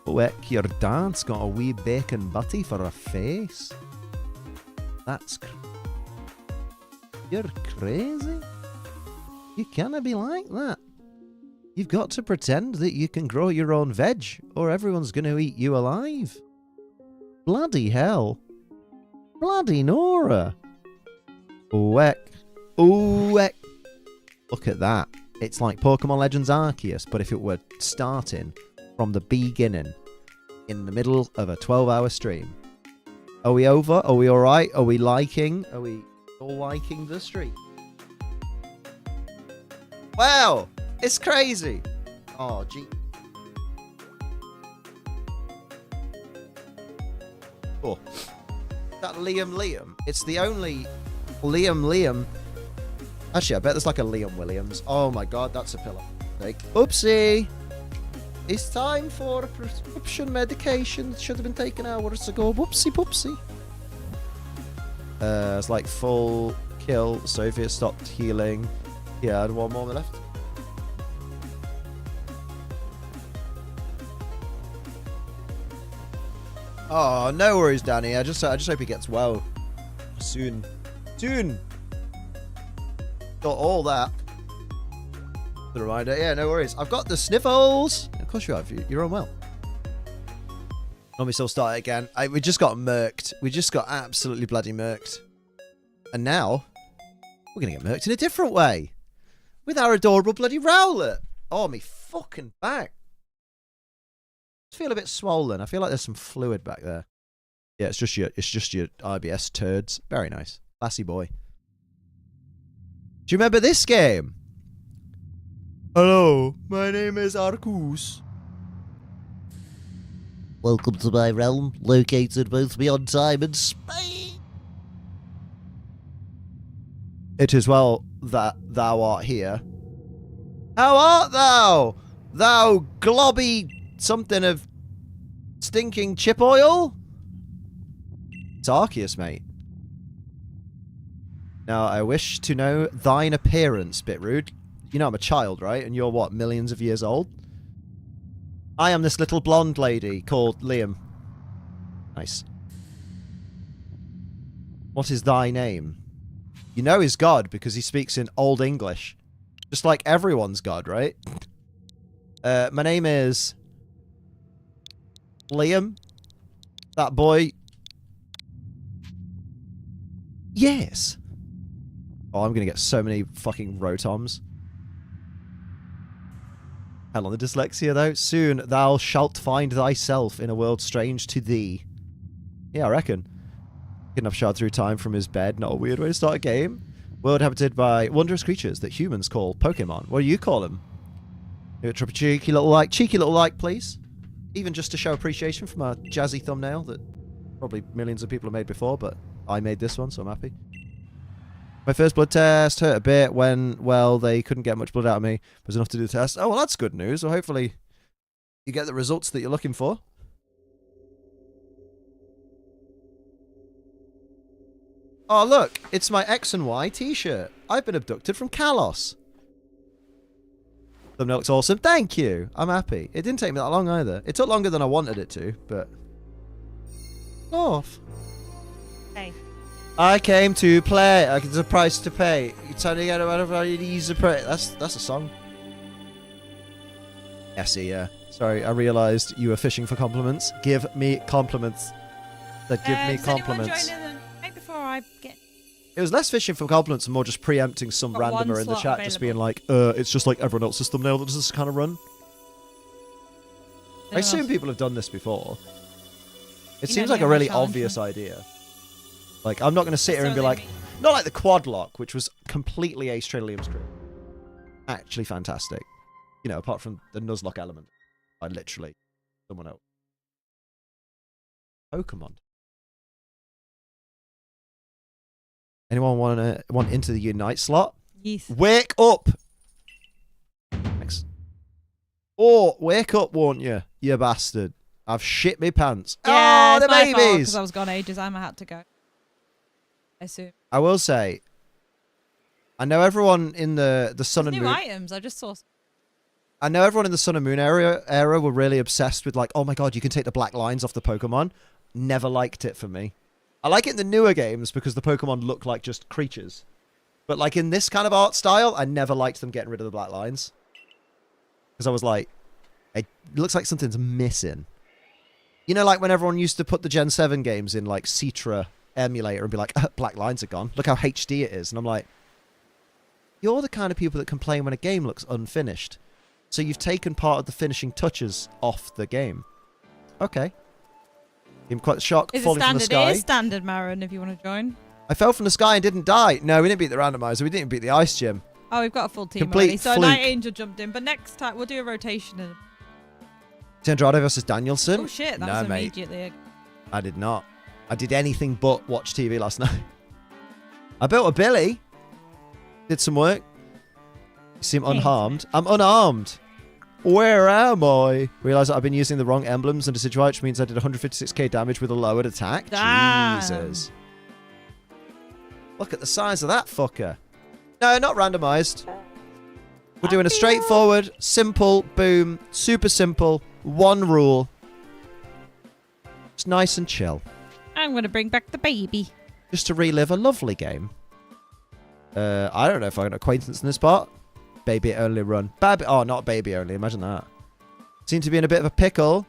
Wick, your dad's got a wee bacon butty for a face. That's... You're crazy. You can't be like that. You've got to pretend that you can grow your own veg, or everyone's going to eat you alive. Bloody hell. Bloody Nora. Wick. Wick. Look at that. It's like Pokemon Legends Arceus, but if it were starting from the beginning, in the middle of a 12-hour stream. Are we over? Are we alright? Are we liking? Are we all liking the stream? Wow! It's crazy! Oh, gee. Oh. That Liam. It's the only Liam. Actually, I bet there's like a Liam Williams. Oh my god, that's a pillow. Like, oopsie! It's time for prescription medication that should have been taken hours ago. Whoopsie poopsie. It's like full kill. Sophia stopped healing. Yeah, and one more left. Oh, no worries, Danny. I just hope he gets well soon. Got all that. The reminder. Yeah, no worries. I've got the sniffles. Of course you have. You're unwell. Let me still start it again. We just got murked. We just got absolutely bloody murked. And now, we're going to get murked in a different way. With our adorable bloody Rowlet. Oh, me fucking back. I feel a bit swollen. I feel like there's some fluid back there. Yeah, it's just your IBS turds. Very nice. Classy boy. Do you remember this game? Hello, my name is Arceus. Welcome to my realm, located both beyond time and space. It is well that thou art here. How art thou, thou globby something of stinking chip oil? It's Arceus, mate. Now, I wish to know thine appearance, Bitrude. You know I'm a child, right? And you're, what, millions of years old? I am this little blonde lady called Liam. Nice. What is thy name? You know he's God because he speaks in Old English. Just like everyone's God, right? My name is... Liam. That boy. Yes. Oh, I'm gonna get so many fucking rotoms. Hell on the dyslexia, though. Soon thou shalt find thyself in a world strange to thee. Yeah, I reckon. Couldn't have shot through time from his bed. Not a weird way to start a game. World habited by wondrous creatures that humans call Pokémon. What do you call them? Drop a cheeky little like, please. Even just to show appreciation from our jazzy thumbnail that probably millions of people have made before, but I made this one, so I'm happy. My first blood test hurt a bit when, well, they couldn't get much blood out of me. It was enough to do the test. Oh, well, that's good news. Well, hopefully you get the results that you're looking for. Oh, look. It's my X and Y t-shirt. I've been abducted from Kalos. Thumbnail looks awesome. Thank you. I'm happy. It didn't take me that long either. It took longer than I wanted it to, but... Off. Hey. I came to play. It's a price to pay. You're telling me whatever you use to pray. That's a song. Essie, yeah. Sorry, I realised you were fishing for compliments. Give me compliments. Give me compliments. Maybe before I get... It was less fishing for compliments and more just preempting some randomer in the chat, just being like, it's just like everyone else's thumbnail that does this kind of run. I assume people have done this before. It seems like a really obvious idea. Like, I'm not going to sit here and be like, not like the quad lock, which was completely Ace Trillium stream. Actually fantastic. You know, apart from the Nuzlocke element. I literally, someone else. Pokemon. Anyone want into the Unite slot? Yes. Wake up! Thanks. Oh, wake up, won't you? You bastard. I've shit me pants. Yeah, oh, the babies! Because I was gone ages. I had to go. I assume. I will say, I know everyone in the Sun and New Moon... items. I just saw... I know everyone in the Sun and Moon era were really obsessed with like, oh my god, you can take the black lines off the Pokemon. Never liked it for me. I like it in the newer games because the Pokemon look like just creatures. But like in this kind of art style, I never liked them getting rid of the black lines. Because I was like, it looks like something's missing. You know, like when everyone used to put the Gen 7 games in like Citra emulator and be like, black lines are gone. Look how HD it is. And I'm like, you're the kind of people that complain when a game looks unfinished. So you've taken part of the finishing touches off the game. Okay. I'm quite shocked. Is it falling from the standard? sky. It is standard, Marin, if you want to join. I fell from the sky and didn't die. No, we didn't beat the randomizer. We didn't beat the ice gym. Oh, we've got a full team Complete already. So fluke. Night Angel jumped in, but next time we'll do a rotation. Andrade versus Danielson. Oh shit, that no, was mate. immediately. I did not. I did anything but watch TV last night. I built a Billy. Did some work. You seem unharmed. I'm unarmed. Where am I? Realised that I've been using the wrong emblems under Decidueye, which means I did 156k damage with a lowered attack. Damn. Jesus. Look at the size of that fucker. No, not randomised. We're doing a straightforward, simple, boom, super simple, one rule. It's nice and chill. I'm going to bring back the baby. Just to relive a lovely game. I don't know if I got an acquaintance in this part. Baby only run. Oh, not baby only. Imagine that. Seem to be in a bit of a pickle.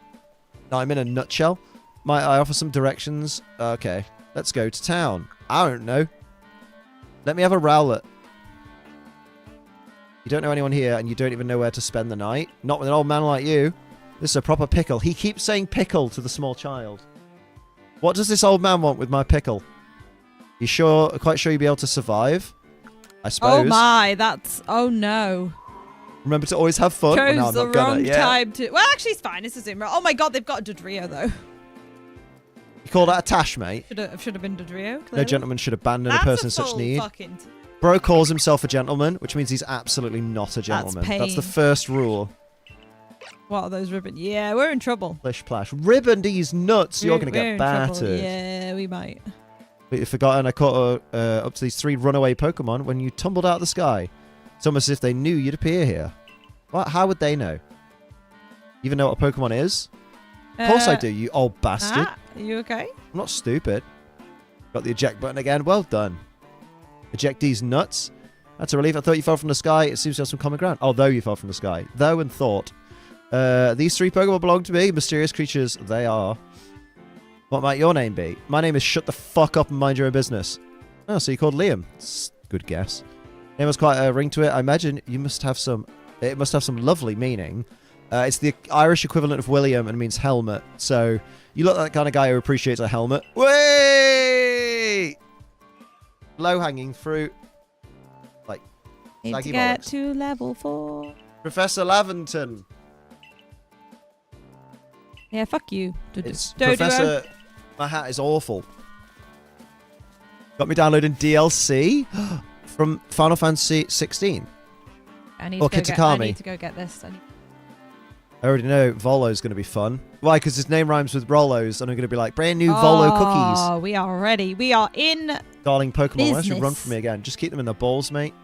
No, I'm in a nutshell. Might I offer some directions? Okay. Let's go to town. I don't know. Let me have a Rowlet. You don't know anyone here, and you don't even know where to spend the night. Not with an old man like you. This is a proper pickle. He keeps saying pickle to the small child. What does this old man want with my pickle? You sure? Quite sure you'll be able to survive? I suppose. Oh my, that's... Oh no. Remember to always have fun. Chose No, I'm the not gonna. wrong Yeah. time to... Well, actually, it's fine. This is Imra. Oh my god, they've got a Dodrio, though. You call that a tash, mate? Should have been Dodrio, clearly. No gentleman should abandon That's a person in a such full need. fucking... Bro calls himself a gentleman, which means he's absolutely not a gentleman. That's the pain. first rule. What are those ribbons? Yeah, we're in trouble. Plish plash. Ribbon these nuts. You're going to We're get in trouble. battered. Yeah, we might. But you've forgotten I caught up to these 3 runaway Pokemon when you tumbled out of the sky. It's almost as if they knew you'd appear here. What? How would they know? Even know what a Pokemon is? Of course I do, you old bastard. Are you okay? I'm not stupid. Got the eject button again. Well done. Eject these nuts. That's a relief. I thought you fell from the sky. It seems to have some common ground. Although you fell from the sky. Though and thought. These 3 Pokemon belong to me. Mysterious creatures they are. What might your name be? My name is Shut the Fuck Up and Mind Your Own Business. Oh, so you're called Liam. Good guess. Name has quite a ring to it. I imagine you must have some... It must have some lovely meaning. It's the Irish equivalent of William and means helmet. So you look like the kind of guy who appreciates a helmet. Wait! Low-hanging fruit. Like, Need to saggy get bollocks. to level 4. Professor Laventon. Yeah, fuck you. It's Dodo. Professor... My hat is awful. Got me downloading DLC from Final Fantasy 16. I need, Or to go get, I Kitakami. need to go get this. I already know Volo's going to be fun. Why? Because his name rhymes with Rolos, and I'm going to be like, brand new Volo cookies. Oh, we are ready. We are in. Darling Pokemon, why don't you Business. run from me again? Just keep them in the balls, mate.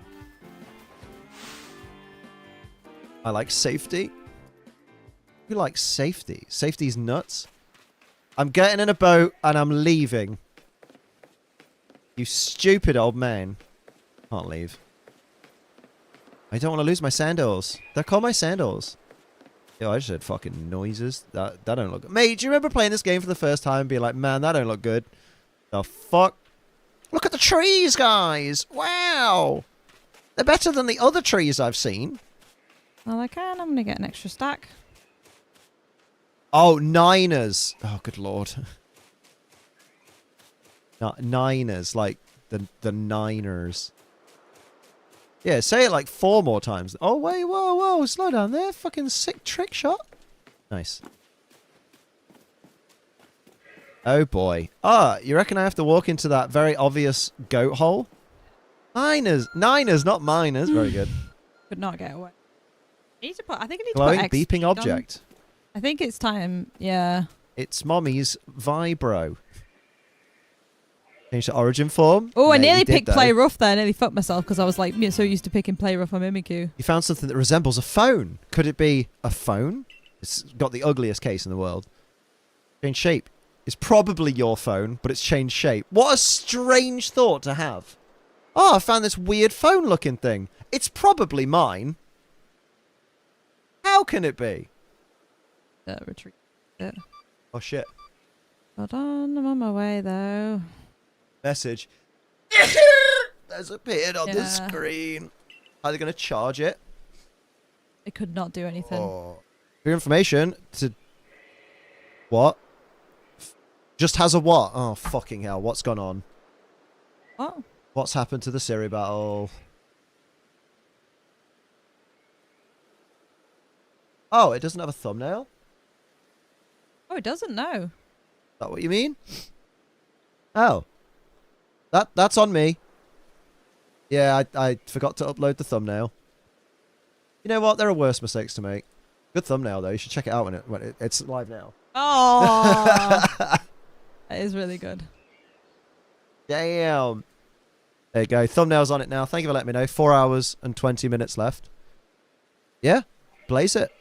I like safety. Who likes safety? Safety's nuts. I'm getting in a boat, and I'm leaving. You stupid old man. Can't leave. I don't want to lose my sandals. They're called my sandals. Yo, I just heard fucking noises. That don't look good. Mate, do you remember playing this game for the first time and being like, man, that don't look good? The fuck? Look at the trees, guys. Wow. They're better than the other trees I've seen. Well, I can. I'm going to get an extra stack. Oh, Niners. Oh, good lord. Niners, like the Niners. Yeah, say it like 4 more times. Oh, wait, whoa, slow down there. Fucking sick trick shot. Nice. Oh, boy. You reckon I have to walk into that very obvious goat hole? Niners, not miners. Very good. Could not get away. I need to put. I think I need Glowing to put beeping XP on. object. I think it's time. Yeah. It's Mommy's Vibro. Change the origin form. Oh, I Mate, nearly you did, picked though. play rough there. I nearly fucked myself because I was like so used to picking play rough on Mimikyu. You found something that resembles a phone. Could it be a phone? It's got the ugliest case in the world. Change shape. It's probably your phone, but it's changed shape. What a strange thought to have. Oh, I found this weird phone-looking thing. It's probably mine. How can it be? Retreat. Yeah. Oh, shit. Hold on, I'm on my way though. Message. There's appeared on the screen. Are they going to charge it? It could not do anything. Oh. For your information, to... What? Just has a what? Oh, fucking hell. What's gone on? What? What's happened to the Siri battle? Oh, it doesn't have a thumbnail? Oh, it doesn't know. Is that what you mean? Oh. That's on me. Yeah, I forgot to upload the thumbnail. You know what? There are worse mistakes to make. Good thumbnail, though. You should check it out when it's live now. Oh, that is really good. Damn. There you go. Thumbnail's on it now. Thank you for letting me know. 4 hours and 20 minutes left. Yeah. Blaze it.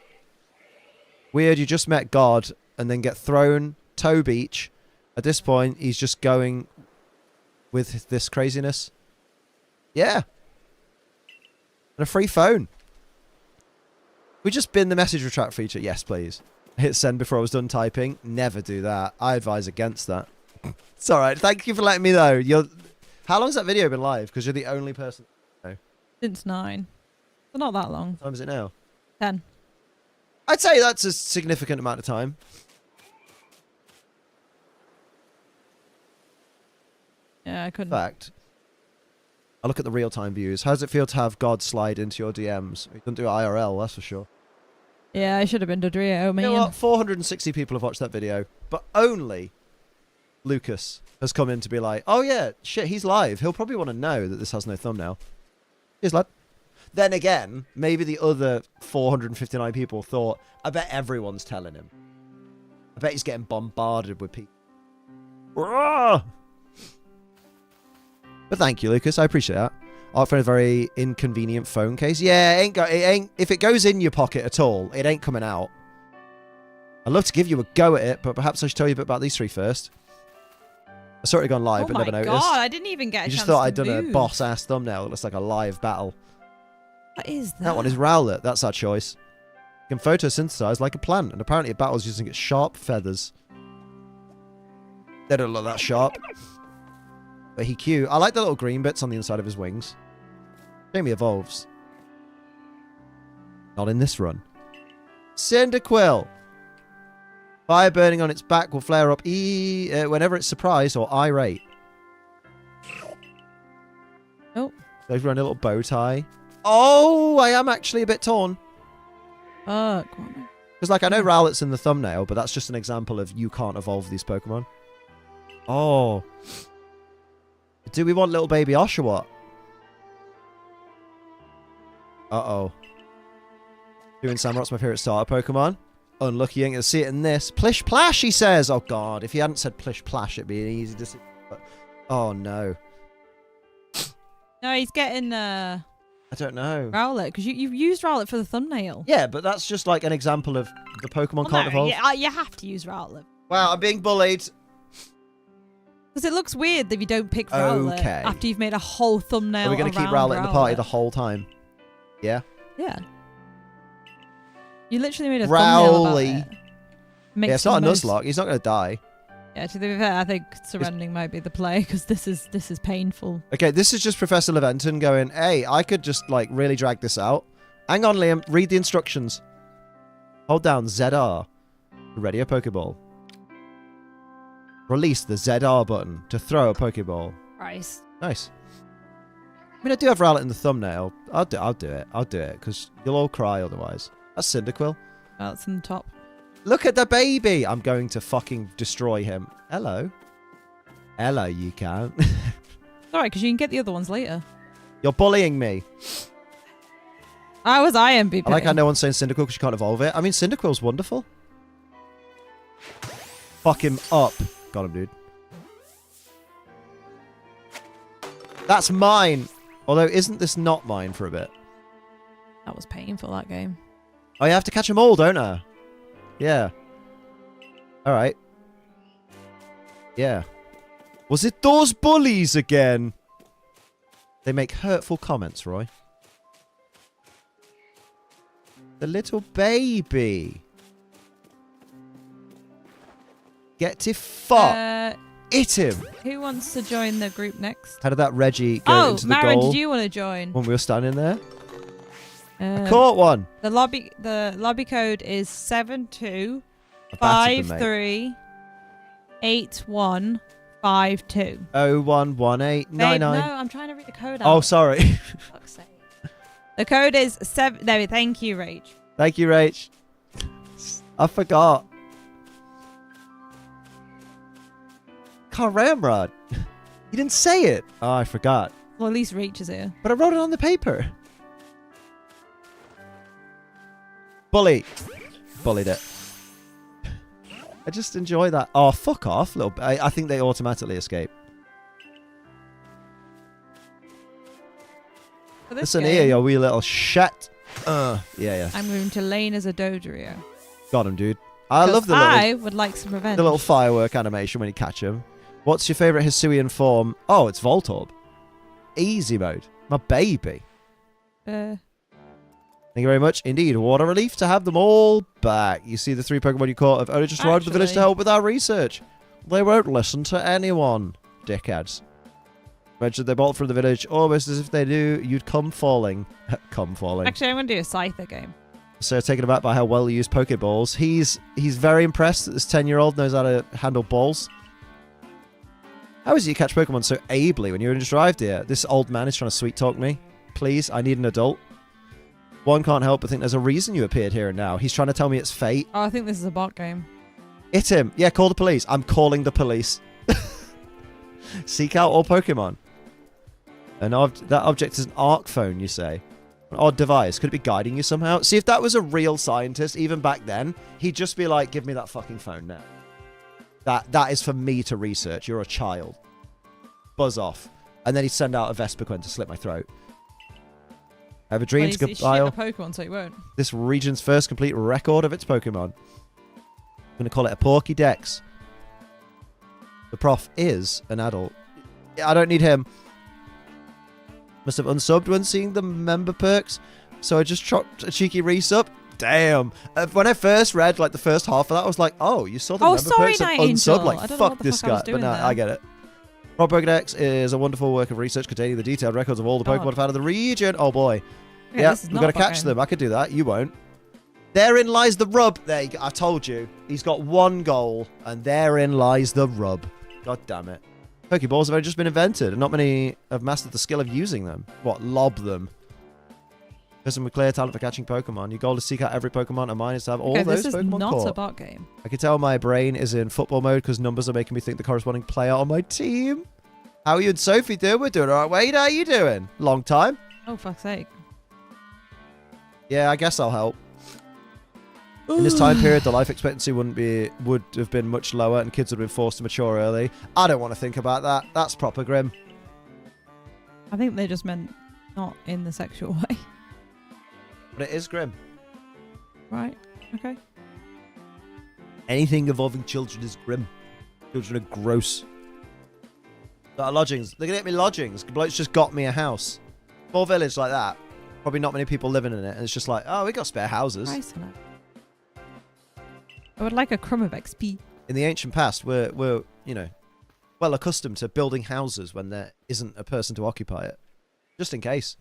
Weird, you just met God and then get thrown toe beach. At this point, he's just going with this craziness. Yeah. And a free phone. We just bin the message retract feature. Yes, please. Hit send before I was done typing. Never do that. I advise against that. It's all right. Thank you for letting me know. How long's that video been live? Because you're the only person. No. Since 9. So not that long. What time is it now? 10. I'd say that's a significant amount of time. Yeah, I couldn't. In fact, I look at the real-time views. How does it feel to have God slide into your DMs? You couldn't do it IRL, that's for sure. Yeah, I should have been Dodrio, man. You know what? 460 people have watched that video, but only Lucas has come in to be like, oh yeah, shit, he's live. He'll probably want to know that this has no thumbnail. Here's lad. Then again, maybe the other 459 people thought, I bet everyone's telling him. I bet he's getting bombarded with people. But thank you, Lucas. I appreciate that. Offering a very inconvenient phone case. Yeah, it ain't. If it goes in your pocket at all, it ain't coming out. I'd love to give you a go at it, but perhaps I should tell you a bit about these three first. I sort of gone live, but never noticed. Oh my god, I didn't even get a chance to You just thought I'd done a boss-ass thumbnail. It looks like a live battle. What is that? That one is Rowlet. That's our choice. It can photosynthesize like a plant, and apparently it battles using its sharp feathers. They don't look that sharp. But he cute. I like the little green bits on the inside of his wings. Shame he evolves. Not in this run. Cyndaquil. Fire burning on its back will flare up whenever it's surprised or irate. Oh. They've run a little bow tie. Oh, I am actually a bit torn. Fuck. Because, like, I know Rowlet's in the thumbnail, but that's just an example of you can't evolve these Pokemon. Oh. Do we want little baby Oshawott? Uh-oh. Doing Samurot's my favourite starter Pokemon. Unlucky, you ain't gonna see it in this. Plish Plash, he says. Oh, God. If he hadn't said Plish Plash, it'd be an easy decision. But... Oh, no. No, he's getting, I don't know. Rowlet, because you've used Rowlet for the thumbnail. Yeah, but that's just, like, an example of the Pokemon can't evolve. Yeah, you have to use Rowlet. Wow, I'm being bullied. Because it looks weird that you don't pick Rowlet after you've made a whole thumbnail. Are we going to keep Rowlet in the party the whole time? Yeah? Yeah. You literally made a thumbnail about it. Yeah, it's not a Nuzlocke. He's not going to die. Yeah, to be fair, I think surrendering might be the play, because this is painful. Okay, this is just Professor Leventon going, hey, I could just, like, really drag this out. Hang on, Liam. Read the instructions. Hold down ZR to ready a Pokeball. Release the ZR button to throw a Pokeball. Christ. Nice. I mean, I do have Rowlet in the thumbnail. I'll do it. I'll do it, because you'll all cry otherwise. That's Cyndaquil. Oh, it's in the top. Look at the baby! I'm going to fucking destroy him. Hello. Hello, you can't. Alright, because you can get the other ones later. You're bullying me. I was IMVP. I like how no one's saying Cyndaquil because you can't evolve it. I mean, Cyndaquil's wonderful. Fuck him up. Got him, dude. That's mine. Although, isn't this not mine for a bit? That was painful, that game. Oh, you have to catch them all, don't I? Yeah. All right. Yeah. Was it those bullies again? They make hurtful comments, Roy. The little baby. Get to fuck. Hit him. Who wants to join the group next? How did that Reggie go into the goal? Oh, Maren, did you want to join? When we were standing there? I caught one. The lobby code is 72538152. 011899. No, I'm trying to read the code out. Oh, sorry. Fuck's sake. The code is 7. No, thank you, Rach. Thank you, Rach. I forgot. Ramrod. You didn't say it. Oh, I forgot. Well, at least Rach is here. But I wrote it on the paper. Bully. Bullied it. I just enjoy that. Oh, fuck off. Little. I think they automatically escape. Listen here, you wee little shit. Yeah. I'm moving to lane as a Dodrio. Got him, dude. I love the little... I would like some revenge. The little firework animation when you catch him. What's your favourite Hisuian form? Oh, it's Voltorb. Easy mode. My baby. Thank you very much. Indeed, what a relief to have them all back. You see the 3 Pokemon you caught have only just arrived at the village to help with our research. They won't listen to anyone, dickheads. Mentioned they bolt from the village almost as if they knew you'd come falling. Come falling. Actually, I'm going to do a Scyther game. So taken aback by how well you use Pokeballs. He's very impressed that this 10-year-old knows how to handle balls. How is it you catch Pokemon so ably when you just arrived here? This old man is trying to sweet-talk me. Please, I need an adult. One can't help but think there's a reason you appeared here and now. He's trying to tell me it's fate. Oh, I think this is a bot game. Hit him. Yeah, call the police. I'm calling the police. Seek out all Pokemon. That object is an ARC phone, you say? An odd device. Could it be guiding you somehow? See, if that was a real scientist, even back then, he'd just be like, give me that fucking phone now. That is for me to research. You're a child. Buzz off. And then he'd send out a Vespiquen to slit my throat. I have a dream to compile Pokemon, so you won't. this region's first complete record of its Pokemon. I'm going to call it a Pokédex. The prof is an adult. I don't need him. Must have unsubbed when seeing the member perks, so I just chopped a cheeky resub. Damn. When I first read like the first half of that, I was like, oh, you saw the member perks and unsub? Like, fuck this guy. But no, I get it. Rob Pokédex is a wonderful work of research containing the detailed records of all the Pokemon found in the region. Oh boy. Yeah, we've got to catch them. I could do that. You won't. Therein lies the rub. There you go. I told you. He's got one goal, and therein lies the rub. God damn it. Pokeballs have only just been invented, and not many have mastered the skill of using them. What? Lob them. Person with clear talent for catching Pokemon. Your goal is to seek out every Pokemon, and mine is to have all those Pokemon this is not caught. A bot game. I can tell my brain is in football mode because numbers are making me think the corresponding player on my team. How are you and Sophie doing? We're doing all right. Wade, how are you doing? Long time. Oh, fuck's sake. Yeah, I guess I'll help. In this time period, the life expectancy would have been much lower, and kids would have been forced to mature early. I don't want to think about that. That's proper grim. I think they just meant not in the sexual way. But it is grim. Right. Okay. Anything involving children is grim. Children are gross. Got lodgings. They're gonna get me lodgings. Bloke's just got me a house. Small village like that. Probably not many people living in it, and it's just like, oh, we got spare houses. Nice enough. I would like a crumb of XP. In the ancient past, we're you know, well accustomed to building houses when there isn't a person to occupy it, just in case.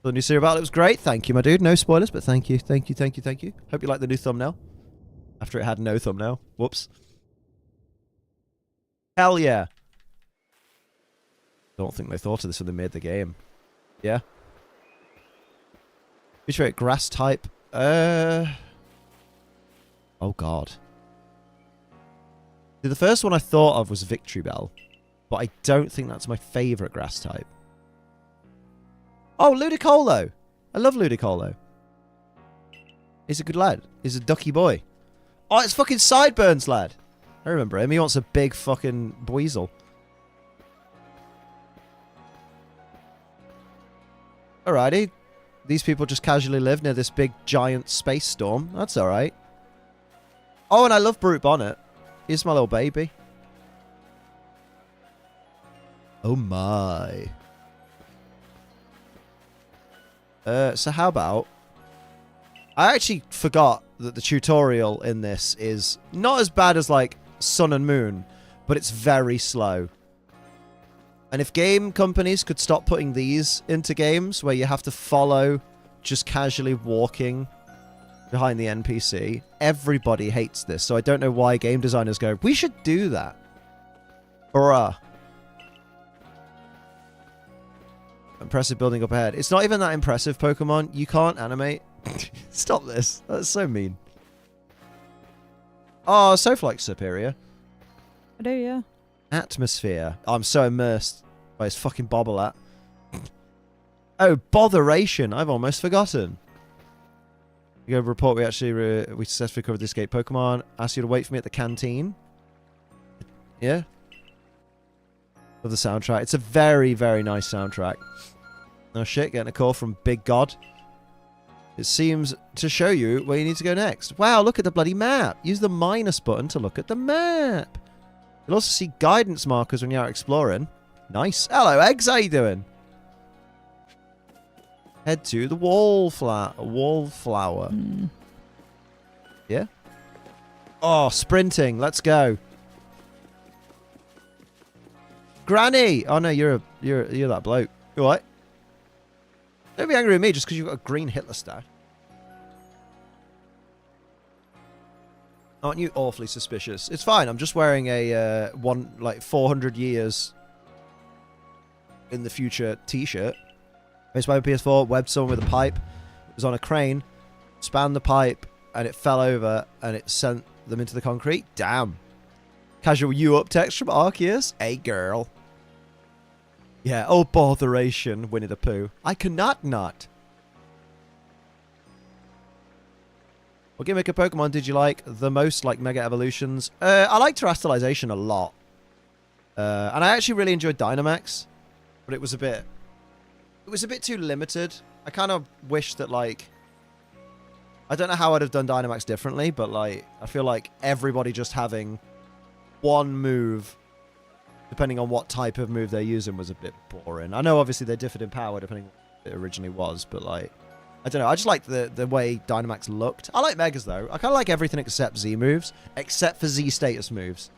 The new series about it was great. Thank you, my dude. No spoilers, but thank you. Hope you like the new thumbnail. After it had no thumbnail. Whoops. Hell yeah. Don't think they thought of this when they made the game. Yeah. Which rate grass type? Oh god. The first one I thought of was Victory Bell, but I don't think that's my favourite grass type. Oh, Ludicolo! I love Ludicolo. He's a good lad. He's a ducky boy. Oh, it's fucking Sideburns, lad. I remember him. He wants a big fucking Buizel. Alrighty. These people just casually live near this big, giant space storm. That's alright. Oh, and I love Brute Bonnet. He's my little baby. Oh, my. So how about... I actually forgot that the tutorial in this is not as bad as, like, Sun and Moon, but it's very slow. And if game companies could stop putting these into games where you have to follow just casually walking behind the NPC, everybody hates this. So I don't know why game designers go, we should do that. Bruh. Impressive building up ahead. It's not even that impressive, Pokemon. You can't animate. Stop this. That's so mean. Oh, Soflike's superior. I do, yeah. Atmosphere. Oh, I'm so immersed by his fucking Bobble-at. Oh, Botheration. I've almost forgotten. You go report we successfully covered the escape Pokemon. Ask you to wait for me at the canteen. Yeah. Love the soundtrack. It's a very, very nice soundtrack. Oh shit, getting a call from Big God. It seems to show you where you need to go next. Wow, look at the bloody map. Use the minus button to look at the map. You'll also see guidance markers when you're out exploring. Nice. Hello, Eggs. How you doing? Head to the wallflower. Yeah? Oh, sprinting. Let's go. Granny! Oh no, you're that bloke. You alright? Don't be angry with me just because you've got a green Hitler stash. Aren't you awfully suspicious? It's fine. I'm just wearing a 400 years in the future T-shirt. Based by PS4, webbed someone with a pipe. It was on a crane, spanned the pipe, and it fell over, and it sent them into the concrete. Damn. Casual you up text from Arceus. Hey, girl. Yeah, oh, botheration, Winnie the Pooh. I cannot not. What gimmick of Pokemon did you like the most, like Mega Evolutions? I like Terastallization a lot. And I actually really enjoyed Dynamax. But it was a bit too limited. I kind of wish that, like... I don't know how I'd have done Dynamax differently, but, like, I feel like everybody just having one move, depending on what type of move they're using, was a bit boring. I know, obviously, they differed in power depending on what it originally was, but, like... I don't know. I just like the way Dynamax looked. I like Megas, though. I kind of like everything except Z moves, except for Z status moves.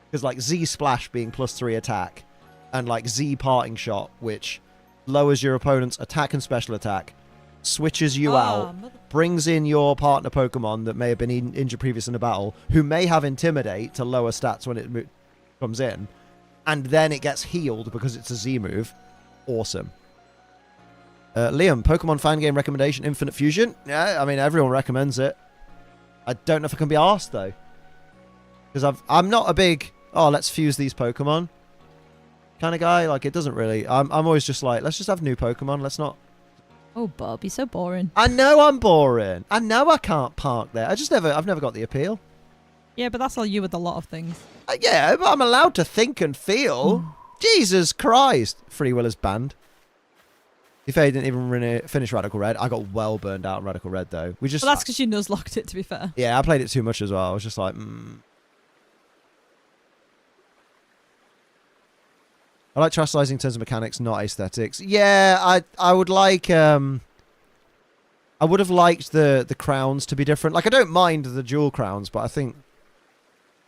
Because, like, Z Splash being +3 attack, and, like, Z Parting Shot, which lowers your opponent's attack and special attack, switches you out, brings in your partner Pokemon that may have been injured previous in a battle, who may have Intimidate to lower stats when it comes in, and then it gets healed because it's a Z move. Awesome. Liam, Pokemon fan game recommendation, Infinite Fusion. Yeah, I mean, everyone recommends it. I don't know if I can be arsed, though. Because I'm not a big, oh, let's fuse these Pokemon kind of guy. Like, it doesn't really... I'm always just like, let's just have new Pokemon. Let's not... Oh, Bob, you're so boring. I know I'm boring. I know I can't park there. I've never got the appeal. Yeah, but that's all you with a lot of things. Yeah, but I'm allowed to think and feel. Jesus Christ. Free Will is banned. If I didn't even finish Radical Red, I got well burned out in Radical Red, though. Well, that's because you nuzlocked it, to be fair. Yeah, I played it too much as well. I was just like, I like Terastallizing in terms of mechanics, not aesthetics. Yeah, I would like... I would have liked the crowns to be different. Like, I don't mind the dual crowns, but I think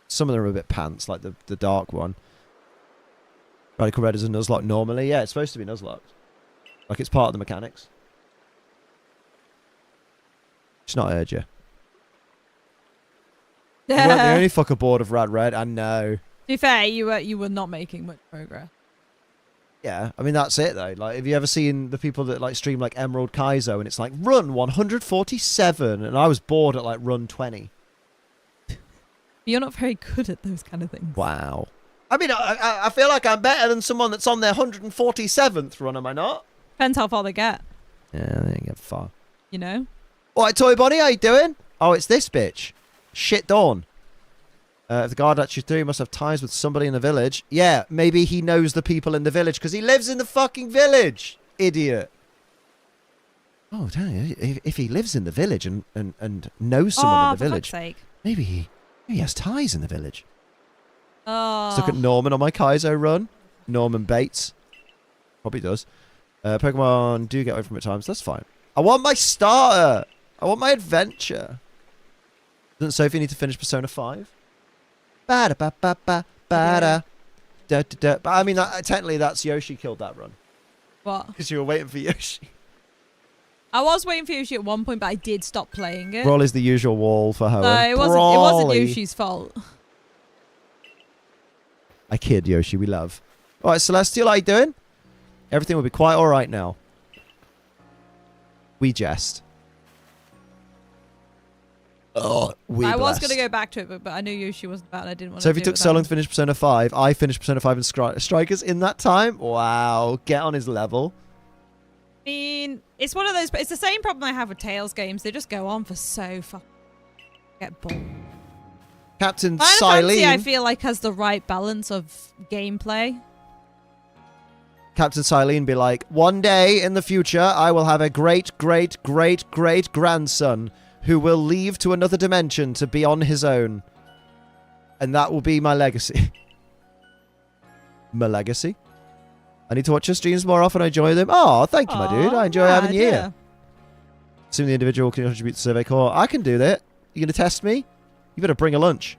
some of them are a bit pants, like the dark one. Radical Red is a Nuzlocke normally. Yeah, it's supposed to be Nuzlocked. Like, it's part of the mechanics. It's not urge you. You weren't the only fucker bored of Rad Red, I know. To be fair, you were not making much progress. Yeah, I mean, that's it, though. Like, have you ever seen the people that, like, stream, like, Emerald Kaizo, and it's like, run 147, and I was bored at, like, run 20. You're not very good at those kind of things. Wow. I mean, I feel like I'm better than someone that's on their 147th run, am I not? Depends how far they get. Yeah, they didn't get far. You know? Alright, Toy Bonnie, how you doing? Oh, it's this bitch. Shit Dawn. If the guard lets you through, you must have ties with somebody in the village. Yeah, maybe he knows the people in the village because he lives in the fucking village. Idiot. Oh, damn, if he lives in the village and knows someone in the village, for fuck's sake. maybe he has ties in the village. Oh. Let's look at Norman on my Kaizo run. Norman Bates. Probably does. Pokemon do get away from it at times. That's fine. I want my starter. I want my adventure. Doesn't Sophie need to finish Persona 5? Ba-da-ba-ba-ba, ba-da. Da-da-da. But I mean, technically that's Yoshi killed that run. What? Because you were waiting for Yoshi. I was waiting for Yoshi at one point, but I did stop playing it. Brawl is the usual wall for Hoenn. No, it wasn't Yoshi's fault. I kid, Yoshi. We love. All right, Celestial, how you doing? Everything will be quite all right now. We jest. Oh, I was going to go back to it, but I knew Yoshi wasn't bad. I didn't want to. So if he took so long to finish Persona 5, I finished Persona 5 and Strikers in that time. Wow, get on his level. I mean, it's one of those. It's the same problem I have with Tales games. They just go on for so fucking get bored. Captain Final Fantasy, Silene. I feel like has the right balance of gameplay. Captain Silene be like, one day in the future, I will have a great, great, great, great grandson who will leave to another dimension to be on his own. And that will be my legacy. My legacy? I need to watch your streams more often. I enjoy them. Oh, thank you, my dude. I enjoy having you here. Assume the individual can contribute to Survey Corps. I can do that. You going to test me? You better bring a lunch.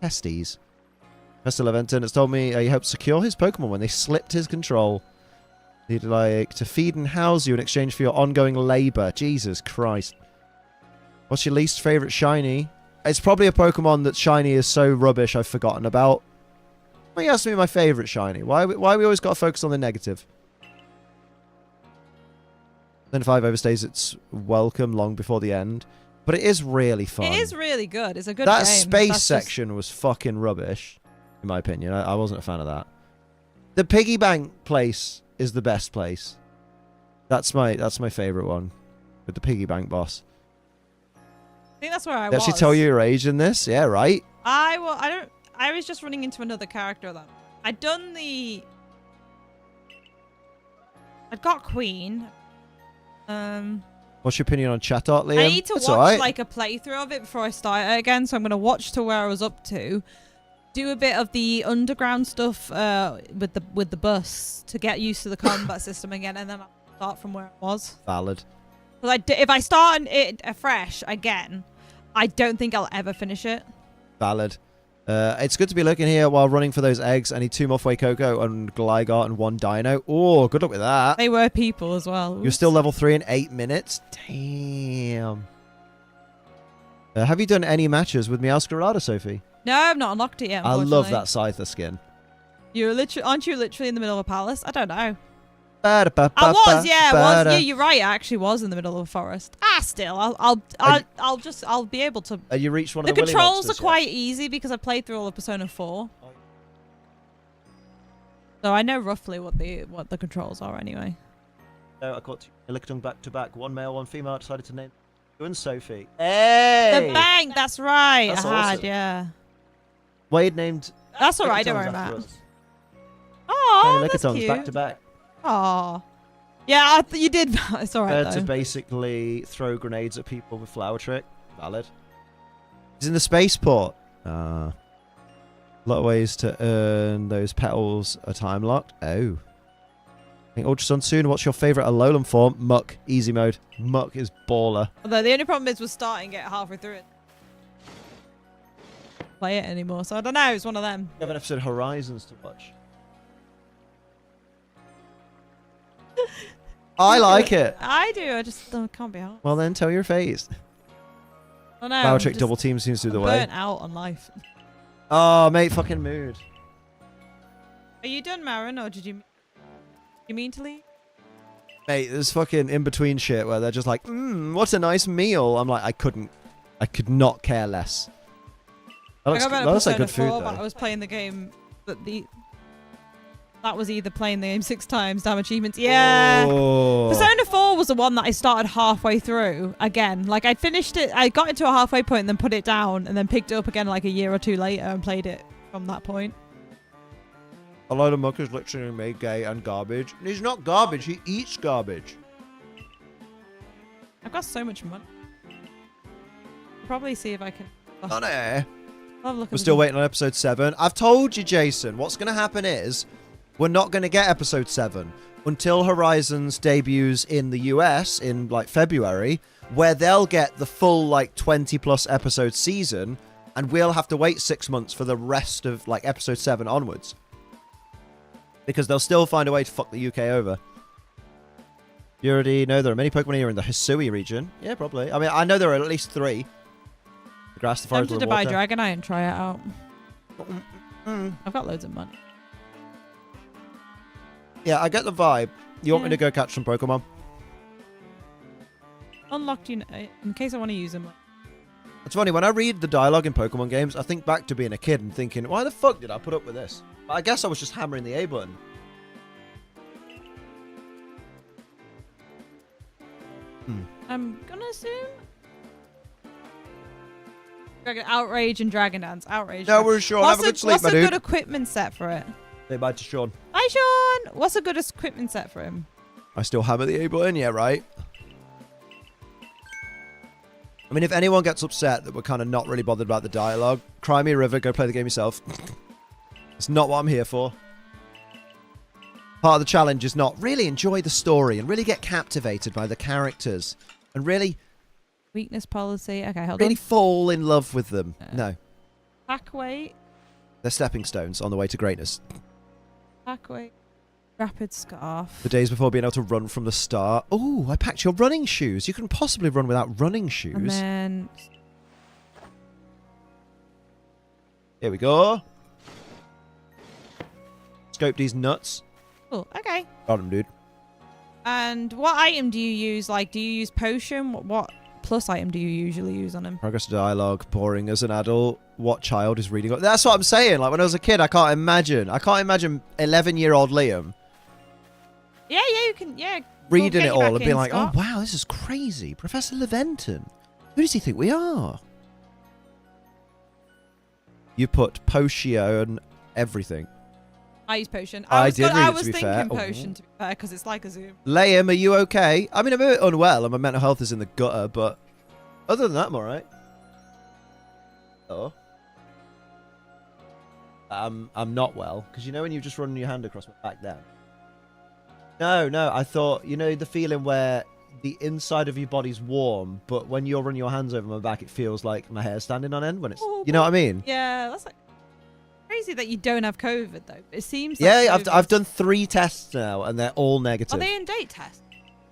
Testes. Mr. Leventon has told me he helped secure his Pokemon when they slipped his control. He'd like to feed and house you in exchange for your ongoing labor. Jesus Christ. What's your least favorite shiny? It's probably a Pokemon that shiny is so rubbish I've forgotten about. Why you ask me my favorite shiny? Why we always got to focus on the negative? Then 5 overstays its welcome long before the end. But it is really fun. It is really good. It's a good game. That space section was fucking rubbish, in my opinion. I wasn't a fan of that. The piggy bank place is the best place. That's my favorite one, with the piggy bank boss. I think that's where I Did was. she tell you your age in this? Yeah, right. I was just running into another character then. I'd got Queen. What's your opinion on Chatot, Liam? I need to watch like a playthrough of it before I start it again, so I'm going to watch to where I was up to, do a bit of the underground stuff with the bus to get used to the combat system again, and then I'll start from where I was. Valid. Because if I start it afresh again, I don't think I'll ever finish it. Valid. It's good to be looking here while running for those eggs. I need 2 more Fuecoco and Gligar and 1 Dino. Oh, good luck with that. They were people as well. You're still level 3 in 8 minutes? Damn. Have you done any matches with Meowscarada, Sophie? No, I've not unlocked it yet. I love that Scyther skin. Aren't you literally in the middle of a palace? I don't know. I was, yeah, you're right. I actually was in the middle of a forest. Still, I'll be able to. You reached one of the controls are quite easy because I played through all of Persona 4, so I know roughly what the controls are anyway. No, I caught Lickitung back to back. One male, one female. Decided to name you and Sophie. Hey, the bank. That's right. That's awesome. Awesome. Yeah. Wade named. That's all right. Don't worry about it. Oh, that's cute. Back to back. Oh, yeah, you did. It's all right. To basically throw grenades at people with Flower Trick. Valid. He's in the spaceport. A lot of ways to earn those petals are time locked. Oh. I think Ultra Sun soon. What's your favorite Alolan form? Muck. Easy mode. Muck is baller. Although the only problem is we're starting it halfway through it. Play it anymore, so I don't know. It's one of them. We have an episode of Horizons to watch. I like it. I do. I just can't be out. Well, then tell your face. I know. Flower Trick double team seems to do the way. Burnt out on life. Oh, mate, fucking mood. Are you done, Marin, or did you mean to leave? Mate, there's fucking in-between shit where they're just like, what a nice meal. I'm like, I could not care less. That looks like good food, though. But I was playing the game, that was either playing the game 6 times, damn achievements. Yeah. Oh. Persona 4 was the one that I started halfway through again. Like, I finished it, I got into a halfway point and then put it down and then picked it up again like a year or 2 later and played it from that point. A lot of Muck is literally made gay and garbage. And he's not garbage, he eats garbage. got so much money. Probably see if I can. Oh, no. I'll have a look at We're the- still waiting on episode 7. I've told you, Jason, what's going to happen is we're not going to get episode 7 until Horizons debuts in the US in like February, where they'll get the full like 20 plus episode season, and we'll have to wait 6 months for the rest of like episode 7 onwards. Because they'll still find a way to fuck the UK over. You already know there are many Pokemon here in the Hisui region. Yeah, probably. I mean, I know there are at least 3. The grass, the forest, Tempted the to buy water. Dragonite and try it out. Mm. I've got loads of money. Yeah, I get the vibe. You want me Yeah. to go catch some Pokemon? Unlocked in case I want to use them. It's funny, when I read the dialogue in Pokemon games, I think back to being a kid and thinking, why the fuck did I put up with this? But I guess I was just hammering the A button. I'm gonna assume. Outrage and Dragon Dance. Outrage. No, we're sure. Have a good sleep, what's my a dude. good equipment set for it? Say bye to Sean. Hi, Sean. What's a good equipment set for him? I still hammer the A button, yeah, right? I mean, if anyone gets upset that we're kind of not really bothered about the dialogue, cry me a river, go play the game yourself. It's not what I'm here for. Part of the challenge is not really enjoy the story and really get captivated by the characters and really Weakness policy. Okay, hold really on. fall in love with them. No, Pack weight. they're stepping stones on the way to greatness. Pack weight. Rapid scarf. The days before being able to run from the start. Oh, I packed your running shoes. You couldn't possibly run without running shoes. And then Here we go. Scope these nuts. oh, okay. Got him, dude. And what item do you use? Like, do you use potion? What plus item do you usually use on him? Progress dialogue, boring as an adult. What child is reading? That's what I'm saying. Like, when I was a kid, I can't imagine 11-year-old Liam Yeah, you can. Yeah. reading get it you back all and being in, like, Scott. oh, wow, this is crazy. Professor Leventon. Who does he think we are? You put Potion and everything. I use potion. I was did go- read I it, to was be thinking fair. potion, to be fair, because it's like a zoom. Liam, are you okay? I mean, I'm a bit unwell and my mental health is in the gutter, but other than that, I'm alright. Oh. I'm not well, because you know when you just run your hand across my back then? No, I thought, you know the feeling where the inside of your body's warm, but when you're running your hands over my back, it feels like my hair's standing on end when it's, you know what I mean? Yeah, that's like crazy that you don't have COVID though. It seems. Yeah, like I've done 3 tests now, and they're all negative. Are they in date tests?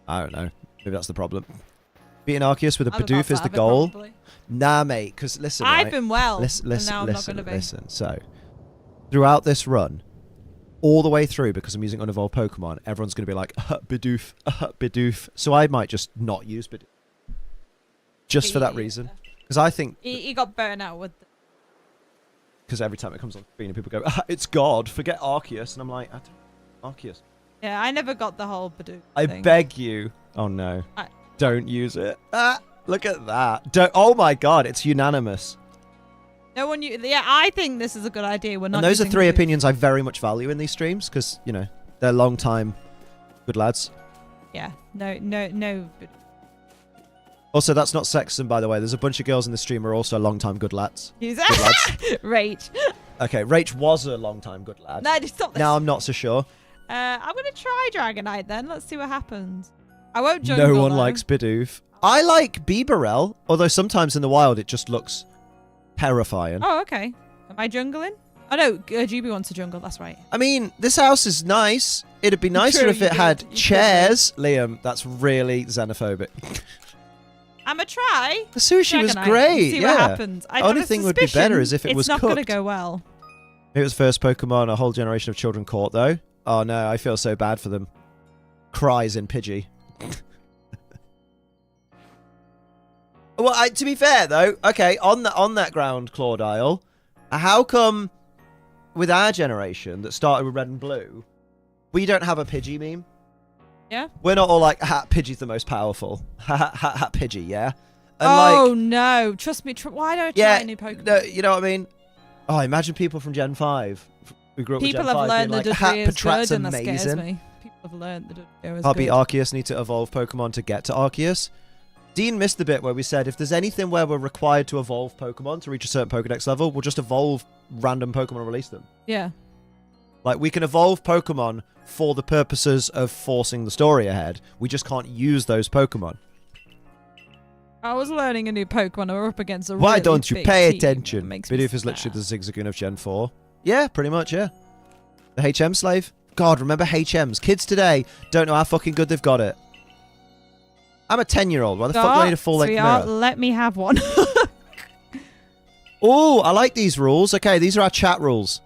I don't know. Maybe that's the problem. Beating Arceus with a I'm about Bidoof to is the have it, goal. probably. Nah, mate, because listen, I've right? been well, Listen, and now I'm not going to be. listen. So, throughout this run, all the way through, because I'm using unevolved Pokemon, everyone's going to be like, Bidoof, Bidoof. So I might just not use Bidoof. Just for that reason. Because I think... He got burnt out with... Because every time it comes on screen and people go, it's God, forget Arceus. And I'm like, I don't Arceus. Yeah, I never got the whole Bidoof I thing. beg you. Oh, no. Don't use it. Look at that. Don't. Oh, my God. It's unanimous. No one knew. Yeah, I think this is a good idea. We're not. And those are using 3 Bidoof. opinions I very much value in these streams because, you know, they're long time good lads. Yeah. No. Bidoof. Also, that's not sexism, by the way. There's a bunch of girls in the stream who are also long time good lads. He's Good lads. Rach. Okay, Rach was a long time good lad. No, stop this. Now I'm not so sure. I'm gonna try Dragonite then. Let's see what happens. I won't jungle. No one though. likes Bidoof. I like Bibarel, although sometimes in the wild it just looks terrifying. Oh, okay. Am I jungling? Oh no, Juby wants to jungle. That's right. I mean, this house is nice. It'd be nicer True, if it you had could. chairs. Liam, that's really xenophobic. I'ma try. The sushi was Dragonite, great. See yeah. what happens. I Only have a thing would be better is if it it's was not gonna cooked. go well. It was first Pokemon a whole generation of children caught, though. Oh no, I feel so bad for them. Cries in Pidgey. Well, to be fair though, okay, on that ground, Claudile, how come with our generation that started with red and blue, we don't have a Pidgey meme? Yeah. We're not all like, ha, Pidgey's the most powerful. Ha ha ha, ha Pidgey, yeah. And Oh no! Trust me. Why don't I try yeah, a new Pokemon? no, you know what I mean? Oh, imagine people from Gen 5 who grew up People with Gen have 5 learned being the like, ha, Dodrio is Patrat's good, and that scares amazing. me. People have learned the Dodrio is Hobby good. Arceus need to evolve Pokemon to get to Arceus. Dean missed the bit where we said if there's anything where we're required to evolve Pokemon to reach a certain Pokedex level, we'll just evolve random Pokemon and release them. Yeah. Like, we can evolve Pokemon for the purposes of forcing the story ahead. We just can't use those Pokemon. I was learning a new Pokemon. We're up against a Why really don't you big pay team. attention? Bidoof is literally the Zigzagoon of Gen 4. Yeah, pretty much, yeah. The HM slave. God, remember HMs. Kids today don't know how fucking good they've got it. I'm a 10-year-old. Why the fuck do I need a full-length mirror? Let me have one. Oh, I like these rules. Okay, these are our chat rules.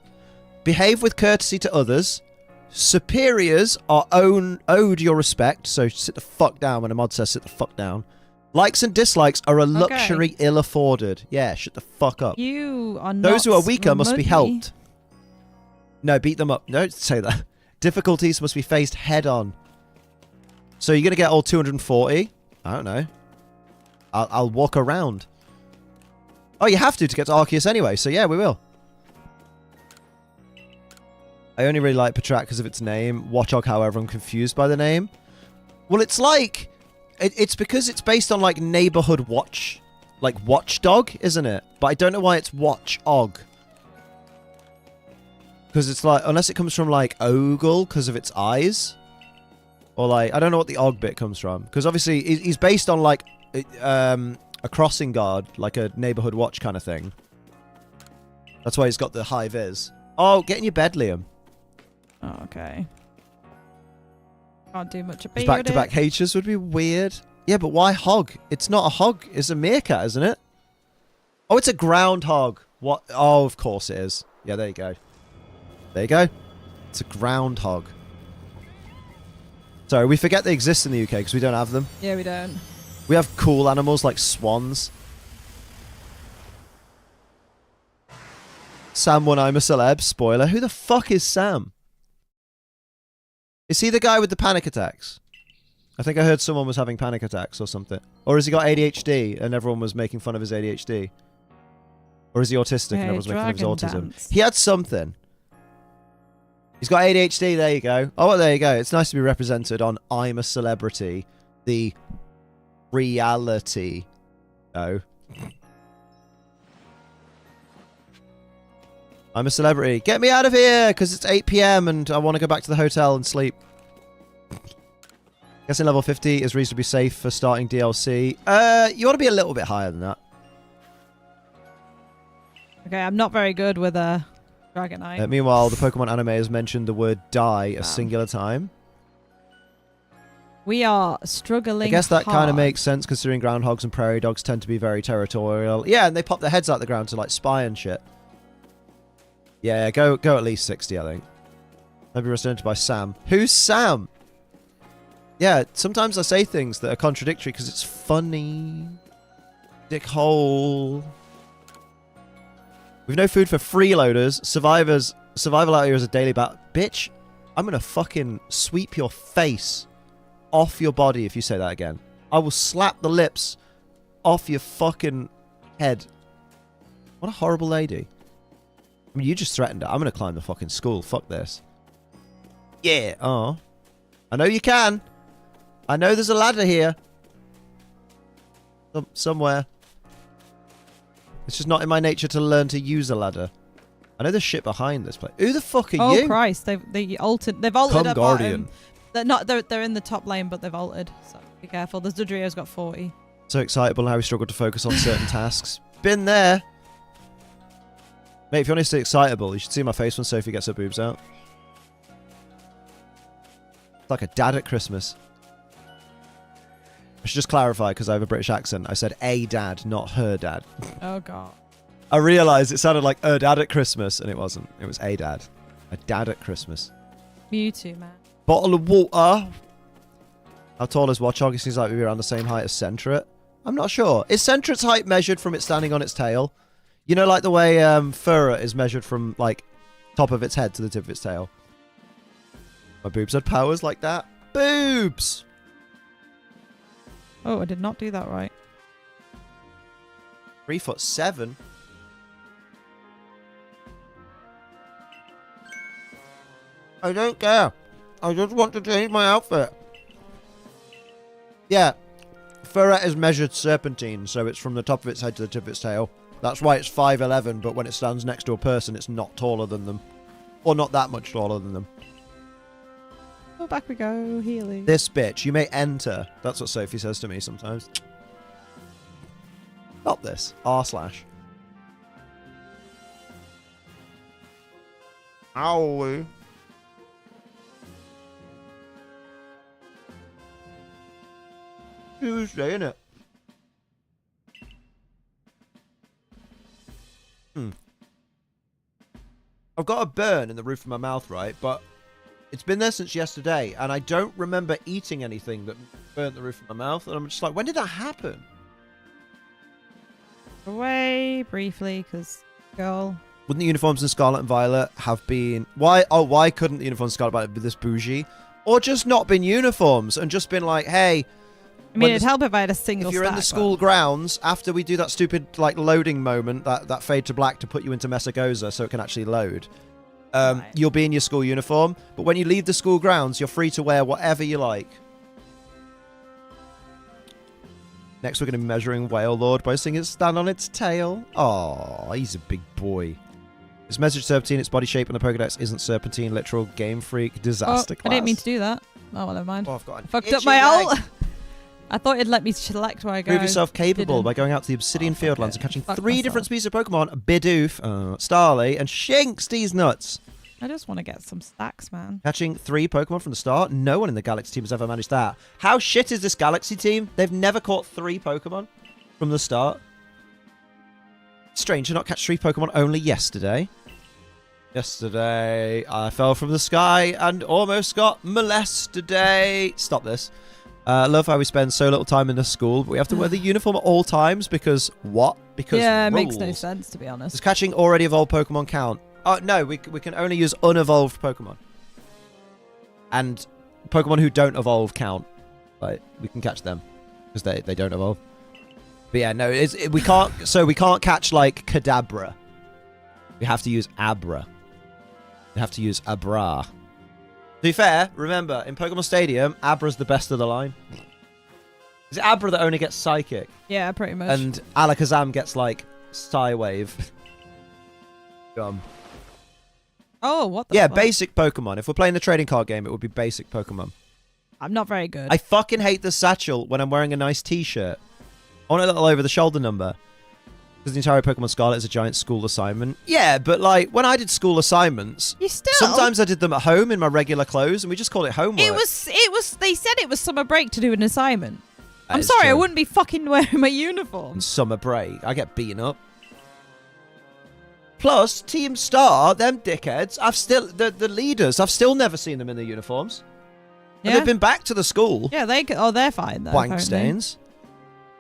Behave with courtesy to others. Superiors are owed your respect, so sit the fuck down when a mod says sit the fuck down. Likes and dislikes are a luxury ill afforded. Yeah, shut the fuck up. You are not Those who are weaker must be remotely- helped. No, beat them up. Don't say that. Difficulties must be faced head on. So you're going to get all 240? I don't know. I'll walk around. Oh, you have to get to Arceus anyway, so yeah, we will. I only really like Patrat because of its name. Watchog, however, I'm confused by the name. Well, it's like... It's because it's based on, like, neighborhood watch... Like, watchdog, isn't it? But I don't know why it's Watchog. Because it's like... Unless it comes from, like, Ogle because of its eyes. Or, like... I don't know what the Og bit comes from. Because, obviously, he's based on, like... a crossing guard. Like a neighborhood watch kind of thing. That's why he's got the high vis. Oh, get in your bed, Liam. Oh, okay. Can't do much about it. Back-to-back H's would be weird. Yeah, but why hog? It's not a hog. It's a meerkat, isn't it? Oh, it's a groundhog. What? Oh, of course it is. Yeah, there you go. There you go. It's a groundhog. Sorry, we forget they exist in the UK because we don't have them. Yeah, we don't. We have cool animals like swans. Sam when I'm a celeb. Spoiler. Who the fuck is Sam? Is he the guy with the panic attacks? I think I heard someone was having panic attacks or something. Or has he got ADHD and everyone was making fun of his ADHD? Or is he autistic and everyone's making fun of his autism? Dance. He had something. He's got ADHD, there you go. Oh, well, there you go. It's nice to be represented on I'm a Celebrity. The reality. No. I'm a celebrity. Get me out of here, because it's 8 PM and I want to go back to the hotel and sleep. Guessing level 50 is reasonably safe for starting DLC. You want to be a little bit higher than that. Okay, I'm not very good with a Dragonite. Meanwhile, the Pokemon anime has mentioned the word die a singular time. We are struggling I guess that kind of hard. makes sense considering groundhogs and prairie dogs tend to be very territorial. Yeah, and they pop their heads out the ground to like spy and shit. Yeah, go at least 60, I think. Maybe represented by Sam. Who's Sam? Yeah, sometimes I say things that are contradictory because it's funny. Dickhole. We've no food for freeloaders. Survival out here is a daily battle. Bitch, I'm gonna fucking sweep your face off your body if you say that again. I will slap the lips off your fucking head. What a horrible lady. I mean, you just threatened her. I'm gonna climb the fucking school. Fuck this. Yeah. Oh. I know you can. I know there's a ladder here. Somewhere. It's just not in my nature to learn to use a ladder. I know there's shit behind this place. Who the fuck are you? Oh Christ! They altered. They've altered. Come at Guardian. bottom. They're not. They're in the top lane, but they've altered. So be careful. This Dodrio's got 40. So excitable how we struggle to focus on certain tasks. Been there. Mate, if you want to stay excitable, you should see my face when Sophie gets her boobs out. It's like a dad at Christmas. I should just clarify because I have a British accent. I said a dad, not her dad. Oh God. I realised it sounded like a dad at Christmas, and it wasn't. It was a dad. A dad at Christmas. Mewtwo, man. Bottle of water. How tall is Watchog? It seems like we'd be around the same height as Centret. I'm not sure. Is Centret's height measured from it standing on its tail? You know, like the way Furret is measured from, like, top of its head to the tip of its tail. My boobs had powers like that. Boobs! Oh, I did not do that right. 3'7". I don't care. I just want to change my outfit. Yeah. Ferret is measured serpentine, so it's from the top of its head to the tip of its tail. That's why it's 5'11", but when it stands next to a person, it's not taller than them. Or not that much taller than them. Oh, back we go, healing. This bitch, you may enter. That's what Sophie says to me sometimes. Stop this. R/. Ow. Tuesday, innit? I've got a burn in the roof of my mouth, right? But it's been there since yesterday, and I don't remember eating anything that burnt the roof of my mouth. And I'm just like, when did that happen? Away briefly, because girl. Wouldn't the uniforms in Scarlet and Violet have been... Why couldn't the uniforms in Scarlet and Violet be this bougie? Or just not been uniforms and just been like, hey... I mean, it'd help if I had a single If you're stack, in the school grounds, after we do that stupid like loading moment, that fade to black to put you into Messagoza so it can actually load, Right. you'll be in your school uniform. But when you leave the school grounds, you're free to wear whatever you like. Next, we're going to be measuring Whale Lord by seeing it stand on its tail. Oh, he's a big boy. It's measured serpentine. Its body shape on the Pokedex isn't serpentine. Literal game freak disaster class. I didn't mean to do that. Oh, well, never mind. Oh, I've got an Fucked up itchy my leg. ult. I thought it'd let me select where I go. Prove yourself capable Didn't. by going out to the Obsidian Fieldlands and catching Fuck 3 myself. different species of Pokemon: Bidoof, Starly, and Shinx. These nuts. I just want to get some stacks, man. Catching 3 Pokemon from the start. No one in the Galaxy team has ever managed that. How shit is this Galaxy team? They've never caught 3 Pokemon from the start. Strange to not catch 3 Pokemon only yesterday. Yesterday, I fell from the sky and almost got molested today. Stop this. Love how we spend so little time in the school, but we have to wear the uniform at all times because what? Because yeah, it rules. makes no sense, to be honest. Does catching already evolved Pokemon count? Oh, no, we can only use unevolved Pokemon. And Pokemon who don't evolve count. Like, we can catch them because they don't evolve. But yeah, no, we can't. So we can't catch like Kadabra. We have to use Abra. We have to use Abra. To be fair, remember, in Pokemon Stadium, Abra's the best of the line. Is it Abra that only gets Psychic? Yeah, pretty much. And Alakazam gets, like, Psywave. Oh, what the Yeah, fuck? basic Pokemon. If we're playing the trading card game, it would be basic Pokemon. I'm not very good. I fucking hate the satchel when I'm wearing a nice t-shirt. I want a little over-the-shoulder number. Because the entire Pokemon Scarlet is a giant school assignment. Yeah, but, like, when I did school assignments... You still... Sometimes I did them at home in my regular clothes, and we just called it homework. It was. They said it was summer break to do an assignment. That I'm is sorry, I true. wouldn't be fucking wearing my uniform. And summer break. I get beaten up. Plus, Team Star, them dickheads, the leaders, I've still never seen them in their uniforms. And Yeah. they've been back to the school. Yeah, they're fine though. Wank apparently. stains.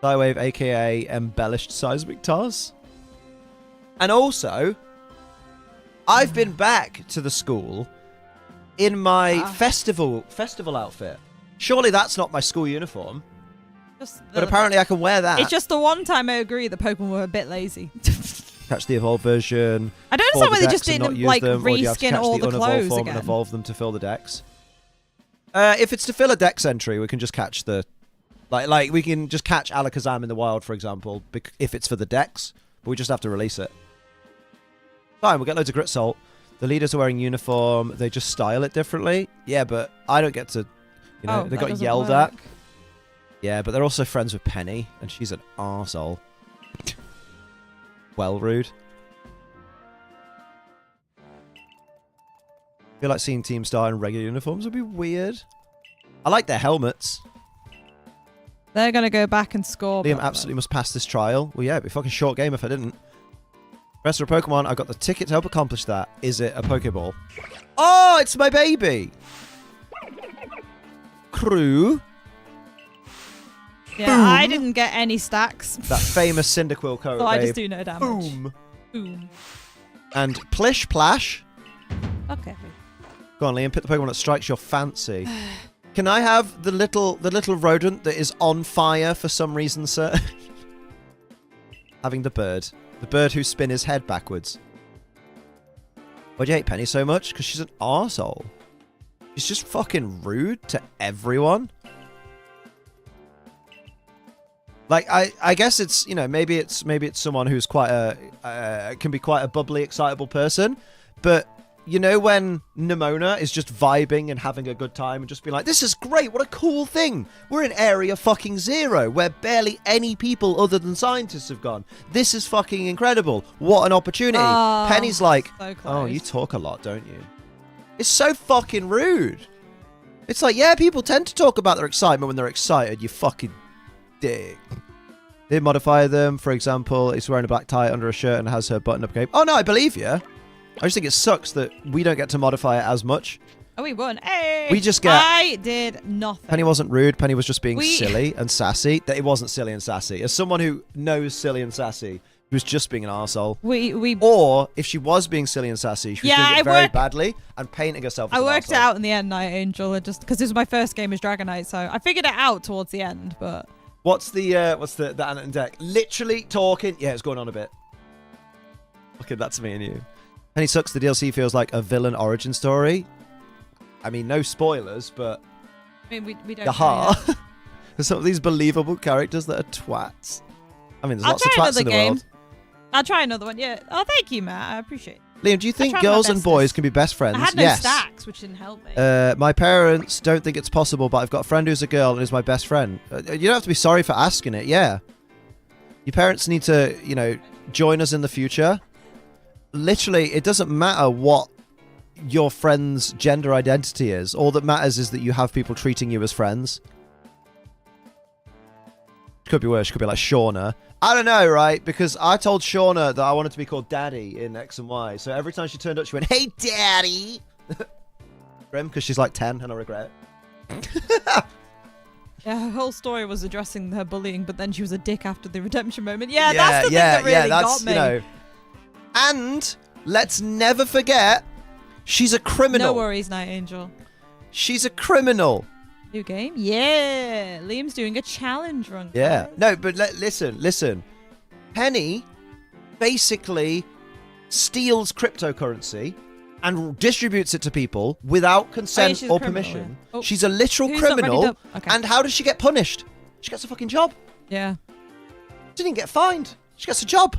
Skywave, aka embellished seismic toss. And also, I've been back to the school in my festival outfit. Surely that's not my school uniform. But apparently I can wear that. It's just the one time I agree that Pokemon were a bit lazy. Catch the evolved version. I don't for understand why the they just decks and didn't not use like them, or do you have to reskin catch all the the unevolved clothes form again. and evolve them to fill the decks. If it's to fill a dex entry, we can just catch the... Like we can just catch Alakazam in the wild, for example, if it's for the decks, but we just have to release it. Fine, we'll get loads of Grit Salt. The leaders are wearing uniform. They just style it differently. Yeah, but I don't get to... You know, they that got doesn't yelled work. at. Yeah, but they're also friends with Penny, and she's an arsehole. Well, rude. I feel like seeing Team Star in regular uniforms would be weird. I like their helmets. They're gonna go back and score. Liam but- absolutely must pass this trial. Well, yeah, it'd be a fucking short game if I didn't. Rest of a Pokemon, I've got the ticket to help accomplish that. Is it a Pokeball? Oh, it's my baby! Crew. Yeah, I didn't get any stacks. That famous Cyndaquil coat, So I babe. just do no damage. Boom. Boom. And Plish Plash. Okay. Go on, Liam, pick the Pokemon that strikes your fancy. Can I have the little rodent that is on fire for some reason, sir? Having the bird. The bird who spin his head backwards. Why do you hate Penny so much? Because she's an arsehole. She's just fucking rude to everyone. Like I guess it's, you know, maybe it's someone who's quite can be quite a bubbly, excitable person, but you know when Nimona is just vibing and having a good time and just being like, this is great, what a cool thing. We're in Area fucking 0 where barely any people other than scientists have gone. This is fucking incredible. What an opportunity. Oh, Penny's like, so close. oh, you talk a lot, don't you? It's so fucking rude. It's like, yeah, people tend to talk about their excitement when they're excited, you fucking dick. They modify them, for example, it's wearing a black tie under a shirt and has her button-up cape. Oh no, I believe you. I just think it sucks that we don't get to modify it as much. Oh, we won. Hey! We just get... I did nothing. Penny wasn't rude. Penny was just being silly and sassy. That it wasn't silly and sassy. As someone who knows silly and sassy, she was just being an arsehole. Or, if she was being silly and sassy, she was doing it very badly and painting herself as I an worked it arsehole. out in the end, Night Angel, just because this was my first game as Dragonite, so I figured it out towards the end, but... What's the Anna and Deck? Literally talking. Yeah, it's going on a bit. Okay, that's me and you. Penny sucks. The DLC feels like a villain origin story. I mean, no spoilers, but I mean, we don't. Yaha. There's some of these believable characters that are twats. I mean, there's lots of twats in the world. I'll try another one. Yeah. Oh, thank you, Matt. I appreciate it. Liam, do you think girls and boys can be best friends? I had no Yes. stacks, which didn't help me. My parents don't think it's possible, but I've got a friend who's a girl and is my best friend. You don't have to be sorry for asking it. Yeah. Your parents need to, you know, join us in the future. Literally, it doesn't matter what your friend's gender identity is. All that matters is that you have people treating you as friends. Could be worse. Could be like Shauna. I don't know, right? Because I told Shauna that I wanted to be called Daddy in X and Y. So every time she turned up, she went, "Hey, Daddy." Grim, because she's like 10 and I regret it. Yeah, her whole story was addressing her bullying, but then she was a dick after the redemption moment. Yeah, that's the thing that really got me. You know, and let's never forget, she's a criminal. No worries, Night Angel. She's a criminal. New game? Yeah. Liam's doing a challenge run. Yeah. Guys. No, but listen. Penny basically steals cryptocurrency and distributes it to people without consent or permission. Yeah. Oh, she's a literal criminal. Okay. And how does she get punished? She gets a fucking job. Yeah. She didn't get fined. She gets a job.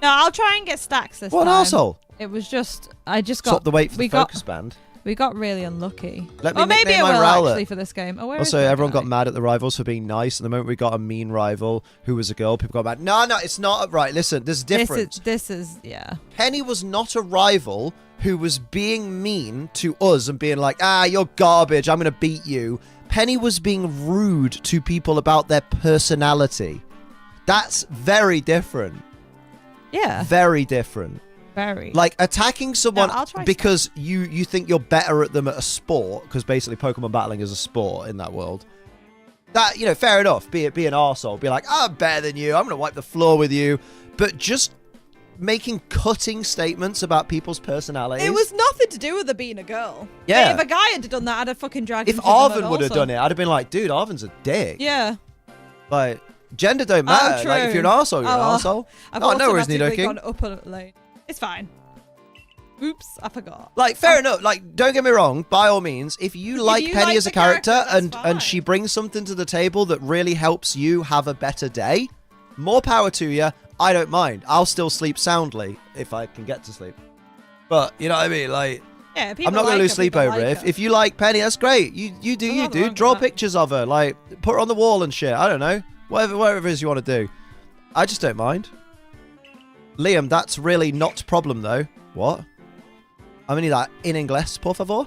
No, I'll try and get stacks this time. What an arsehole. It was just, I just got... Stop the wait for the focus band. We got really unlucky. Let me maybe it will actually for this game. Oh, also, everyone got mad at the rivals for being nice. And the moment we got a mean rival who was a girl, people got mad. No, it's not. Right, listen, there's a difference. This is, yeah. Penny was not a rival who was being mean to us and being like, you're garbage, I'm going to beat you. Penny was being rude to people about their personality. That's very different. Yeah. Very different. Very. Like attacking someone because you think you're better at them at a sport, because basically Pokemon battling is a sport in that world. That, you know, fair enough. Be an arsehole. Be like, I'm better than you. I'm going to wipe the floor with you. But just making cutting statements about people's personalities. It was nothing to do with her being a girl. Yeah. Hey, if a guy had done that, I'd have fucking dragged him. If Arvin would have done it, I'd have been like, dude, Arvin's a dick. Yeah. Like, gender don't matter. Like, if you're an arsehole, you're an arsehole. I've no worries, Nidoking. gone up a lane. It's fine. Oops, I forgot. Like, fair enough. Like, don't get me wrong. By all means, if you like Penny as a character and she brings something to the table that really helps you have a better day, more power to you. I don't mind. I'll still sleep soundly if I can get to sleep. But, you know what I mean? Like, yeah, I'm not going to lose sleep over it. If you like Penny, that's great. You do you, dude. Draw pictures of her. Like, put her on the wall and shit. I don't know. Whatever it is you want to do. I just don't mind. Liam, that's really not a problem, though. What? I'm going to need that in English, por favor.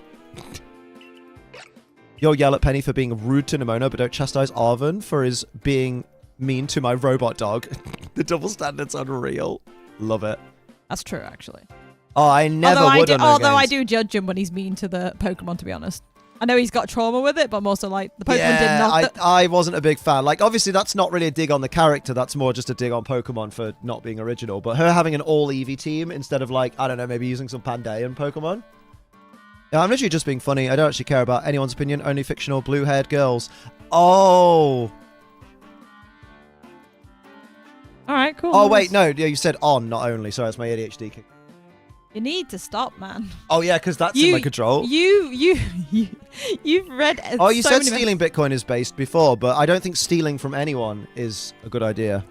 You'll yell at Penny for being rude to Nimona, but don't chastise Arvin for his being mean to my robot dog. The double standard's unreal. Love it. That's true, actually. Oh, I never would on no games. I do judge him when he's mean to the Pokemon, to be honest. I know he's got trauma with it, but I'm also like, the Pokemon did not... I wasn't a big fan. Like, obviously, that's not really a dig on the character. That's more just a dig on Pokemon for not being original. But her having an all-Eevee team instead of, like, I don't know, maybe using some Pandaean Pokemon. Yeah, I'm literally just being funny. I don't actually care about anyone's opinion. Only fictional blue-haired girls. Oh... All right, cool. Oh, wait, no. Yeah, you said on, not only. Sorry, it's my ADHD kick. You need to stop, man. Oh yeah, because that's in my control. You've read. Oh, you so said many stealing Bitcoin is based before, but I don't think stealing from anyone is a good idea.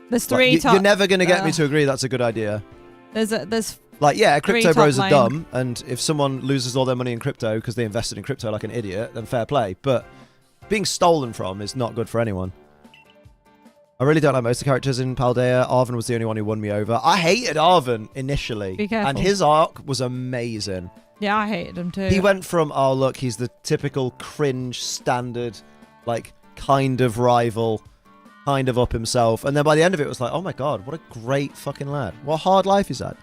There's three Like, top. you're never going to get me to agree that's a good idea. There's Like, yeah, crypto top bros are line. dumb, and if someone loses all their money in crypto because they invested in crypto like an idiot, then fair play. But being stolen from is not good for anyone. I really don't like most of the characters in Paldea. Arven was the only one who won me over. I hated Arven initially. Be careful. And his arc was amazing. Yeah, I hated him too. He went from, oh, look, he's the typical cringe standard, like, kind of rival, kind of up himself. And then by the end of it, it was like, oh my god, what a great fucking lad. What a hard life he's had.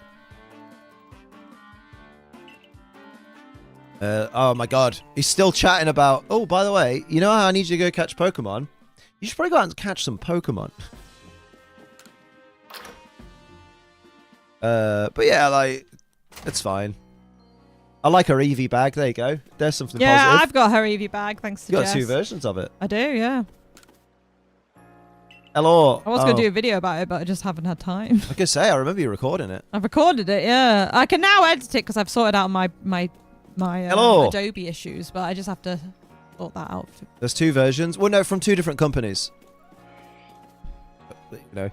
Oh my god. He's still chatting about, oh, by the way, you know how I need you to go catch Pokemon? You should probably go out and catch some Pokemon. But yeah, like, it's fine. I like her Eevee bag. There you go. There's something yeah, positive. I've got her Eevee bag, thanks to You got Jess. 2 versions of it. I do, yeah. Hello. I was going to do a video about it, but I just haven't had time. I could say, I remember you recording it. I've recorded it, yeah. I can now edit it because I've sorted out my Hello. Adobe issues, but I just have to sort that out. There's 2 versions. Well, no, from 2 different companies. But, you know.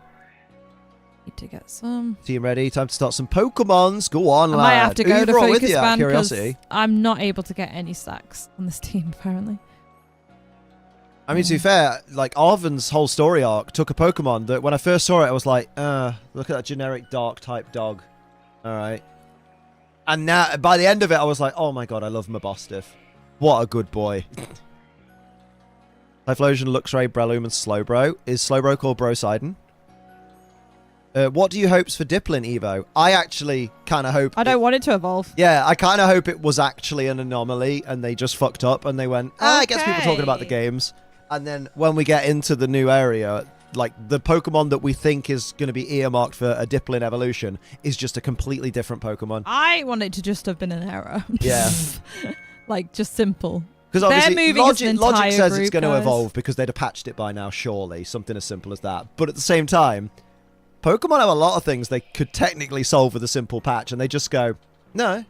Need to get some. Team ready. Time to start some Pokemons. Go on, I lad. might have to Who go you to brought with Focus you, out of Band because curiosity? I'm not able to get any stacks on this team, apparently. I mean, to be fair, like, Arven's whole story arc took a Pokemon that when I first saw it, I was like, look at that generic dark-type dog. All right. And now, by the end of it, I was like, oh my god, I love Mabostiff. What a good boy. Typhlosion, Luxray, Breloom, and Slowbro. Is Slowbro called Brosidon? What do you hopes for Dipplin, Evo? I actually kind of hope... I don't want it to evolve. Yeah, I kind of hope it was actually an anomaly and they just fucked up and they went, it gets people talking about the games. And then when we get into the new area, like the Pokemon that we think is going to be earmarked for a Dipplin evolution is just a completely different Pokemon. I want it to just have been an error. Yeah. Like, just simple. Because obviously logic says it's going to guys. evolve because they'd have patched it by now, surely. Something as simple as that. But at the same time, Pokemon have a lot of things they could technically solve with a simple patch, and they just go, no.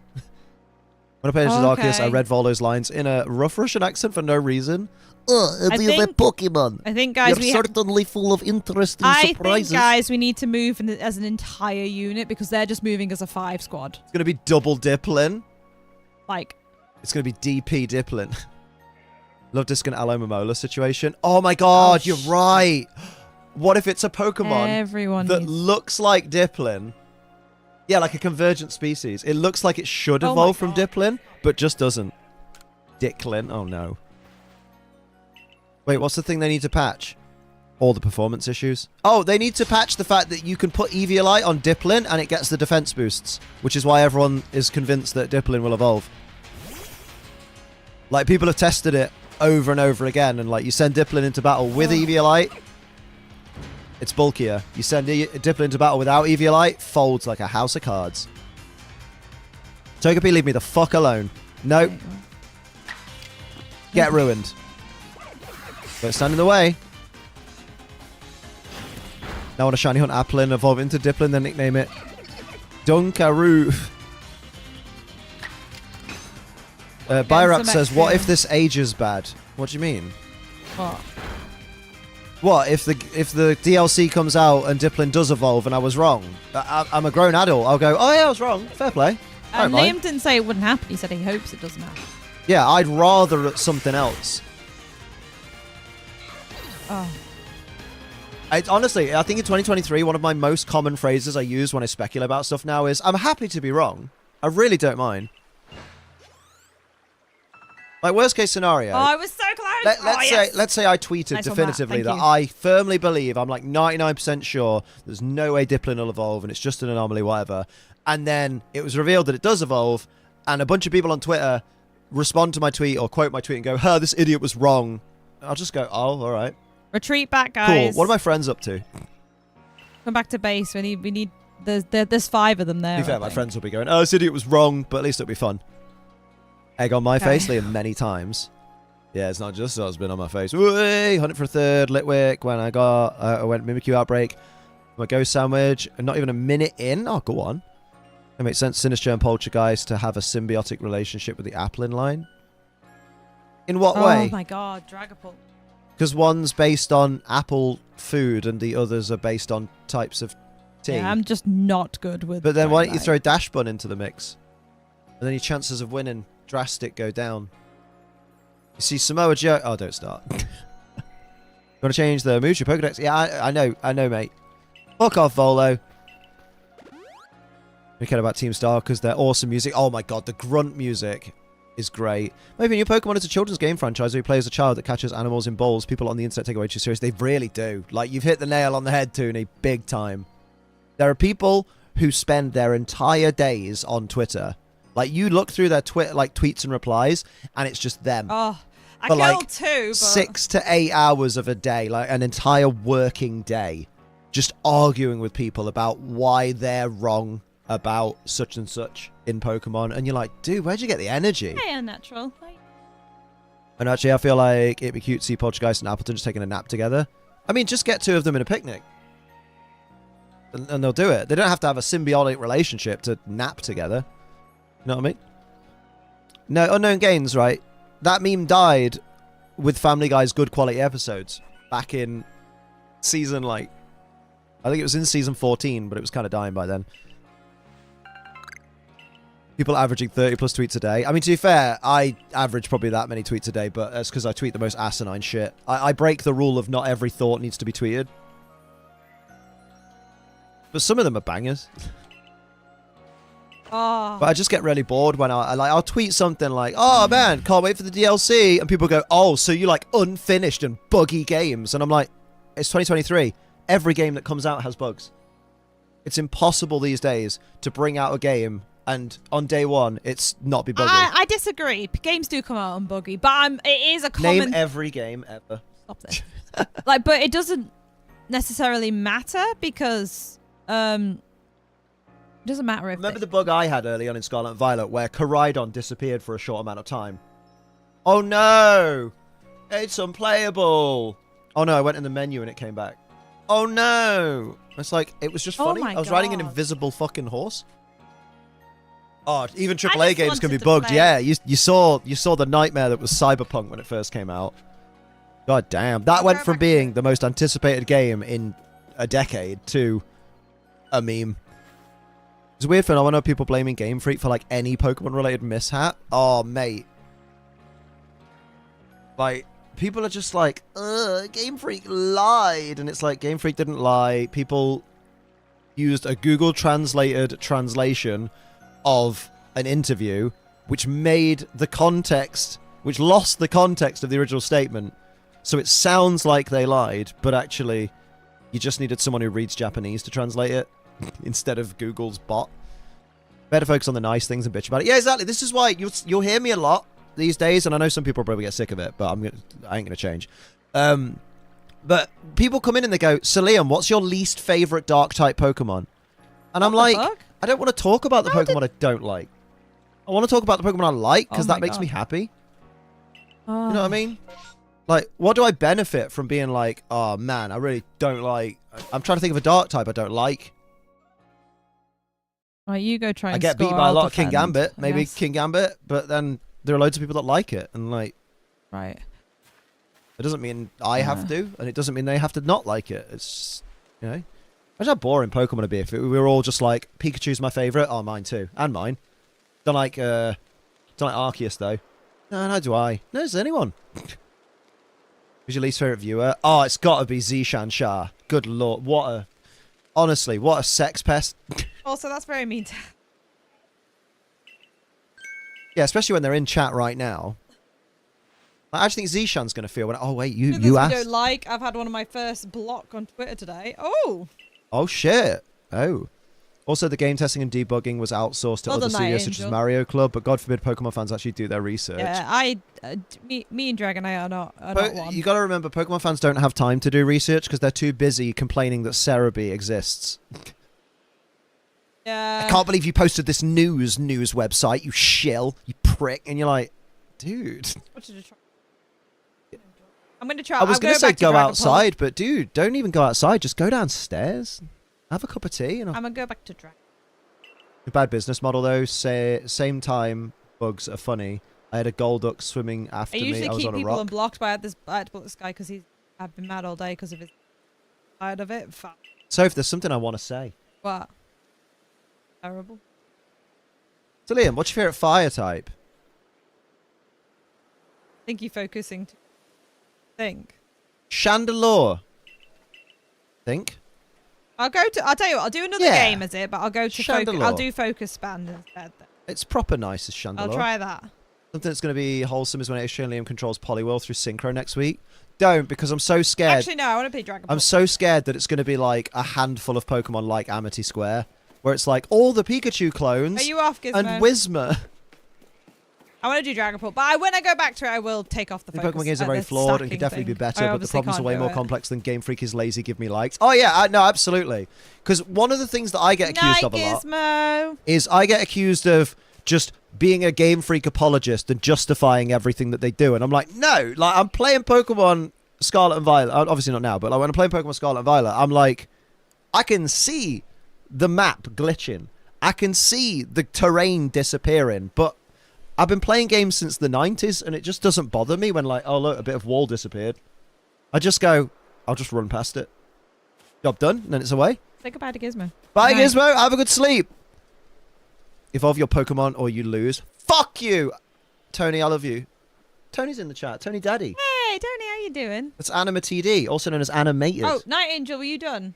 When I played as Arceus, I read Volo's lines in a rough Russian accent for no reason. It is a Pokemon. I think, guys, You're certainly full of interesting surprises. I think, guys, we need to move as an entire unit because they're just moving as a 5 squad. It's going to be double Dipplin. Like... It's going to be DP Dipplin. Love Disc and Alomomola situation. Oh my god, you're right. What if it's a Pokemon that looks like Dipplin? Yeah, like a convergent species. It looks like it should evolve from Dipplin, but just doesn't. Dicklin. Oh no. Wait, what's the thing they need to patch? All the performance issues. Oh, they need to patch the fact that you can put Eviolite on Dipplin and it gets the defense boosts, which is why everyone is convinced that Dipplin will evolve. Like, people have tested it over and over again, and like, you send Dipplin into battle with Eviolite, it's bulkier. You send Dipplin into battle without Eviolite, folds like a house of cards. Togepi, leave me the fuck alone. Nope. Get ruined. Don't stand in the way. Now I want to shiny hunt Applin, evolve into Dipplin, then nickname it Dunkaroo. Byrap says, what if this ages bad? What do you mean? What? What if the DLC comes out and Dipplin does evolve and I was wrong? I'm a grown adult. I'll go, oh yeah, I was wrong. Fair play. Liam didn't say it wouldn't happen. He said he hopes it doesn't happen. Yeah, I'd rather something else. Oh. Honestly, I think in 2023, one of my most common phrases I use when I speculate about stuff now is, I'm happy to be wrong. I really don't mind. Like, worst case scenario. Oh, I was so close. Let's say I tweeted definitively that I firmly believe, I'm like 99% sure, there's no way Dipplin will evolve and it's just an anomaly, whatever. And then it was revealed that it does evolve, and a bunch of people on Twitter respond to my tweet or quote my tweet and go, this idiot was wrong. I'll just go, oh, all right. Retreat back, guys. Cool. What are my friends up to? Come back to base. We need. There's 5 of them there. To be fair, my friends will be going, this idiot was wrong, but at least it'll be fun. Egg on my face, Liam, many times. Yeah, it's not just it's been on my face. Whee! Hunt it for a 3rd, Litwick, when I went Mimikyu Outbreak. My Ghost Sandwich, and not even a minute in. Oh, go on. It makes sense, Sinister and Poltergeist to have a symbiotic relationship with the Applin line. In what way? Oh my god, Dragapult. Because one's based on apple food and the others are based on types of tea. Yeah, I'm just not good with. But then why don't you Dragonite. throw Dashbun into the mix? And then your chances of winning drastic go down. You see Samoa Joe. Oh, don't start. You want to change the Muju Pokedex? Yeah, I know, mate. Fuck off, Volo. We care about Team Star because they're awesome music. Oh my god, the grunt music is great. Maybe New Pokemon is a children's game franchise where you play as a child that catches animals in bowls. People on the internet take away too serious. They really do. Like, you've hit the nail on the head, Tooney. Big time. There are people who spend their entire days on Twitter. Like, you look through their tweets and replies, and it's just them. Oh, I For killed like 2, but 6 to 8 hours of a day, like an entire working day, just arguing with people about why they're wrong about such and such in Pokemon. And you're like, dude, where'd you get the energy? hey, unnatural. Like, And actually, I feel like it'd be cute to see Poltergeist and Appleton just taking a nap together. I mean, just get 2 of them in a picnic. And they'll do it. They don't have to have a symbiotic relationship to nap together. You know what I mean? No, Unknown Gains, right? That meme died with Family Guy's good quality episodes back in season, like, I think it was in season 14, but it was kind of dying by then. People averaging 30 plus tweets a day. I mean, to be fair, I average probably that many tweets a day, but that's because I tweet the most asinine shit. I break the rule of not every thought needs to be tweeted. But some of them are bangers. oh, But I just get really bored when I'll tweet something like, oh man, can't wait for the DLC. And people go, oh, so you like unfinished and buggy games. And I'm like, it's 2023. Every game that comes out has bugs. It's impossible these days to bring out a game and on day one, it's not be buggy. I disagree. Games do come out on buggy, but it is a common. Name every game ever. Stop this. Like, but it doesn't necessarily matter because it doesn't matter if. Remember the bug I had early on in Scarlet and Violet where Koraidon disappeared for a short amount of time? Oh no! It's unplayable! Oh no, I went in the menu and it came back. Oh no! It's like, it was just Oh funny. my I was riding an God. invisible fucking horse. Oh, even just AAA games can be wanted to bugged. play- Yeah, you saw the nightmare that was Cyberpunk when it first came out. God damn. That went from being the most anticipated game in a decade to a meme. It's a weird phenomenon of people blaming Game Freak for like any Pokemon related mishap. Oh, mate. Like, people are just like, Game Freak lied. And it's like, Game Freak didn't lie. People used a Google translated translation of an interview, which made the context, which lost the context of the original statement. So it sounds like they lied, but actually, you just needed someone who reads Japanese to translate it instead of Google's bot. Better focus on the nice things and bitch about it. Yeah, exactly. This is why you'll hear me a lot these days, and I know some people probably get sick of it, but I ain't gonna change. But people come in and they go, Liam, what's your least favorite dark type Pokemon? And I'm What the like, fuck? I don't want to talk about the How Pokemon I don't like. I want to talk about the Pokemon I like because Oh that my makes me God. happy. Oh. You know what I mean? Like, what do I benefit from being like, oh man, I really don't like... I'm trying to think of a dark type I don't like. Right, you go try. I And get beat score, by a I'll lot of King defend, Gambit. I Maybe guess. King Gambit, but then there are loads of people that like it. And like, Right. it doesn't mean I have to, and it doesn't mean they have to not like it. It's just, you know... Imagine how boring Pokemon would be if we were all just like, Pikachu's my favourite. Oh, mine too. And mine. Don't like Arceus, though. No, neither do I. No, does anyone. Who's your least favourite viewer? Oh, it's got to be Zishan Shah. Good lord. Honestly, what a sex pest. Also, that's very mean. Yeah, especially when they're in chat right now. I actually think Zishan's going to feel when... Oh, wait, you This asked? video, like, I've had one of my first block on Twitter today. Oh. Oh, shit. Oh. Also, the game testing and debugging was outsourced to Well other done, studios such as Angel. Mario Club, but God forbid Pokemon fans actually do their research. Yeah, me and Dragonite are not one. You got to remember, Pokemon fans don't have time to do research because they're too busy complaining that Cerebi exists. Yeah. I can't believe you posted this news website, you shill, you prick. And you're like, dude. What should I try? I'm going to try. I was going to say go Dragapult. outside, but dude, don't even go outside. Just go downstairs, have a cup of tea. And I'm going to go back to Dragon. A bad business model though. Same time, bugs are funny. I had a Golduck swimming after I me. usually I was keep on a people rock. unblocked, but I had to block this guy because I've been mad all day because of his side of it. Fuck. So if there's something I want to say. What? Terrible. So Liam, what's your favourite fire type? I think you're focusing to think. Chandelure. Think. I'll tell you what, I'll do another game as it, but I'll go to focus. I'll do focus band instead. Then. It's proper nice as Chandelure. I'll try that. Something that's going to be wholesome is when HJ and Liam controls Poliwhirl through Synchro next week. Don't, because I'm so scared. Actually, no, I want to play Dragon Ball. I'm so scared that it's going to be like a handful of Pokemon like Amity Square, where it's like all the Pikachu clones Are you off, Gizmo? and Whismur. I want to do Dragon Ball, but when I go back to it, I will take off the focus. Pokemon games are very flawed and could definitely be better, but the problems are way more complex than Game Freak is lazy, give me likes. Oh yeah, no, absolutely. Because one of the things that I get accused of a lot is I get accused of just being a Game Freak apologist and justifying everything that they do. And I'm like, no, like I'm playing Pokemon Scarlet and Violet. Obviously not now, but like when I'm playing Pokemon Scarlet and Violet, I'm like, I can see the map glitching. I can see the terrain disappearing, but I've been playing games since the 90s, and it just doesn't bother me when, like, oh, look, a bit of wall disappeared. I just go, I'll just run past it. Job done, and then it's away. Say goodbye to Gizmo. Bye, Gizmo. Have a good sleep. Evolve your Pokemon or you lose. Fuck you! Tony, I love you. Tony's in the chat. Tony Daddy. Hey, Tony, how you doing? That's Anima TD, also known as Animated. Oh, Night Angel, were you done?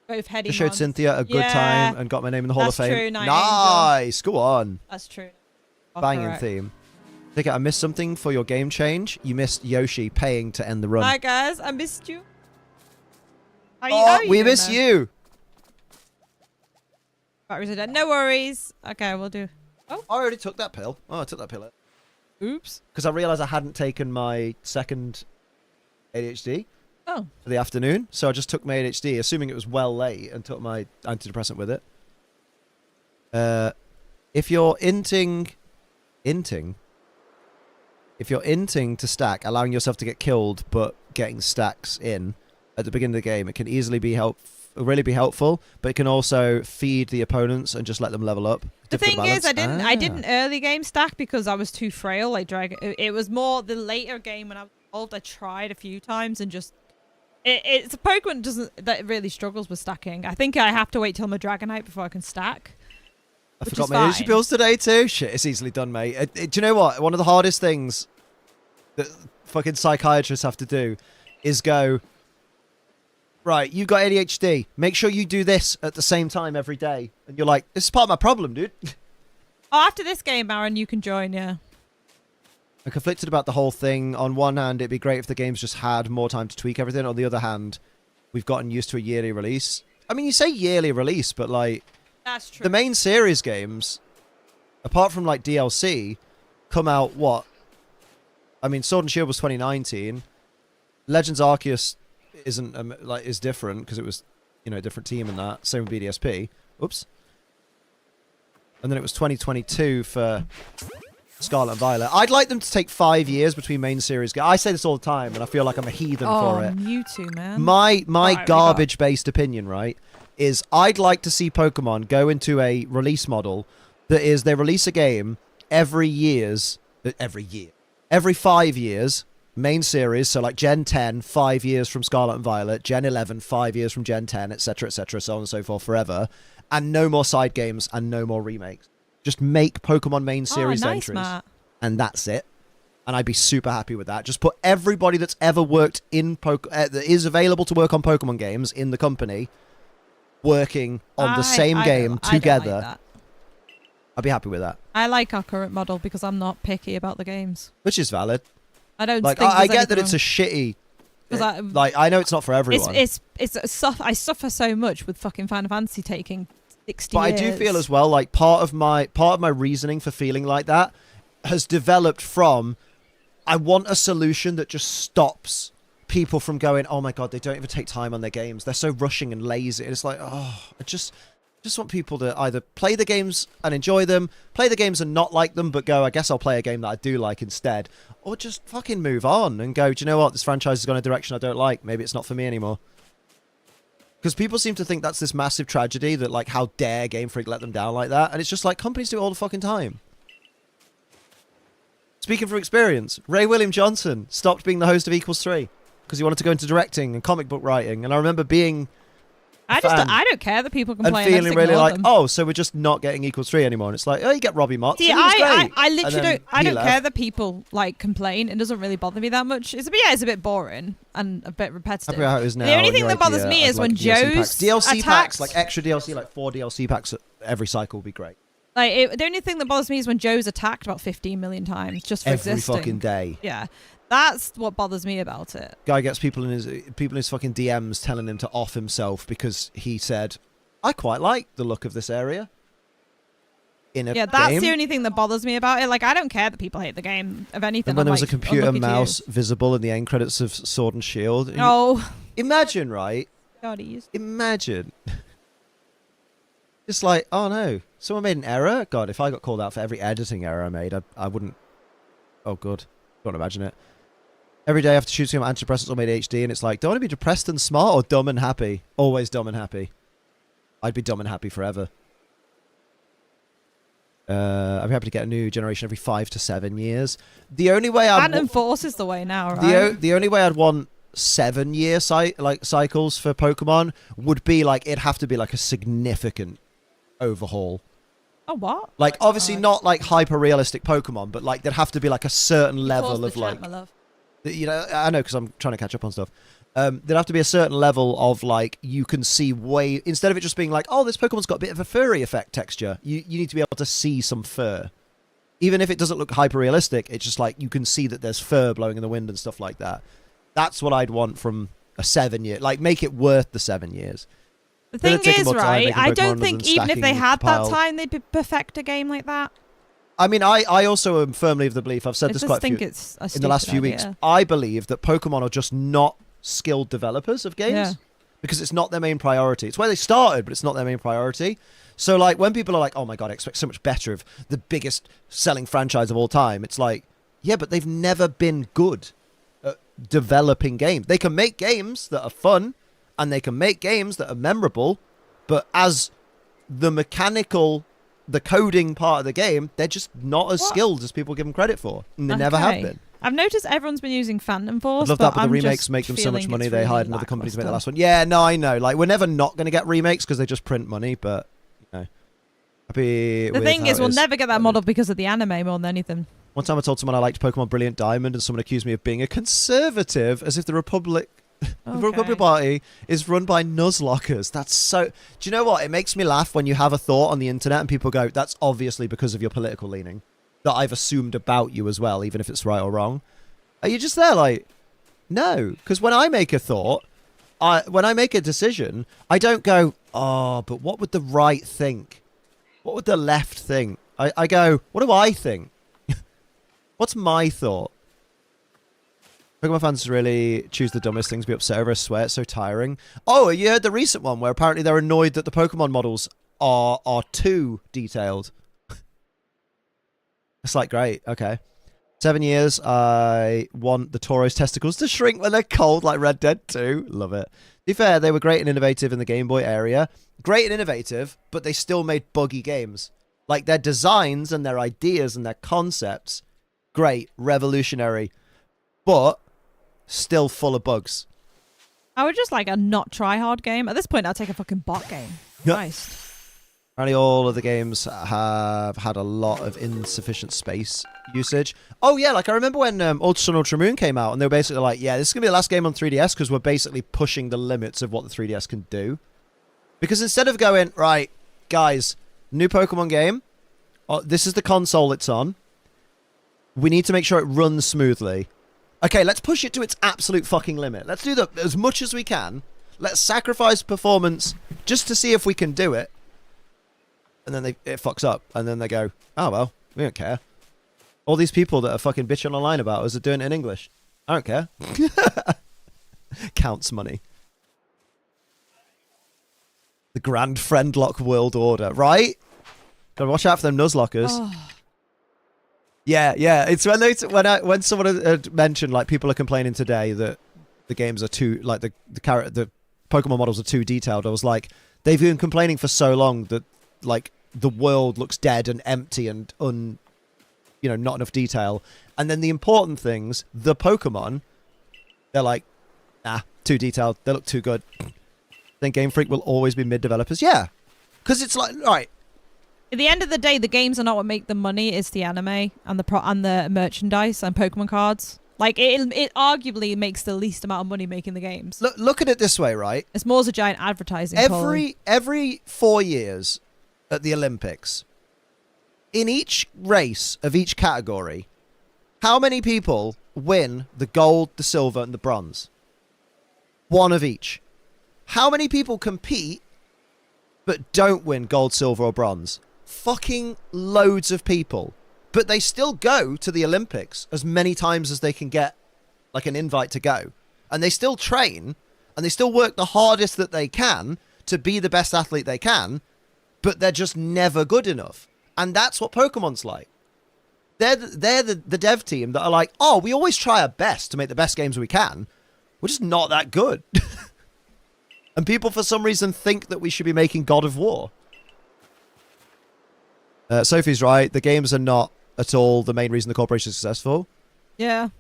Both heading Just showed Cynthia a good time and got my name in the Hall of Fame. True, Night nice! Go on. That's true. Banging theme. I think I missed something for your game change. You missed Yoshi paying to end the run. Hi guys, I missed you. We miss you. Batteries are dead. No worries. Okay, we'll do. Oh, I already took that pill. Oh, I took that pill. Oops. Because I realised I hadn't taken my second ADHD for the afternoon. So I just took my ADHD, assuming it was well late, and took my antidepressant with it. If you're inting to stack, allowing yourself to get killed but getting stacks in at the beginning of the game, it can easily be really be helpful, but it can also feed the opponents and just let them level up. The thing is, I didn't early game stack because I was too frail. Like Dragon, it was more the later game when I was old. I tried a few times and just it's a Pokemon that really struggles with stacking. I think I have to wait till I'm a Dragonite before I can stack. I forgot my energy pills today too. Shit, it's easily done, mate. Do you know what? One of the hardest things that fucking psychiatrists have to do is go, right, you got ADHD. Make sure you do this at the same time every day. And you're like, this is part of my problem, dude. Oh, after this game, Aaron, you can join, yeah. I'm conflicted about the whole thing. On one hand, it'd be great if the games just had more time to tweak everything. On the other hand, we've gotten used to a yearly release. I mean, you say yearly release, but like... That's true. The main series games, apart from like DLC, come out what? I mean, Sword and Shield was 2019. Legends Arceus isn't is different because it was, you know, a different team and that. Same with BDSP. Oops. And then it was 2022 for Scarlet and Violet. I'd like them to take 5 years between main series. I say this all the time, and I feel like I'm a heathen for it. Mewtwo, man. My garbage-based opinion, right, is I'd like to see Pokemon go into a release model that is they release a game every 5 years, main series, so like Gen 10, 5 years from Scarlet and Violet, Gen 11, 5 years from Gen 10, etc., so on and so forth forever, and no more side games and no more remakes. Just make Pokemon main series entries, Matt. And that's it. And I'd be super happy with that. Just put everybody that's ever worked in that is available to work on Pokemon games in the company working on the same game together. Like that. I'd be happy with that. I like our current model because I'm not picky about the games. Which is valid. I don't like. I get that it's a shitty. I know it's not for everyone. I suffer so much with fucking Final Fantasy taking 60 but years. I do feel as well like part of my reasoning for feeling like that has developed from I want a solution that just stops people from going, oh my god, they don't even take time on their games. They're so rushing and lazy. It's like, oh, I just want people to either play the games and enjoy them, play the games and not like them, but go, I guess I'll play a game that I do like instead. Or just fucking move on and go, do you know what? This franchise has gone a direction I don't like. Maybe it's not for me anymore. Because people seem to think that's this massive tragedy that, like, how dare Game Freak let them down like that? And it's just like, companies do it all the fucking time. Speaking from experience, Ray William Johnson stopped being the host of Equals 3 because he wanted to go into directing and comic book writing. And I remember being I don't care that people complain. and feeling really like, oh, so we're just not getting Equals 3 anymore. And it's like, oh, you get Robbie Mott. See, I literally don't left. care that people like complain. It doesn't really bother me that much. It's a bit boring and a bit repetitive. How it is now, the only thing that bothers me is when Joe's DLC packs, like extra DLC, like 4 DLC packs every cycle would be great. Like the only thing that bothers me is when Joe's attacked about 15 million times just for every existing. Fucking day. Yeah. That's what bothers me about it. Guy gets people in his fucking DMs telling him to off himself because he said, "I quite like the look of this area." That's the only thing that bothers me about it. Like, I don't care that people hate the game of anything. And when there was a computer mouse visible in the end credits of Sword and Shield. Oh, imagine, right? God, imagine. Just like, oh no, someone made an error. God, if I got called out for every editing error I made, I wouldn't. Oh, good. Don't imagine it. Every day I have to choose between antidepressants or made HD, and it's like, do I want to be depressed and smart or dumb and happy? Always dumb and happy. I'd be dumb and happy forever. I'd be happy to get a new generation every 5 to 7 years. The only way I'd Phantom Force is the way now, right? The only way I'd want 7-year cycles for Pokemon would be like, it'd have to be like a significant overhaul. Oh, what? Like, obviously not like hyper realistic Pokemon, but like there'd have to be like a certain level of like, my love. you know, I know because I'm trying to catch up on stuff. There'd have to be a certain level of like, you can see way, instead of it just being like, oh, this Pokemon's got a bit of a furry effect texture. You need to be able to see some fur. Even if it doesn't look hyper realistic, it's just like you can see that there's fur blowing in the wind and stuff like that. That's what I'd want from a 7-year, like make it worth the 7 years. The thing is, right, I don't think even if they had that time, they'd perfect a game like that. I mean, I also am firmly of the belief, I've said this quite a few, in the last few weeks, I believe that Pokemon are just not skilled developers of games because it's not their main priority. It's where they started, but it's not their main priority. So, like, when people are like, oh my God, I expect so much better of the biggest selling franchise of all time, it's like, yeah, but they've never been good at developing games. They can make games that are fun, and they can make games that are memorable, but as the mechanical, the coding part of the game, they're just not as skilled as people give them credit for. And they never have been. I've noticed everyone's been using Phantom Force. I love that, but the remakes make them so much money, they hired another company to make the last one. Yeah, no, I know. Like, we're never not going to get remakes because they just print money, but, you know. Happy the thing is, we'll never get that model because of the anime more than anything. One time I told someone I liked Pokemon Brilliant Diamond, and someone accused me of being a conservative, as if the Republic... The Republic Party is run by Nuzlockers. That's so... Do you know what? It makes me laugh when you have a thought on the internet and people go, that's obviously because of your political leaning that I've assumed about you as well, even if it's right or wrong. Are you just there like, no? Because when I make a thought, when I make a decision, I don't go, oh, but what would the right think? What would the left think? I go, what do I think? What's my thought? Pokemon fans really choose the dumbest things to be upset over. I swear, it's so tiring. Oh, you heard the recent one where apparently they're annoyed that the Pokemon models are too detailed. It's like, great, okay. 7 years, I want the Tauros testicles to shrink when they're cold like Red Dead 2. Love it. To be fair, they were great and innovative in the Game Boy area. Great and innovative, but they still made buggy games. Like, their designs and their ideas and their concepts, great, revolutionary, but... still full of bugs. I would just like a not try hard game. At this point, I'd take a fucking bot game. Christ. Apparently all of the games have had a lot of insufficient space usage. Oh yeah, like I remember when Ultra Sun Ultra Moon came out and they were basically like, yeah, this is going to be the last game on 3DS because we're basically pushing the limits of what the 3DS can do. Because instead of going, right, guys, new Pokemon game, this is the console it's on, we need to make sure it runs smoothly. Okay, let's push it to its absolute fucking limit. Let's do as much as we can. Let's sacrifice performance just to see if we can do it. And then it fucks up. And then they go, oh, well, we don't care. All these people that are fucking bitching online about us are doing it in English. I don't care. Counts money. The Grand Friendlock World Order, right? Gotta watch out for them Nuzlockers. Oh. Yeah. It's when someone had mentioned like people are complaining today that the games are too like the Pokemon models are too detailed. I was like, they've been complaining for so long that like the world looks dead and empty and not enough detail. And then the important things, the Pokemon, they're like, nah, too detailed. They look too good. Then Game Freak will always be mid-developers. Yeah. Because it's like, right. At the end of the day, the games are not what make the money. It's the anime and the merchandise and Pokemon cards. Like, it arguably makes the least amount of money making the games. Look at it this way, right? It's more as a giant advertising Every 4 years at the Olympics, in each race of each category, how many people win the gold, the silver, and the bronze? One of each. How many people compete but don't win gold, silver, or bronze? Fucking loads of people. But they still go to the Olympics as many times as they can get like an invite to go. And they still train and they still work the hardest that they can to be the best athlete they can, but they're just never good enough. And that's what Pokemon's like. They're the dev team that are like, oh, we always try our best to make the best games we can. We're just not that good. And people, for some reason, think that we should be making God of War. Sophie's right. The games are not at all the main reason the corporation is successful. Yeah.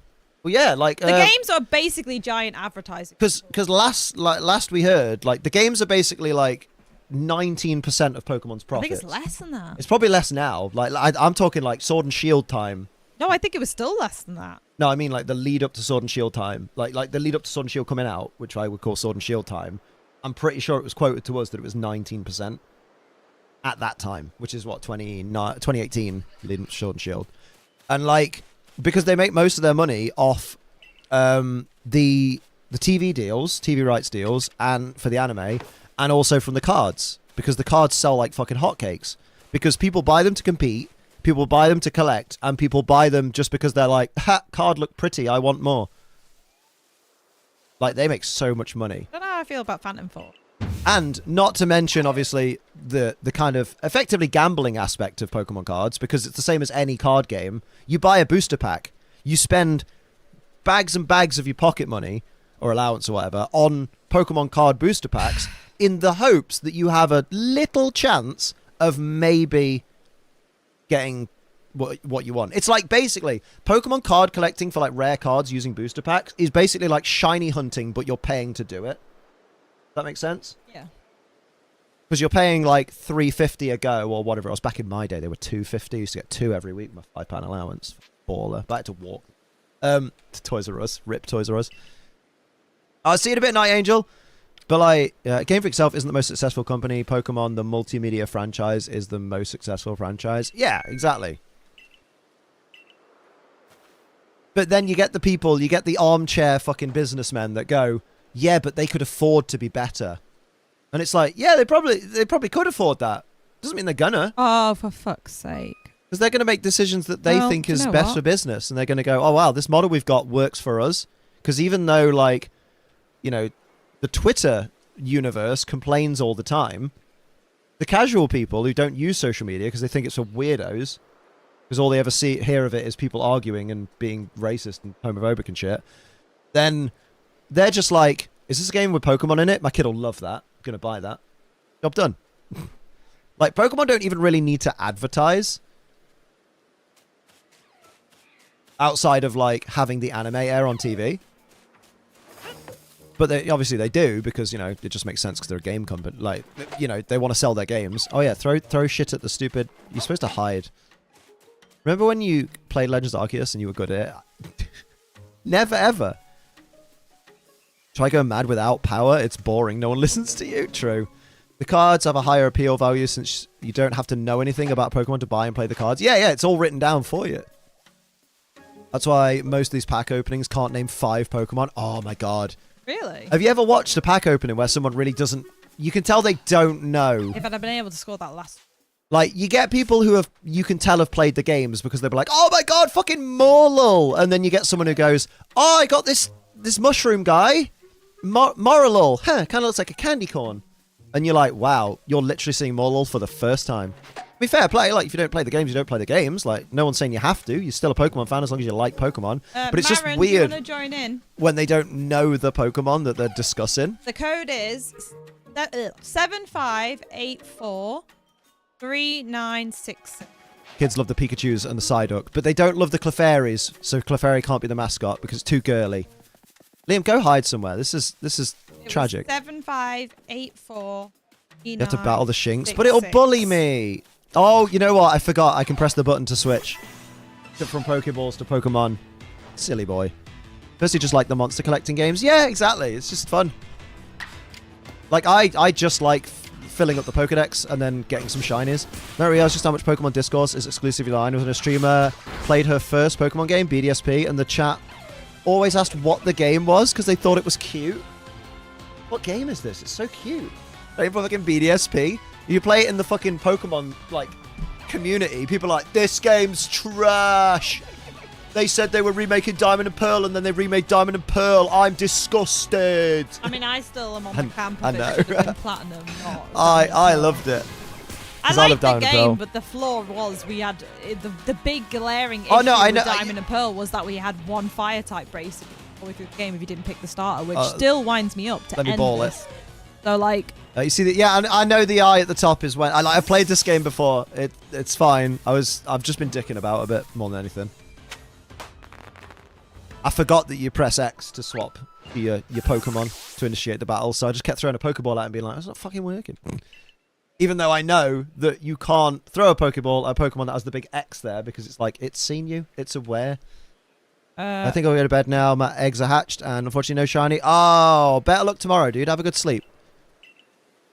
Well, yeah, like... the games are basically giant advertising. Because last we heard, like, the games are basically, like, 19% of Pokemon's profits. I think it's less than that. It's probably less now. Like, I'm talking, like, Sword and Shield time. No, I think it was still less than that. No, I mean, like, the lead up to Sword and Shield time. Like the lead up to Sword and Shield coming out, which I would call Sword and Shield time. I'm pretty sure it was quoted to us that it was 19% at that time, which is what, 2018, leading up to Sword and Shield. And, like, because they make most of their money off the TV deals, TV rights deals, and for the anime, and also from the cards, because the cards sell like fucking hotcakes. Because people buy them to compete, people buy them to collect, and people buy them just because they're like, ha, card look pretty, I want more. Like, they make so much money. I don't know how I feel about Phantom Force. And not to mention, obviously, the kind of effectively gambling aspect of Pokemon cards, because it's the same as any card game. You buy a booster pack, you spend bags and bags of your pocket money, or allowance or whatever, on Pokemon card booster packs, in the hopes that you have a little chance of maybe getting what you want. It's like, basically, Pokemon card collecting for like rare cards using booster packs is basically like shiny hunting, but you're paying to do it. Does that make sense? Yeah. Because you're paying like $3.50 a go or whatever it was. Back in my day, they were $2.50. I used to get 2 every week, my £5 allowance. Baller. But I had to walk. To Toys R Us. Rip Toys R Us. I'll see you in a bit, Night Angel. But like, Game Freak itself isn't the most successful company. Pokemon, the multimedia franchise, is the most successful franchise. Yeah, exactly. But then you get the people, you get the armchair fucking businessmen that go, yeah, but they could afford to be better. And it's like, yeah, they probably could afford that. Doesn't mean they're gonna. Oh, for fuck's sake. Because they're going to make decisions that they think is best for business. And they're going to go, oh, wow, this model we've got works for us. Because even though, like, you know, the Twitter universe complains all the time, the casual people who don't use social media because they think it's for weirdos, because all they ever hear of it is people arguing and being racist and homophobic and shit, then they're just like, is this a game with Pokemon in it? My kid will love that. I'm going to buy that. Job done. Like, Pokemon don't even really need to advertise outside of, like, having the anime air on TV. But obviously they do, because, you know, it just makes sense because they're a game company. Like, you know, they want to sell their games. Oh, yeah, throw shit at the stupid... You're supposed to hide. Remember when you played Legends of Arceus and you were good at it? Never, ever. Try going mad without power. It's boring. No one listens to you. True. The cards have a higher appeal value since you don't have to know anything about Pokemon to buy and play the cards. Yeah, it's all written down for you. That's why most of these pack openings can't name 5 Pokemon. Oh, my God. Really? Have you ever watched a pack opening where someone really doesn't... You can tell they don't know. If I'd have been able to score that last... Like, you get people who have, you can tell have played the games because they'll be like, oh my God, fucking Morlul. And then you get someone who goes, oh, I got this mushroom guy. Morlul. Huh, kind of looks like a candy corn. And you're like, wow, you're literally seeing Morlul for the first time. Be fair play, like, if you don't play the games, you don't play the games. Like, no one's saying you have to. You're still a Pokemon fan as long as you like Pokemon. But it's just Maren, weird do you want to join in? when they don't know the Pokemon that they're discussing. The code is 75843966. Kids love the Pikachus and the Psyduck, but they don't love the Clefairies, so Clefairy can't be the mascot because it's too girly. Liam, go hide somewhere. This is tragic. 7584. You have to battle the Shinx, but it'll bully me. Oh, you know what? I forgot. I can press the button to switch from Pokeballs to Pokemon. Silly boy. Firstly, just like the monster collecting games. Yeah, exactly. It's just fun. Like, I just like filling up the Pokedex and then getting some shinies. Don't realize just how much Pokemon Discourse is exclusively online. When a streamer played her first Pokemon game, BDSP, and the chat always asked what the game was because they thought it was cute. What game is this? It's so cute. Like, fucking BDSP. You play it in the fucking Pokemon, like, community. People are like, this game's trash. They said they were remaking Diamond and Pearl, and then they remade Diamond and Pearl. I'm disgusted. I mean, I still am on the camp I of it know. should have been platinum. I loved it. I liked the game, but the flaw was we had the big glaring issue with Diamond and Pearl was that we had one fire type brace all the way through the game if you didn't pick the starter, which still winds me up to let me end ball this. So like, you see that? Yeah, I know the eye at the top is when I've played this game before. It's fine. I've just been dicking about a bit more than anything. I forgot that you press X to swap your Pokemon to initiate the battle, so I just kept throwing a Pokeball at it and being like, it's not fucking working. Even though I know that you can't throw a Pokeball at a Pokemon that has the big X there because it's like, it's seen you, it's aware. I think I'll go to bed now. My eggs are hatched and unfortunately no shiny. Oh, better luck tomorrow, dude. Have a good sleep.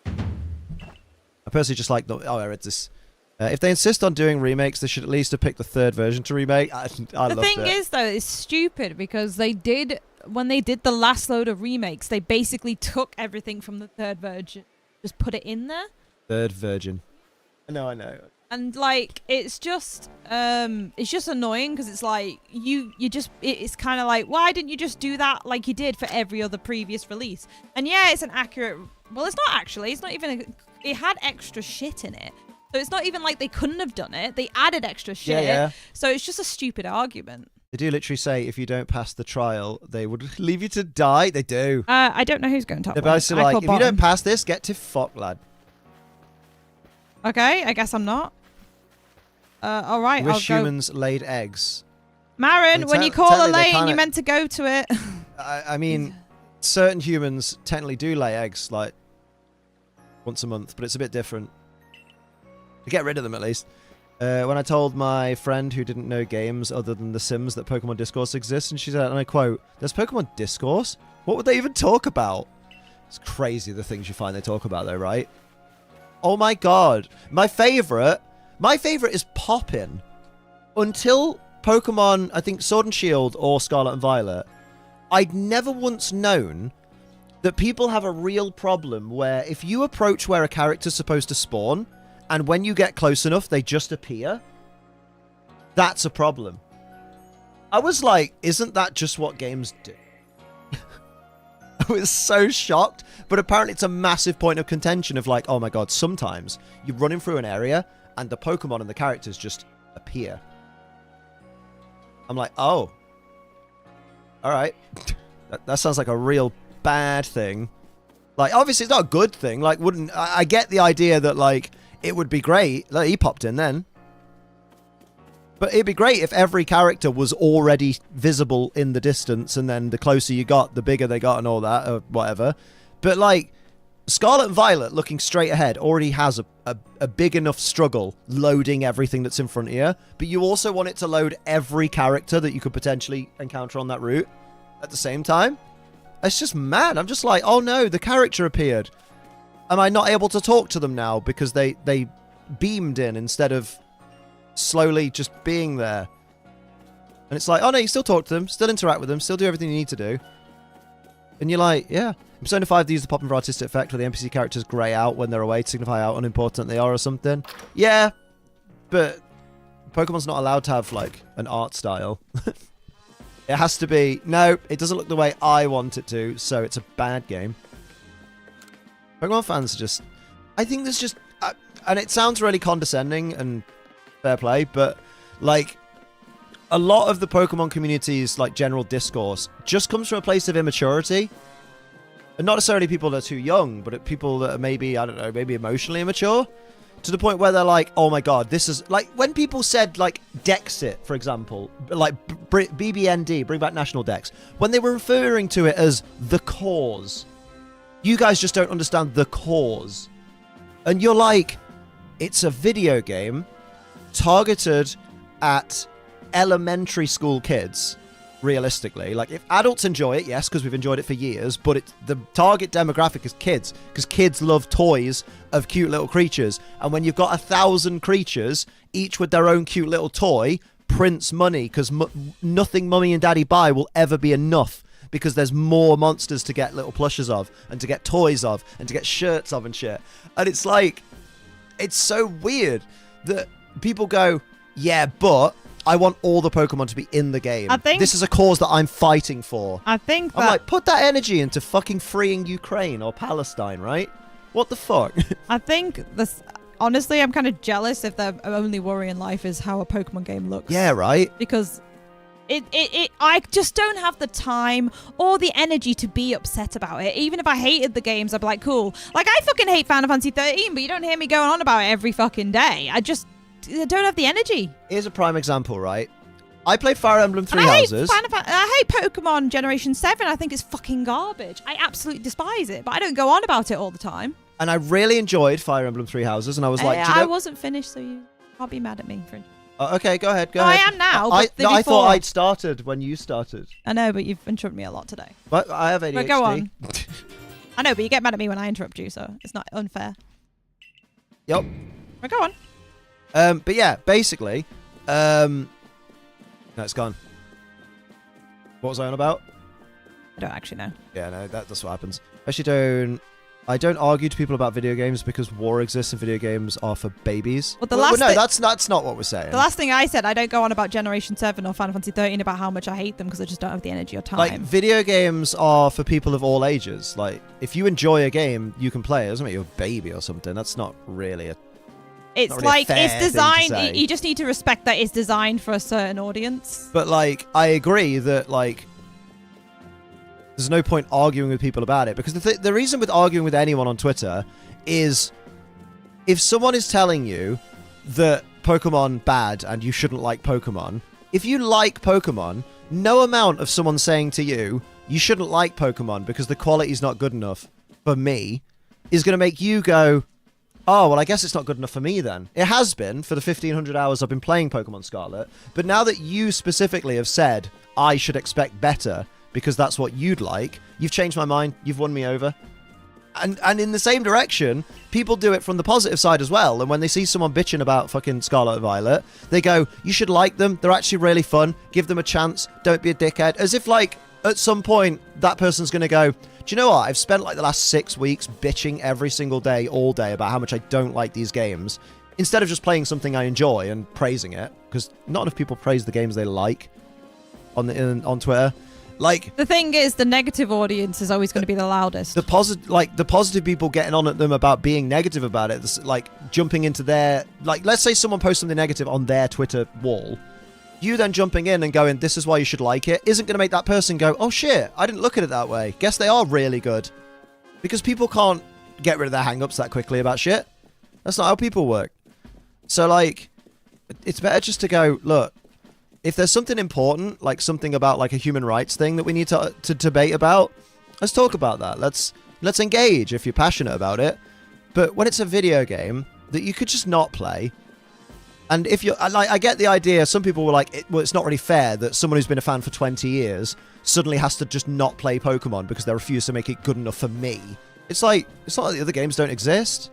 I personally just like the... Oh, I read this. If they insist on doing remakes, they should at least have picked the third version to remake. I the thing is, though, it's stupid because they did... When they did the last load of remakes, they basically took everything from the third version. Just put it in there. Third version. I know. And, like, it's just annoying because it's like, it's kind of like, why didn't you just do that like you did for every other previous release? And yeah, it's an accurate... Well, it's not actually. It's not even... It had extra shit in it. So it's not even like they couldn't have done it. They added extra shit. Yeah. So it's just a stupid argument. They do literally say if you don't pass the trial, they would leave you to die. They do. I don't know who's going top. They're basically like, if you don't pass this, get to fuck, lad. Okay, I guess I'm not. All right, Wish humans laid eggs. Maren, when you call a lane, you're meant to go to it. I mean, certain humans technically do lay eggs, like, once a month, but it's a bit different. To get rid of them, at least. When I told my friend who didn't know games other than The Sims that Pokemon Discourse exists, and she said, and I quote, "There's Pokemon Discourse? What would they even talk about?" It's crazy the things you find they talk about, though, right? Oh my god. My favorite is Poppin. Until Pokemon, I think Sword and Shield or Scarlet and Violet, I'd never once known that people have a real problem where if you approach where a character's supposed to spawn, and when you get close enough, they just appear, that's a problem. I was like, isn't that just what games do? I was so shocked, but apparently it's a massive point of contention of like, oh my god, sometimes you're running through an area and the Pokemon and the characters just appear. I'm like, oh. Alright. That sounds like a real bad thing. Like, obviously it's not a good thing. Like, I get the idea that, like, it would be great. Like, he popped in then. But it'd be great if every character was already visible in the distance, and then the closer you got, the bigger they got and all that, or whatever. But, like, Scarlet and Violet, looking straight ahead, already has a big enough struggle loading everything that's in front of you. But you also want it to load every character that you could potentially encounter on that route at the same time. It's just mad. I'm just like, oh no, the character appeared. Am I not able to talk to them now because they beamed in instead of slowly just being there? And it's like, oh no, you still talk to them, still interact with them, still do everything you need to do. And you're like, yeah. In Persona 5, they use the popping for artistic effect where the NPC characters grey out when they're away to signify how unimportant they are or something. Yeah, but Pokemon's not allowed to have, like, an art style. It has to be, no, it doesn't look the way I want it to, so it's a bad game. Pokemon fans are just... I think there's just... and it sounds really condescending and fair play, but like a lot of the Pokemon community's like general discourse just comes from a place of immaturity. And not necessarily people that are too young, but people that are maybe, I don't know, maybe emotionally immature. To the point where they're like, oh my god, this is... Like, when people said, like, Dexit, for example, like, BBND, Bring Back National Dex, when they were referring to it as the cause, you guys just don't understand the cause. And you're like, it's a video game targeted at elementary school kids. Realistically, like if adults enjoy it, yes, because we've enjoyed it for years, but the target demographic is kids, because kids love toys of cute little creatures. And when you've got 1,000 creatures, each with their own cute little toy, prints money, because nothing mummy and daddy buy will ever be enough, because there's more monsters to get little plushes of, and to get toys of, and to get shirts of and shit. And it's like, it's so weird that people go, yeah, but I want all the Pokemon to be in the game. I think this is a cause that I'm fighting for. I think that... I'm like, put that energy into fucking freeing Ukraine or Palestine, right? What the fuck? I think this... Honestly, I'm kind of jealous if their only worry in life is how a Pokemon game looks. Yeah, right? Because I just don't have the time or the energy to be upset about it. Even if I hated the games, I'd be like, cool. Like, I fucking hate Final Fantasy 13, but you don't hear me going on about it every fucking day. I don't have the energy. Here's a prime example, right? I played Fire Emblem Three I Houses. I hate Pokemon Generation 7. I think it's fucking garbage. I absolutely despise it, but I don't go on about it all the time. And I really enjoyed Fire Emblem Three Houses, and I was like, I wasn't finished, so you can't be mad at me. Okay, go ahead, go ahead. I am now, I thought I'd started when you started. I know, but you've interrupted me a lot today. But I have ADHD. But go on. I know, but you get mad at me when I interrupt you, so it's not unfair. Yep. But go on. But yeah, basically, no, it's gone. What was I on about? I don't actually know. Yeah, no, that's what happens. I don't argue to people about video games because war exists and video games are for babies. Well, that's not what we're saying. The last thing I said, I don't go on about Generation 7 or Final Fantasy 13 about how much I hate them because I just don't have the energy or time. Like, video games are for people of all ages. Like, if you enjoy a game, you can play it. It doesn't make you a baby or something. That's not really a... It's really like, it's thing designed, to say. you just need to respect that it's designed for a certain audience. But, like, I agree that, like, there's no point arguing with people about it. Because the reason with arguing with anyone on Twitter is if someone is telling you that Pokemon bad and you shouldn't like Pokemon, if you like Pokemon, no amount of someone saying to you, you shouldn't like Pokemon because the quality's not good enough for me, is going to make you go, oh, well, I guess it's not good enough for me then. It has been for the 1,500 hours I've been playing Pokemon Scarlet. But now that you specifically have said, I should expect better because that's what you'd like, you've changed my mind. You've won me over. And in the same direction, people do it from the positive side as well. And when they see someone bitching about fucking Scarlet and Violet, they go, you should like them. They're actually really fun. Give them a chance. Don't be a dickhead. As if, like, at some point, that person's going to go, do you know what? I've spent, like, the last 6 weeks bitching every single day, all day, about how much I don't like these games, instead of just playing something I enjoy and praising it. Because not enough people praise the games they like on Twitter. Like, the thing is, the negative audience is always going to be the loudest. The positive people getting on at them about being negative about it, like jumping into their, like, let's say someone posts something negative on their Twitter wall, you then jumping in and going, this is why you should like it, isn't going to make that person go, oh shit, I didn't look at it that way. Guess they are really good. Because people can't get rid of their hang-ups that quickly about shit. That's not how people work. So, like, it's better just to go, look, if there's something important, like something about like a human rights thing that we need to debate about, let's talk about that. Let's engage if you're passionate about it. But when it's a video game that you could just not play, and if you're like, I get the idea. Some people were like, well, it's not really fair that someone who's been a fan for 20 years suddenly has to just not play Pokemon because they refuse to make it good enough for me. It's like, it's not like the other games don't exist.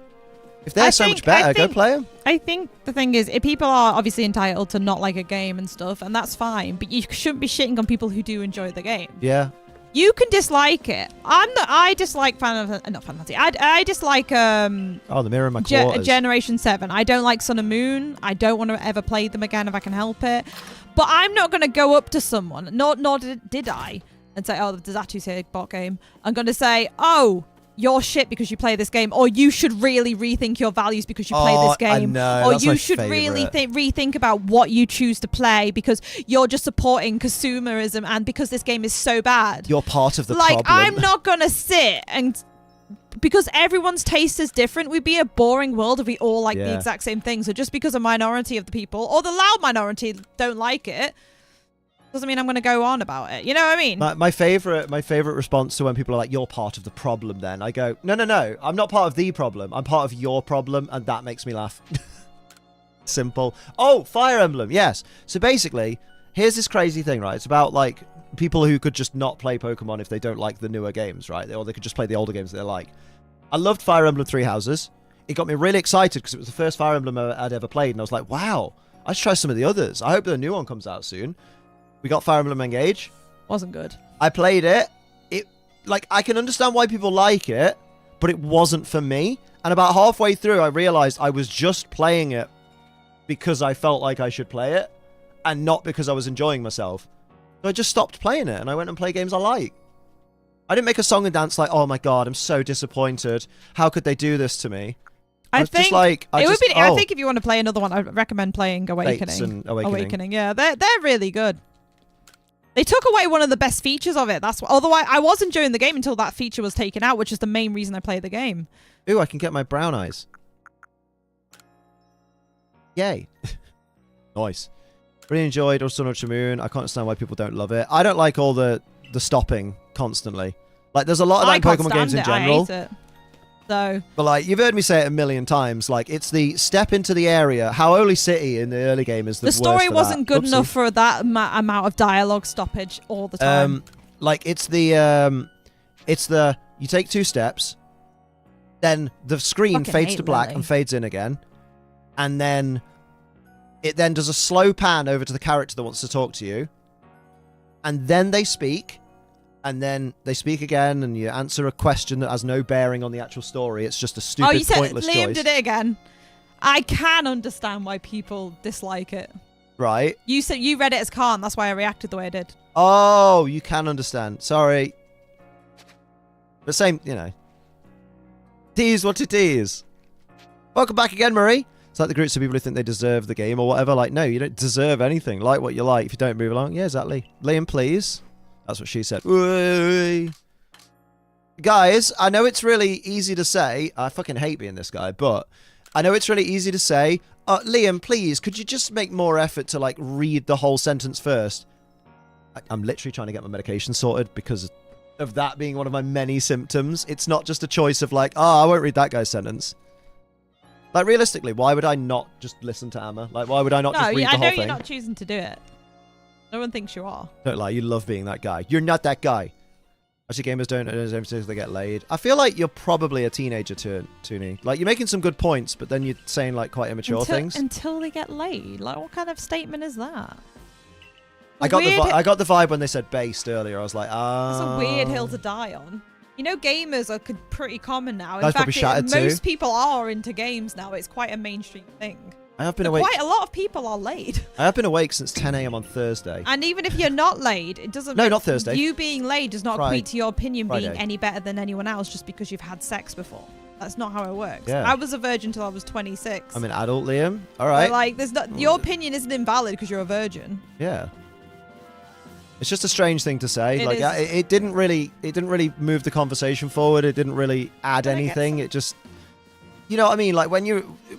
If they're so much better, go play them. I think the thing is, people are obviously entitled to not like a game and stuff, and that's fine. But you shouldn't be shitting on people who do enjoy the game. Yeah. You can dislike it. I dislike not Final Fantasy. I dislike the Mirror in my quarters. Generation 7. I don't like Sun and Moon. I don't want to ever play them again if I can help it. But I'm not going to go up to someone, nor did I, and say, oh, the Zatu's here, bot game. I'm going to say, oh, you're shit because you play this game, or you should really rethink your values because you play this game, I know, or that's you my should really favourite. rethink about what you choose to play because you're just supporting consumerism and because this game is so bad. You're part of the like, problem. I'm not gonna sit and because everyone's taste is different. We'd be a boring world if we all like the exact same thing. So just because a minority of the people or the loud minority don't like it doesn't mean I'm going to go on about it. You know what I mean? My favorite response to when people are like, "You're part of the problem," then I go, "No, I'm not part of the problem. I'm part of your problem," and that makes me laugh. Simple. Oh, Fire Emblem. Yes. So basically, here's this crazy thing, right? It's about like people who could just not play Pokemon if they don't like the newer games, right? Or they could just play the older games that they like. I loved Fire Emblem Three Houses. It got me really excited because it was the first Fire Emblem I'd ever played, and I was like, "Wow, I should try some of the others. I hope the new one comes out soon." We got Fire Emblem Engage. Wasn't good. I played it. Like, I can understand why people like it, but it wasn't for me. And about halfway through, I realized I was just playing it because I felt like I should play it, and not because I was enjoying myself. So I just stopped playing it, and I went and played games I like. I didn't make a song and dance like, "Oh my god, I'm so disappointed. How could they do this to me?" I think just like, I think if you want to play another one, I'd recommend playing Awakening. Fates and Awakening. Yeah, they're really good. They took away one of the best features of it. That's what, although I was enjoying the game until that feature was taken out, which is the main reason I play the game. Ooh, I can get my brown eyes. Yay. Nice. Really enjoyed Or Sun or Moon. I can't understand why people don't love it. I don't like all the stopping constantly. Like, there's a lot of that in Pokemon games in general. I hate it. So, but like, you've heard me say it a million times. Like, it's the step into the area. Howoli City in the early game is the worst. The story for wasn't that. good enough for that amount of dialogue stoppage all the time. Like, it's the you take 2 steps, then the screen fades to black and fades in again, and then it then does a slow pan over to the character that wants to talk to you, and then they speak. And then they speak again, and you answer a question that has no bearing on the actual story. It's just a stupid, pointless choice. Liam did it again. I can understand why people dislike it. Right. You said you read it as calm. That's why I reacted the way I did. Oh, you can understand. Sorry. The same, you know. Tease what it is. Welcome back again, Marie. It's like the groups of people who think they deserve the game or whatever. Like, no, you don't deserve anything. Like what you like. If you don't move along. Yeah, exactly. Liam, please. That's what she said. Guys, I know it's really easy to say. I fucking hate being this guy, but I know it's really easy to say, Liam, please, could you just make more effort to, like, read the whole sentence first? I'm literally trying to get my medication sorted because of that being one of my many symptoms. It's not just a choice of, like, oh, I won't read that guy's sentence. Like, realistically, why would I not just listen to Amma? Like, why would I not just read the whole thing? I know you're not choosing to do it. No one thinks you are. Don't lie, you love being that guy. You're not that guy. Actually, gamers don't until they get laid. I feel like you're probably a teenager, Toonie. Like, you're making some good points, but then you're saying, like, quite immature things. Until they get laid? Like, what kind of statement is that? I got the vibe when they said based earlier. I was like, It's a weird hill to die on. You know, gamers are pretty common now. In fact, most people are into games now. It's quite a mainstream thing. I have been awake. Quite a lot of people are laid. I have been awake since 10 a.m. on Thursday. And even if you're not laid, it doesn't... No, not Thursday. You being laid does not equate to your opinion Friday. being any better than anyone else just because you've had sex before. That's not how it works. Yeah. I was a virgin until I was 26. I'm an adult, Liam. All right. But, like, your opinion isn't invalid because you're a virgin. Yeah. It's just a strange thing to say. It didn't really move the conversation forward. It didn't really add anything. It just... You know what I mean? Like,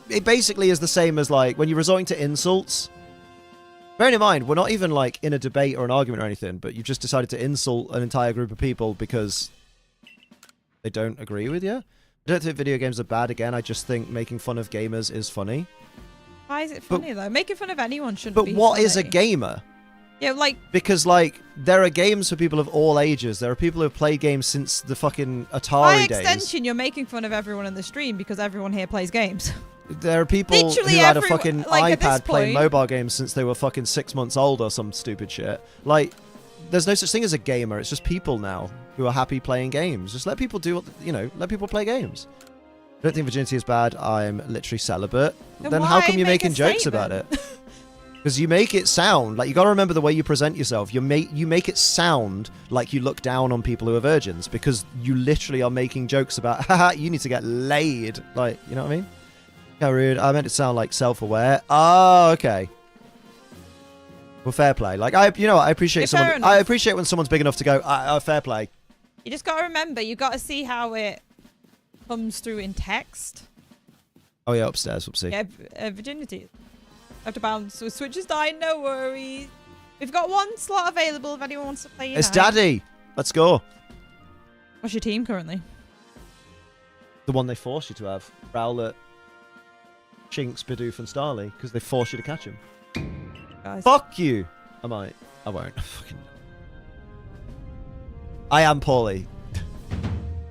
it basically is the same as, like, when you're resorting to insults. Bearing in mind, we're not even, like, in a debate or an argument or anything, but you've just decided to insult an entire group of people because they don't agree with you. I don't think video games are bad. Again, I just think making fun of gamers is funny. Why is it funny, though? Making fun of anyone shouldn't be But what funny. is a gamer? Yeah, like... Because, like, there are games for people of all ages. There are people who have played games since the fucking Atari days. By extension, you're making fun of everyone in the stream because everyone here plays games. There are people Literally who had a fucking like, iPad playing mobile games since they were fucking 6 months old or some stupid shit. Like, there's no such thing as a gamer. It's just people now who are happy playing games. Just let people do what, let people play games. I don't think virginity is bad. I'm literally celibate. Then how come you're making jokes about it? Because you make it sound like you got to remember the way you present yourself. You make it sound like you look down on people who are virgins because you literally are making jokes about, haha, you need to get laid. Like, you know what I mean? How rude. I meant it sound like self-aware. Oh, okay. Well, fair play. Like I appreciate someone. I appreciate when someone's big enough to go, fair play. You just got to remember, you got to see how it comes through in text. Oh yeah, upstairs. Whoopsie. Yeah, virginity. Have to bounce. So Switch is dying. No worries. We've got one slot available if anyone wants to play. It's Daddy. Let's go. What's your team currently? The one they force you to have. Rowlet, Chinks, Bidoof, and Starly, because they force you to catch him. Guys. Fuck you. I might. I won't. Fucking. I am poorly.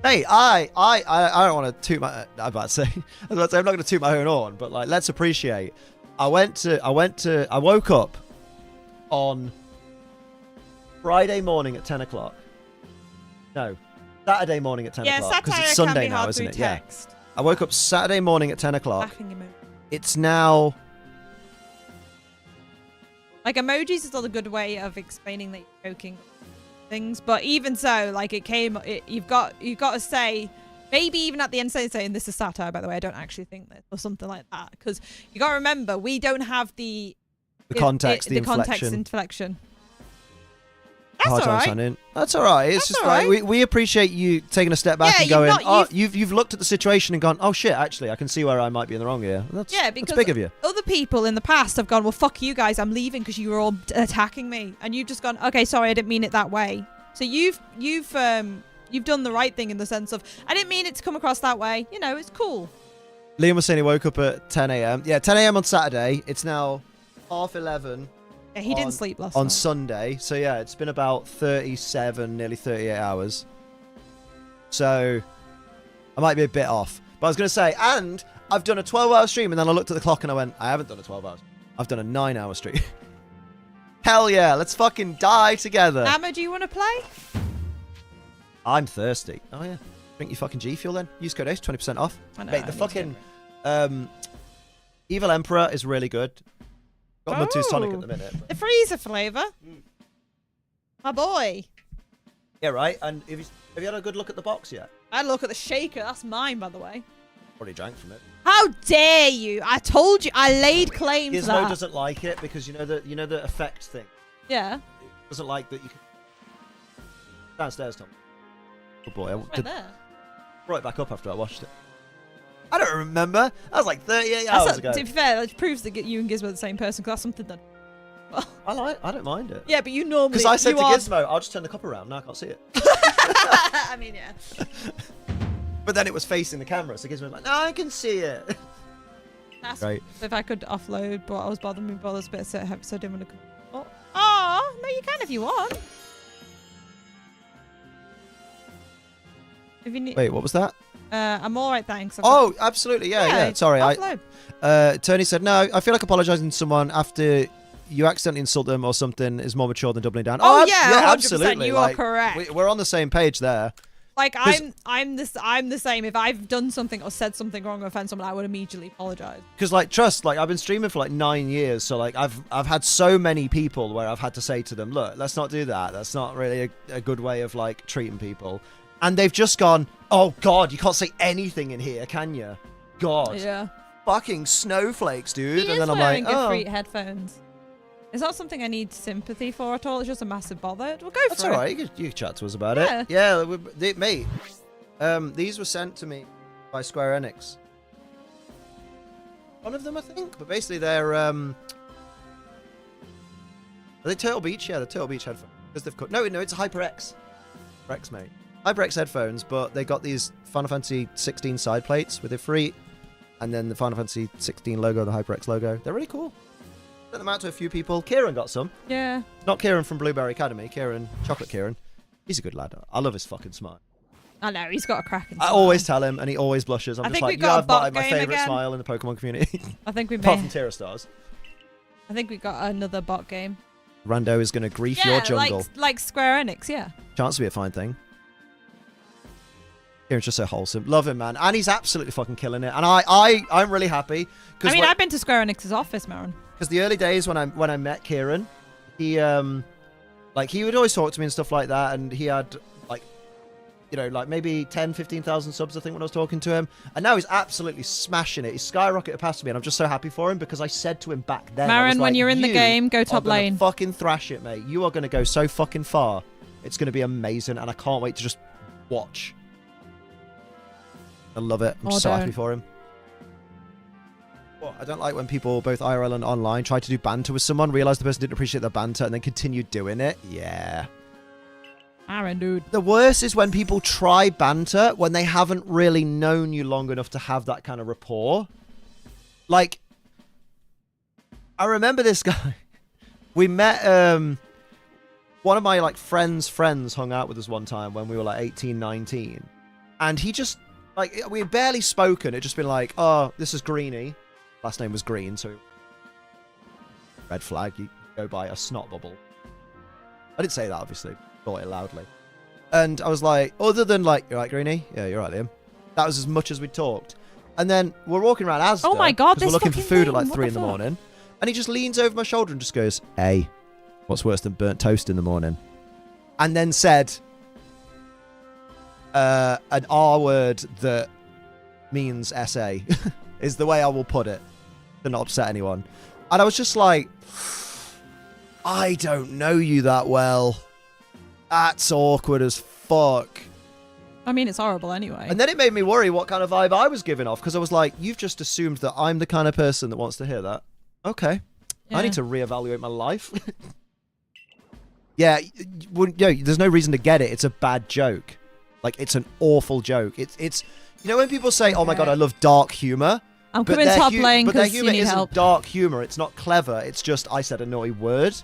Hey, I don't want to toot my. I'm about to say. I'm not going to toot my own horn, but like, let's appreciate. I woke up on Friday morning at 10 o'clock. No, Saturday morning at 10 o'clock. Because it's Sunday now, isn't it? Text. Yeah. I woke up Saturday morning at 10 o'clock. It's now. Like, emojis is not a good way of explaining that you're joking things, but even so, like, you've got to say, maybe even at the end saying this is satire, by the way, I don't actually think this, or something like that, because you got to remember, we don't have the context, the inflection. That's all right. That's all right. It's just like we appreciate you taking a step back and going, you've looked at the situation and gone, oh shit, actually, I can see where I might be in the wrong here. That's big of you. Other people in the past have gone, well, fuck you guys, I'm leaving because you were all attacking me, and you've just gone, okay, sorry, I didn't mean it that way. So you've done the right thing in the sense of, I didn't mean it to come across that way. You know, it's cool. Liam was saying he woke up at 10 a.m. Yeah, 10 a.m. on Saturday. It's now 11:30. Yeah, he didn't sleep last night. On Sunday. So yeah, it's been about 37, nearly 38 hours. So I might be a bit off. But I was going to say, and I've done a 12-hour stream, and then I looked at the clock and I went, I haven't done a 12 hours. I've done a 9-hour stream. Hell yeah, let's fucking die together. Amma, do you want to play? I'm thirsty. Oh yeah. Drink your fucking GFuel then. Use code ACE, 20% off. I know, mate, the fucking Evil Emperor is really good. Got Mud 2's tonic at the minute. The freezer flavour. My boy. Yeah, right. And have you had a good look at the box yet? I had a look at the shaker. That's mine, by the way. Already drank from it. How dare you? I told you. I laid claim to that. Gizmo doesn't like it because you know the effect thing. Yeah. It doesn't like that you can... Downstairs, Tom. Oh boy, right there. Brought it back up after I washed it. I don't remember. That was like 38 hours ago. To be fair, that proves that you and Gizmo are the same person, because that's something that... Well, I don't mind it. Yeah, but you normally... Because I said to Gizmo, I'll just turn the cup around. Now I can't see it. I mean, yeah. But then it was facing the camera, so Gizmo was like, no, I can see it. That's right. If I could offload, but I was bothering me by this bit, so I didn't want to... Oh, no, you can if you want. If you need... Wait, what was that? I'm all right, thanks. Absolutely, yeah. Sorry, Tony said, no, I feel like apologising to someone after you accidentally insult them or something is more mature than doubling down. Oh, yeah, absolutely. You are correct. We're on the same page there. Like, I'm the same. If I've done something or said something wrong or offended someone, I would immediately apologise. Because, like, trust, like, I've been streaming for like 9 years, so like I've had so many people where I've had to say to them, look, let's not do that. That's not really a good way of like treating people. And they've just gone, oh God, you can't say anything in here, can you? God. Yeah. Fucking snowflakes, dude. And then I'm like, oh. Free headphones. It's not something I need sympathy for at all. It's just a massive bother. We'll go for it. That's all right. You can chat to us about it. Yeah, mate. These were sent to me by Square Enix. One of them, I think. But basically, they're are they Turtle Beach? Yeah, the Turtle Beach headphones. Because they've cut. No, it's a HyperX. HyperX, mate. HyperX headphones, but they got these Final Fantasy 16 side plates with it free, and then the Final Fantasy 16 logo, the HyperX logo. They're really cool. Sent them out to a few people. Kieran got some. Yeah. Not Kieran from Blueberry Academy. Chocolate Kieran. He's a good lad. I love his fucking smile. I know, he's got a cracking smile. I always tell him, and he always blushes. I'm just like, you have my favourite smile in the Pokemon community. I think we Apart from Tierra Stars. I think we got another bot game. Rando is going to grief your jungle. Like Square Enix, yeah. Chance to be a fine thing. Kieran's just so wholesome. Love him, man. And he's absolutely fucking killing it. And I'm really happy. I mean, I've been to Square Enix's office, Marin. Because the early days when I met Kieran, he like he would always talk to me and stuff like that, and he had like, you know, like maybe 10, 15,000 subs I think when I was talking to him, and now he's absolutely smashing it. He's skyrocketed past me, and I'm just so happy for him because I said to him back then, Marin, when you're in the game, go top lane. Fucking thrash it, mate. You are going to go so fucking far. It's going to be amazing, and I can't wait to just watch. I love it. I'm so happy for him. I don't like when people, both IRL and online, try to do banter with someone, realize the person didn't appreciate their banter, and then continue doing it. Yeah. Aaron, dude. The worst is when people try banter when they haven't really known you long enough to have that kind of rapport. Like, I remember this guy. We met, one of my, like, friends' hung out with us one time when we were, like, 18, 19. And he just, like, we had barely spoken. It'd just been like, oh, this is Greenie. Last name was Green, so red flag, you go by a snot bubble. I didn't say that, obviously. Thought it loudly. And I was like, other than like, you're right, Greenie? Yeah, you're right, Liam. That was as much as we talked. And then we're walking around Asda. Oh my God, this we're looking for food thing. at like 3 in the morning. And he just leans over my shoulder and just goes, hey, what's worse than burnt toast in the morning? And then said an R word that means SA is the way I will put it. To not upset anyone. And I was just like, I don't know you that well. That's awkward as fuck. I mean, it's horrible anyway. And then it made me worry what kind of vibe I was giving off, because I was like, you've just assumed that I'm the kind of person that wants to hear that. Okay. Yeah. I need to reevaluate my life. Yeah, there's no reason to get it. It's a bad joke. Like, it's an awful joke. It's you know when people say, oh my God, I love dark humor? I'm coming top lane because you need help. But their humor isn't dark humor. It's not clever. It's just, I said a naughty word.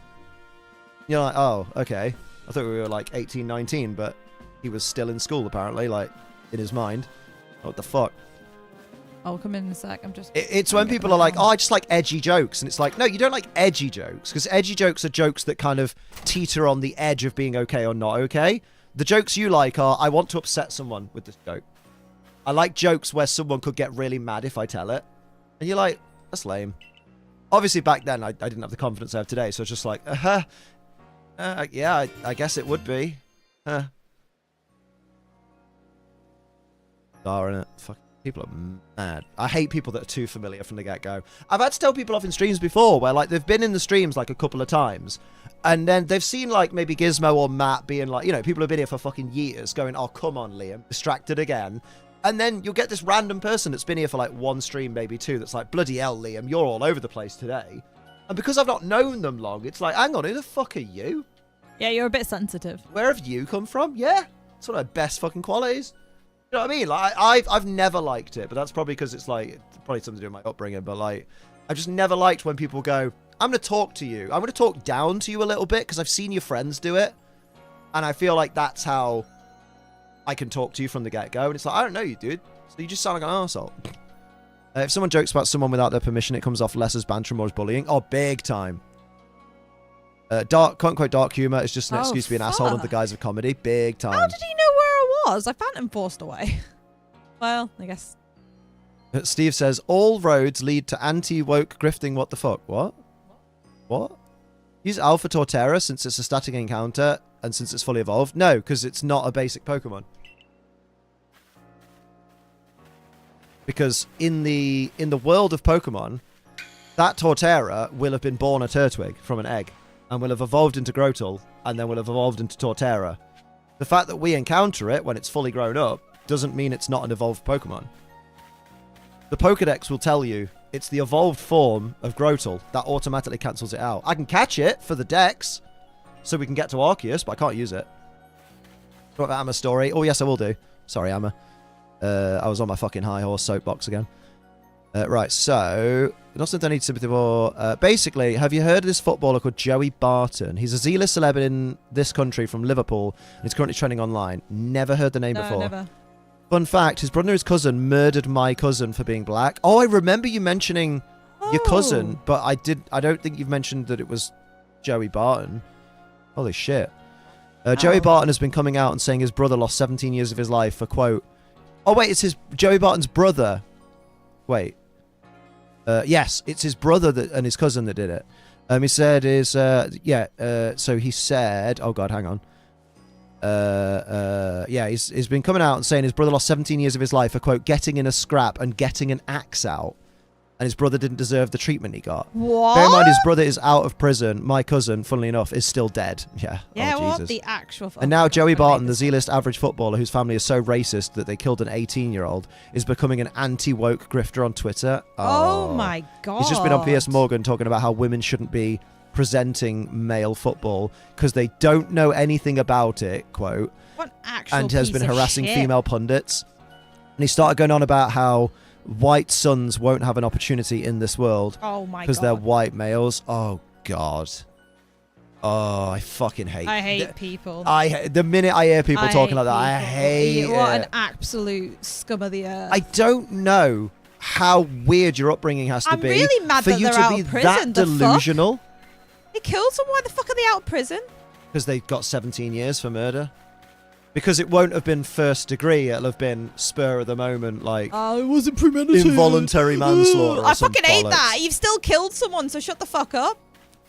You're like, oh, okay. I thought we were like 18, 19, but he was still in school, apparently, like, in his mind. What the fuck? I'll come in a sec. I'm just... It's when people are like, oh, I just like edgy jokes. And it's like, no, you don't like edgy jokes. Because edgy jokes are jokes that kind of teeter on the edge of being okay or not okay. The jokes you like are, I want to upset someone with this joke. I like jokes where someone could get really mad if I tell it. And you're like, that's lame. Obviously, back then, I didn't have the confidence I have today. So it's just like, yeah, I guess it would be. Bizarre, innit? Fuck, people are mad. I hate people that are too familiar from the get-go. I've had to tell people off in streams before where, like, they've been in the streams, like, a couple of times. And then they've seen, like, maybe Gizmo or Matt being like, you know, people have been here for fucking years going, oh, come on, Liam. Distracted again. And then you'll get this random person that's been here for like 1 stream, maybe 2, that's like, bloody hell, Liam, you're all over the place today. And because I've not known them long, it's like, hang on, who the fuck are you? Yeah, you're a bit sensitive. Where have you come from? Yeah, it's one of my best fucking qualities. You know what I mean? Like, I've never liked it, but that's probably because it's like, probably something to do with my upbringing, but like, I've just never liked when people go, I'm going to talk to you. I'm going to talk down to you a little bit because I've seen your friends do it. And I feel like that's how I can talk to you from the get-go. And it's like, I don't know you, dude. So you just sound like an arsehole. If someone jokes about someone without their permission, it comes off less as banter, more as bullying. Oh, big time. Quote-unquote dark humor is just an excuse to be an asshole under the guise of comedy. Big time. How did he know where I was? I phantom forced away. Well, I guess. Steve says, all roads lead to anti-woke grifting. What the fuck? What? What? Use Alpha Torterra since it's a static encounter and since it's fully evolved. No, because it's not a basic Pokemon. Because in the world of Pokemon, that Torterra will have been born a Turtwig from an egg and will have evolved into Grotle and then will have evolved into Torterra. The fact that we encounter it when it's fully grown up doesn't mean it's not an evolved Pokemon. The Pokedex will tell you it's the evolved form of Grotle that automatically cancels it out. I can catch it for the Dex so we can get to Arceus, but I can't use it. What about Amma's story? Oh, yes, I will do. Sorry, Amma. I was on my fucking high horse soapbox again. Right, so... Nothing I need sympathy for. Basically, have you heard of this footballer called Joey Barton? He's a Z-list celeb in this country from Liverpool, and he's currently trending online. Never heard the name before. Never. Fun fact, his brother and his cousin murdered my cousin for being black. Oh, I remember you mentioning your cousin, but I don't think you've mentioned that it was Joey Barton. Holy shit. Joey Barton has been coming out and saying his brother lost 17 years of his life for, quote, Oh, wait, it's Joey Barton's brother. Wait. Yes, it's his brother and his cousin that did it. He said so he said, oh God, hang on. Yeah, he's been coming out and saying his brother lost 17 years of his life for, quote, getting in a scrap and getting an axe out. And his brother didn't deserve the treatment he got. What? Bear in mind, his brother is out of prison. My cousin, funnily enough, is still dead. Yeah. Yeah, oh, what Jesus. the actual... And now Joey Barton, the Z-list average footballer whose family is so racist that they killed an 18-year-old, is becoming an anti-woke grifter on Twitter. Oh my God. He's just been on Piers Morgan talking about how women shouldn't be presenting male football because they don't know anything about it, quote. What actual and has been harassing shit. female pundits. And he started going on about how white sons won't have an opportunity in this world because they're white males. Oh God. Oh, I fucking hate. I hate people. The minute I hear people talking like that, I hate What it. an absolute scum of the earth. I don't know how weird your upbringing has to I'm be really mad for that you they're to out be of prison. that delusional. They killed someone. Why the fuck are they out of prison? Because they got 17 years for murder. Because it won't have been first degree, it'll have been spur of the moment, like it wasn't premeditated. involuntary manslaughter. I fucking hate that. You've still killed someone, so shut the fuck up.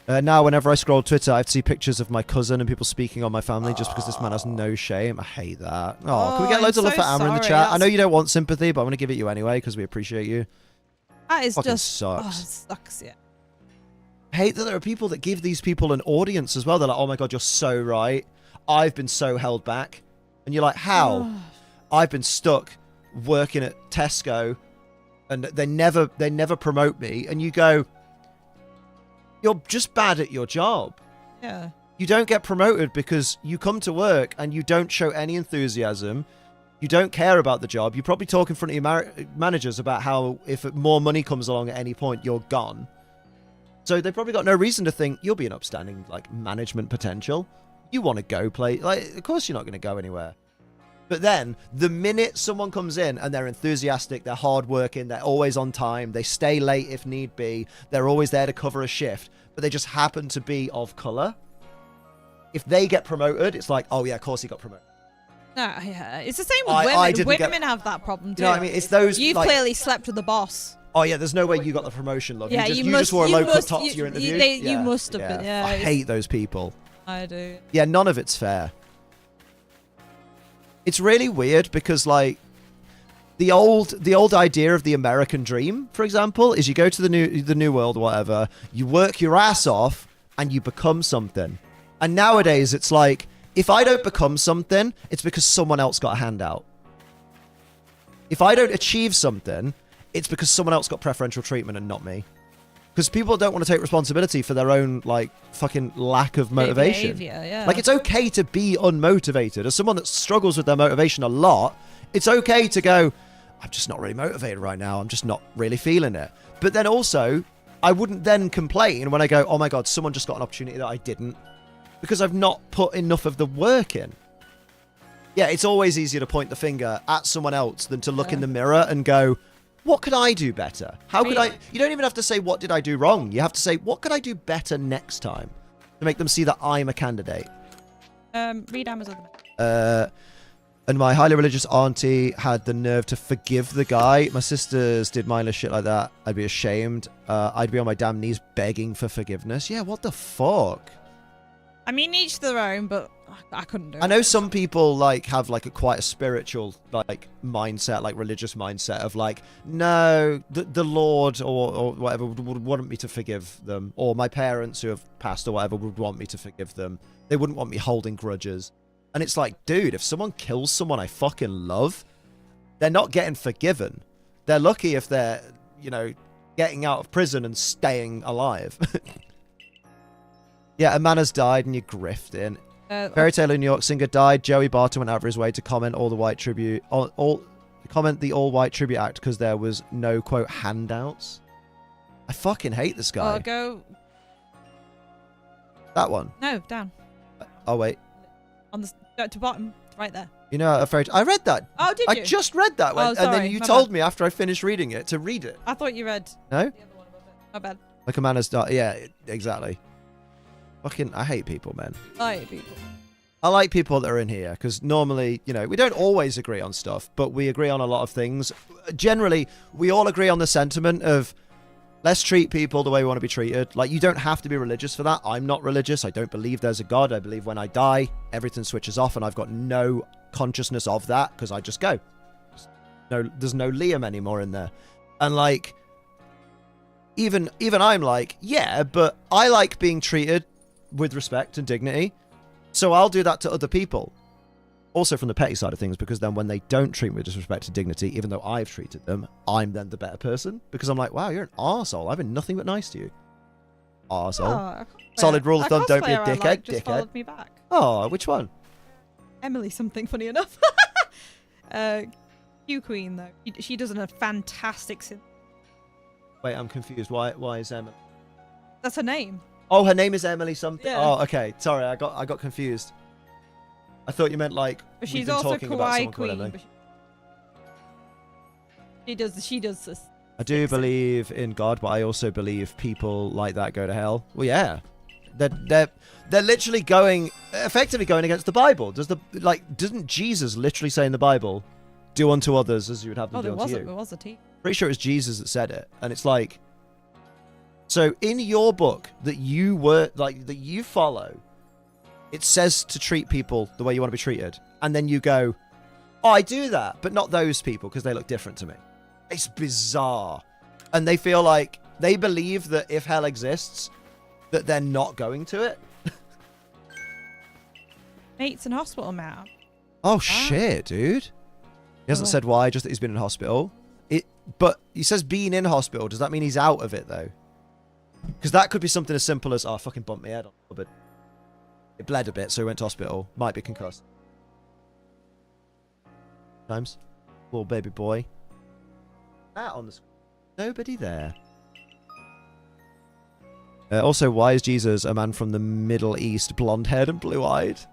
Now, whenever I scroll Twitter, I have to see pictures of my cousin and people speaking on my family just because this man has no shame. I hate that. Oh, can we get loads of love for Amber in the chat? I know you don't want sympathy, but I'm going to give it you anyway because we appreciate you. That is fucking just... sucks. Oh, it sucks, yeah. I hate that there are people that give these people an audience as well. They're like, oh my God, you're so right. I've been so held back. And you're like, how? I've been stuck working at Tesco and they never promote me. And you go, you're just bad at your job. Yeah. You don't get promoted because you come to work and you don't show any enthusiasm. You don't care about the job. You probably talk in front of your managers about how if more money comes along at any point, you're gone. So they've probably got no reason to think you'll be an upstanding like management potential. You want to go play. Like, of course you're not going to go anywhere. But then, the minute someone comes in and they're enthusiastic, they're hardworking, they're always on time, they stay late if need be, they're always there to cover a shift, but they just happen to be of colour. If they get promoted, it's like, oh yeah, of course he got promoted. No, yeah. It's the same with women. Women have that problem too. You know what I mean? It's those... You've like, clearly slept with the boss. Oh yeah, there's no way you got the promotion, love. Yeah, you just wore a low-cut top to your interview. You must have been, yeah. I hate those people. I do. Yeah, none of it's fair. It's really weird because, like, the old idea of the American dream, for example, is you go to the new world or whatever, you work your ass off, and you become something. And nowadays, it's like, if I don't become something, it's because someone else got a handout. If I don't achieve something, it's because someone else got preferential treatment and not me. Because people don't want to take responsibility for their own, like, fucking lack of motivation. Behavior, yeah. Like, it's okay to be unmotivated. As someone that struggles with their motivation a lot, it's okay to go, I'm just not really motivated right now. I'm just not really feeling it. But then also, I wouldn't then complain when I go, oh my God, someone just got an opportunity that I didn't. Because I've not put enough of the work in. Yeah, it's always easier to point the finger at someone else than to look in the mirror and go, what could I do better? How could I... You don't even have to say, what did I do wrong? You have to say, what could I do better next time? To make them see that I'm a candidate. Read Amazon. And my highly religious auntie had the nerve to forgive the guy. My sisters did mindless shit like that. I'd be ashamed. I'd be on my damn knees begging for forgiveness. Yeah, what the fuck? I mean, each their own, but I couldn't do it. I know some people like have like quite a spiritual like mindset, like religious mindset of like, no, the Lord or whatever would want me to forgive them, or my parents who have passed or whatever would want me to forgive them. They wouldn't want me holding grudges. And it's like, dude, if someone kills someone I fucking love, they're not getting forgiven. They're lucky if they're, you know, getting out of prison and staying alive. Yeah, a man has died and you're grifting. Fairy Tale in New York singer died. Joey Barton went out of his way to comment all white tribute act because there was no quote handouts. I fucking hate this guy. Go. That one. No, down. Oh wait. On the to bottom, right there. You know, I read that. Oh, did you? I just read that one, Oh, sorry, and then you told me after I finished reading it to read it. I thought you read. No. The other one above it. My bad. Like a man has died. Yeah, exactly. Fucking, I hate people, man. I hate people. I like people that are in here because normally, you know, we don't always agree on stuff, but we agree on a lot of things. Generally, we all agree on the sentiment of let's treat people the way we want to be treated. Like, you don't have to be religious for that. I'm not religious. I don't believe there's a God. I believe when I die, everything switches off and I've got no consciousness of that because I just go. No, there's no Liam anymore in there. And like, even I'm like, yeah, but I like being treated with respect and dignity. So I'll do that to other people. Also from the petty side of things, because then when they don't treat me with disrespect and dignity, even though I've treated them, I'm then the better person. Because I'm like, wow, you're an arsehole. I've been nothing but nice to you. Arsehole. Solid rule of thumb, don't be a dickhead. Just followed me back. Oh, which one? Emily something, funny enough. Q Queen, though. She does a fantastic synth. Wait, I'm confused. Why is Emily? That's her name. Oh, her name is Emily something. Yeah. Oh, okay. Sorry, I got confused. I thought you meant like. But she's also Kawaii Queen. But she does this. I do believe in God, but I also believe people like that go to hell. Well, yeah, they're literally effectively going against the Bible. Doesn't Jesus literally say in the Bible, "Do unto others as you would have them do unto you"? There was a T. Pretty sure it was Jesus that said it, and it's like. So in your book that you follow, it says to treat people the way you want to be treated. And then you go, oh, I do that, but not those people because they look different to me. It's bizarre. And they feel like they believe that if hell exists, that they're not going to it. Mate's in hospital now. Oh, shit, dude. He hasn't said why, just that he's been in hospital. But he says being in hospital. Does that mean he's out of it, though? Because that could be something as simple as, oh, I fucking bumped my head on a bit. It bled a bit, so he went to hospital. Might be concussed. Times. Little baby boy. That on the screen. Nobody there. Also, why is Jesus a man from the Middle East, blonde-haired and blue-eyed? To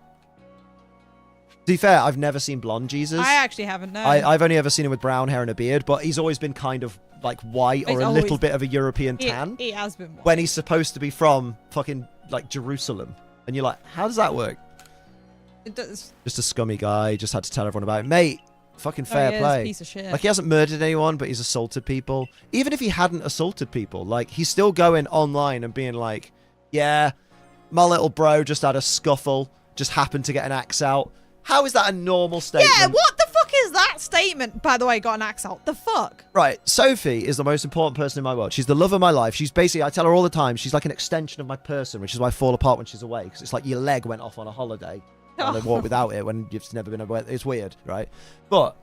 be fair, I've never seen blonde Jesus. I actually haven't, no. I've only ever seen him with brown hair and a beard, but he's always been kind of like white or a little bit of a European tan. He has been white. When he's supposed to be from fucking like Jerusalem. And you're like, how does that work? It does. Just a scummy guy, just had to tell everyone about it. Mate, fucking fair play. A piece of shit. Like, he hasn't murdered anyone, but he's assaulted people. Even if he hadn't assaulted people, like, he's still going online and being like, yeah, my little bro just had a scuffle, just happened to get an axe out. How is that a normal statement? Yeah, what the fuck is that statement? By the way, got an axe out. The fuck? Right, Sophie is the most important person in my world. She's the love of my life. She's basically, I tell her all the time, she's like an extension of my person, which is why I fall apart when she's away. Because it's like your leg went off on a holiday. And then walk without it when you've never been away. It's weird, right? But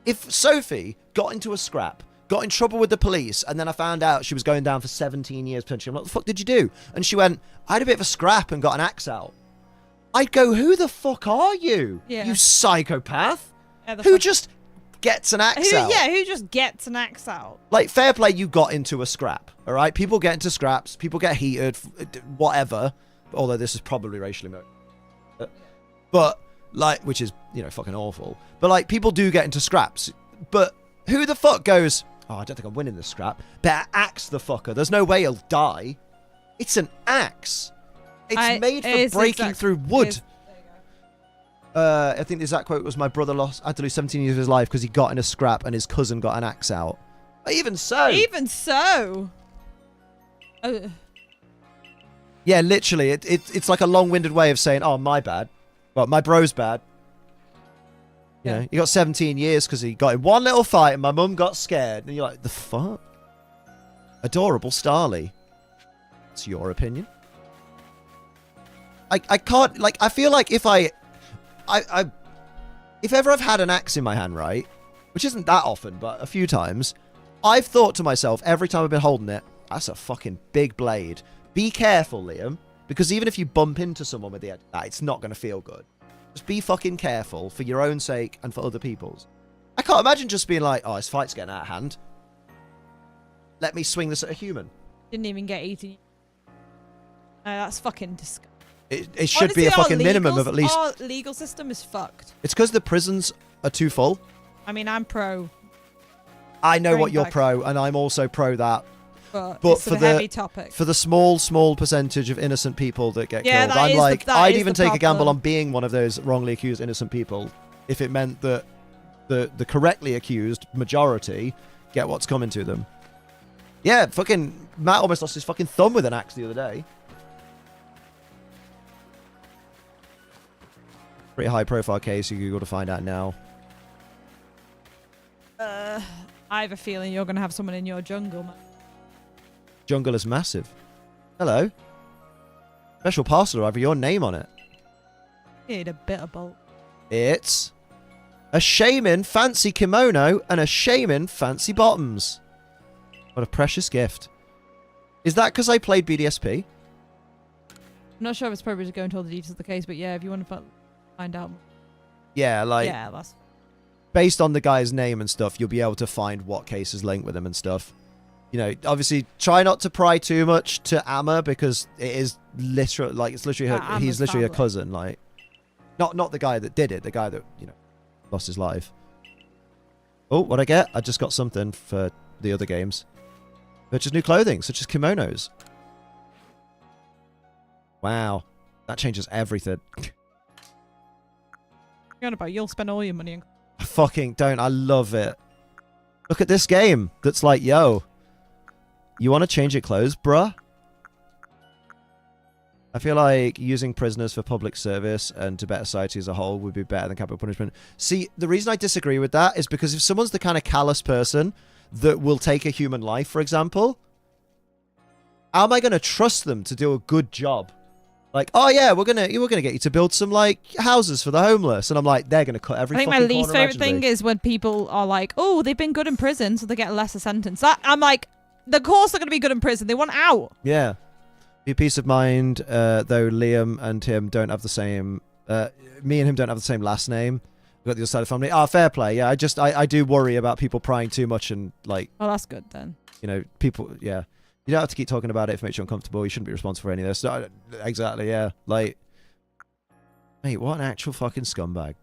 if Sophie got into a scrap, got in trouble with the police, and then I found out she was going down for 17 years potentially, I'm like, what the fuck did you do? And she went, I had a bit of a scrap and got an axe out. I'd go, who the fuck are you? Yeah. You psychopath? Who just gets an axe out? Yeah, who just gets an axe out? Like, fair play, you got into a scrap, all right? People get into scraps, people get heated, whatever. Although this is probably racially motivated. But, like, which is, you know, fucking awful. But, like, people do get into scraps. But who the fuck goes, oh, I don't think I'm winning this scrap. Better axe the fucker. There's no way he'll die. It's an axe. It's made for breaking through wood. I think the exact quote was, my brother had to lose 17 years of his life because he got in a scrap and his cousin got an axe out. Even so. Even so. Yeah, literally. It's like a long-winded way of saying, oh, my bad. Well, my bro's bad. You know, he got 17 years because he got in one little fight and my mum got scared. And you're like, the fuck? Adorable Starly. It's your opinion. I can't, like, I feel like if if ever I've had an axe in my hand, right, which isn't that often, but a few times, I've thought to myself every time I've been holding it, that's a fucking big blade. Be careful, Liam, because even if you bump into someone with the edge of that, it's not going to feel good. Just be fucking careful for your own sake and for other people's. I can't imagine just being like, oh, this fight's getting out of hand. Let me swing this at a human. Didn't even get 18. That's fucking disgusting. It should be a fucking minimum of at least... Our legal system is fucked. It's because the prisons are too full. I mean, I'm pro. I know what you're pro, and I'm also pro that. But But it's for a the heavy topic. for the small percentage of innocent people that get Yeah, killed, that I'm is like, that I'd is even the take a gamble problem. on being one of those wrongly accused innocent people if it meant that the correctly accused majority get what's coming to them. Yeah, fucking Matt almost lost his fucking thumb with an axe the other day. Pretty high profile case. You Google to find out now. I have a feeling you're going to have someone in your jungle, man. Jungle is massive. Hello. Special parcel arrived with your name on it. You need a bit of bulk. It's a shaman fancy kimono and a shaman fancy bottoms. What a precious gift. Is that because I played BDSP? I'm not sure if it's appropriate to go into all the details of the case, but yeah, if you want to find out. Yeah, like, Yeah, that's... based on the guy's name and stuff, you'll be able to find what case is linked with him and stuff. You know, obviously, try not to pry too much to Amma because it is literally, like, it's literally her, he's literally a cousin, like, not the guy that did it, the guy that, you know, lost his life. Oh, what'd I get? I just got something for the other games. Purchase new clothing, such as kimonos. Wow. That changes everything. You're on about, you'll spend all your money on... I fucking don't. I love it. Look at this game that's like, yo, you want to change your clothes, bruh? I feel like using prisoners for public service and to better society as a whole would be better than capital punishment. See, the reason I disagree with that is because if someone's the kind of callous person that will take a human life, for example, how am I going to trust them to do a good job? Like, oh yeah, we're gonna get you to build some like houses for the homeless, and I'm like, they're gonna cut every. I think my least favorite thing is when people are like, oh, they've been good in prison, so they get a lesser sentence. I'm like, of course they're gonna be good in prison. They want out. Yeah. Be peace of mind, though Liam and him don't have the same. Me and him don't have the same last name. We've got the other side of the family. Ah, fair play. Yeah, I do worry about people prying too much and like. Oh, that's good then. You know, people. Yeah. You don't have to keep talking about it if it makes you uncomfortable. You shouldn't be responsible for any of this. No, exactly, yeah. Like, mate, what an actual fucking scumbag.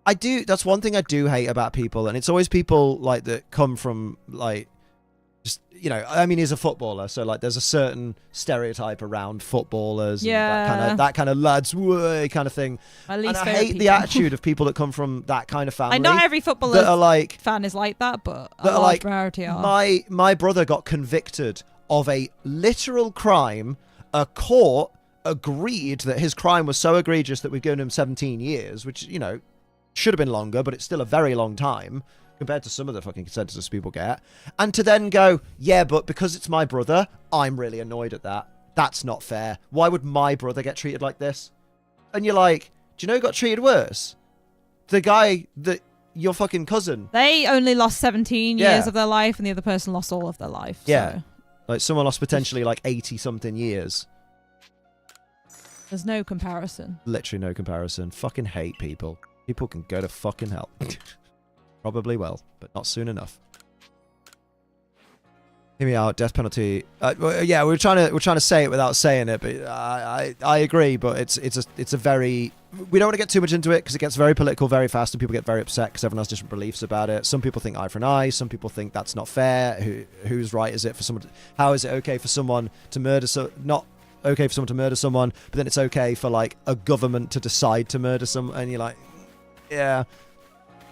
That's one thing I do hate about people, and it's always people, like, that come from, like, just, you know, I mean, he's a footballer, so, like, there's a certain stereotype around footballers. Yeah. And that kind of lads, whoa, kind of thing. And I hate the attitude of people that come from that kind of family. And not every footballer like, fan is like that, but a large variety are. My brother got convicted of a literal crime. A court agreed that his crime was so egregious that we've given him 17 years, which, you know, should have been longer, but it's still a very long time compared to some of the fucking sentences people get. And to then go, yeah, but because it's my brother, I'm really annoyed at that. That's not fair. Why would my brother get treated like this? And you're like, do you know who got treated worse? The guy that your fucking cousin. They only lost 17 years of their life, and the other person lost all of their life. Yeah. So. Like, someone lost potentially like 80-something years. There's no comparison. Literally no comparison. Fucking hate people. People can go to fucking hell. Probably will, but not soon enough. Hear me out. Death penalty. Well, yeah, we're trying to say it without saying it, but I agree. But it's a very, we don't want to get too much into it because it gets very political very fast and people get very upset because everyone has different beliefs about it. Some people think eye for an eye. Some people think that's not fair. Whose right is it for someone? How is it okay for someone to murder? Not okay for someone to murder someone, but then it's okay for like a government to decide to murder someone, and you're like, yeah.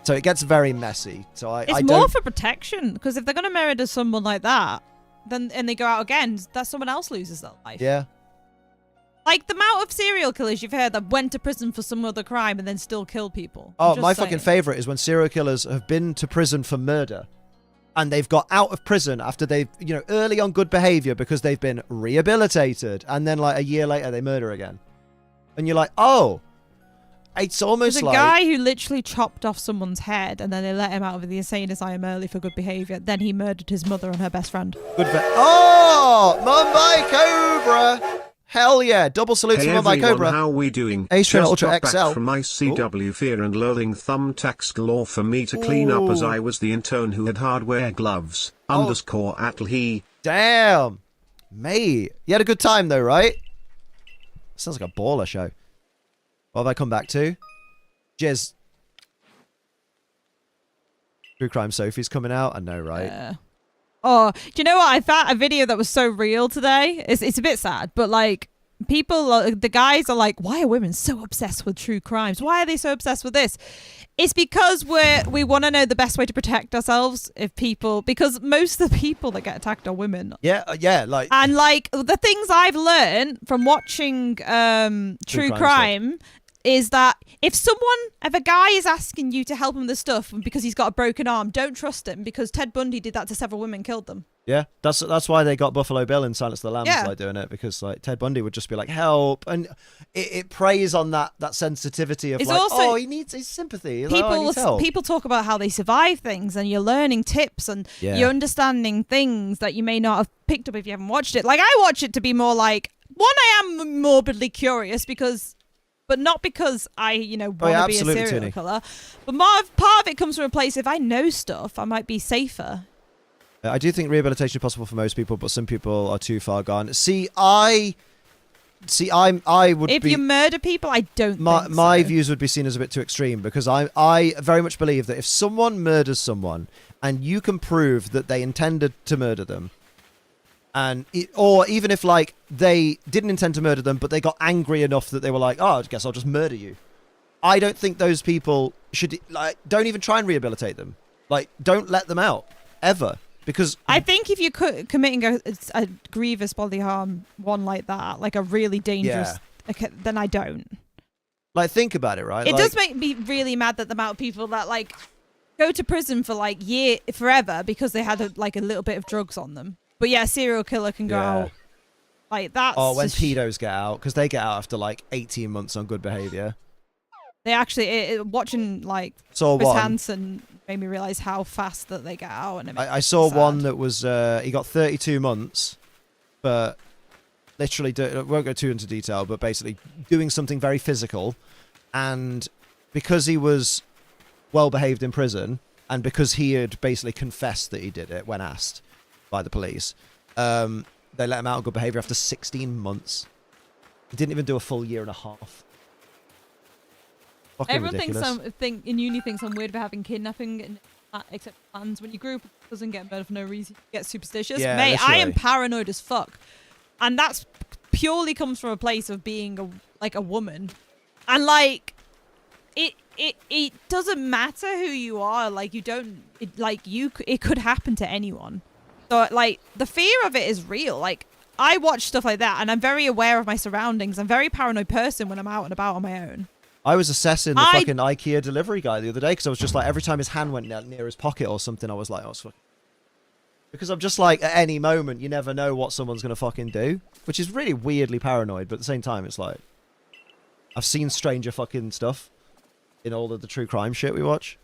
So it gets very messy. So it's more for protection, because if they're going to murder someone like that, then and they go out again, that someone else loses their life. Yeah. Like the amount of serial killers you've heard that went to prison for some other crime and then still kill people. Oh, my fucking favorite is when serial killers have been to prison for murder, and they've got out of prison after they've, you know, early on good behavior because they've been rehabilitated, and then like a year later they murder again, and you're like, oh. It's almost There's a guy who literally chopped off someone's head and then they let him out of the insane asylum early for good behaviour. Then he murdered his mother and her best friend. Oh! Mumbai Cobra! Hell yeah! Double salutes hey from Mumbai everyone, Cobra. How we doing? Ace Trainer Just Ultra got XL. back from my CW fear and loathing thumbtacks galore for me to clean up as I was the intern who had hardware gloves. _ atl he. Damn! Mate. You had a good time though, right? Sounds like a baller show. What have I come back to? Jizz. True Crime Sophie's coming out? I know, right? Oh, do you know what? I found a video that was so real today. It's a bit sad, but like the guys are like, why are women so obsessed with true crimes? Why are they so obsessed with this? It's because we want to know the best way to protect ourselves because most of the people that get attacked are women. Yeah, like the things I've learned from watching true crime is that if a guy is asking you to help him with stuff because he's got a broken arm, don't trust him, because Ted Bundy did that to several women, killed them. Yeah, that's why they got Buffalo Bill in Silence of the Lambs like doing it, because like Ted Bundy would just be like, help, and it preys on that sensitivity of he needs his sympathy. People talk about how they survive things, and you're learning tips, and you're understanding things that you may not have picked up if you haven't watched it. Like, I watch it to be more like, I am morbidly curious but not because I, want to be a serial killer. But part of it comes from a place, if I know stuff, I might be safer. I do think rehabilitation is possible for most people, but some people are too far gone. I would if you murder people, I don't think my views would be seen as a bit too extreme, because I very much believe that if someone murders someone and you can prove that they intended to murder them, or even if like they didn't intend to murder them, but they got angry enough that they were like, oh, I guess I'll just murder you. I don't think those people should, don't even try and rehabilitate them. Like, don't let them out ever. Because I think if you're committing a grievous bodily harm, one like that, like a really dangerous, then I don't. Like, think about it, right? It does make me really mad that the amount of people that like go to prison for like forever because they had a little bit of drugs on them. But yeah, a serial killer can go out like that. Oh, when pedos get out, because they get out after like 18 months on good behavior. They actually watching like Chris Hansen made me realize how fast that they get out. And I saw one that was he got 32 months, but literally I won't go too into detail, but basically doing something very physical, and because he was well behaved in prison, and because he had basically confessed that he did it when asked by the police, they let him out of good behavior after 16 months. He didn't even do a full year and a half. Fucking Everyone ridiculous. thinks in uni thinks I'm weird for having kidnapping, except plans. When you group doesn't get murdered for no reason, you get superstitious. Yeah, mate, literally. I am paranoid as fuck, and that's purely comes from a place of being a woman, and like it doesn't matter who you are. Like it could happen to anyone. So like the fear of it is real. Like I watch stuff like that, and I'm very aware of my surroundings. I'm a very paranoid person when I'm out and about on my own. I was assessing the fucking IKEA delivery guy the other day, because I was just like, every time his hand went near his pocket or something, I was like, oh, fuck. Because I'm just like, at any moment, you never know what someone's going to fucking do, which is really weirdly paranoid, but at the same time, it's like, I've seen stranger fucking stuff in all of the true crime shit we watch.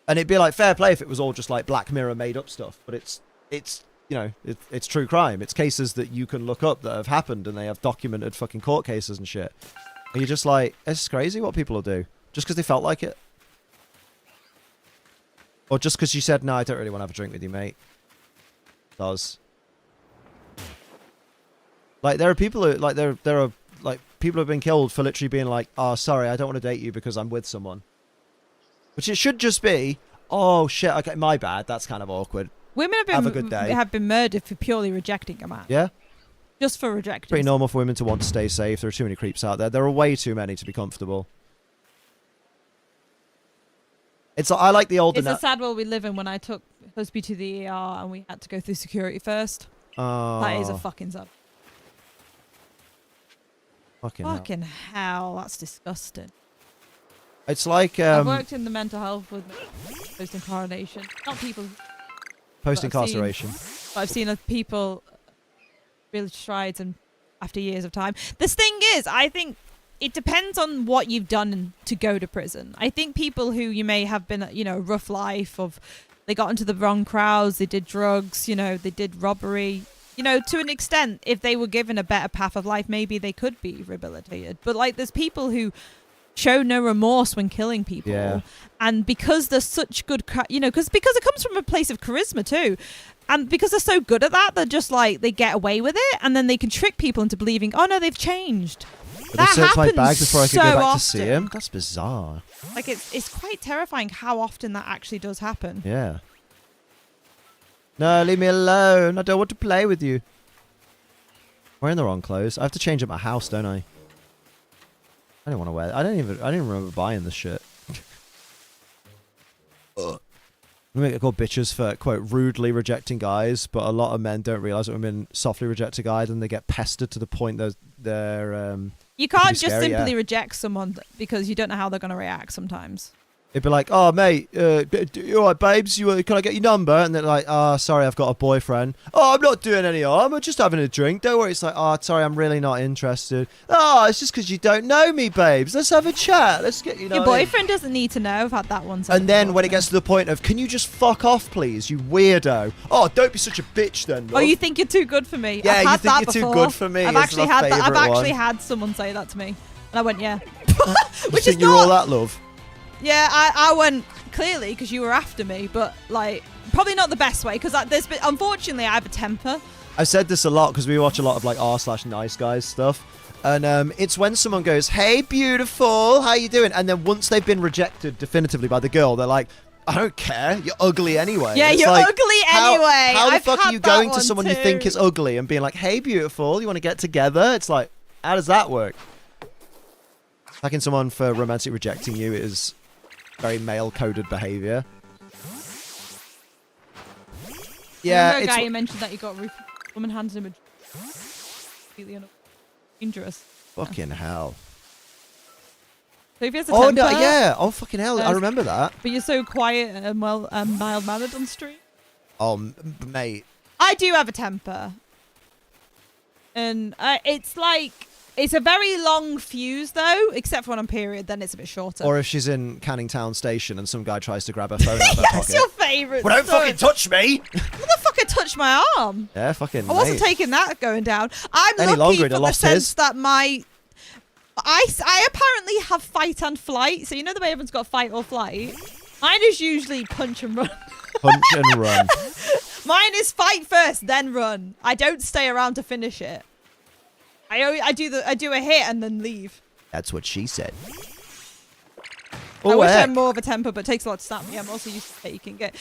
And it'd be like, fair play if it was all just like Black Mirror made up stuff, but it's it's true crime. It's cases that you can look up that have happened, and they have documented fucking court cases and shit. And you're just like, it's crazy what people will do just because they felt like it, or just because you said, no, I don't really want to have a drink with you, mate. Does like there are people who like there are like people who have been killed for literally being like, oh, sorry, I don't want to date you because I'm with someone, which it should just be, oh shit, okay, my bad, that's kind of awkward. Women have a good day. Have been murdered for purely rejecting a man. Yeah. Just for rejecting. Pretty normal for women to want to stay safe. There are too many creeps out there. There are way too many to be comfortable. It's I like the older. It's a sad world we live in. When I took husby to the ER and we had to go through security first. That is a fucking sad. Fucking hell, that's disgusting. It's like I've worked in the mental health with post-incarceration. Not people. Post-incarceration. But I've seen people really strides and after years of time. This thing is, I think it depends on what you've done to go to prison. I think people who you may have been, a rough life of, they got into the wrong crowds, they did drugs, they did robbery. To an extent, if they were given a better path of life, maybe they could be rehabilitated. But like, there's people who show no remorse when killing people, and because they're such good, because it comes from a place of charisma too, and because they're so good at that, they're just like, they get away with it, and then they can trick people into believing, oh no, they've changed. But that happens my bag before I could go back to see him. That's bizarre. Like it's quite terrifying how often that actually does happen. Yeah. No, leave me alone. I don't want to play with you. Wearing the wrong clothes. I have to change up my house, don't I? I don't want to wear. I didn't even remember buying this shit. We get called bitches for, quote, rudely rejecting guys, but a lot of men don't realise that women softly reject a guy, and they get pestered to the point that they're you can't just scary, simply reject someone because you don't know how they're going to react sometimes. It'd be like, oh, mate, you all right, babes? Can I get your number? And they're like, oh, sorry, I've got a boyfriend. Oh, I'm not doing any harm. I'm just having a drink. Don't worry. It's like, oh, sorry, I'm really not interested. Oh, it's just because you don't know me, babes. Let's have a chat. Let's get, Your boyfriend doesn't need to know. I've had that one. And then when it gets to the point of, can you just fuck off, please, you weirdo? Oh, don't be such a bitch then, love. Oh, you think you're too good for me? Yeah, I've you had think that you're before. too good for me. I've It's actually my had that. I've favourite actually one. had someone say that to me, and I went, yeah. Which is you're all that, love. Yeah, I went clearly because you were after me, but like probably not the best way because there's been, unfortunately I have a temper. I've said this a lot because we watch a lot of like r/nice guys stuff, and it's when someone goes, "Hey, beautiful, how you doing?" and then once they've been rejected definitively by the girl, they're like, "I don't care, you're ugly anyway." Yeah, It's you're like, ugly anyway. How the I've fuck are had you that going to one someone you too. think is ugly and being like, "Hey, beautiful, you want to get together?" It's like, how does that work? Attacking someone for romantic rejecting you is very male-coded behavior. Yeah, Remember a it's guy you mentioned that you got a woman hands him a completely dangerous. fucking hell. So if he has a Oh temper, no, yeah. Oh fucking hell, I remember that. but you're so quiet and mild mannered on street. Oh, mate. I do have a temper, and it's like it's a very long fuse though, except for when I'm period. Then it's a bit shorter. Or if she's in Canning Town Station and some guy tries to grab her phone out of her That's pocket. your favourite. Well, don't fucking touch me! Motherfucker touched my arm. Yeah, fucking. I wasn't mate. taking that going down. I'm Any lucky longer, for he'd have the lost sense his. that I apparently have fight and flight. So you know the way everyone's got fight or flight. Mine is usually punch and run. Punch and run. Mine is fight first, then run. I don't stay around to finish it. I do a hit and then leave. That's what she said. I Oh, wish I heck. had more of a temper, but it takes a lot to stop me. I'm also used to taking it.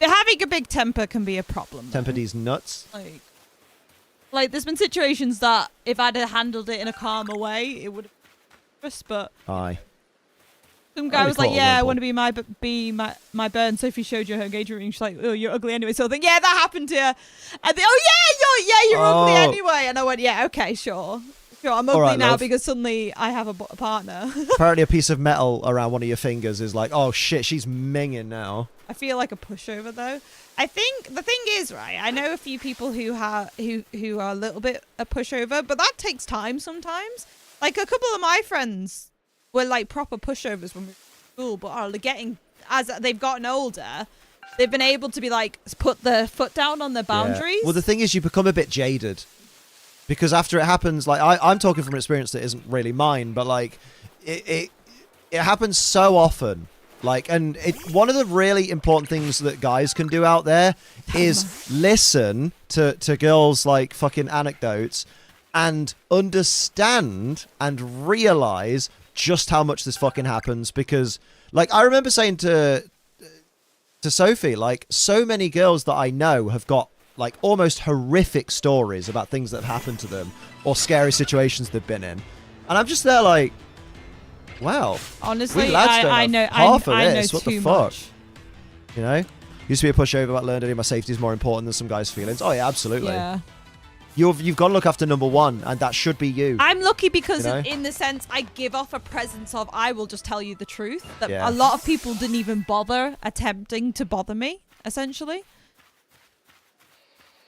Having a big temper can be a problem. though. Temper these nuts. Like there's been situations that if I'd have handled it in a calmer way, it would have. But Aye. some guy I'd was be like, caught "Yeah, I up. want to be my burn." Sophie showed you her engagement ring. She's like, "Oh, you're ugly anyway." So I think, "Yeah, that happened to you." And they, "Oh yeah, you're ugly Oh. anyway." And I went, "Yeah, okay, sure. I'm All ugly right, now love. because suddenly I have a partner." Apparently a piece of metal around one of your fingers is like, oh shit, she's minging now. I feel like a pushover though. I think the thing is, right, I know a few people who are a little bit a pushover, but that takes time sometimes. Like a couple of my friends were like proper pushovers when we were in school, but are getting, as they've gotten older, they've been able to be like put their foot down on their boundaries. Yeah. Well, the thing is, you become a bit jaded. Because after it happens, like I'm talking from an experience that isn't really mine, but like it happens so often. Like, and one of the really important things that guys can do out there is listen to girls' like fucking anecdotes and understand and realize just how much this fucking happens. Because, like, I remember saying to Sophie, like, so many girls that I know have got like almost horrific stories about things that have happened to them or scary situations they've been in, and I'm just there like, wow. Honestly, we lads don't I have know half of I know this. What the too fuck? much. You know, used to be a pushover, but learned that my safety is more important than some guys' feelings. Oh yeah, absolutely. Yeah. You've got to look after number one, and that should be you. I'm lucky because You know? in the sense I give off a presence of I will just tell you the truth. That Yeah. a lot of people didn't even bother attempting to bother me, essentially.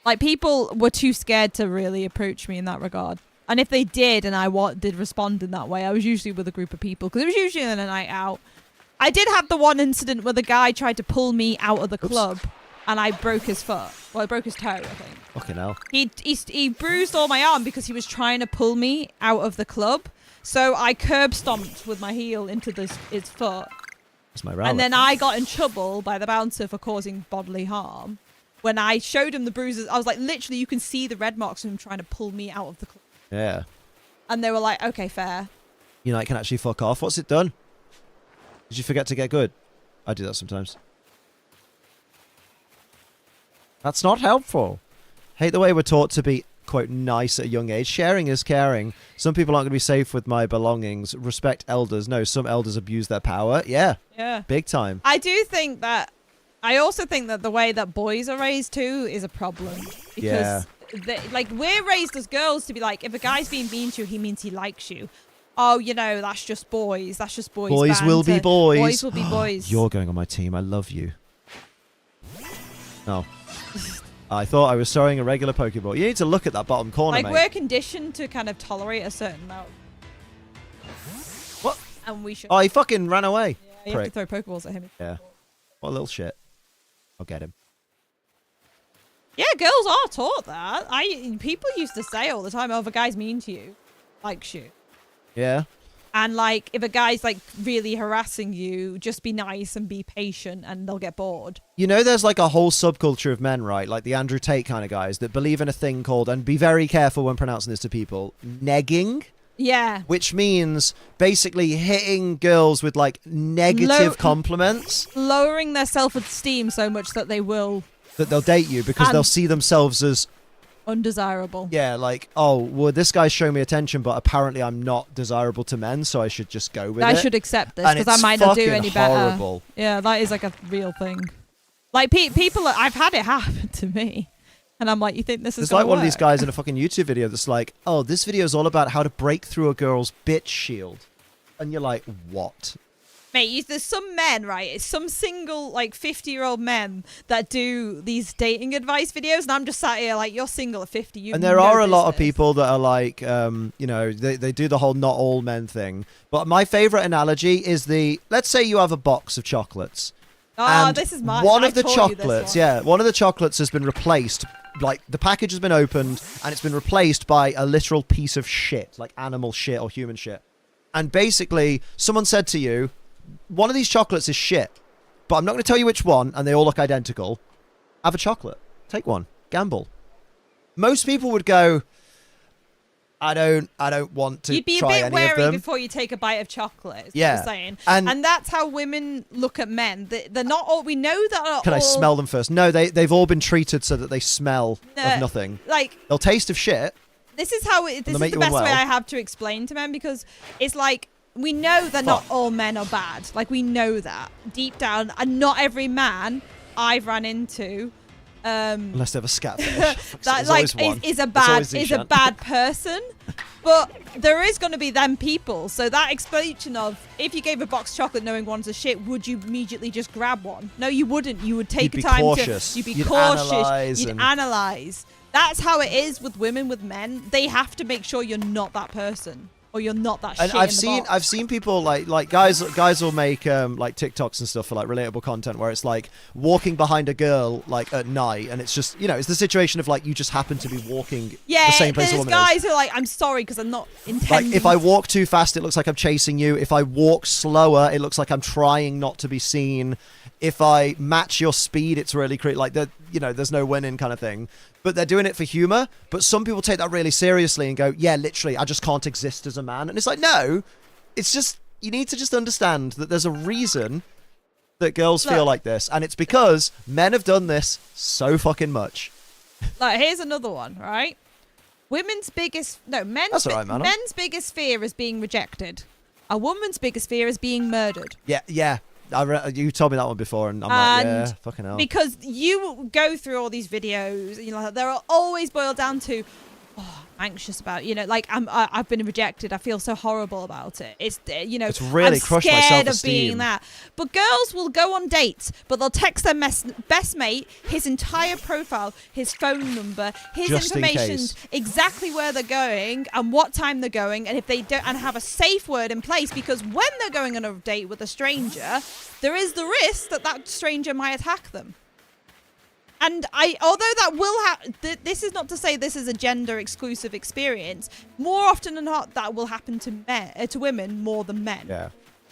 Like people were too scared to really approach me in that regard. And if they did and I did respond in that way, I was usually with a group of people because it was usually on a night out. I did have the one incident where the guy tried to pull me out of the club and I broke his foot. Well, I broke his toe, I think. Fucking hell. He bruised all my arm because he was trying to pull me out of the club. So I curb stomped with my heel into his foot. That's my rally. And then I got in trouble by the bouncer for causing bodily harm. When I showed him the bruises, I was like, literally, you can see the red marks of him trying to pull me out of the club. Yeah. And they were like, okay, fair. You know, I can actually fuck off. What's it done? Did you forget to get good? I do that sometimes. That's not helpful. Hate the way we're taught to be, quote, nice at a young age. Sharing is caring. Some people aren't going to be safe with my belongings. Respect elders. No, some elders abuse their power. Yeah. Yeah. Big time. I also think that the way that boys are raised too is a problem. Because like we're raised as girls to be like, if a guy's being mean to you, he means he likes you. Oh, you know, that's just boys. That's just boys. Boys will be boys. Boys will be boys. You're going on my team. I love you. No. I thought I was throwing a regular Pokeball. You need to look at that bottom corner, like mate. we're conditioned to kind of tolerate a certain amount. What? And we should. Oh, he fucking ran away. Yeah, you have to throw Pokeballs at him. Yeah. What a little shit. I'll get him. Yeah, girls are taught that. People used to say all the time, "Oh, if a guy's mean to you, likes you." Yeah. And like, if a guy's like really harassing you, just be nice and be patient, and they'll get bored. You know, there's like a whole subculture of men, right? Like the Andrew Tate kind of guys that believe in a thing called, and be very careful when pronouncing this to people, negging. Yeah. Which means basically hitting girls with like negative compliments. Lowering their self-esteem so much that they'll date you because they'll see themselves as undesirable. Yeah, like, oh, well, this guy's showing me attention, but apparently I'm not desirable to men, so I should just go with it. I should accept this because I might not do any horrible. better. Yeah, that is like a real thing. Like people, I've had it happen to me. And I'm like, you think this is like one work? of these guys in a fucking YouTube video that's like, oh, this video is all about how to break through a girl's bitch shield. And you're like, what? Mate, there's some men, right? It's some single, like, 50-year-old men that do these dating advice videos. And I'm just sat here like, you're single at 50. You and there are a lot of people that are like, you know, they do the whole not all men thing. But my favorite analogy is let's say you have a box of chocolates. Oh, this is mine. One of the chocolates, one of the chocolates has been replaced. Like, the package has been opened and it's been replaced by a literal piece of shit, like animal shit or human shit. And basically, someone said to you, one of these chocolates is shit, but I'm not going to tell you which one, and they all look identical. Have a chocolate. Take one. Gamble. Most people would go, I don't want to You'd be try a bit any of wary them. before you take a bite of chocolate. Is Yeah. what I'm saying. And that's how women look at men. They're not all. We know that. Can I smell them first? No, they've all been treated so that they smell of nothing. Like, they'll taste of shit. This is how. This is the best way I have to explain to men, because it's like, we know that not all men are bad. Like, we know that deep down, and not every man I've run into, unless they have a scat fetish, that like is a bad person. But there is going to be them people. So that explanation of, if you gave a box of chocolate knowing one's a shit, would you immediately just grab one? No, you wouldn't. You would take time cautious. You'd be cautious. You'd analyze. That's how it is with women, with men. They have to make sure you're not that person. Or you're not that shit. And I've seen people like guys will make like TikToks and stuff for like relatable content where it's like walking behind a girl like at night, and it's just, you know, it's the situation of like you just happen to be walking the same place a woman guys is. who are like, I'm sorry because I'm not intending. Like, if I walk too fast, it looks like I'm chasing you. If I walk slower, it looks like I'm trying not to be seen. If I match your speed, it's really creepy. Like, you know, there's no winning kind of thing. But they're doing it for humor. But some people take that really seriously and go, yeah, literally, I just can't exist as a man. And it's like, no, it's just, you need to just understand that there's a reason that girls feel like this. And it's because men have done this so fucking much. Like, here's another one, right? Men's biggest fear is being rejected. A woman's biggest fear is being murdered. Yeah. You told me that one before, and I'm like, yeah, fucking hell. Because you go through all these videos, you know, they're always boiled down to, I'm anxious about, you know, like I've been rejected. I feel so horrible about it. It's, you know, it's really crushed my self-esteem. of being that. But girls will go on dates, but they'll text their best mate his entire profile, his phone number, his information, exactly where they're going and what time they're going, and if they don't, and have a safe word in place, because when they're going on a date with a stranger, there is the risk that that stranger might attack them. And although that will happen, this is not to say this is a gender exclusive experience. More often than not, that will happen to women more than men. Yeah,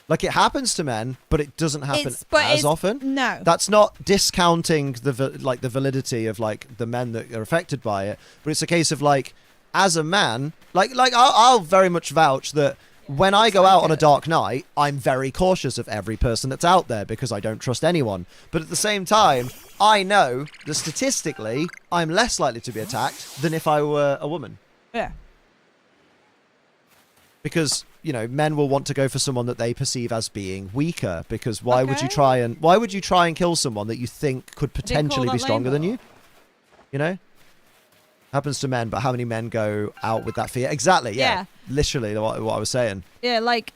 like, it happens to men, but it doesn't happen as often. No, that's not discounting the validity of like the men that are affected by it. But it's a case of like, as a man, like I'll very much vouch that when I go out on a dark night, I'm very cautious of every person that's out there because I don't trust anyone. But at the same time, I know that statistically, I'm less likely to be attacked than if I were a woman. Yeah. Because, you know, men will want to go for someone that they perceive as being weaker. Because why would you try and kill someone that you think could potentially be stronger than you? You know? Happens to men, but how many men go out with that fear? Exactly, yeah. Literally what I was saying. Yeah, like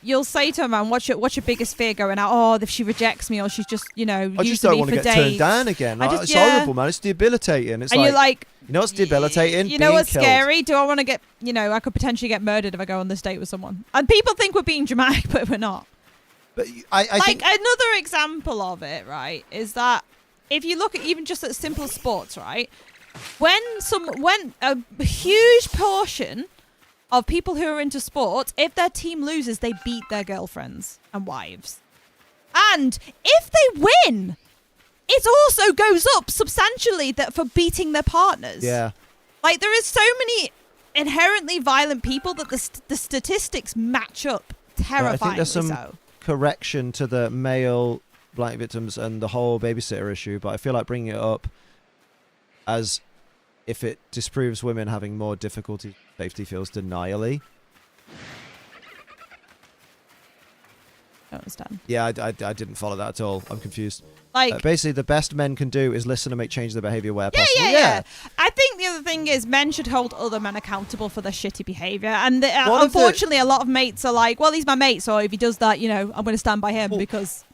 you'll say to a man, what's your biggest fear going out? Oh, if she rejects me or she's just, you know, I just don't want to get turned down again. It's horrible, man. It's debilitating. It's you're like, you know what's debilitating? You know what's scary? Do I want to get, you know, I could potentially get murdered if I go on this date with someone. And people think we're being dramatic, but we're not. But I think another example of it, right, is that if you look at even just at simple sports, right, when a huge portion of people who are into sports, if their team loses, they beat their girlfriends and wives. And if they win, it also goes up substantially for beating their partners. Yeah. Like, there is so many inherently violent people that the statistics match up terrifyingly. I think there's some correction to the male blight victims and the whole babysitter issue, but I feel like bringing it up as if it disproves women having more difficulty, safety feels denial-y. I don't understand. Yeah, I didn't follow that at all. I'm confused. Like, basically, the best men can do is listen and make change their behavior where possible. Yeah. I think the other thing is men should hold other men accountable for their shitty behavior. And unfortunately, a lot of mates are like, well, he's my mate, so if he does that, you know, I'm going to stand by him because...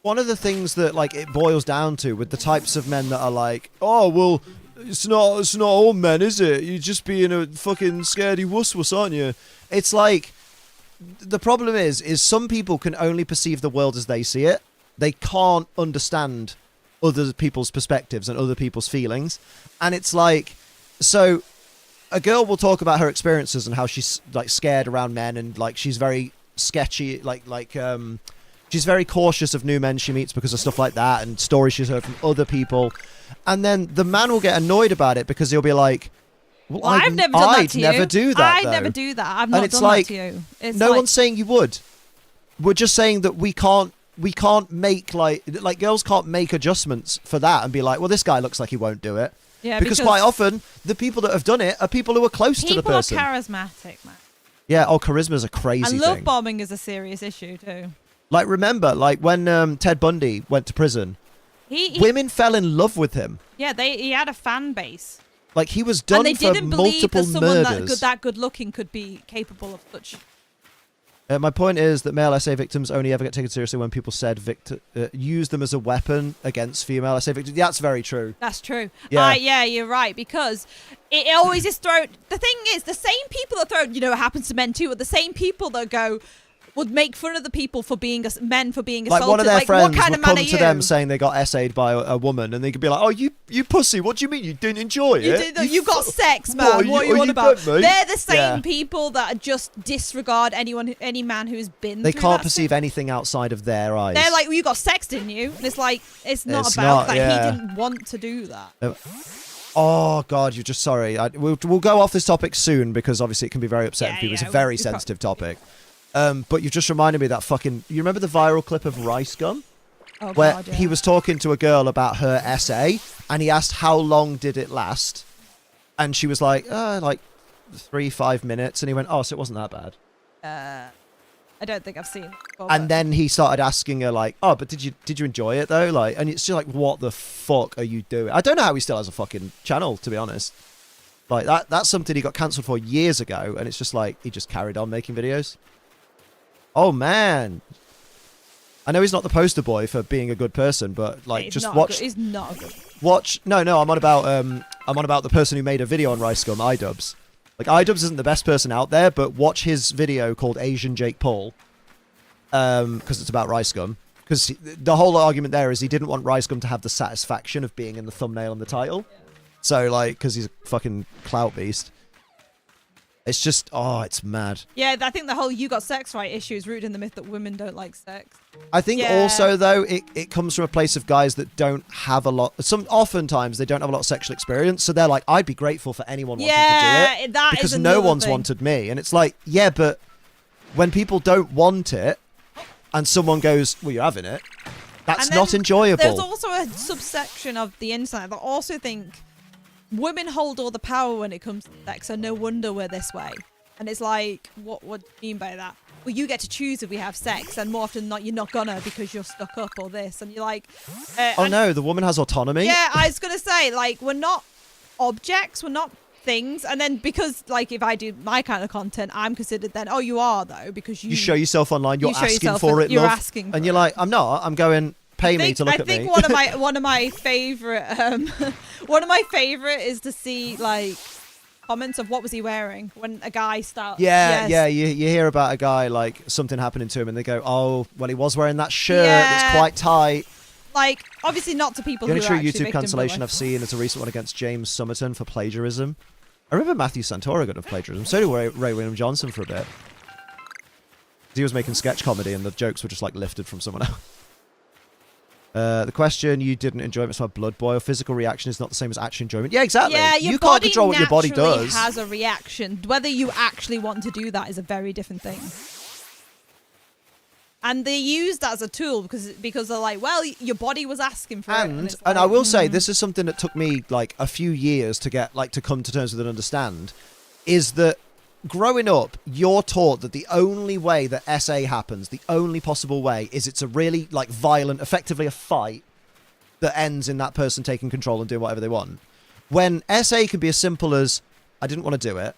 One of the things that, like, it boils down to with the types of men that are like, oh, well, it's not all men, is it? You're just being a fucking scaredy wuss, aren't you? It's like, the problem is some people can only perceive the world as they see it. They can't understand other people's perspectives and other people's feelings. And it's like, so a girl will talk about her experiences and how she's, like, scared around men and, like, she's very sketchy, she's very cautious of new men she meets because of stuff like that and stories she's heard from other people. And then the man will get annoyed about it because he'll be like, well, I've never done that to you. I'd never do that, I'd never do that. I've not done that to you. It's no one's saying you would. We're just saying that we can't make, like girls can't make adjustments for that and be like, well, this guy looks like he won't do it. Yeah, because quite often the people that have done it are people who are close to the person. People are charismatic, man. Yeah, charisma's a crazy thing. And love bombing is a serious issue too. Like, remember, like, when Ted Bundy went to prison, women fell in love with him. Yeah, he had a fan base. Like, he was done for multiple murders. And they didn't believe that someone that good-looking could be capable of such... My point is that male SA victims only ever get taken seriously when people said use them as a weapon against female SA victims. That's very true. That's true. Yeah, yeah, you're right, because it always is thrown... The thing is, the same people that throw... You know, it happens to men too, are the same people that would make fun of the people for being men for being assaulted. Like, one of their friends what kind would of man come to them saying they got SA'd by a woman, and they could be like, "Oh, you pussy! What do you mean you didn't enjoy it? You got sex, man. What are you on about?" Dead, they're the same people that just disregard any man who's been. They through can't that perceive anything outside of their eyes. They're like, "Well, you got sex, didn't you?" And it's like, it's not about that. Yeah. He didn't want to do that. Oh God, you're just sorry. We'll go off this topic soon because obviously it can be very upsetting for people. It's a very sensitive topic. But you've just reminded me that you remember the viral clip of Rice Gum? Oh, where God, yeah. he was talking to a girl about her essay, and he asked how long did it last? And she was like 3-5 minutes, and he went, oh, so it wasn't that bad. I don't think I've seen it before, and then he started asking her, like, oh, but did you enjoy it, though? Like, and it's just like, what the fuck are you doing? I don't know how he still has a fucking channel, to be honest. Like, that's something he got cancelled for years ago, and it's just like, he just carried on making videos. Oh, man. I know he's not the poster boy for being a good person, but, like, just watch... He's not a good... Watch... No, I'm on about the person who made a video on Rice Gum, iDubbbz. Like, iDubbbz isn't the best person out there, but watch his video called Asian Jake Paul, because it's about Rice Gum. Because the whole argument there is he didn't want Rice Gum to have the satisfaction of being in the thumbnail and the title. So, like, because he's a fucking clout beast. It's just, oh, it's mad. Yeah, I think the whole "you got sex right" issue is rooted in the myth that women don't like sex. I think also, though, it comes from a place of guys that don't have a lot. Oftentimes, they don't have a lot of sexual experience. So they're like, I'd be grateful for anyone wanting to do it. That because is no another one's thing. wanted me. And it's like, yeah, but when people don't want it and someone goes, well, you're having it, that's not enjoyable. There's also a subsection of the internet that also think women hold all the power when it comes to sex, so no wonder we're this way. And it's like, what do you mean by that? Well, you get to choose if we have sex, and more often than not, you're not gonna because you're stuck up or this. And you're like... oh, no, the woman has autonomy? Yeah, I was gonna say, like, we're not objects, we're not things. And then because, like, if I do my kind of content, I'm considered then, oh, you are, though, because you... You show yourself online, you're asking for it, You're love. asking for and you're like, I'm not, I'm going... Pay me to look at me. I think one of my favorite is to see like comments of what was he wearing when a guy starts. Yeah, you hear about a guy like something happening to him, and they go, "Oh, well, he was wearing that shirt that's quite tight." Like, obviously not to people the who only are true actually YouTube victims cancellation of I've seen is a recent one against James Somerton for plagiarism. I remember Matthew Santoro got of plagiarism. So did Ray William Johnson for a bit. He was making sketch comedy, and the jokes were just like lifted from someone else. The question, you didn't enjoy it, it's about blood boil. Physical reaction is not the same as actual enjoyment. Yeah, exactly. Yeah, you can't control what your body does. Has a reaction. Whether you actually want to do that is a very different thing. And they use that as a tool because they're like, well, your body was asking for it. And I will say, this is something that took me like a few years to get like to come to terms with and understand, is that growing up, you're taught that the only way that SA happens, the only possible way, is it's a really like violent, effectively a fight that ends in that person taking control and doing whatever they want. When SA can be as simple as, I didn't want to do it,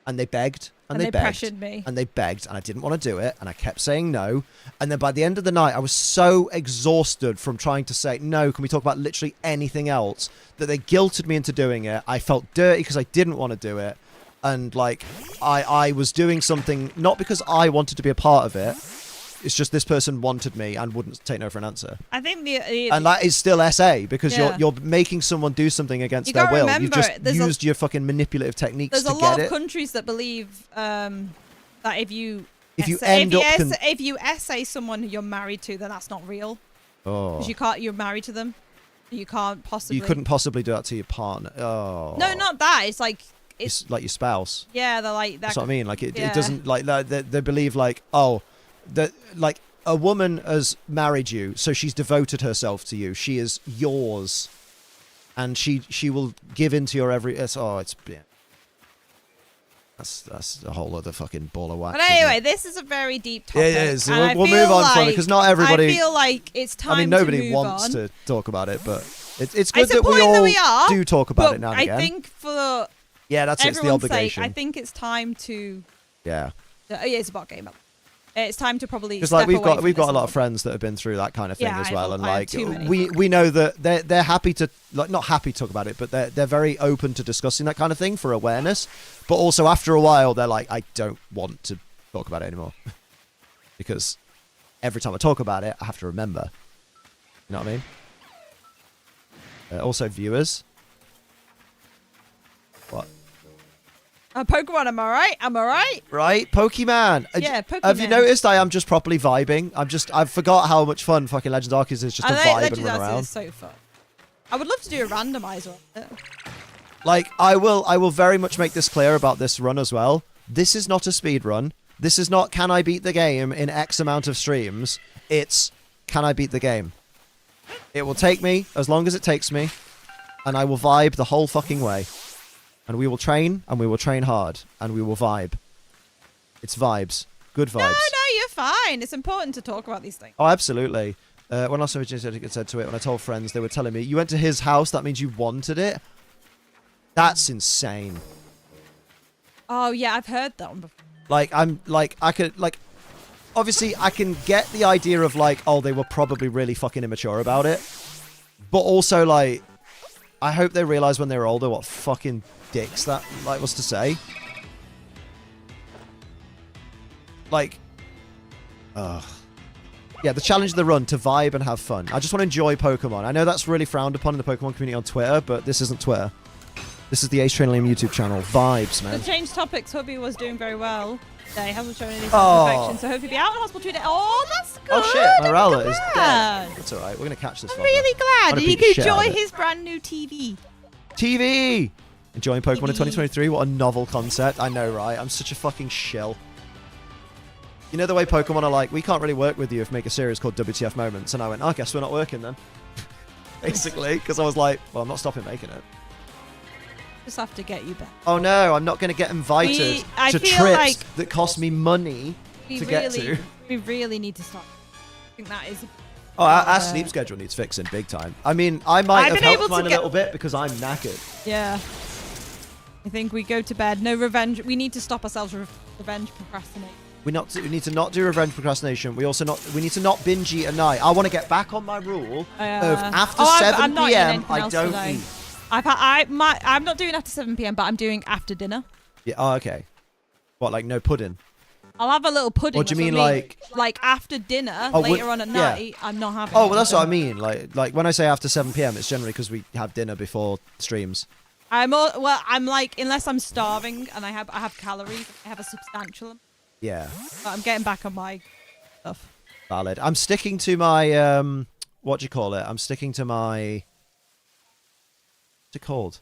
and they begged, and they begged, pressured me, and they begged, and I didn't want to do it, and I kept saying no, and then by the end of the night, I was so exhausted from trying to say, no, can we talk about literally anything else, that they guilted me into doing it. I felt dirty because I didn't want to do it. And like I was doing something not because I wanted to be a part of it. It's just this person wanted me and wouldn't take no for an answer. I think and that is still SA because you're making someone do something against their will. You've just used your fucking manipulative techniques to get it. There's a lot of countries that believe that if you SA someone you're married to, then that's not real. Oh, because you're married to them. You can't possibly. You couldn't possibly do that to your partner. Oh, no, not that. It's like. It's like your spouse. Yeah, they're like that. That's what I mean. Like it doesn't like they believe like, oh, that like a woman has married you, so she's devoted herself to you. She is yours, and she will give into your every. That's a whole other fucking ball of wax. But anyway, this is a very deep topic. It is. We'll move on from it because not everybody. I feel like it's time. I mean, nobody wants to talk about it, but it's good that we all do talk about it now and again. I think for that's it's the obligation. I think it's time to. Yeah. It's about game up. It's time to probably. Because like we've got a lot of friends that have been through that kind of thing as well, and like we know that they're happy to like not happy to talk about it, but they're very open to discussing that kind of thing for awareness. But also after a while, they're like, I don't want to talk about it anymore because every time I talk about it, I have to remember. You know what I mean? Also, viewers. What? Pokemon, am I right? Am I right? Right, Pokemon. Yeah, Pokemon. Have you noticed I am just properly vibing? I forgot how much fun fucking Legends Arceus is just to vibe and run around. Is so fun. I would love to do a randomizer on it. Like, I will very much make this clear about this run as well. This is not a speed run. This is not, can I beat the game in X amount of streams? It's, can I beat the game? It will take me as long as it takes me, and I will vibe the whole fucking way. And we will train, and we will train hard, and we will vibe. It's vibes. Good vibes. No, you're fine. It's important to talk about these things. Oh, absolutely. When I said to it, when I told friends, they were telling me, you went to his house, that means you wanted it? That's insane. Oh, yeah, I've heard that one before. Like, I could, like, obviously, I can get the idea of, like, oh, they were probably really fucking immature about it. But also, like, I hope they realize when they were older what fucking dicks that like was to say. Like, yeah, the challenge of the run to vibe and have fun. I just want to enjoy Pokemon. I know that's really frowned upon in the Pokemon community on Twitter, but this isn't Twitter. This is the Ace Train Liam YouTube channel. Vibes, man. To change topics, Hubby was doing very well today. Hasn't shown any Oh. infection, so hopefully be out in hospital 2 days. Oh, that's good. Oh shit, Morella is glad. dead. That's alright, we're gonna catch this I'm fucker. really glad. I'd He beat could shit out of enjoy it. his brand new TV. TV! Enjoying Pokemon in TV. 2023? What a novel concept. I know, right? I'm such a fucking shill. You know the way Pokemon are like, we can't really work with you if we make a series called WTF Moments. And I went, I guess we're not working then. Basically, because I was like, well, I'm not stopping making it. Just have to get you back. Oh no, I'm not going to get invited I to feel trips like that cost me money to get to. We really need to start. I think that is. Oh, our sleep schedule needs fixing big time. I mean, I might I've have been helped able to mine a get- little bit because I'm knackered. Yeah. I think we go to bed. No revenge. We need to stop ourselves revenge procrastinating. We need to not do revenge procrastination. We need to not binge eat at night. I want to get back on my rule of after 7 I'm not eating p.m. anything I else don't today. eat. I'm not doing after 7 p.m., but I'm doing after dinner. Yeah. Oh, okay. What, like no pudding? I'll have a little pudding. Or do you that's mean what I like after dinner, Oh, later on at yeah. night, I'm not having. Oh, well, that's what I anything. mean. Like when I say after 7 p.m., it's generally because we have dinner before streams. I'm like, unless I'm starving and I have calories, I have a substantial amount. Yeah. But I'm getting back on my stuff. Valid. I'm sticking to my what do you call it? I'm sticking to my what's it called?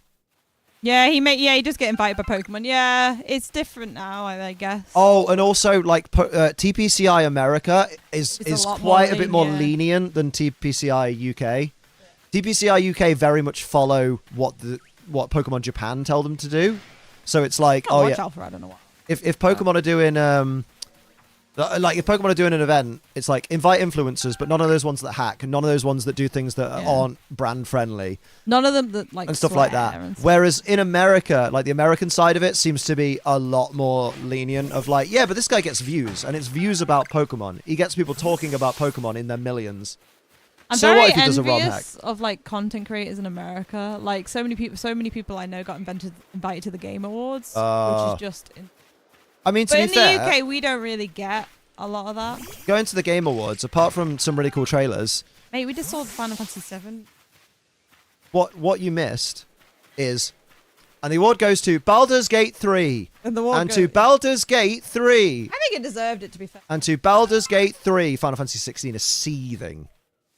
Yeah, he does get invited by Pokemon. Yeah, it's different now, I guess. Oh, and also like TPCI America is a lot quite more a bit more lenient. lenient than TPCI UK. TPCI UK very much follow what Pokemon Japan tell them to do. So it's like, I oh watch yeah, Alpha, I don't know what. if Pokemon are doing like if Pokemon are doing an event, it's like invite influencers, but none of those ones that hack, and none of those ones that do things that aren't brand friendly. None of them that like And stuff like swear that. and stuff. Whereas in America, like the American side of it seems to be a lot more lenient of like, yeah, but this guy gets views, and it's views about Pokemon. He gets people talking about Pokemon in their millions. I'm So very what if he does a ROM hack? envious of like content creators in America. Like so many people I know got invited to the Game Awards, which is just. I mean, to But be in the fair, UK, we don't really get a lot of that. going to the Game Awards, apart from some really cool trailers, Mate, we just saw Final Fantasy VII. what you missed is, and the award goes to Baldur's Gate 3, And the and to Baldur's Gate 3, I think it deserved it, to be fair. and to Baldur's Gate 3, Final Fantasy 16 is seething.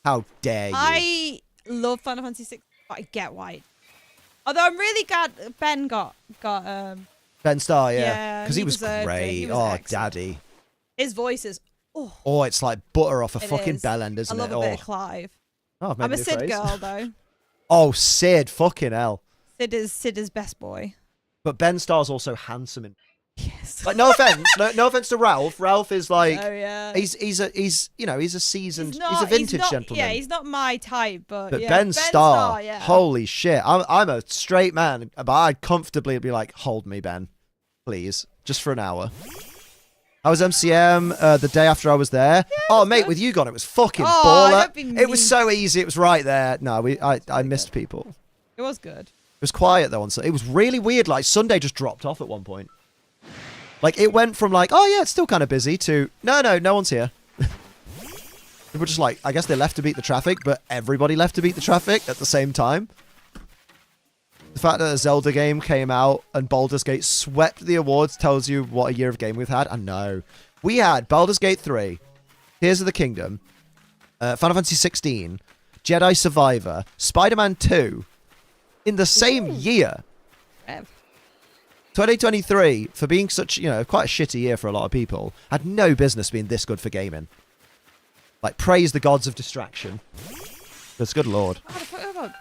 How dare you? I love Final Fantasy VI, but I get why. Although I'm really glad Ben got Ben Starr, yeah, Yeah, because he he was deserved it. great. He was Oh, excellent. daddy. his voice is. Oh, Oh, it's like butter off a it fucking is. bell end, I isn't love it? a bit Oh, of Clive. oh I've made I'm a new Sid phrase. girl though. Oh, Sid, fucking hell. Sid is best boy. But Ben Starr's also handsome. And Yes. like, no offense, no offense to Ralph. Ralph is like, Oh yeah. he's you know, he's a seasoned, He's he's a vintage not, gentleman. Yeah, he's not my type, but But yeah, Ben Starr, yeah. holy shit! I'm a straight man, but I'd comfortably be like, hold me, Ben, please, just for an hour. I was MCM the day after I was there. Oh, mate, good. with you gone, it was fucking Oh, baller. don't be It was mean. so easy. It was right there. No, I missed people. It was good. It was quiet though on Sunday. It was really weird. Like Sunday just dropped off at one point. Like it went from like, oh yeah, it's still kind of busy to no one's here. People just like, I guess they left to beat the traffic, but everybody left to beat the traffic at the same time. The fact that a Zelda game came out and Baldur's Gate swept the awards tells you what a year of game we've had. I know. We had Baldur's Gate 3, Tears of the Kingdom, Final Fantasy 16, Jedi Survivor, Spider-Man 2 in the same year. Rev. 2023, for being such, quite a shitty year for a lot of people, had no business being this good for gaming. Like, praise the gods of distraction. That's good lord. Oh, I forgot about-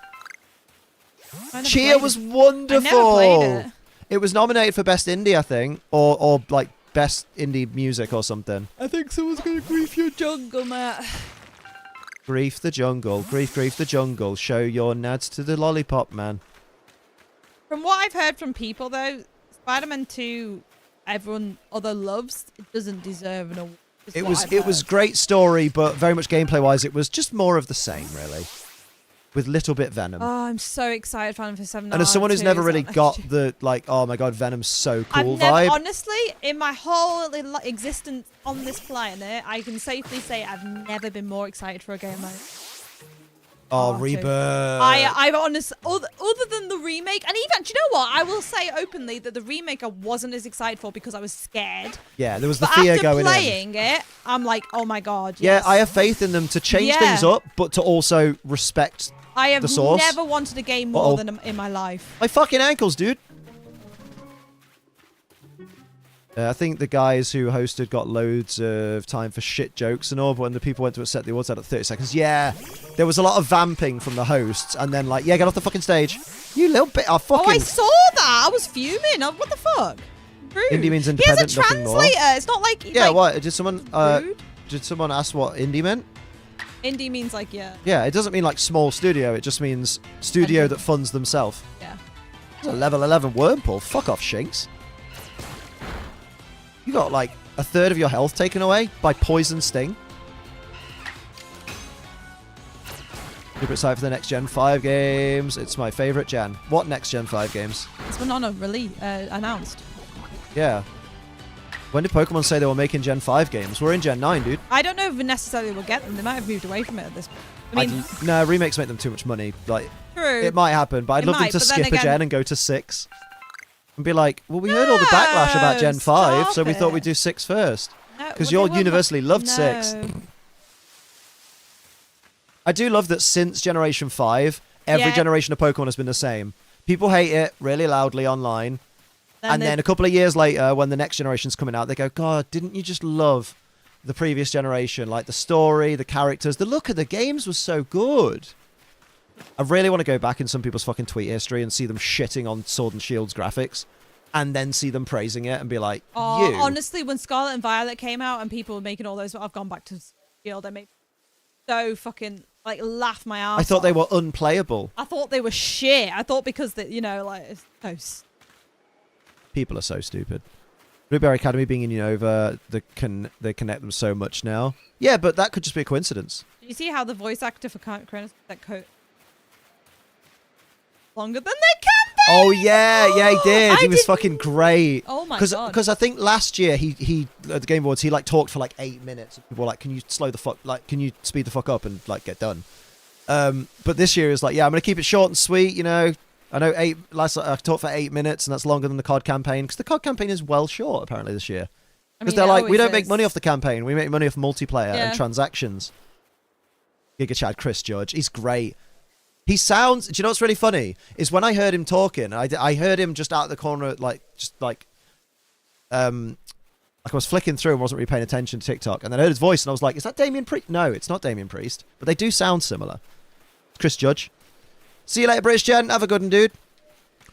I never Cheer played was it. wonderful. I never played it. It was nominated for Best Indie, I think, or like Best Indie Music or something. I think someone's gonna grief your jungle, Matt. Grief the jungle, grief the jungle. Show your nads to the lollipop man. From what I've heard from people, though, Spider-Man 2, everyone, although loves, it doesn't deserve an award. is It what was I've it was heard. great story, but very much gameplay wise, it was just more of the same, really, with little bit Venom. Oh, I'm so excited for Final Fantasy 7. And as someone who's never really got I've the, like, oh my god, Venom's so cool never, vibe. honestly, in my whole existence on this planet, I can safely say I've never been more excited for a game like Oh, Part 2. Rebirth. I honestly, other than the remake, and even, do you know what? I will say openly that the remake I wasn't as excited for because I was scared. Yeah, there was the But fear after going in. playing it, I'm like, oh my god. Yeah, Yes. I have faith in them to change things up, but to also respect I have the source. never wanted a game more than in my life. my fucking ankles, dude. I think the guys who hosted got loads of time for shit jokes and all, but when the people went to accept the awards out at 30 seconds, yeah, there was a lot of vamping from the hosts, and then like, yeah, get off the fucking stage. You little bit of fucking... Oh, I saw that. I was fuming. What the fuck? Rude. Indie means He independent, has a nothing more. translator. It's not like... Yeah, like, what? Did someone rude? ask what indie meant? Indie means like, yeah. Yeah, it doesn't mean like small studio, it just means studio that funds themselves. Yeah. It's a level 11 wormhole. Fuck off, Shinks. You got like a third of your health taken away by poison sting. Super excited for the next Gen 5 games. It's my favorite gen. What next Gen 5 games? It's been on a release announced. Yeah. When did Pokemon say they were making Gen 5 games? We're in Gen 9, dude. I don't know if we necessarily will get them. They might have moved away from it at this point. I mean, No, remakes make them too much money. Like, true. it might happen, but I'd It love them might, to but then skip a again- gen and go to 6. And be like, well, we heard all the backlash about Gen 5, stop so we thought it. we'd do 6 first. No, Because well, you they all universally loved no. 6. I do love that since Generation 5, every Yeah. generation of Pokemon has been the same. People hate it really loudly online. And they- then a couple of years later, when the next generation's coming out, they go, God, didn't you just love the previous generation? Like the story, the characters, the look of the games was so good. I really want to go back in some people's fucking tweet history and see them shitting on Sword and Shield's graphics. And then see them praising it and be like, Oh, you. honestly, when Scarlet and Violet came out and people were making all those, I've gone back to Shield. I made so fucking like laugh my ass I thought off. they were unplayable. I thought they were shit. I thought because that, you know, like it's so People are so stupid. Blueberry Academy being in Unova, they connect them so much now. Yeah, but that could just be a coincidence. Did you see how the voice actor for Kronos that coat longer than they can be? Oh yeah, he did. He was didn't- fucking great. Oh my god! Because I think last year he at the Game Awards he like talked for like 8 minutes. People were like, "Can you slow the fuck? Like, can you speed the fuck up and like get done?" But this year is like, yeah, I'm gonna keep it short and sweet. You know, I know I talked for 8 minutes, and that's longer than the COD campaign because the COD campaign is well short apparently this year. Because they're like, we don't make money off the campaign. We make money off multiplayer and transactions. Giga Chad Chris Judge, he's great. He sounds. Do you know what's really funny? Is when I heard him talking, I heard him just out of the corner, like I was flicking through and wasn't really paying attention to TikTok, and then I heard his voice, and I was like, "Is that Damien Priest?" No, it's not Damien Priest, but they do sound similar. Chris Judge. See you later, British Gen. Have a good one, dude.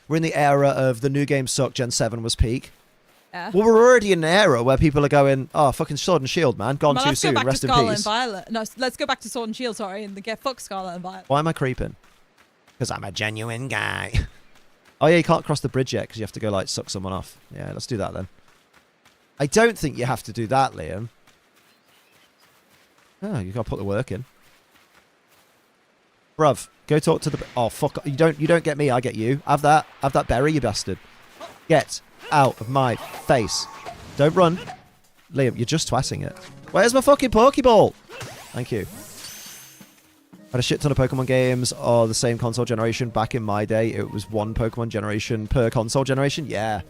We're in the era of the new game suck. Gen 7 was peak. Yeah. Well, we're already in an era where people are going, "Oh, fucking Sword and Shield, man, gone Well, too let's go soon. back Rest to in Scarlet peace." and Violet. No, let's go back to Sword and Shield. Sorry, and get fuck Scarlet and Violet. Why am I creeping? Because I'm a genuine guy. Oh yeah, you can't cross the bridge yet because you have to go like suck someone off. Yeah, let's do that then. I don't think you have to do that, Liam. Oh, you gotta put the work in. Bruv, go talk to the... Oh, fuck. You don't get me, I get you. Have that berry, you bastard. Get out of my face. Don't run. Liam, you're just twatting it. Where's my fucking Pokeball? Thank you. Had a shit ton of Pokemon games or the same console generation. Back in my day, it was one Pokemon generation per console generation. Yeah.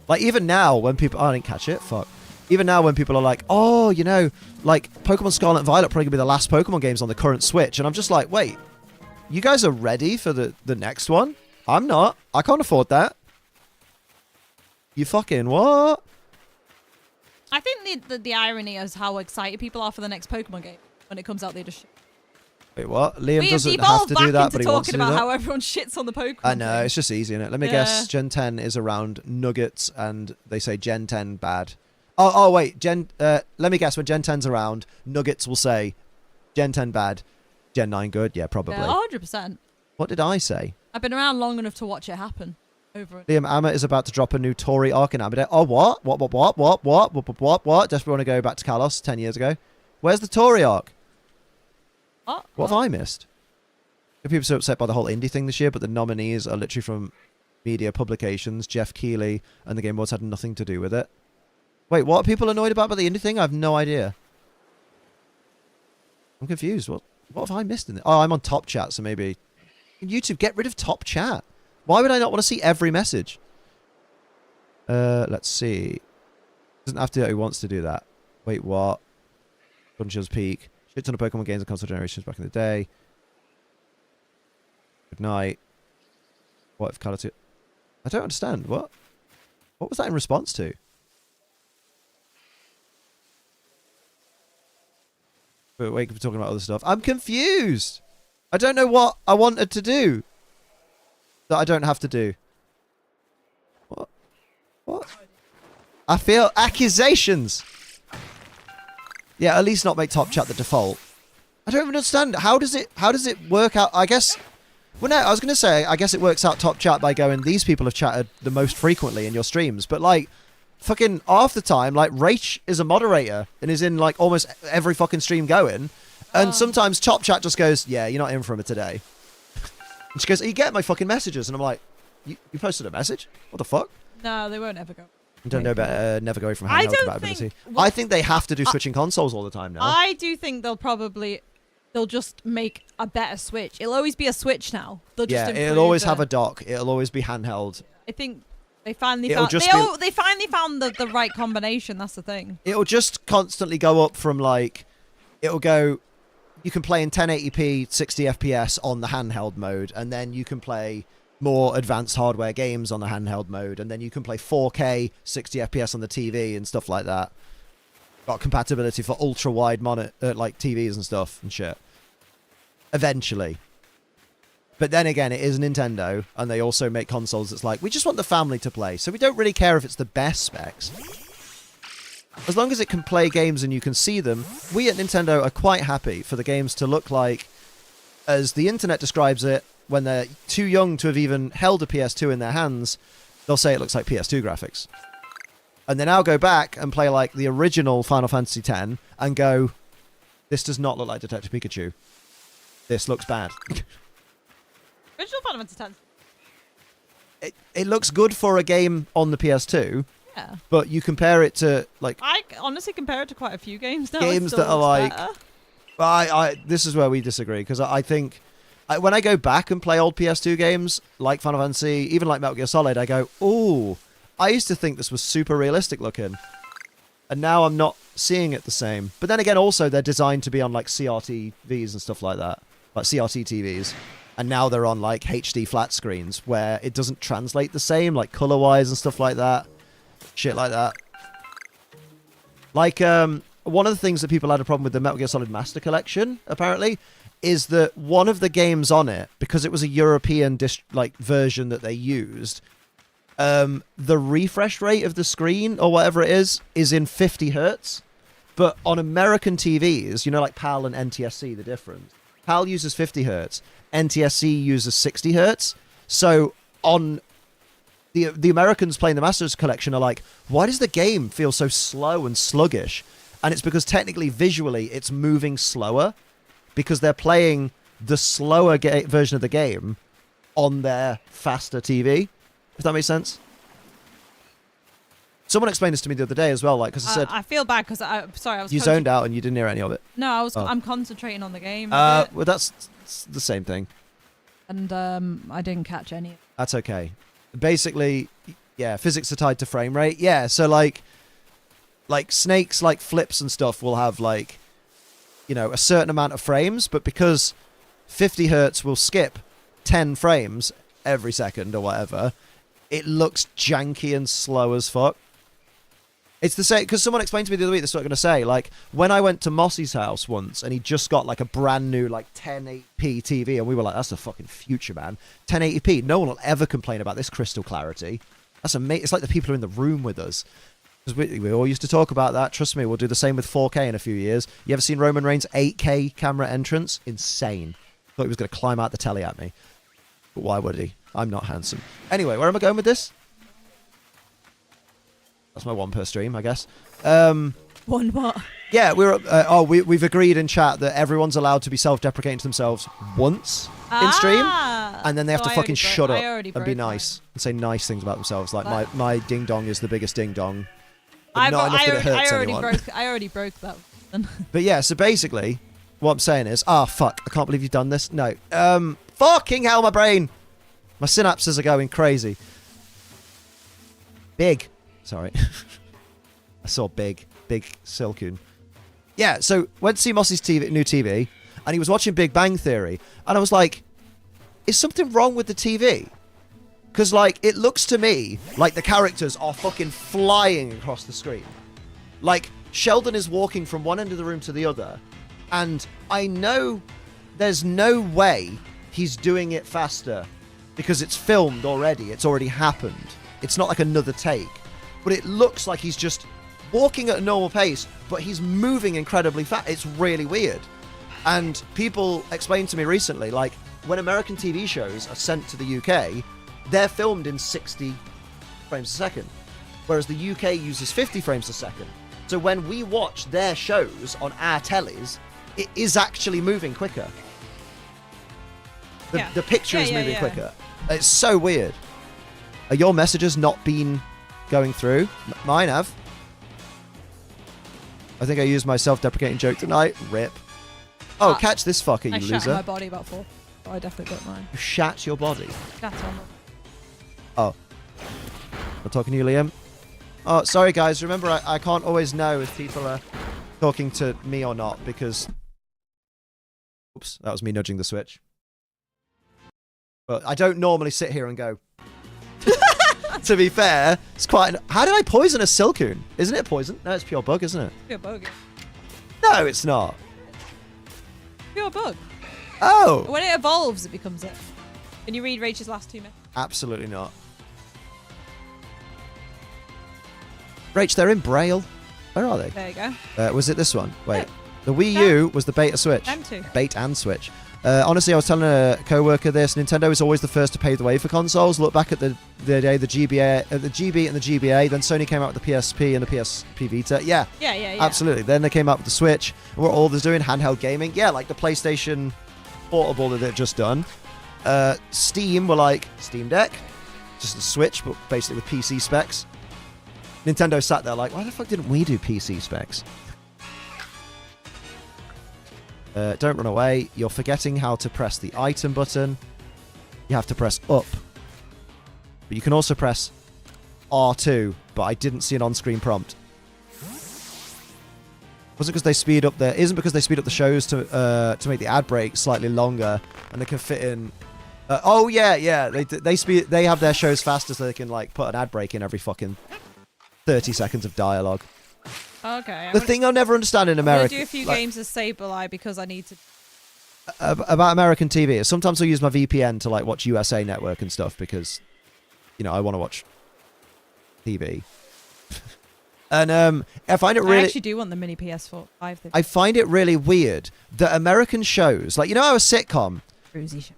Like, even now, when people... Oh, I didn't catch it. Fuck. Even now, when people are like, oh, you know, like, Pokemon Scarlet and Violet probably going to be the last Pokemon games on the current Switch. And I'm just like, wait, you guys are ready for the next one? I'm not. I can't afford that. You fucking what? I think the irony is how excited people are for the next Pokemon game. When it comes out, they just... Wait, what? Liam We doesn't have evolved to back do that, into but he wants to talking do about that. how everyone shits on the Pokemon. I know, thing. it's just easy, isn't it? Let me guess. Gen 10 is around Nuggets, and they say Gen 10 bad. Oh, wait. Let me guess. When Gen 10's around, Nuggets will say Gen 10 bad, Gen 9 good. Yeah, probably. Yeah, 100%. What did I say? I've been around long enough to watch it happen. Over it. Liam Amma is about to drop a new Tory arc in Amadeo. Oh, what? What? Desperately want to go back to Kalos 10 years ago. Where's the Tory arc? What have I missed? People are so upset by the whole indie thing this year, but the nominees are literally from media publications. Jeff Keighley and the Game Awards had nothing to do with it. Wait, what are people annoyed about the indie thing? I have no idea. I'm confused. What? What have I missed in there? Oh, I'm on top chat, so maybe... YouTube, get rid of top chat. Why would I not want to see every message? Let's see. Doesn't have to do it, who wants to do that. Wait, what? Dungeons Peak. Shit ton of Pokemon games and console generations back in the day. Good night. What if Call of Duty... I don't understand. What? What was that in response to? But wait, we're talking about other stuff. I'm confused. I don't know what I wanted to do that I don't have to do. What? What? I feel accusations. Yeah, at least not make top chat the default. I don't even understand. How does it work out? I guess... Well, no, I was going to say, I guess it works out top chat by going, these people have chatted the most frequently in your streams. But, like, fucking half the time, like, Rach is a moderator and is in, like, almost every fucking stream going. And sometimes top chat just goes, yeah, you're not in for it today. And she goes, are you getting my fucking messages? And I'm like, you posted a message? What the fuck? No, they won't ever go. I don't know about never go away from handheld compatibility. I think they have to do switching consoles all the time now. I do think they'll just make a better Switch. It'll always be a Switch now. They'll just it'll always have a dock. It'll always be handheld. I think they finally found the right combination. That's the thing. It'll just constantly go up from like, it'll go, you can play in 1080p 60 FPS on the handheld mode, and then you can play more advanced hardware games on the handheld mode, and then you can play 4K 60 FPS on the TV and stuff like that. Got compatibility for ultra wide monitor like TVs and stuff and shit. Eventually. But then again, it is Nintendo, and they also make consoles that's like, we just want the family to play, so we don't really care if it's the best specs. As long as it can play games and you can see them, we at Nintendo are quite happy for the games to look like, as the internet describes it, when they're too young to have even held a PS2 in their hands, they'll say it looks like PS2 graphics. And then I'll go back and play like the original Final Fantasy X and go, this does not look like Detective Pikachu. This looks bad. Original Final Fantasy X. It looks good for a game on the PS2. Yeah. But you compare it to like... I honestly compare it to quite a few games now. Games that are like... this is where we disagree, because I think... when I go back and play old PS2 games, like Final Fantasy, even like Metal Gear Solid, I go, ooh, I used to think this was super realistic looking. And now I'm not seeing it the same. But then again, also, they're designed to be on like CRT TVs and stuff like that. Like CRT TVs. And now they're on like HD flat screens, where it doesn't translate the same, like color-wise and stuff like that. Shit like that. Like, one of the things that people had a problem with the Metal Gear Solid Master Collection, apparently, is that one of the games on it, because it was a European version that they used, the refresh rate of the screen, or whatever it is in 50 hertz. But on American TVs, you know, like PAL and NTSC, the difference. PAL uses 50 hertz. NTSC uses 60 hertz. So on the Americans playing the Masters Collection are like, why does the game feel so slow and sluggish? And it's because technically, visually, it's moving slower, because they're playing the slower version of the game on their faster TV. If that makes sense. Someone explained this to me the other day as well, like, because I said... I feel bad because you zoned out and you didn't hear any of it. No, I'm concentrating on the game. Well, that's the same thing. And I didn't catch any. That's okay. Basically, yeah, physics are tied to frame rate. Yeah, so like Snake's like flips and stuff will have like, you know, a certain amount of frames, but because 50 hertz will skip 10 frames every second or whatever, it looks janky and slow as fuck. It's the same, because someone explained to me the other week, this is what I'm going to say, like, when I went to Mossy's house once, and he just got, like, a brand new, like, 1080p TV, and we were like, that's the fucking future, man. 1080p, no one will ever complain about this crystal clarity. That's amazing. It's like the people who are in the room with us. Because we all used to talk about that. Trust me, we'll do the same with 4K in a few years. You ever seen Roman Reigns' 8K camera entrance? Insane. Thought he was going to climb out the telly at me. But why would he? I'm not handsome. Anyway, where am I going with this? That's my one per stream, I guess. One what? Yeah, we've agreed in chat that everyone's allowed to be self-deprecating to themselves once in stream, and then they have to fucking shut up and be nice and say nice things about themselves. Like my ding dong is the biggest ding dong. But not enough that it hurts anyone. I already broke that. But yeah, so basically, what I'm saying is, fuck, I can't believe you've done this. No. Fucking hell, my brain. My synapses are going crazy. Big. Sorry. I saw Big Silcoon. Yeah, so went to see Mossy's new TV, and he was watching Big Bang Theory, and I was like, is something wrong with the TV? Because, like, it looks to me like the characters are fucking flying across the screen. Like, Sheldon is walking from one end of the room to the other, and I know there's no way he's doing it faster because it's filmed already. It's already happened. It's not like another take. But it looks like he's just walking at a normal pace, but he's moving incredibly fast. It's really weird. And people explained to me recently, like, when American TV shows are sent to the UK, they're filmed in 60 frames a second, whereas the UK uses 50 frames a second. So when we watch their shows on our tellies, it is actually moving quicker. The picture is moving quicker. It's so weird. Are your messages not been going through? Mine have. I think I used my self-deprecating joke tonight. Rip. Oh, catch this fucker, you loser. I shat my body about 4. But I definitely got mine. You shat your body? Shat on. Oh. I'm talking to you, Liam. Oh, sorry, guys. Remember, I can't always know if people are talking to me or not because... Oops, that was me nudging the switch. But I don't normally sit here and go... To be fair, it's quite... How did I poison a Silcoon? Isn't it poison? No, it's pure bug, isn't it? Pure bug. No, it's not. Pure bug. Oh! When it evolves, it becomes it. Can you read Rachel's last 2 minutes? Absolutely not. Rach, they're in Braille. Where are they? There you go. Was it this one? Wait. The Wii U was the beta switch. Them two. Bait and switch. Honestly, I was telling a co-worker this. Nintendo is always the first to pave the way for consoles. Look back at the day the GBA, the GB and the GBA. Then Sony came out with the PSP and the PSP Vita. Yeah. Yeah. Absolutely. Then they came out with the Switch. And what all they're doing, handheld gaming. Yeah, like the PlayStation Portable that they've just done. Steam were like Steam Deck. Just a Switch, but basically with PC specs. Nintendo sat there like, why the fuck didn't we do PC specs? Don't run away. You're forgetting how to press the item button. You have to press up. But you can also press R2, but I didn't see an on-screen prompt. Was it because they speed up the... Isn't because they speed up the shows to make the ad break slightly longer and they can fit in... oh, yeah. They have their shows faster so they can, like, put an ad break in every fucking 30 seconds of dialogue. Okay. The thing I'll never understand in America... I'm going to do a few games of Sableye because I need to... about American TV is sometimes I'll use my VPN to, like, watch USA Network and stuff because, you know, I want to watch TV. And I find it really... I actually do want the mini PS4. I find it really weird that American shows... Like, you know how a sitcom... Bruisey show.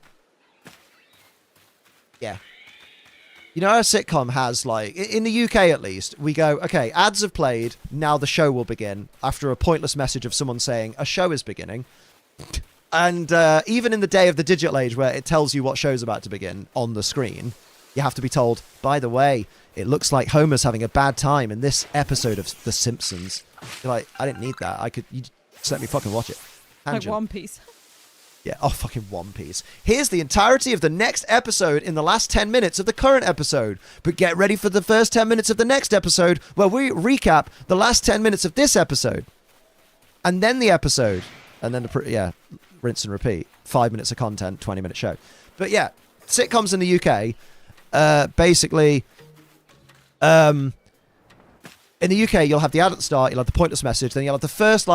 Yeah. You know how a sitcom has, like... In the UK, at least, we go, okay, ads have played, now the show will begin, after a pointless message of someone saying, a show is beginning. And even in the day of the digital age, where it tells you what show's about to begin on the screen, you have to be told, by the way, it looks like Homer's having a bad time in this episode of The Simpsons. You're like, I didn't need that. You just let me fucking watch it. Tangent. Like One Piece. Yeah, fucking One Piece. Here's the entirety of the next episode in the last 10 minutes of the current episode. But get ready for the first 10 minutes of the next episode where we recap the last 10 minutes of this episode. And then the episode. And then, rinse and repeat. 5 minutes of content, 20-minute show. But yeah, sitcoms in the UK, basically... in the UK, you'll have the ad at the start, you'll have the pointless message, then you'll have the first,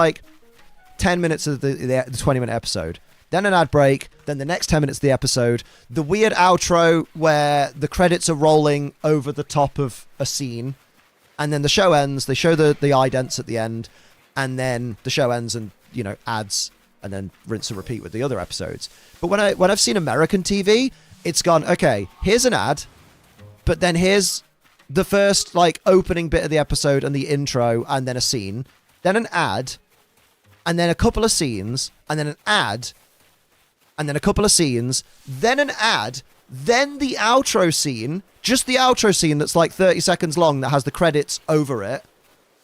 10 minutes of the 20-minute episode. Then an ad break, then the next 10 minutes of the episode, the weird outro where the credits are rolling over the top of a scene, and then the show ends, they show the idents at the end, and then the show ends and, ads, and then rinse and repeat with the other episodes. But when I've seen American TV, it's gone, okay, here's an ad, but then here's the first, opening bit of the episode and the intro, and then a scene, then an ad, and then a couple of scenes, and then an ad, and then a couple of scenes, then an ad, then the outro scene, just the outro scene that's 30 seconds long that has the credits over it,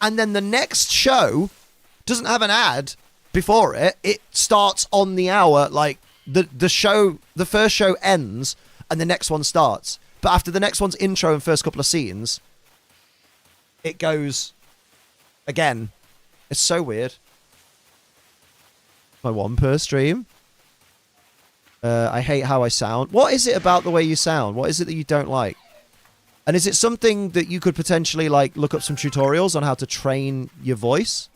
and then the next show doesn't have an ad, before it starts on the hour. Like the first show ends and the next one starts. But after the next one's intro and first couple of scenes, it goes again. It's so weird. My one per stream. I hate how I sound. What is it about the way you sound? What is it that you don't like? And is it something that you could potentially like look up some tutorials on how to train your voice?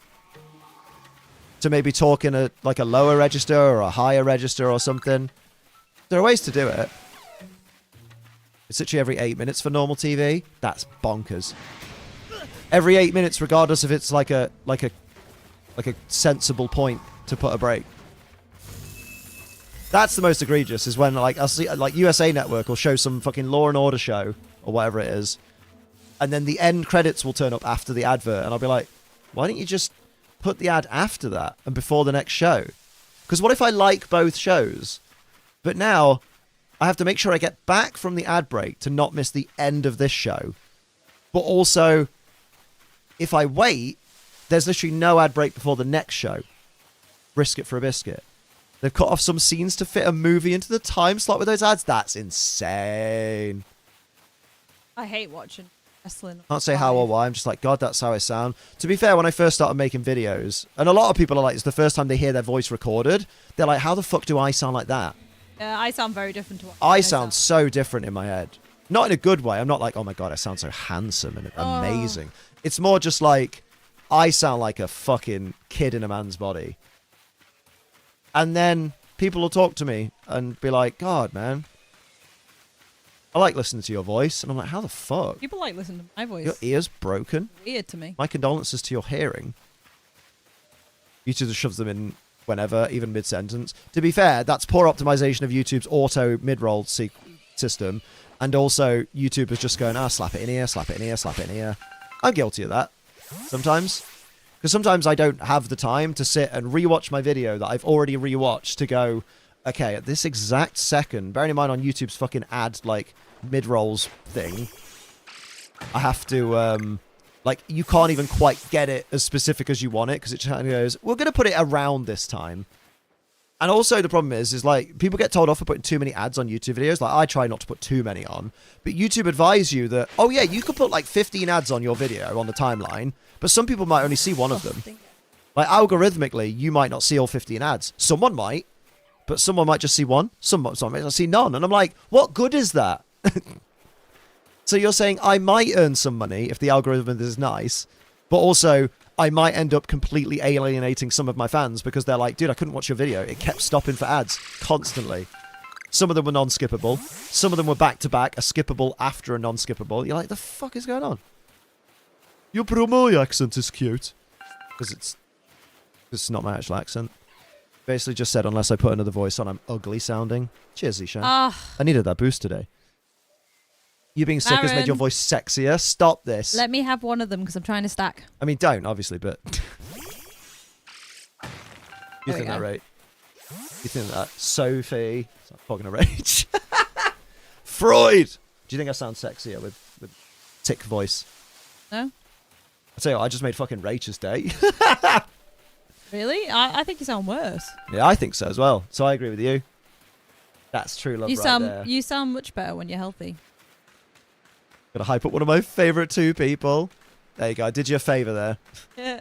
To maybe talk in a lower register or a higher register or something? There are ways to do it. It's literally every 8 minutes for normal TV. That's bonkers. Every 8 minutes, regardless if it's like a sensible point to put a break. That's the most egregious. Is when I'll see USA Network will show some fucking Law and Order show or whatever it is, and then the end credits will turn up after the advert, and I'll be like, why don't you just put the ad after that and before the next show? Because what if I like both shows, but now I have to make sure I get back from the ad break to not miss the end of this show. But also, if I wait, there's literally no ad break before the next show. Risk it for a biscuit. They've cut off some scenes to fit a movie into the time slot with those ads. That's insane. I hate watching wrestling. Can't say how or why. I'm just like, God, that's how I sound. To be fair, when I first started making videos, and a lot of people are like, it's the first time they hear their voice recorded, they're like, how the fuck do I sound like that? I sound very different to what I sound so different in my head. Not in a good way. I'm not like, oh my God, I sound so handsome and amazing. It's more just like, I sound like a fucking kid in a man's body. And then people will talk to me and be like, God, man, I like listening to your voice. And I'm like, how the fuck? People like listening to my voice. Your ear's broken? Weird to me. My condolences to your hearing. YouTube just shoves them in whenever, even mid-sentence. To be fair, that's poor optimization of YouTube's auto mid-roll system. And also, YouTube is just going, slap it in here, slap it in here, slap it in here. I'm guilty of that sometimes. Because sometimes I don't have the time to sit and rewatch my video that I've already rewatched to go, okay, at this exact second, bearing in mind on YouTube's fucking ad, mid-rolls thing, I have to, you can't even quite get it as specific as you want it, because it kind of goes, we're going to put it around this time. And also the problem is people get told off for putting too many ads on YouTube videos. I try not to put too many on. But YouTube advise you that, oh yeah, you could put 15 ads on your video on the timeline, but some people might only see one of them. Algorithmically, you might not see all 15 ads. Someone might, but someone might just see one. Someone might not see none. And I'm like, what good is that? So you're saying I might earn some money if the algorithm is nice, but also I might end up completely alienating some of my fans because they're like, dude, I couldn't watch your video. It kept stopping for ads constantly. Some of them were non-skippable. Some of them were back-to-back, a skippable after a non-skippable. You're like, the fuck is going on? Your promo accent is cute. Because it's not my actual accent. Basically just said, unless I put another voice on, I'm ugly sounding. Cheers, Ishan. I needed that boost today. You being sick has made your voice sexier. Stop this. Let me have one of them because I'm trying to stack. I mean, don't, obviously, but... You think that, right? You think that? Sophie. It's not fucking a rage. Freud! Do you think I sound sexier with thick voice? No. I tell you what, I just made fucking Rachel's day. Really? I think you sound worse. Yeah, I think so as well. So I agree with you. That's true love there. You sound much better when you're healthy. Gotta hype up one of my favourite two people. There you go. I did you a favour there. Yeah.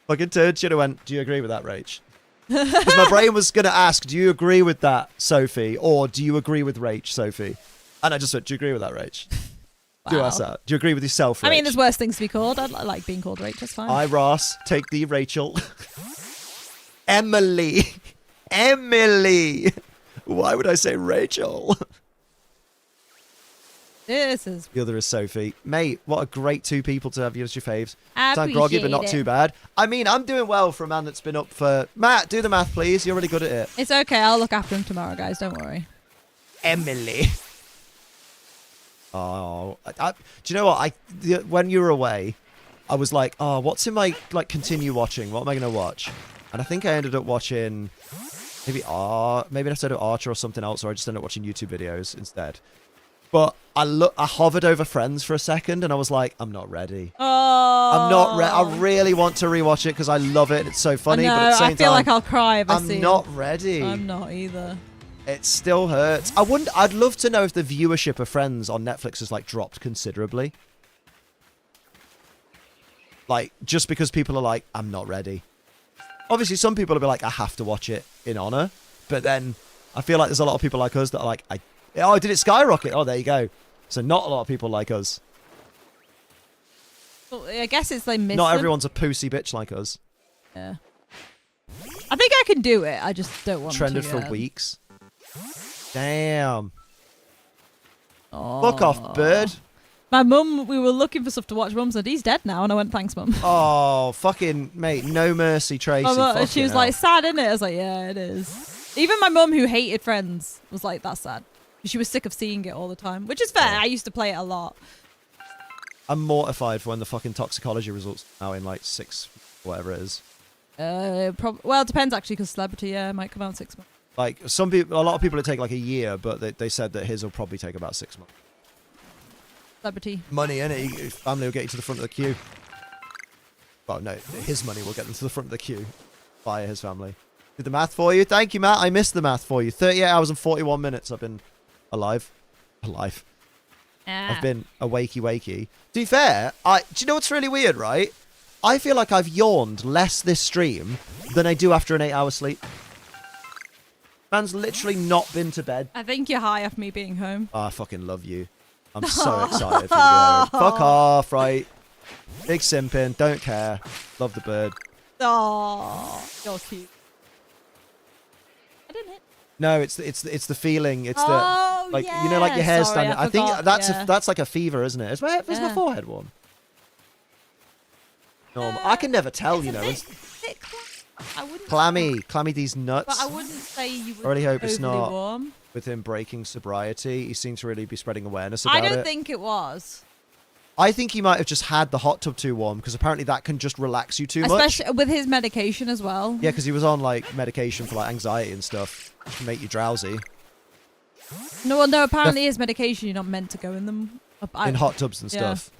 Fucking turd should have went, do you agree with that, Rach? Because my brain was going to ask, do you agree with that, Sophie? Or do you agree with Rach, Sophie? And I just went, do you agree with that, Rach? Wow. Do us that. Do you agree with yourself, Rach? I mean, there's worse things to be called. I like being called Rach. That's fine. I, Ross, take thee, Rachel. Emily. Emily. Why would I say Rachel? This is... The other is Sophie. Mate, what a great two people to have you as your faves. I Sound groggy, but not appreciate too bad. I mean, I'm doing well for a man that's been up for... Matt, do the math, please. You're really good at it. It's okay. I'll look after him tomorrow, guys. Don't worry. Emily. Oh, do you know what? When you were away, I was like, oh, what's in my continue watching? What am I going to watch? And I think I ended up watching maybe an episode of Archer or something else, or I just ended up watching YouTube videos instead. But I hovered over Friends for a second, and I was like, I'm not ready. Oh. I'm not ready. I really want to rewatch it because I love it. It's so funny, I know, but at the same I feel time, like I'll cry if I see I'm not ready. I'm not either. It still hurts. I'd love to know if the viewership of Friends on Netflix has like dropped considerably. Like, just because people are like, I'm not ready. Obviously, some people will be like, I have to watch it in honor. But then I feel like there's a lot of people like us that are like, oh, did it skyrocket? Oh, there you go. So not a lot of people like us. Well, I guess it's like Not everyone's a pussy bitch like us. Yeah. I think I can do it. I just don't want Trended to. for weeks. Damn. Oh. Fuck off, bird. My mum, we were looking for stuff to watch. Mum said, he's dead now. And I went, thanks, Mum. Oh, fucking, mate. No mercy, Tracy. She was like, sad, isn't it? I was like, yeah, it is. Even my mum, who hated Friends, was like, that's sad. She was sick of seeing it all the time, which is fair. I used to play it a lot. I'm mortified for when the fucking toxicology results now in like 6, whatever it is. Well, it depends actually, because Celebrity, might come out in 6 months. Like, some people, a lot of people, it take like a year, but they said that his will probably take about 6 months. Celebrity. Money, innit? Family will get you to the front of the queue. Well, no, his money will get them to the front of the queue via his family. Did the math for you? Thank you, Matt. I missed the math for you. 38 hours and 41 minutes I've been alive. I've been a wakey. To be fair, do you know what's really weird, right? I feel like I've yawned less this stream than I do after an 8-hour sleep. Man's literally not been to bed. I think you're high off me being home. Oh, I fucking love you. I'm so excited for you to go. Fuck off, right? Big simping, don't care. Love the bird. Oh, you're cute. I didn't hit. No, it's the feeling. It's Oh, the like yeah. you know, like your hair Sorry, standing. I I think forgot, that's like a fever, isn't it? Is my Yeah. forehead warm? Normal. I can never tell, you know. It's a bit I wouldn't. Clammy these nuts. But I wouldn't say you would. I really hope it's overly not. warm. With him breaking sobriety, he seemed to really be spreading awareness about I don't it. think it was. I think he might have just had the hot tub too warm because apparently that can just relax you too much. Especially with his medication as well. Yeah, because he was on like medication for like anxiety and stuff, which can make you drowsy. No, apparently his medication, you're not meant to go in them. In hot tubs and Yeah. stuff.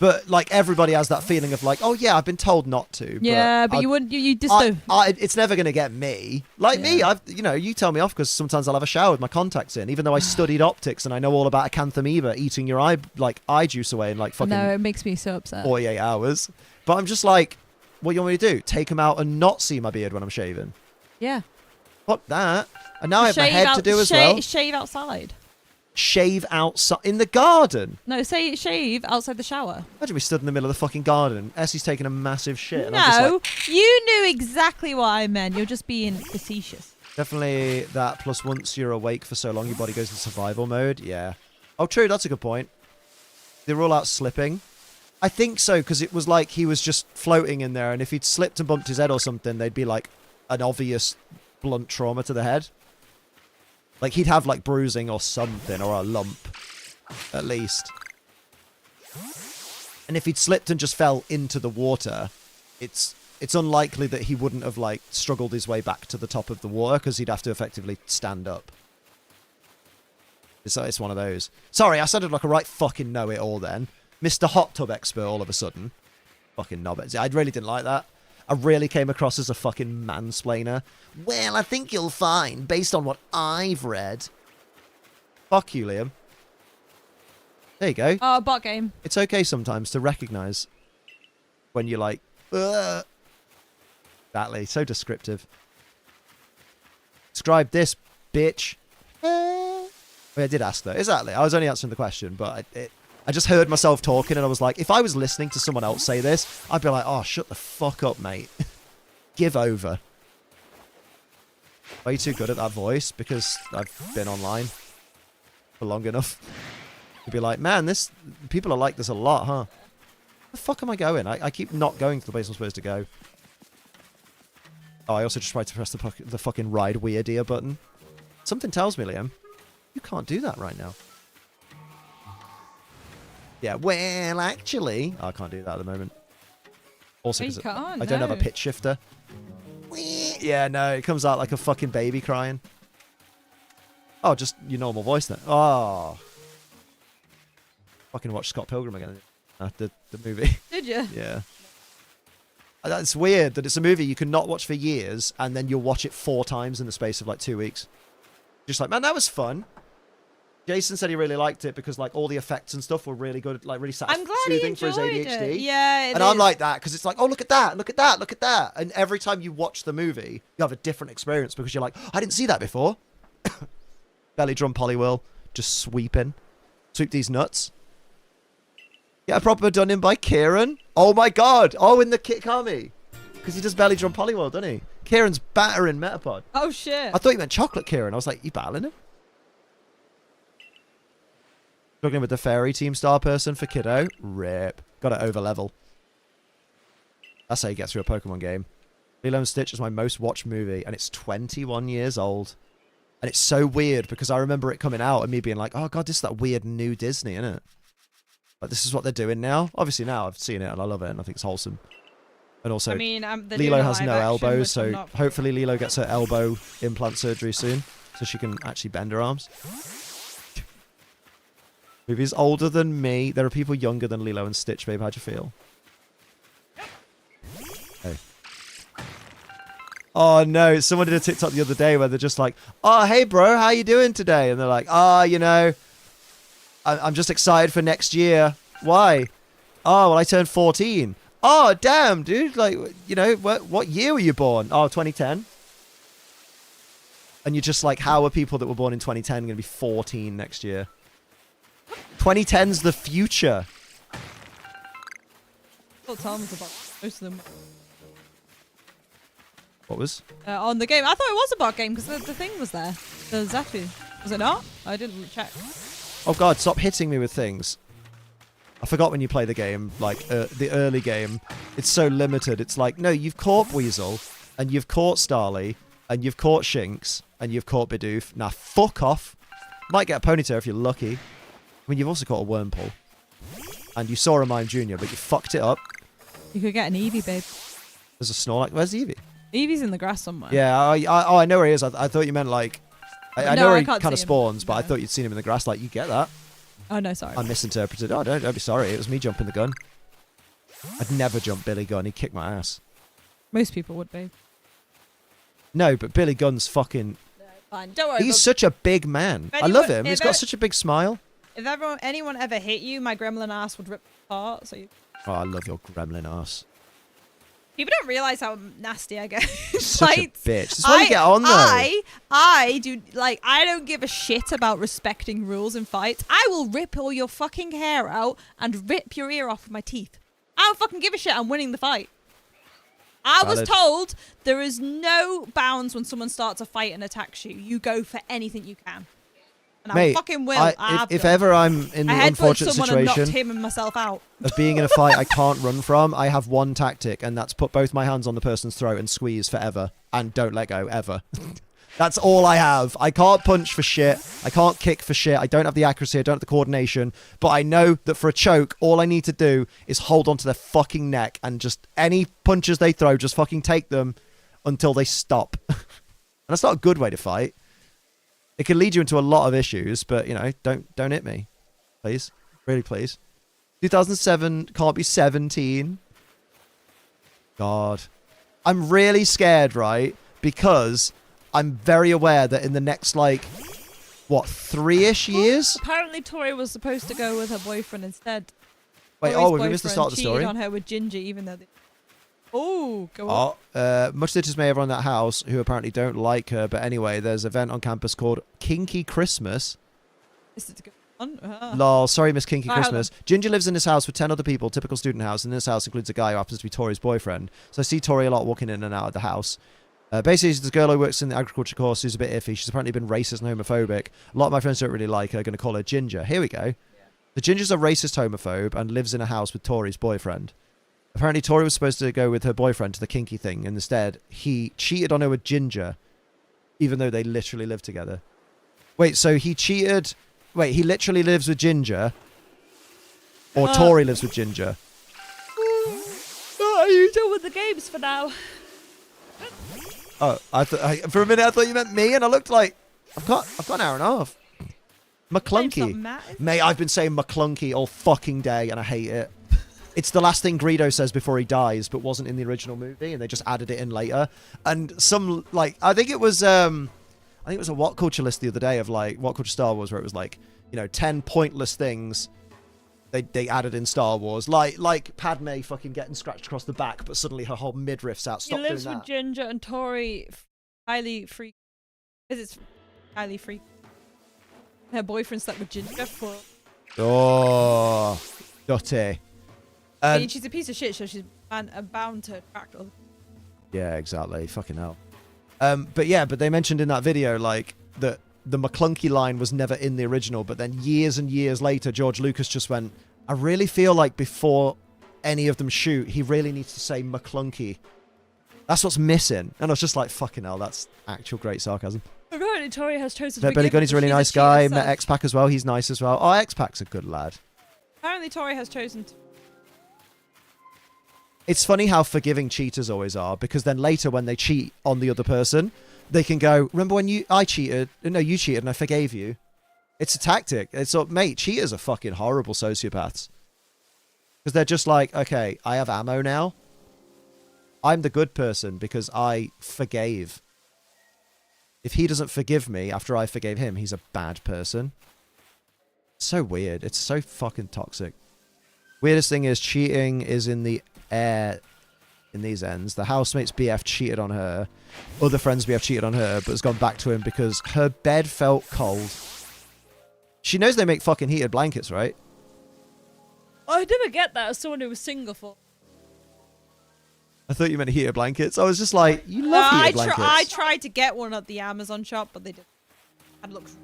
But like everybody has that feeling of like, oh yeah, I've been told not to. Yeah, but you wouldn't. You just do. It's never gonna get me. Like me, you tell me off because sometimes I'll have a shower with my contacts in, even though I studied optics and I know all about acanthamoeba eating your eye juice away in like fucking. No, it makes me so upset. 48 hours. But I'm just like, what do you want me to do? Take them out and not see my beard when I'm shaving? Yeah. Fuck that. And now I have my head to do as well. Shave outside. Shave outside in the garden. No, say shave outside the shower. Imagine we stood in the middle of the fucking garden. Essie's taking a massive shit. And I'm just No, like, you knew exactly what I meant. You're just being facetious. definitely that. Plus, once you're awake for so long, your body goes into survival mode. Yeah. Oh, true. That's a good point. They rule out slipping. I think so, because it was like he was just floating in there, and if he'd slipped and bumped his head or something, they'd be like an obvious blunt trauma to the head. Like, he'd have, like, bruising or something, or a lump, at least. And if he'd slipped and just fell into the water, it's unlikely that he wouldn't have, like, struggled his way back to the top of the water, because he'd have to effectively stand up. It's one of those. Sorry, I sounded like a right fucking know-it-all then. Mr. Hot Tub Expert all of a sudden. Fucking knobbit. I really didn't like that. I really came across as a fucking mansplainer. Well, I think you'll find, based on what I've read. Fuck you, Liam. There you go. Oh, bot game. It's okay sometimes to recognise when you're like, ugh. Exactly. So descriptive. Describe this, bitch. Well, I did ask though. Exactly. I was only answering the question, but I just heard myself talking and I was like, if I was listening to someone else say this, I'd be like, oh, shut the fuck up, mate. Give over. Are you too good at that voice? Because I've been online for long enough. You'd be like, man, people are like this a lot, huh? Where the fuck am I going? I keep not going to the place I'm supposed to go. Oh, I also just tried to press the fucking ride weird ear button. Something tells me, Liam, you can't do that right now. Yeah, well, actually, I can't do that at the moment. Also, because I don't have a pitch shifter. Yeah, no, it comes out like a fucking baby crying. Oh, just your normal voice then. Oh. fucking watched Scott Pilgrim again. The movie. Did you? Yeah. That's weird that it's a movie you can not watch for years and then you'll watch it 4 times in the space of like 2 weeks. Just like, man, that was fun. Jason said he really liked it because like all the effects and stuff were really good, like really I'm glad he soothing for his enjoyed ADHD. it. Yeah, and I'm like that because it's like, oh, look at that, look at that, look at that. And every time you watch the movie, you have a different experience because you're like, I didn't see that before. Belly drum polywhirl, just sweeping. Sweep these nuts. Get a proper done in by Kieran. Oh my god. Oh, in the Kami. Because he does belly drum polywhirl, doesn't he? Kieran's battering Metapod. Oh shit. I thought you meant chocolate Kieran. I was like, you battling him? Struggling with the fairy team star person for kiddo. Rip. Got to over level. That's how you get through a Pokemon game. Lilo and Stitch is my most watched movie, and it's 21 years old. And it's so weird because I remember it coming out and me being like, oh god, this is that weird new Disney, isn't it? Like, this is what they're doing now. Obviously now I've seen it and I love it and I think it's wholesome. And also, I mean, Lilo has no elbows, so hopefully Lilo gets her elbow implant surgery soon so she can actually bend her arms. Movie's older than me. There are people younger than Lilo and Stitch, babe. How'd you feel? Hey. Oh no, someone did a TikTok the other day where they're just like, oh, hey bro, how you doing today? And they're like, oh, you know, I'm just excited for next year. Why? Oh, well, I turned 14. Oh, damn, dude. Like, you know, what year were you born? Oh, 2010. And you're just like, how are people that were born in 2010 going to be 14 next year? 2010's the future. Well, tell me about most of them. What was? On the game. I thought it was a bot game because the thing was there. The Zafu. Was it not? I didn't check. Oh god, stop hitting me with things. I forgot when you play the game, like the early game, it's so limited. It's like, no, you've caught Weasel, and you've caught Starly, and you've caught Shinx, and you've caught Bidoof. Now fuck off. Might get a Ponytail if you're lucky. I mean, you've also caught a Wurmple. And you saw a Mime Jr., but you fucked it up. You could get an Eevee, babe. There's a Snorlax. Where's Eevee? Eevee's in the grass somewhere. Yeah, I know where he is. I thought you meant like... I know where he kind of spawns, but no. I thought you'd seen him in the grass. Like, you get that. Oh, no, sorry. I misinterpreted. Oh, don't be sorry. It was me jumping the gun. I'd never jump Billy Gunn. He'd kick my ass. Most people would be. No, but Billy Gunn's fucking... Fine, don't worry. He's such a big man. I love him. He's got such a big smile. If anyone ever hit you, my gremlin ass would rip apart. So you... Oh, I love your gremlin ass. People don't realise how nasty I get. Such a bitch. That's why you get on, though. I do, like, I don't give a shit about respecting rules in fights. I will rip all your fucking hair out and rip your ear off with my teeth. I don't fucking give a shit. I'm winning the fight. I was told there is no bounds when someone starts a fight and attacks you. You go for anything you can. And Mate, I fucking will. if ever I'm in the unfortunate situation and knocked him and myself out. of being in a fight I can't run from, I have one tactic, and that's put both my hands on the person's throat and squeeze forever. And don't let go, ever. That's all I have. I can't punch for shit. I can't kick for shit. I don't have the accuracy. I don't have the coordination. But I know that for a choke, all I need to do is hold onto their fucking neck and just any punches they throw, just fucking take them until they stop. And that's not a good way to fight. It can lead you into a lot of issues, but, you know, don't hit me. Please. Really, please. 2007 can't be 17. God. I'm really scared, right? Because I'm very aware that in the next, like, what, 3-ish years? Apparently Tori was supposed to go with her boyfriend instead. Wait, Tori's we missed the start of the story. cheated on her with Ginger, even though they... Oh, go on. Much dismay everyone in that house who apparently don't like her. But anyway, there's an event on campus called Kinky Christmas. This is good one. Lol, sorry, Miss Kinky Christmas. Ginger lives in this house with 10 other people, typical student house. And this house includes a guy who happens to be Tori's boyfriend. So I see Tori a lot walking in and out of the house. Basically, she's this girl who works in the agriculture course who's a bit iffy. She's apparently been racist and homophobic. A lot of my friends don't really like her. Going to call her Ginger. Here we go. The Ginger's a racist homophobe and lives in a house with Tori's boyfriend. Apparently, Tori was supposed to go with her boyfriend to the kinky thing, and instead, he cheated on her with Ginger, even though they literally live together. Wait, so he cheated... Wait, he literally lives with Ginger? Or Tori lives with Ginger? Are you done with the games for now? Oh, for a minute I thought you meant me, and I looked like... I've got an hour and a half. McClunky. Mate, I've been saying McClunky all fucking day, and I hate it. It's the last thing Greedo says before he dies, but wasn't in the original movie, and they just added it in later. And some, like, I think it was a What Culture list the other day of, like, What Culture Star Wars, where it was, like, 10 pointless things they added in Star Wars. Like Padme fucking getting scratched across the back, but suddenly her whole midriff's out. Stop doing that. He lives with Ginger and Tori, highly freak. Because it's highly freak. Her boyfriend slept with Ginger for... Oh, dirty. I mean, she's a piece of shit, so she's bound to attract other. Yeah, exactly. Fucking hell. But they mentioned in that video, like, that the McClunky line was never in the original, but then years and years later, George Lucas just went, I really feel like before any of them shoot, he really needs to say McClunky. That's what's missing. And I was just like, fucking hell, that's actual great sarcasm. Apparently, Tori has chosen to Billy Gunny's a really nice guy. Met X-Pac as well. He's nice as well. Oh, X-Pac's a good lad. Apparently, Tori has chosen to... It's funny how forgiving cheaters always are, because then later when they cheat on the other person, they can go, remember when you cheated and I forgave you. It's a tactic. It's mate, cheaters are fucking horrible sociopaths. Because they're just like, okay, I have ammo now. I'm the good person because I forgave. If he doesn't forgive me after I forgave him, he's a bad person. So weird. It's so fucking toxic. Weirdest thing is cheating is in the air in these ends. The housemate's BF cheated on her. Other friends' BF cheated on her, but has gone back to him because her bed felt cold. She knows they make fucking heated blankets, right? I never get that as someone who was single for. I thought you meant heated blankets. I was just like, you love heated blankets. I tried to get one at the Amazon shop, but they didn't. It looks...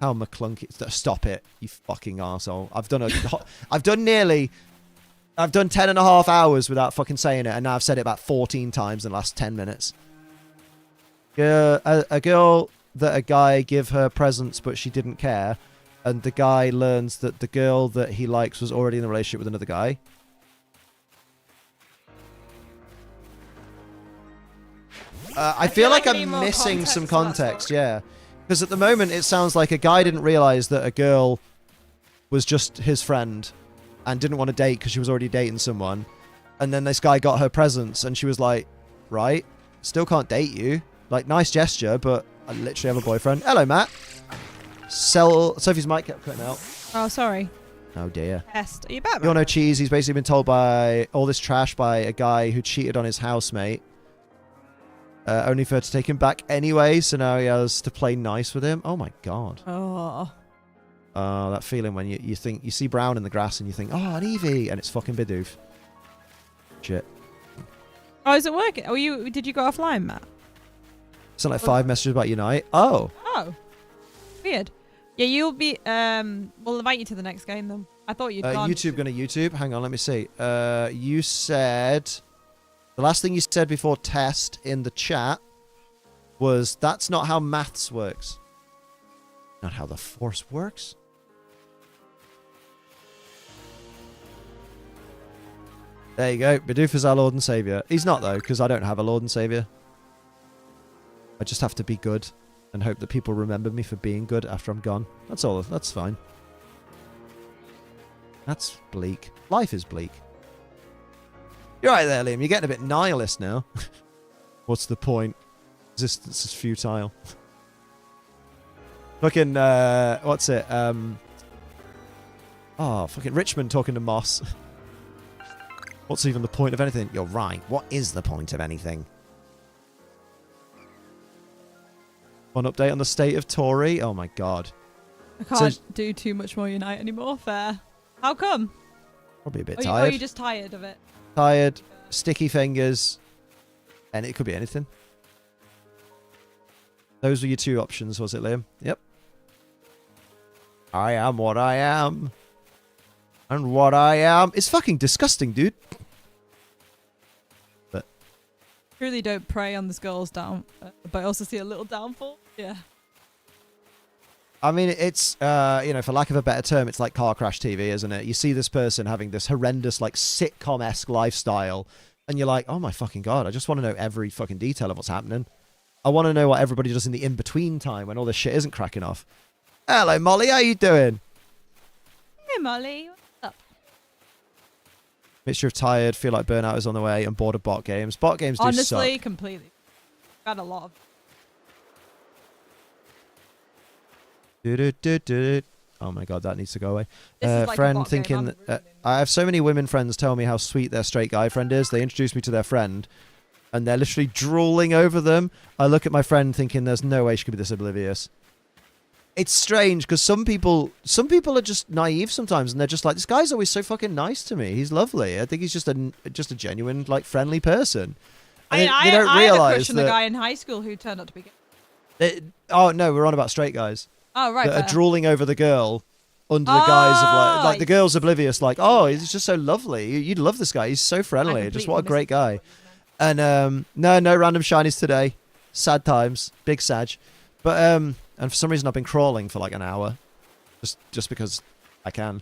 How McClunky. Stop it, you fucking arsehole. I've done 10.5 hours without fucking saying it, and now I've said it about 14 times in the last 10 minutes. A girl that a guy give her presents, but she didn't care, and the guy learns that the girl that he likes was already in a relationship with another guy. I feel like I'm missing some context, yeah. Because at the moment, it sounds like a guy didn't realize that a girl was just his friend and didn't want to date because she was already dating someone. And then this guy got her presents and she was like, right, still can't date you. Like, nice gesture, but I literally have a boyfriend. Hello, Matt. Sophie's mic kept cutting out. Oh, sorry. Oh, dear. Test. Are you back? You all know Cheese. He's basically been told by all this trash by a guy who cheated on his housemate. Only for her to take him back anyway, so now he has to play nice with him. Oh my god. Oh. That feeling when you think you see brown in the grass and you think, oh, an Eevee, and it's fucking Bidoof. Shit. Oh, is it working? Oh, did you go offline, Matt? Something like 5 messages about Unite. Oh. Oh. Weird. Yeah, you'll be. We'll invite you to the next game then. I thought you'd gone. YouTube gonna YouTube. Hang on, let me see. You said. The last thing you said before test in the chat was, that's not how maths works. Not how the Force works? There you go. Bidoof is our Lord and Saviour. He's not, though, because I don't have a Lord and Saviour. I just have to be good and hope that people remember me for being good after I'm gone. That's all. That's fine. That's bleak. Life is bleak. You're right there, Liam. You're getting a bit nihilist now. What's the point? Existence is futile. Fucking, what's it? Fucking Richmond talking to Moss. What's even the point of anything? You're right. What is the point of anything? One update on the state of Tory. Oh my god. I can't do too much more Unite anymore. Fair. How come? Probably a bit tired. Are you just tired of it? Tired, sticky fingers, and it could be anything. Those were your 2 options, was it, Liam? Yep. I am what I am. And what I am is fucking disgusting, dude. But Truly don't prey on this girl's down, but I also see a little downfall. Yeah. I mean, it's, for lack of a better term, it's like car crash TV, isn't it? You see this person having this horrendous, like, sitcom-esque lifestyle, and you're like, oh my fucking god, I just want to know every fucking detail of what's happening. I want to know what everybody does in the in-between time when all this shit isn't cracking off. Hello, Molly. How you doing? Hey, Molly. What's up? Mixture of tired, feel like burnout is on the way, and bored of bot games. Bot games do Honestly, suck. completely. Got a lot of. Oh my god, that needs to go away. This is like a friend bot game, thinking, I'm I have so many women friends tell me how sweet their straight guy friend is. They introduce me to their friend, and they're literally drooling over them. I look at my friend thinking, there's no way she could be this oblivious. It's strange because some people are just naive sometimes, and they're just like, this guy's always so fucking nice to me. He's lovely. I think he's just a genuine, like, friendly person. And they don't I had a realize crush on a guy in high school who turned out to be gay. Oh no, we're on about straight guys. Oh, right. That are drooling over the girl under the guise of like the girl's oblivious, like, oh, he's just so lovely. You'd love this guy. He's so friendly. Just what a great guy. And no random shinies today. Sad times, big sag. But and for some reason I've been crawling for like an hour, just because I can.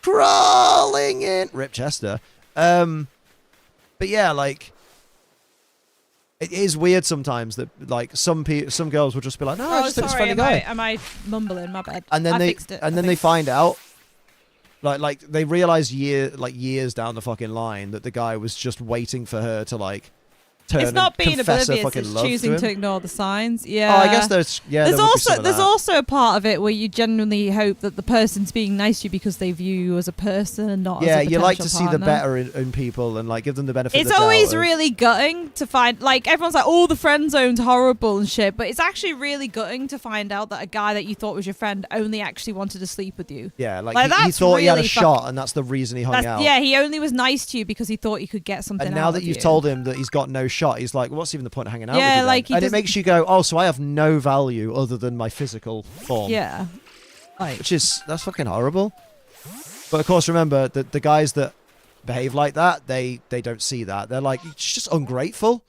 Crawling in Rip Chester. But yeah, like. It is weird sometimes that like some girls will just be like, no, I just think it's a funny guy. Am I mumbling? My bad. And then they find out, like they realize years down the fucking line that the guy was just waiting for her to like turn. It's not being oblivious. It's choosing to ignore the signs. Yeah. Oh, I guess there's also a part of it where you genuinely hope that the person's being nice to you because they view you as a person and not as a potential you like to see the partner. better in people and like give them the benefit of the doubt. It's always really gutting to find, like, everyone's like, oh, the friend zone's horrible and shit, but it's actually really gutting to find out that a guy that you thought was your friend only actually wanted to sleep with you. Yeah, like he thought he had a shot and that's the reason he hung out. Yeah, he only was nice to you because he thought he could get something out of you. And now that you've told him that he's got no shot, he's like, what's even the point of hanging out with you then? Like and it makes you go, oh, so I have no value other than my physical form. Yeah. Like, that's fucking horrible. But of course, remember that the guys that behave like that, they don't see that. They're like, it's just ungrateful.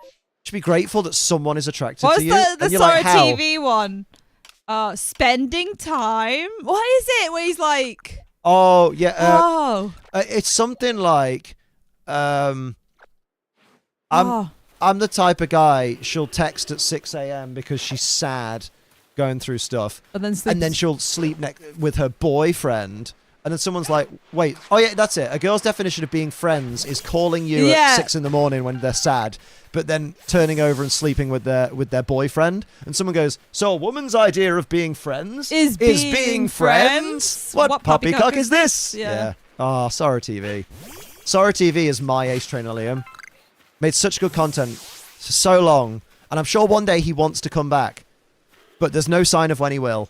You should be grateful that someone is attracted to you. What's the Sora TV one? Spending time. What is it? Where he's like, oh yeah. It's something like, I'm the type of guy, she'll text at 6 a.m. because she's sad going through stuff. And then she'll sleep with her boyfriend. And then someone's like, wait, oh yeah, that's it. A girl's definition of being friends is calling you at 6 in the morning when they're sad, but then turning over and sleeping with their boyfriend. And someone goes, so a woman's idea of being friends is being friends? What poppycock is this? Yeah. Oh, Sora TV. Sora TV is my Ace Trainer Liam. Made such good content for so long, and I'm sure one day he wants to come back, but there's no sign of when he will.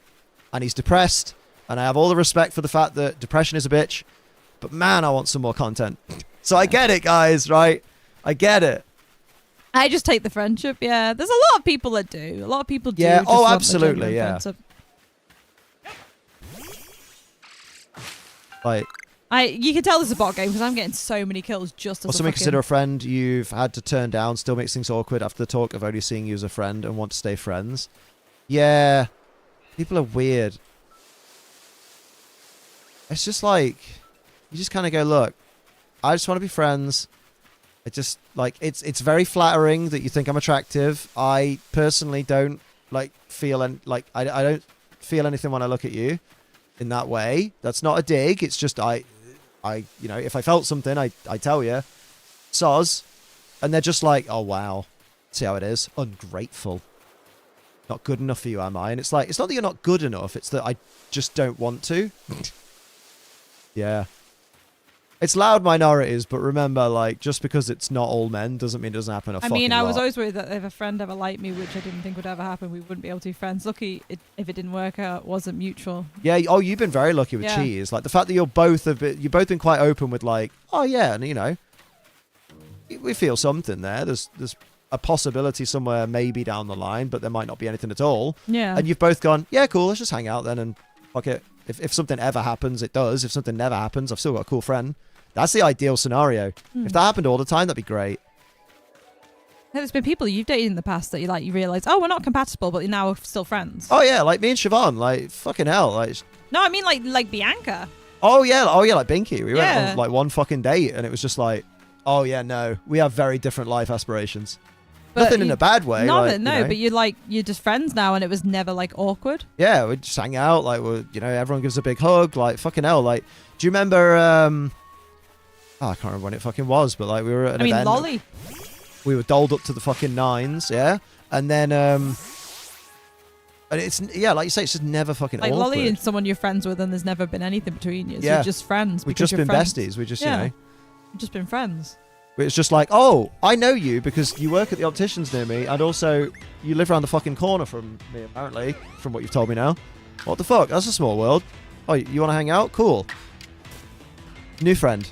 And he's depressed, and I have all the respect for the fact that depression is a bitch, but man, I want some more content. So I get it, guys, right? I get it. I just take the friendship, yeah. There's a lot of people that do. A lot of people do. Yeah, oh, absolutely, yeah. Like... You can tell this is a bot game because I'm getting so many kills just as something consider a friend you've had to turn down still makes things awkward after the talk of only seeing you as a friend and want to stay friends. Yeah. People are weird. It's just like, you just kind of go, look, I just want to be friends. It just, like, it's very flattering that you think I'm attractive. I personally don't, like, feel, I don't feel anything when I look at you in that way. That's not a dig. It's just, you know, if I felt something, I tell you. Soz. And they're just like, oh, wow. See how it is? Ungrateful. Not good enough for you, am I? And it's like, it's not that you're not good enough. It's that I just don't want to. Yeah. It's loud minorities, but remember, like, just because it's not all men doesn't mean it doesn't happen a fucking lot. I was always worried that if a friend ever liked me, which I didn't think would ever happen, we wouldn't be able to be friends. Lucky if it didn't work out, it wasn't mutual. Yeah, oh, you've been very lucky with Cheese. Like, the fact that you've both been quite open with, like, oh, yeah, and, you know, we feel something there. There's a possibility somewhere maybe down the line, but there might not be anything at all. Yeah. And you've both gone, yeah, cool, let's just hang out then, and fuck it. If something ever happens, it does. If something never happens, I've still got a cool friend. That's the ideal scenario. If that happened all the time, that'd be great. There's been people you've dated in the past that you realise, oh, we're not compatible, but now we're still friends. Oh yeah, like me and Siobhan, like fucking hell, like. No, I mean like Bianca. Oh yeah, like Binky. We went on like one fucking date, and it was just like, oh yeah, no, we have very different life aspirations. Nothing in a bad way. No, like, no, you know. but you're just friends now, and it was never like awkward. Yeah, we just hang out. Like, everyone gives a big hug. Like, fucking hell. Like, do you remember? I can't remember when it fucking was, but like we were at an event. Lolly. We were doled up to the fucking nines, yeah. And then, and it's like you say, it's just never fucking like awkward. Lolly and someone you're friends with, and there's never been anything between you. So Yeah. you're just friends. We've because just been you're friends. besties. We just, You've just been friends. It's just like, oh, I know you because you work at the opticians near me, and also you live around the fucking corner from me, apparently, from what you've told me now. What the fuck? That's a small world. Oh, you want to hang out? Cool. New friend.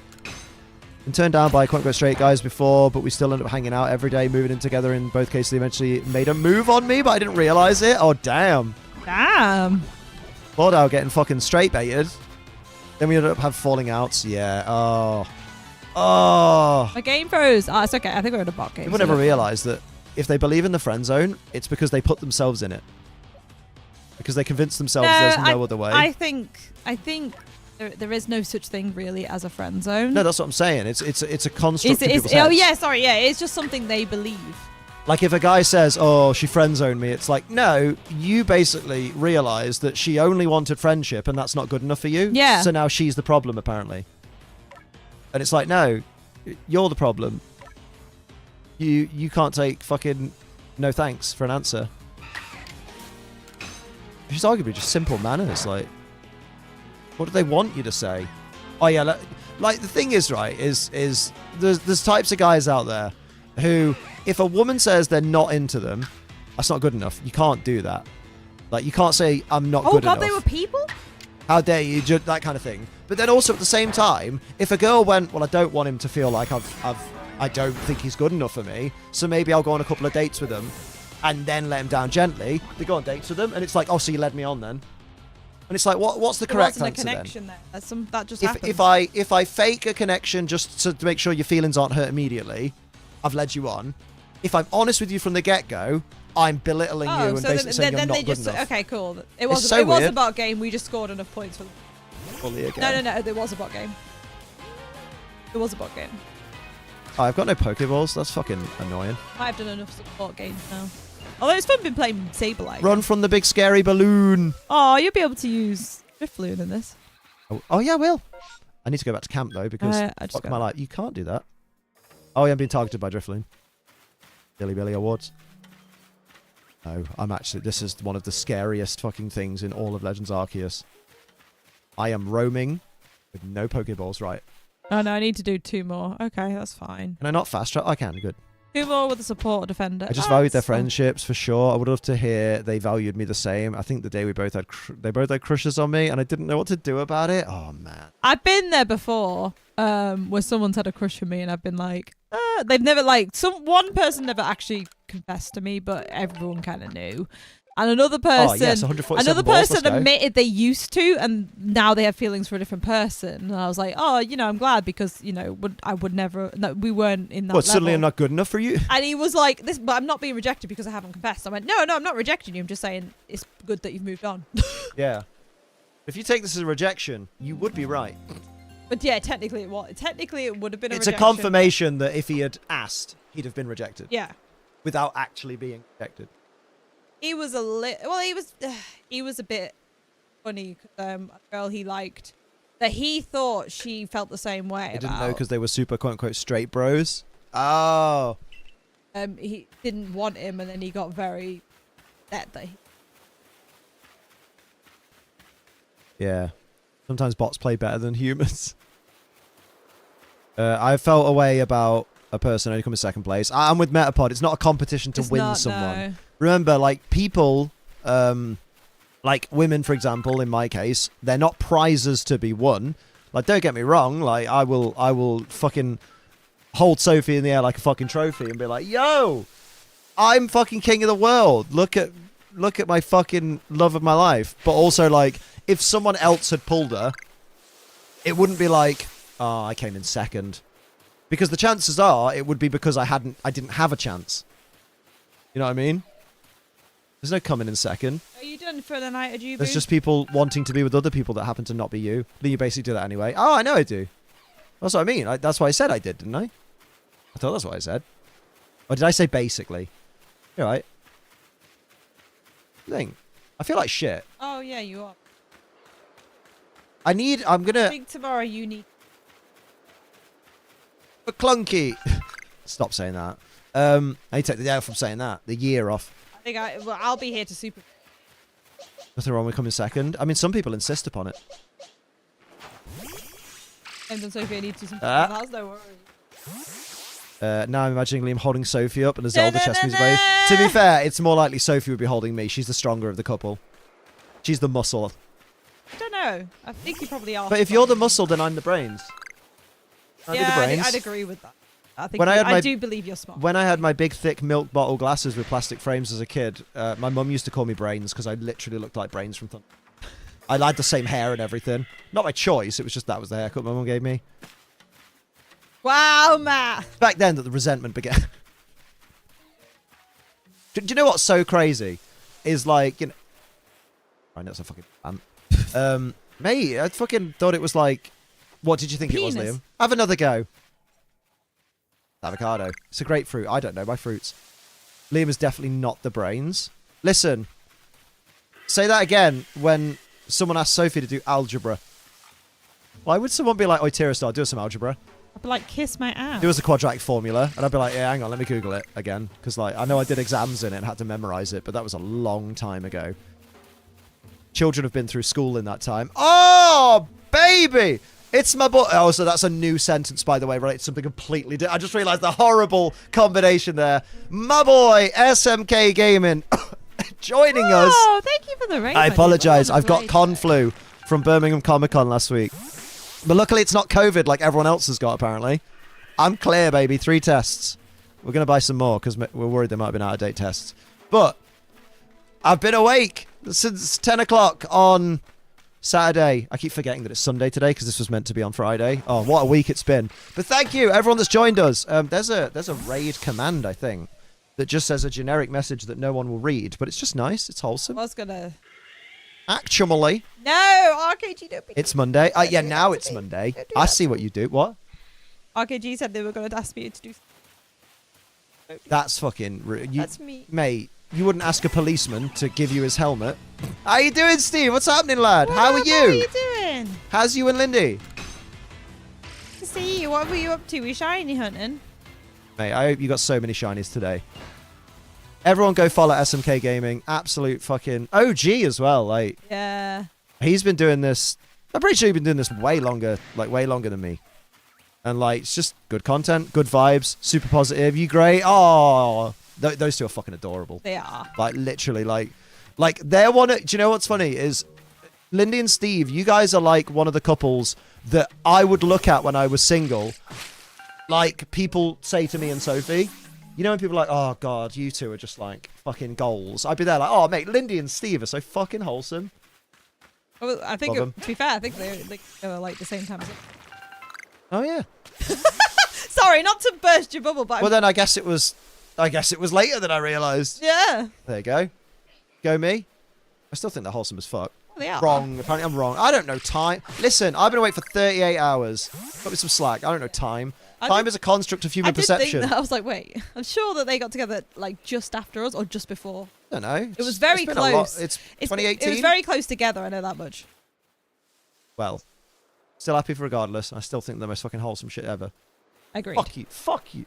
Been turned down by quote-unquote straight guys before, but we still end up hanging out every day, moving in together. In both cases, they eventually made a move on me, but I didn't realize it. Oh, damn. Damn. Lord, getting fucking straight baited. Then we ended up falling outs. Yeah. Oh. My game froze. Oh, it's okay. I think we're in a bot game. People never realise that if they believe in the friend zone, it's because they put themselves in it. Because they convince themselves there's no other way. I think there is no such thing really as a friend zone. No, that's what I'm saying. It's a construct in people's heads. Oh yeah, sorry, yeah. It's just something they believe. Like if a guy says, "Oh, she friend zoned me," it's like, no, you basically realise that she only wanted friendship, and that's not good enough for you. Yeah. So now she's the problem, apparently. And it's like, no, you're the problem. You can't take fucking no thanks for an answer. Which is arguably just simple manners. Like, what do they want you to say? Oh yeah, like the thing is, right, is there's types of guys out there who, if a woman says they're not into them, that's not good enough. You can't do that. Like, you can't say I'm not good enough. Oh god, they were people? How dare you? That kind of thing. But then also at the same time, if a girl went, well, I don't want him to feel like I don't think he's good enough for me, so maybe I'll go on a couple of dates with him, and then let him down gently. They go on dates with him, and it's like, oh, so you led me on then? And it's like, what's the correct answer then? There wasn't a connection there. That just happened. If I fake a connection just to make sure your feelings aren't hurt immediately, I've led you on. If I'm honest with you from the get-go, I'm belittling you and basically saying you're not good enough. Okay, cool. It was a bot game. We just scored enough points for them. Fully again. No. There was a bot game. It was a bot game. Oh, I've got no Pokeballs. That's fucking annoying. I've done enough support games now. Although it's fun been playing Sableye. Run from the big scary balloon. Oh, you'll be able to use GFuel in this. Oh yeah, I will. I need to go back to camp though because fuck my life. You can't do that. Oh yeah, I'm being targeted by Drifloon. Billy Awards. No, I'm actually. This is one of the scariest fucking things in all of Legends Arceus. I am roaming with no Pokeballs. Right. Oh no, I need to do 2 more. Okay, that's fine. Can I not fast track? I can. Good. 2 more with a support defender. I just valued their friendships for sure. I would love to hear they valued me the same. I think the day we both had they both had crushes on me, and I didn't know what to do about it. Oh man. I've been there before, where someone's had a crush on me, and I've been like, they've never one person never actually confessed to me, but everyone kind of knew. And another person, admitted they used to, and now they have feelings for a different person. And I was like, oh, I'm glad because I would never. No, we weren't in that. What? Suddenly, level. I'm not good enough for you. And he was like, "This, but I'm not being rejected because I haven't confessed." I went, "No, I'm not rejecting you. I'm just saying it's good that you've moved on." Yeah. If you take this as a rejection, you would be right. But yeah, technically it was. Technically, it would have been a It's rejection. a confirmation that if he had asked, he'd have been rejected. Yeah. Without actually being rejected. He was he was a bit funny. A girl he liked that he thought she felt the same way. He didn't know because they were super quote unquote straight bros. Oh. He didn't want him, and then he got very upset that. Yeah. Sometimes bots play better than humans. I felt a way about a person only coming second place. I'm with Metapod. It's not a competition to win someone. No. Remember, like, people, like women, for example, in my case, they're not prizes to be won. Like, don't get me wrong. Like, I will fucking hold Sophie in the air like a fucking trophy and be like, yo, I'm fucking king of the world. Look at my fucking love of my life. But also, like, if someone else had pulled her, it wouldn't be like, oh, I came in second. Because the chances are it would be because I didn't have a chance. You know what I mean? There's no coming in second. Are you done for the night, Ajubu? There's just people wanting to be with other people that happen to not be you. Then you basically do that anyway. Oh, I know I do. That's what I mean. That's what I said I did, didn't I? I thought that's what I said. Or did I say basically? You're right. I feel like shit. Oh yeah, you are. I'm I gonna... think tomorrow you need. clunky. Stop saying that. I need to take the day off from saying that. The year off. I think I'll be here to super. Nothing wrong with coming second. I mean, some people insist upon it. And then Sophia needs to do some. Ah. That's no worry. Now I'm imagining Liam holding Sophie up and a Zelda chess music plays. To be fair, it's more likely Sophie would be holding me. She's the stronger of the couple. She's the muscle. I don't know. I think you probably are. But if you're the muscle, then I'm the brains. I'd be the brains. I'd agree with that. I think I do believe you're smart. When I had my big, thick milk bottle glasses with plastic frames as a kid, my mum used to call me Brains because I literally looked like Brains from Thunder. I had the same hair and everything. Not by choice. It was just that was the haircut my mum gave me. Wow, Matt. Back then that the resentment began. do you know what's so crazy? Is like, you know... I know it's a fucking ant. Mate, I fucking thought it was like... What did you think it was, Liam? Have another go. Avocado. It's a grapefruit. I don't know my fruits. Liam is definitely not the brains. Listen. Say that again when someone asks Sophie to do algebra. Why would someone be like, "Oi, Tirastar, do us some algebra"? I'd be like, kiss my ass. Do us a quadratic formula. And I'd be like, yeah, hang on, let me Google it again. Because like, I know I did exams in it and had to memorize it, but that was a long time ago. Children have been through school in that time. Oh, baby! It's my boy. Oh, so that's a new sentence, by the way, right? It's something completely different. I just realized the horrible combination there. My boy, SMK Gaming, joining us. Oh, thank you for the rain. I apologize. I've got con flu from Birmingham Comic Con last week. But luckily it's not COVID like everyone else has got, apparently. I'm clear, baby. 3 tests. We're going to buy some more because we're worried there might have been out-of-date tests. But I've been awake since 10 o'clock on Saturday. I keep forgetting that it's Sunday today because this was meant to be on Friday. Oh, what a week it's been. But thank you, everyone that's joined us. There's a raid command, I think, that just says a generic message that no one will read. But it's just nice. It's wholesome. I was going to... Actually... No, RKG don't be... It's Monday. Yeah, now it's Monday. I see what you do. What? RKG said they were going to ask me to do... That's fucking rude. That's me. Mate, you wouldn't ask a policeman to give you his helmet. How you doing, Steve? What's happening, lad? How are you? How are you doing? How's you and Lindy? To see you. What were you up to? Were you shiny hunting? Mate, I hope you got so many shinies today. Everyone go follow SMK Gaming. Absolute fucking OG as well. Like, yeah. He's been doing this. I'm pretty sure he's been doing this way longer. Like, way longer than me. And, like, it's just good content, good vibes, super positive. You great. Oh, those two are fucking adorable. They are. Like, literally, like they're one of... Do you know what's funny is Lindy and Steve, you guys are like one of the couples that I would look at when I was single. Like, people say to me and Sophie, you know when people are like, oh, God, you two are just, like, fucking goals. I'd be there like, oh, mate, Lindy and Steve are so fucking wholesome. Well, I think, Love 'em. to be fair, I think they were, like, the same time as it. Oh, yeah. Sorry, not to burst your bubble, but... Well, then I guess it was later than I realised. Yeah. There you go. Go me. I still think they're wholesome as fuck. Well, they are. Wrong. Apparently I'm wrong. I don't know time. Listen, I've been awake for 38 hours. Got me some slack. I don't know time. Time is a construct of human perception. Think that. I was like, wait, I'm sure that they got together like just after us or just before. I don't know. It was very close. It's 2018. It was very close together. I know that much. Well, still happy for regardless. I still think they're the most fucking wholesome shit ever. Agreed. Fuck you. Fuck you.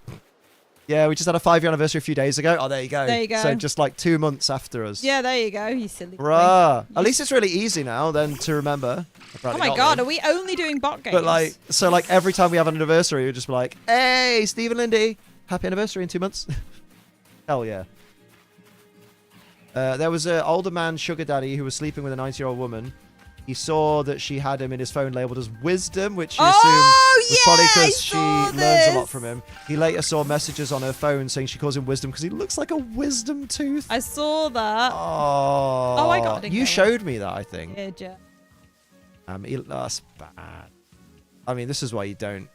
Yeah, we just had a 5-year anniversary a few days ago. Oh, there you go. There you go. So just like 2 months after us. Yeah, there you go. You silly. Bruh. At least it's really easy now then to remember. Oh my God, are we only doing bot games? But like, so like every time we have an anniversary, we just be like, hey, Steve and Lindy, happy anniversary in 2 months. Hell yeah. There was an older man, sugar daddy, who was sleeping with a 90-year-old woman. He saw that she had him in his phone labeled as wisdom, which he assumed was probably because she learns a lot from him. He later saw messages on her phone saying she calls him wisdom because he looks like a wisdom tooth. I saw that. Oh, I got it. You showed me that, I think. Did you? That's bad. I mean, this is why you don't...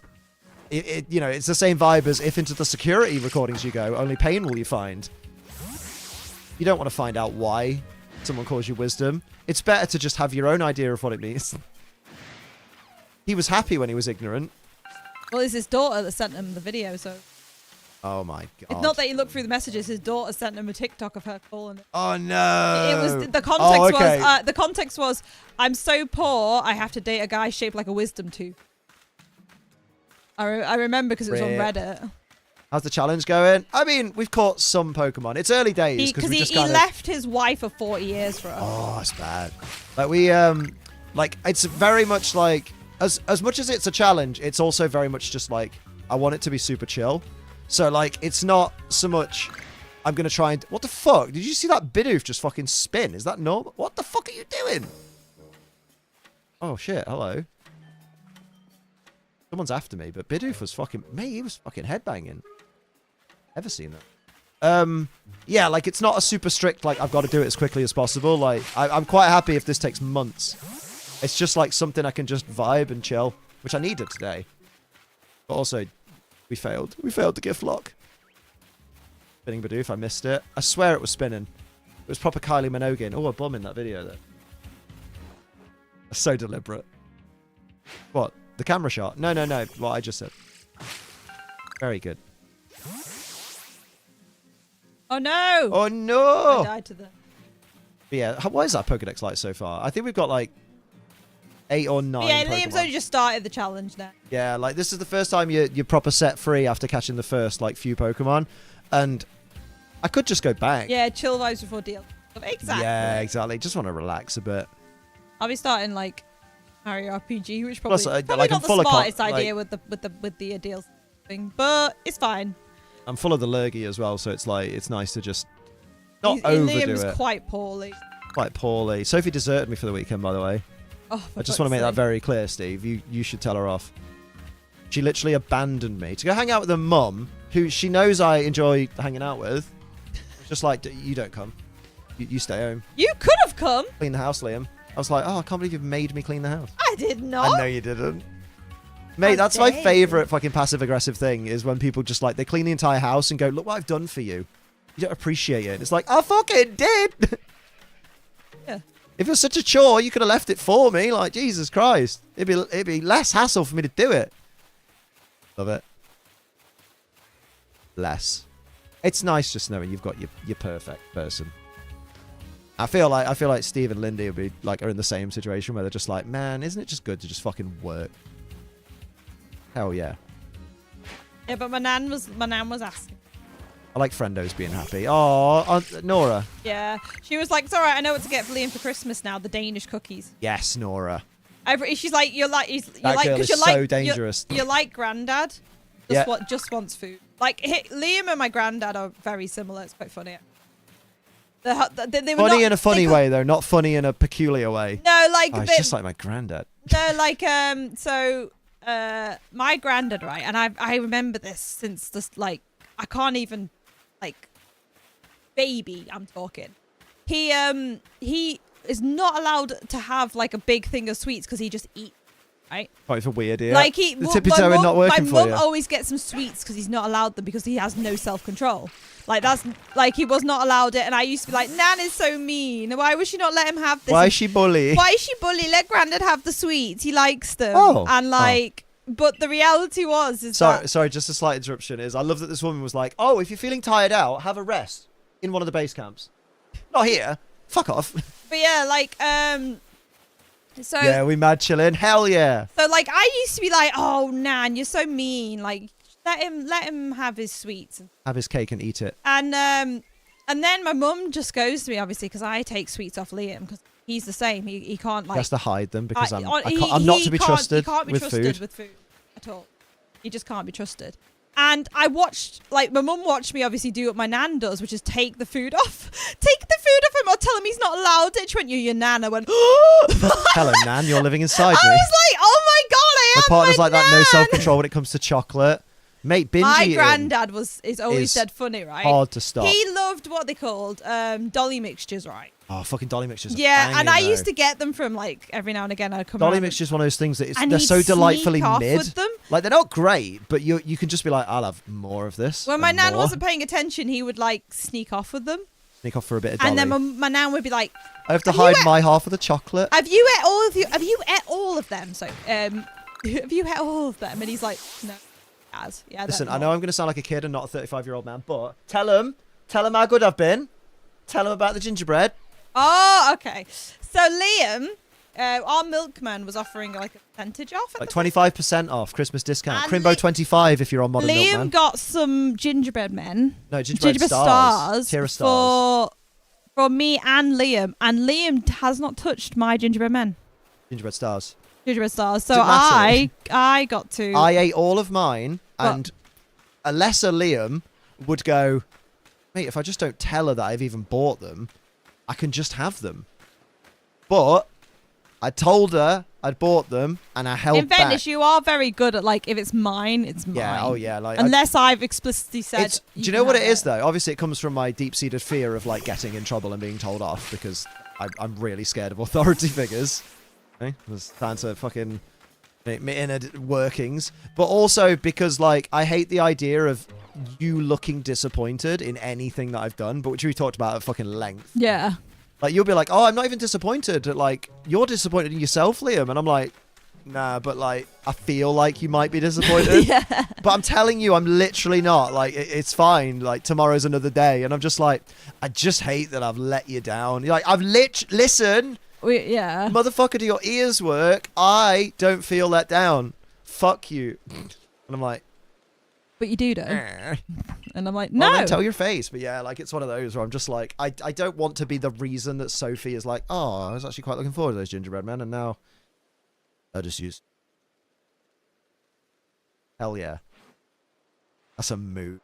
you know, it's the same vibe as if into the security recordings you go, only pain will you find. You don't want to find out why someone calls you wisdom. It's better to just have your own idea of what it means. He was happy when he was ignorant. Well, it's his daughter that sent him the video, so... Oh my god. It's not that he looked through the messages. His daughter sent him a TikTok of her calling it. Oh no. It was the context okay. was the context was I'm so poor I have to date a guy shaped like a wisdom tooth. I remember because it was on Reddit. How's the challenge going? I mean, we've caught some Pokemon. It's early days Because we he just kind of left his wife of 40 years for us. Oh, it's bad. Like we like it's very much like as much as it's a challenge, it's also very much just like I want it to be super chill. So like it's not so much I'm gonna try and what the fuck? Did you see that Bidoof just fucking spin? Is that normal? What the fuck are you doing? Oh shit, hello. Someone's after me, but Bidoof was fucking mate, he was fucking headbanging. Ever seen that? Yeah, like it's not a super strict like I've got to do it as quickly as possible. Like I'm quite happy if this takes months. It's just like something I can just vibe and chill, which I needed today. But also, we failed. We failed the gift lock. Spinning Bidoof, I missed it. I swear it was spinning. It was proper Kylie Minogue. Oh, a bum in that video though. That's so deliberate. What? The camera shot? No. What I just said. Very good. Oh no! Oh no! I died to the... But yeah, what is that Pokedex like so far? I think we've got like 8 or 9 Yeah, Pokemon. Liam's only just started the challenge now. Yeah, like this is the first time you're proper set free after catching the first like few Pokemon. And I could just go back. Yeah, chill vibes before deal. Exactly. Yeah, exactly. Just want to relax a bit. I'll be starting like Mario RPG, which probably, Plus, probably like, I'm not full the of smartest like- idea with the deals thing, but it's fine. I'm full of the lurgy as well, so it's like it's nice to just not Liam overdo was it. quite poorly. Quite poorly. Sophie deserted me for the weekend, by the way. Oh, for I just fuck's want to make that sake. very clear, Steve. You should tell her off. She literally abandoned me to go hang out with her mum, who she knows I enjoy hanging out with. It's just like, you don't come. You stay home. You could have come. Clean the house, Liam. I was like, oh, I can't believe you've made me clean the house. I did not. I know you didn't. Mate, How that's my dare you. favourite fucking passive-aggressive thing, is when people just, like, they clean the entire house and go, look what I've done for you. You don't appreciate it. It's like, I fucking did! Yeah. If it was such a chore, you could have left it for me. Like, Jesus Christ. It'd be less hassle for me to do it. Love it. Less. It's nice just knowing you've got your perfect person. I feel like Steve and Lindy would be like are in the same situation where they're just like, man, isn't it just good to just fucking work? Hell yeah. Yeah, but my nan was asking. I like friendos being happy. Oh, Nora. Yeah, she was like, "It's all right. I know what to get for Liam for Christmas now. The Danish cookies." Yes, Nora. She's like, "You're like, That girl is so dangerous. You're like Granddad. Yeah. Just wants food. Like Liam and my granddad are very similar. It's quite funny. They were Funny not, in a funny way, though, not funny in a peculiar way. No, like Oh, it's just like my granddad. no, like so my granddad, right? And I remember this since this like I can't even like baby. I'm talking. He is not allowed to have like a big thing of sweets because he just eats. Right? Quite for weird, yeah. Like the tippy toe and not working my for mum you. always gets some sweets because he's not allowed them because he has no self-control. Like that's like he was not allowed it, and I used to be like, Nan is so mean. Why would she not let him have this? Why is she bully? Why is she bully? Let Grandad have the sweets. He likes them. Oh. And like, but the reality was Sorry, just a slight interruption. I love that this woman was like, oh, if you're feeling tired out, have a rest in one of the base camps. Not here. Fuck off. But yeah, like so Yeah, we mad chilling. Hell yeah. So like I used to be like, oh Nan, you're so mean. Like let him have his sweets. Have his cake and eat it. And then my mum just goes to me, obviously, because I take sweets off Liam because he's the same. He can't like. He has to hide them because I'm he not to be can't- trusted He can't be with trusted food. with food at all. He just can't be trusted. And I watched, like, my mum watched me obviously do what my nan does, which is take the food off. Take the food off him or tell him he's not allowed it. She went, you're your nan. I went, Hello, Nan. You're living inside I me. was like, oh my God, I My am partner's my like that. No nan. self-control when it comes to chocolate. Mate, binge My eating granddad is always is dead funny, right? hard to stop. He loved what they called dolly mixtures, right? Oh, fucking dolly mixtures. Yeah, and I used to get them from like every now and again. I'd come Dolly around mixtures one of those things that and they're he'd so delightfully sneak off mid. with them. Like they're not great, but you can just be like, I'll have more of this. When my and nan more. wasn't paying attention, he would like sneak off with them, Sneak off for a bit of dolly. and then my nan would be like, I have to Have you hide ate- my half of the chocolate. "Have you ate all of you? Have you ate all of them?" So, have you ate all of them? And he's like, "No." has. Yeah. Listen, I know I'm going to sound like a kid and not a 35-year-old man, but tell him how good I've been. Tell him about the gingerbread. Oh, okay. So Liam, our milkman was offering like a percentage off. Like 25% off, Christmas discount. And Crimbo 25 if you're on Modern Liam Milkman. got some gingerbread men. No, gingerbread stars. Tier of stars. For me and Liam has not touched my gingerbread men. Gingerbread stars. Gingerbread stars. So Doesn't matter. I got to. I ate all of mine, and a lesser Liam would go, mate, if I just don't tell her that I've even bought them, I can just have them. But I told her I'd bought them, and I held back. In fairness, you are very good at, like, if it's mine, it's mine. Yeah, oh yeah. Like, Unless I've explicitly said... do you know what it is, though? Obviously, it comes from my deep-seated fear of, like, getting in trouble and being told off, because I'm really scared of authority figures. Okay? It's time to fucking... inner workings. But also because, like, I hate the idea of you looking disappointed in anything that I've done, but which we talked about at fucking length. Yeah. Like, you'll be like, oh, I'm not even disappointed. Like, you're disappointed in yourself, Liam. And I'm like, nah, but, like, I feel like you might be disappointed. Yeah. But I'm telling you, I'm literally not. Like, it's fine. Like, tomorrow's another day. And I'm just like, I just hate that I've let you down. You're like, listen, Yeah. motherfucker, do your ears work? I don't feel let down. Fuck you. And I'm like, But you do, though. eh. And I'm like, Well, no. then tell your face. But yeah, like, it's one of those where I'm just like, I don't want to be the reason that Sophie is like, oh, I was actually quite looking forward to those gingerbread men, and now I just use. Hell yeah. That's a mood.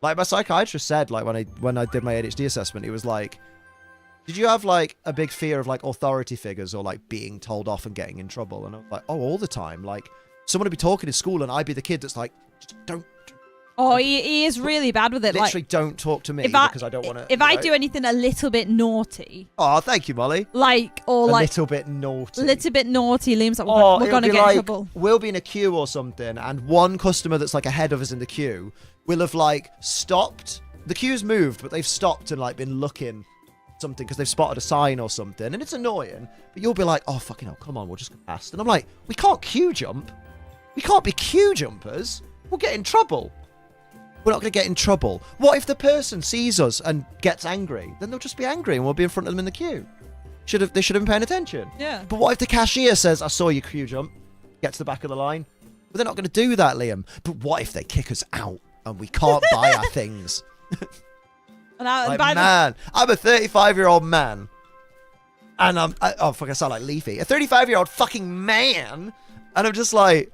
Like, my psychiatrist said, like, when I did my ADHD assessment, it was like, did you have, like, a big fear of, like, authority figures or, like, being told off and getting in trouble? And I was like, oh, all the time. Like, someone would be talking in school and I'd be the kid that's like, just don't. Oh, he is really bad with it. Literally, like, don't talk to me because I don't want to. If I do anything a little bit naughty, oh, thank you, Molly. like, or A like little bit naughty. little bit naughty, Liam's like, Oh, we're it'll gonna be get like, in trouble. We'll be in a queue or something, and one customer that's like ahead of us in the queue will have like stopped. The queue's moved, but they've stopped and like been looking something because they've spotted a sign or something, and it's annoying. But you'll be like, oh fucking hell, come on, we'll just go past. And I'm like, we can't queue jump. We can't be queue jumpers. We'll get in trouble. We're not going to get in trouble. What if the person sees us and gets angry? Then they'll just be angry and we'll be in front of them in the queue. They should have been paying attention. Yeah. But what if the cashier says, I saw your queue jump, get to the back of the line? Well, they're not going to do that, Liam. But what if they kick us out and we can't buy our things? And I, Like, by man, I'm a 35-year-old man. And oh, fuck, I sound like Leafy. A 35-year-old fucking man. And I'm just like,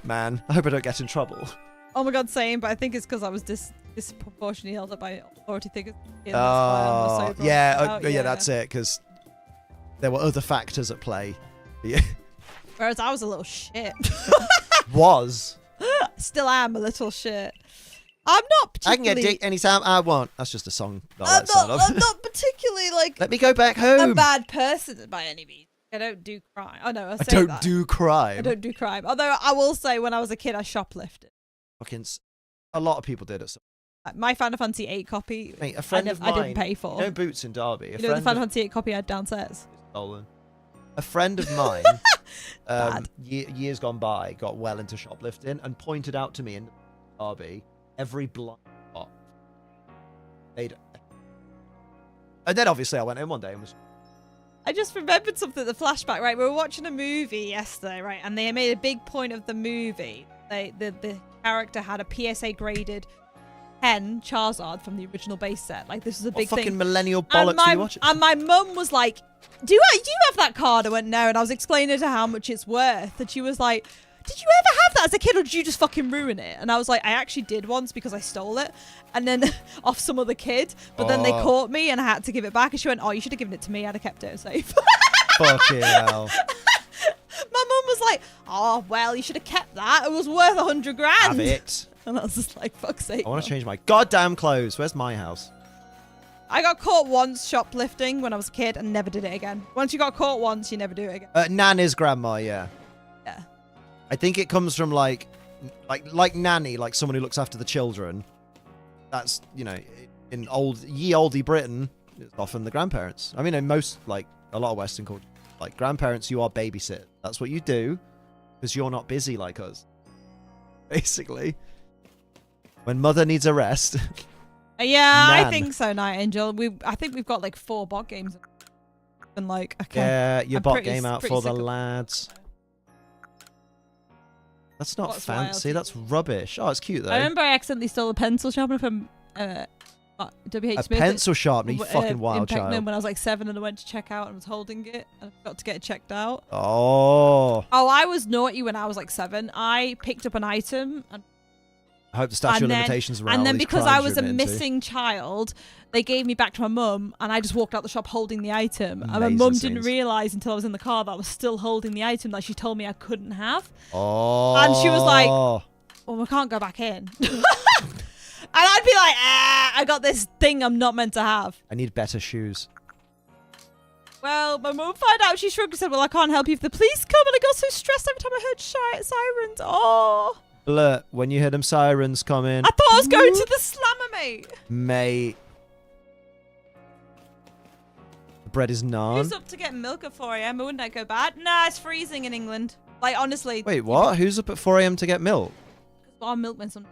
man, I hope I don't get in trouble. oh my god, same. But I think it's because I was disproportionately held up by authority figures. Yeah, that's why I'm so brought out, yeah, that's it. Because there were other factors at play. Yeah. Whereas I was a little shit. Was. Still am a little shit. I'm not I can particularly. get dick anytime I want. That's just a song that I like the sound of. I'm not particularly like Let me go back home. a bad person by any means. I don't do crime. Oh no, I say don't that. do crime. I don't do crime. Although I will say, when I was a kid, I shoplifted. Fucking a lot of people did it. My Final Fantasy 8 copy. Mate, a friend of mine. I didn't pay for. You know Boots in Derby. You know the Final Fantasy 8 copy I had downstairs. Stolen. A friend of mine, years gone by, got well into shoplifting and pointed out to me in Derby every blind spot. And then obviously I went in one day and was. I just remembered something, the flashback, right? We were watching a movie yesterday, right? And they made a big point of the movie. The character had a PSA graded 10 Charizard from the original base set. Like, this was a big thing. Fucking millennial bollocks do you watch it? And my mum was like, do you have that card? I went, no. And I was explaining to her how much it's worth. And she was like, did you ever have that as a kid, or did you just fucking ruin it? And I was like, I actually did once because I stole it. And then off some other kid. But then they caught me and I had to give it back. And she went, oh, you should have given it to me. I'd have kept it safe. Fucking hell. My mum was like, oh, well, you should have kept that. It was worth 100 grand. Have it. And I was just like, fuck's sake. I want to change my goddamn clothes. Where's my house? I got caught once shoplifting when I was a kid and never did it again. Once you got caught once, you never do it again. Nanny's grandma, yeah. Yeah. I think it comes from like nanny, like someone who looks after the children. That's, you know, in ye olde Britain, it's often the grandparents. I mean, in most, like, a lot of Western culture, like, grandparents, you are babysit. That's what you do because you're not busy like us. basically. When mother needs a rest. Yeah, I Nan. think so, Night Angel. I think we've got like 4 bot games. And like, okay. Yeah, your I'm bot pretty- game out pretty for the sick of- lads. That's not What's fancy. YLT? That's rubbish. Oh, it's cute though. I remember I accidentally stole a pencil sharpener from WH A Smith. pencil sharpener, you fucking wild in Pecknam child. when I was like 7 and I went to check out and was holding it and I forgot to get it checked out. Oh. Oh, I was naughty when I was like 7. I picked up an item and I hope the statute of then- limitations around and all then these because crimes I you're was a admitting to. missing child, they gave me back to my mum, and I just walked out the shop holding the item. And my Amazing mum scenes. didn't realise until I was in the car that I was still holding the item that she told me I couldn't have. Oh. And she was like, "Well, we can't go back in." And I'd be like, I got this thing I'm not meant to have. I need better shoes. Well, my mum found out. She shrugged and said, "Well, I can't help you if the police come." And I got so stressed every time I heard sirens. Oh. Look, when you hear them sirens coming. I thought I was going to the slammer, mate. Mate. The bread is naan. Who's up to get milk at 4 a.m? Wouldn't that go bad? Nah, it's freezing in England. Like, honestly. Wait, what? Who's up at 4 a.m. to get milk? Our milkmen some.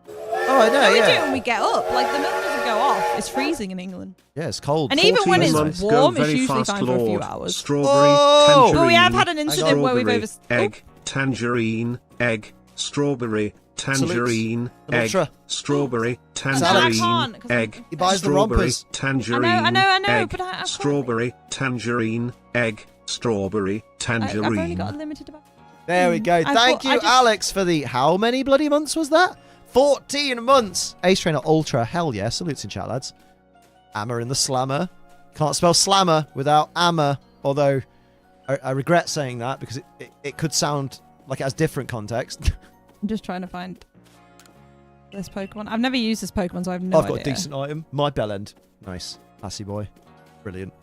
Oh, I know, No, we do yeah. it when we get up. Like, the milk doesn't go off. It's freezing in England. Yeah, it's cold. And even when 14 it's months go warm, it's very usually fast, fine for a few Lord. hours. Strawberry, Oh! tangerine, But we have had an incident where we've strawberry, over... egg, tangerine, egg, strawberry, tangerine, An egg, ultra. strawberry, No, I tangerine, can't, 'cause egg, He buys the strawberry, rompers. tangerine, I know, egg, but I can't. strawberry, tangerine, egg, strawberry, I've only tangerine. got a limited amount. There we go. I Thank thought- you, I just- Alex, for the... How many bloody months was that? 14 months. Ace Trainer Ultra. Hell yeah. Salutes in chat, lads. Amma in the slammer. Can't spell slammer without Amma. Although, I regret saying that because it could sound like it has different context. I'm just trying to find this Pokemon. I've never used this Pokemon, so I have no I've idea. got a decent item. My bell end. Nice. Classy boy. Brilliant.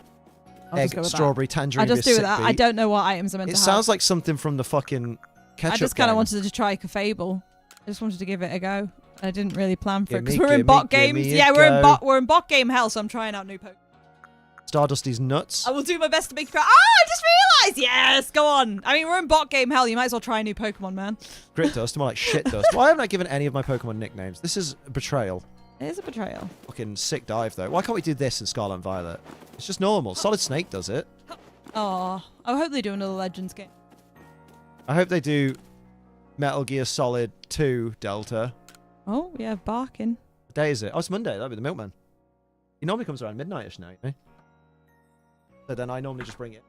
I'll just Egg, go with strawberry, tangerine. I just do that. I don't know what items I'm meant It to have. sounds like something from the fucking ketchup I just kind of game. wanted to try Caffeine. I just wanted to give it a go. I didn't really plan for it because Gimme, we're in bot gimme, games. gimme a Yeah, go. we're in bot game hell, so I'm trying out new Pokemon. Stardusty's nuts. I will do my best to make you proud. I just realised. Yes, go on. I mean, we're in bot game hell. You might as well try a new Pokemon, man. Grit dust, more like shit dust. Why haven't I given any of my Pokemon nicknames? This is a betrayal. It is a betrayal. Fucking sick dive, though. Why can't we do this in Scarlet and Violet? It's just normal. Solid Snake does it. Oh, I hope they do another Legends game. I hope they do Metal Gear Solid 2 Delta. Oh, yeah, barking. What day is it? Oh, it's Monday. That'll be the Milkman. He normally comes around midnight-ish now, you know? So then I normally just bring it.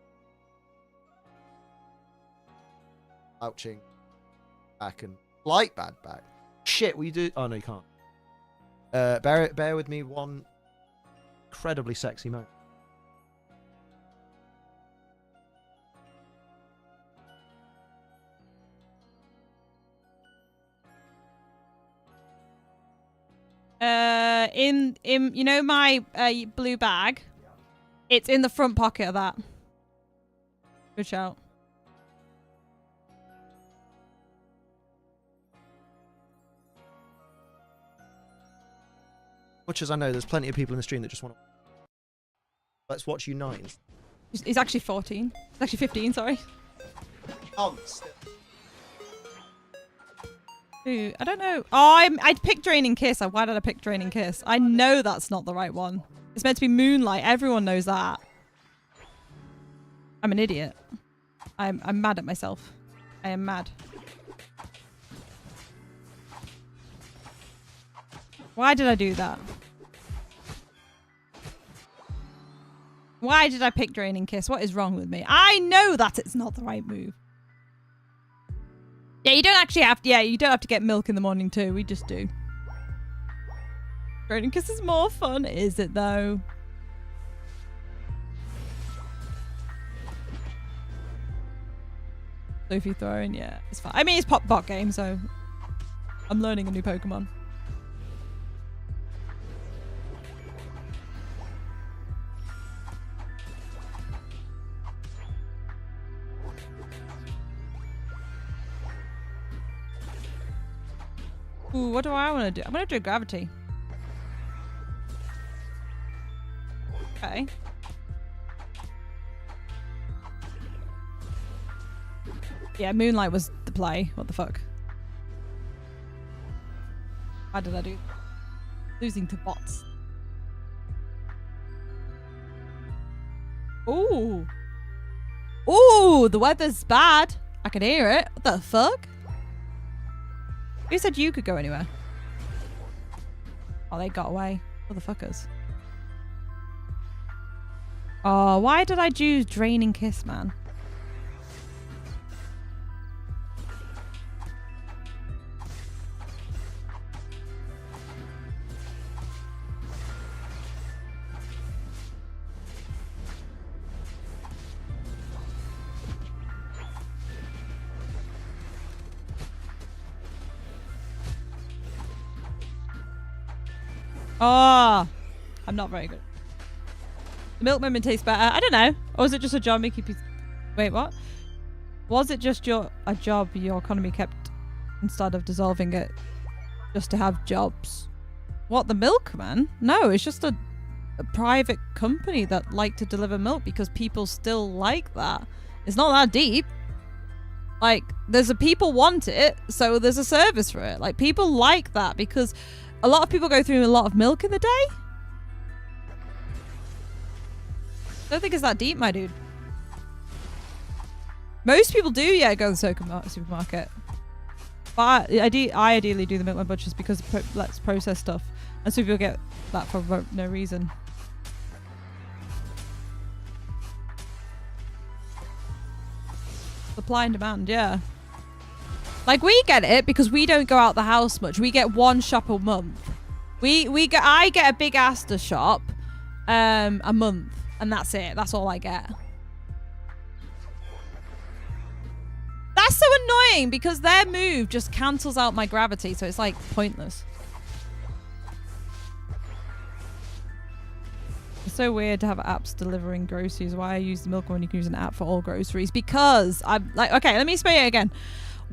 Ouching. Back and... Light bad back. Shit, will you do... Oh, no, you can't. Bear with me one incredibly sexy moment. In you know my blue bag, it's in the front pocket of that. Good shout. Much as I know, there's plenty of people in the stream that just want to... Let's watch Unite. He's actually 14. He's actually 15. Sorry. Ooh, I don't know. Oh, I'd pick Draining Kiss. Why did I pick Draining Kiss? I know that's not the right one. It's meant to be Moonlight. Everyone knows that. I'm an idiot. I'm mad at myself. I am mad. Why did I do that? Why did I pick Draining Kiss? What is wrong with me? I know that it's not the right move. Yeah, you don't actually have to. Yeah, you don't have to get milk in the morning too. We just do. Draining Kiss is more fun, is it though? So if you throw in, yeah, it's fine. I mean, it's pop bot game, so I'm learning a new Pokemon. Ooh, what do I want to do? I'm going to do Gravity. Okay. Yeah, Moonlight was the play. What the fuck? Why did I do? Losing to bots. Ooh. Ooh, the weather's bad. I can hear it. What the fuck? Who said you could go anywhere? Oh, they got away. Motherfuckers. Oh, why did I choose Draining Kiss, man? Oh, I'm not very good. The milk moment tastes better. I don't know. Or was it just a job making piece? Wait, what? Was it just a job your economy kept instead of dissolving it just to have jobs? What, the milkman? No, it's just a private company that like to deliver milk because people still like that. It's not that deep. Like, there's a people want it, so there's a service for it. Like, people like that because a lot of people go through a lot of milk in the day. Don't think it's that deep, my dude. Most people do, yeah, go to the supermarket. But I ideally do the milkman butchers because it lets process stuff. And so people get that for no reason. Supply and demand, yeah. Like, we get it because we don't go out the house much. We get one shop a month. I get a big Asda shop a month, and that's it. That's all I get. That's so annoying because their move just cancels out my gravity, so it's like pointless. It's so weird to have apps delivering groceries. Why I use the milk when you can use an app for all groceries? Because I'm like, okay, let me explain it again.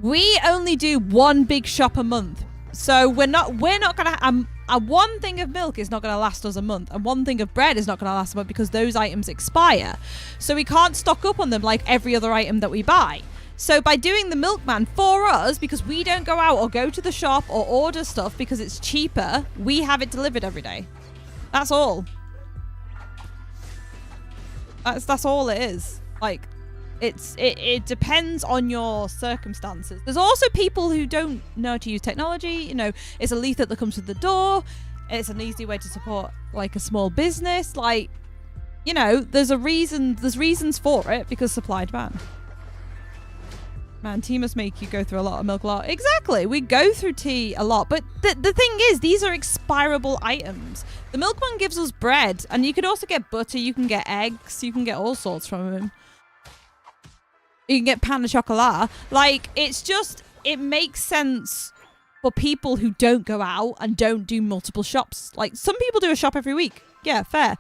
We only do one big shop a month. So we're not gonna one thing of milk is not gonna last us a month, and one thing of bread is not gonna last a month because those items expire. So we can't stock up on them like every other item that we buy. So by doing the milkman for us, because we don't go out or go to the shop or order stuff because it's cheaper, we have it delivered every day. That's all. That's all it is. Like, it depends on your circumstances. There's also people who don't know how to use technology. You know, it's a leaflet that comes to the door. It's an easy way to support like a small business. Like, you know, there's reasons for it because supply and demand. Man, tea must make you go through a lot of milk a lot. Exactly. We go through tea a lot. But the thing is, these are expirable items. The milkman gives us bread. And you can also get butter. You can get eggs. You can get all sorts from him. You can get pain de chocolat. Like, it's just, it makes sense for people who don't go out and don't do multiple shops. Like, some people do a shop every week. Yeah, fair.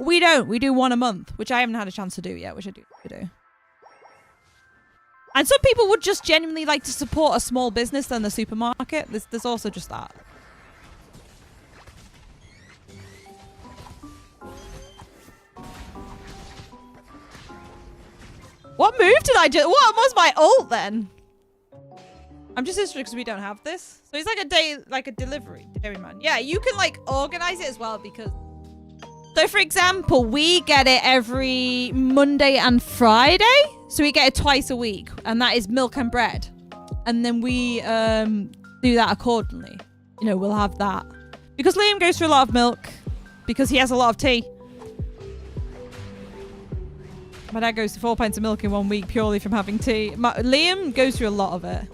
We don't. We do one a month, which I haven't had a chance to do yet, which I do. And some people would just genuinely like to support a small business than the supermarket. There's also just that. What move did I just... What was my ult then? I'm just interested because we don't have this. So it's like a delivery man. Yeah, you can like organize it as well because... So for example, we get it every Monday and Friday. So we get it twice a week. And that is milk and bread. And then we do that accordingly. You know, we'll have that. Because Liam goes through a lot of milk. Because he has a lot of tea. My dad goes to 4 pints of milk in 1 week purely from having tea. Liam goes through a lot of it.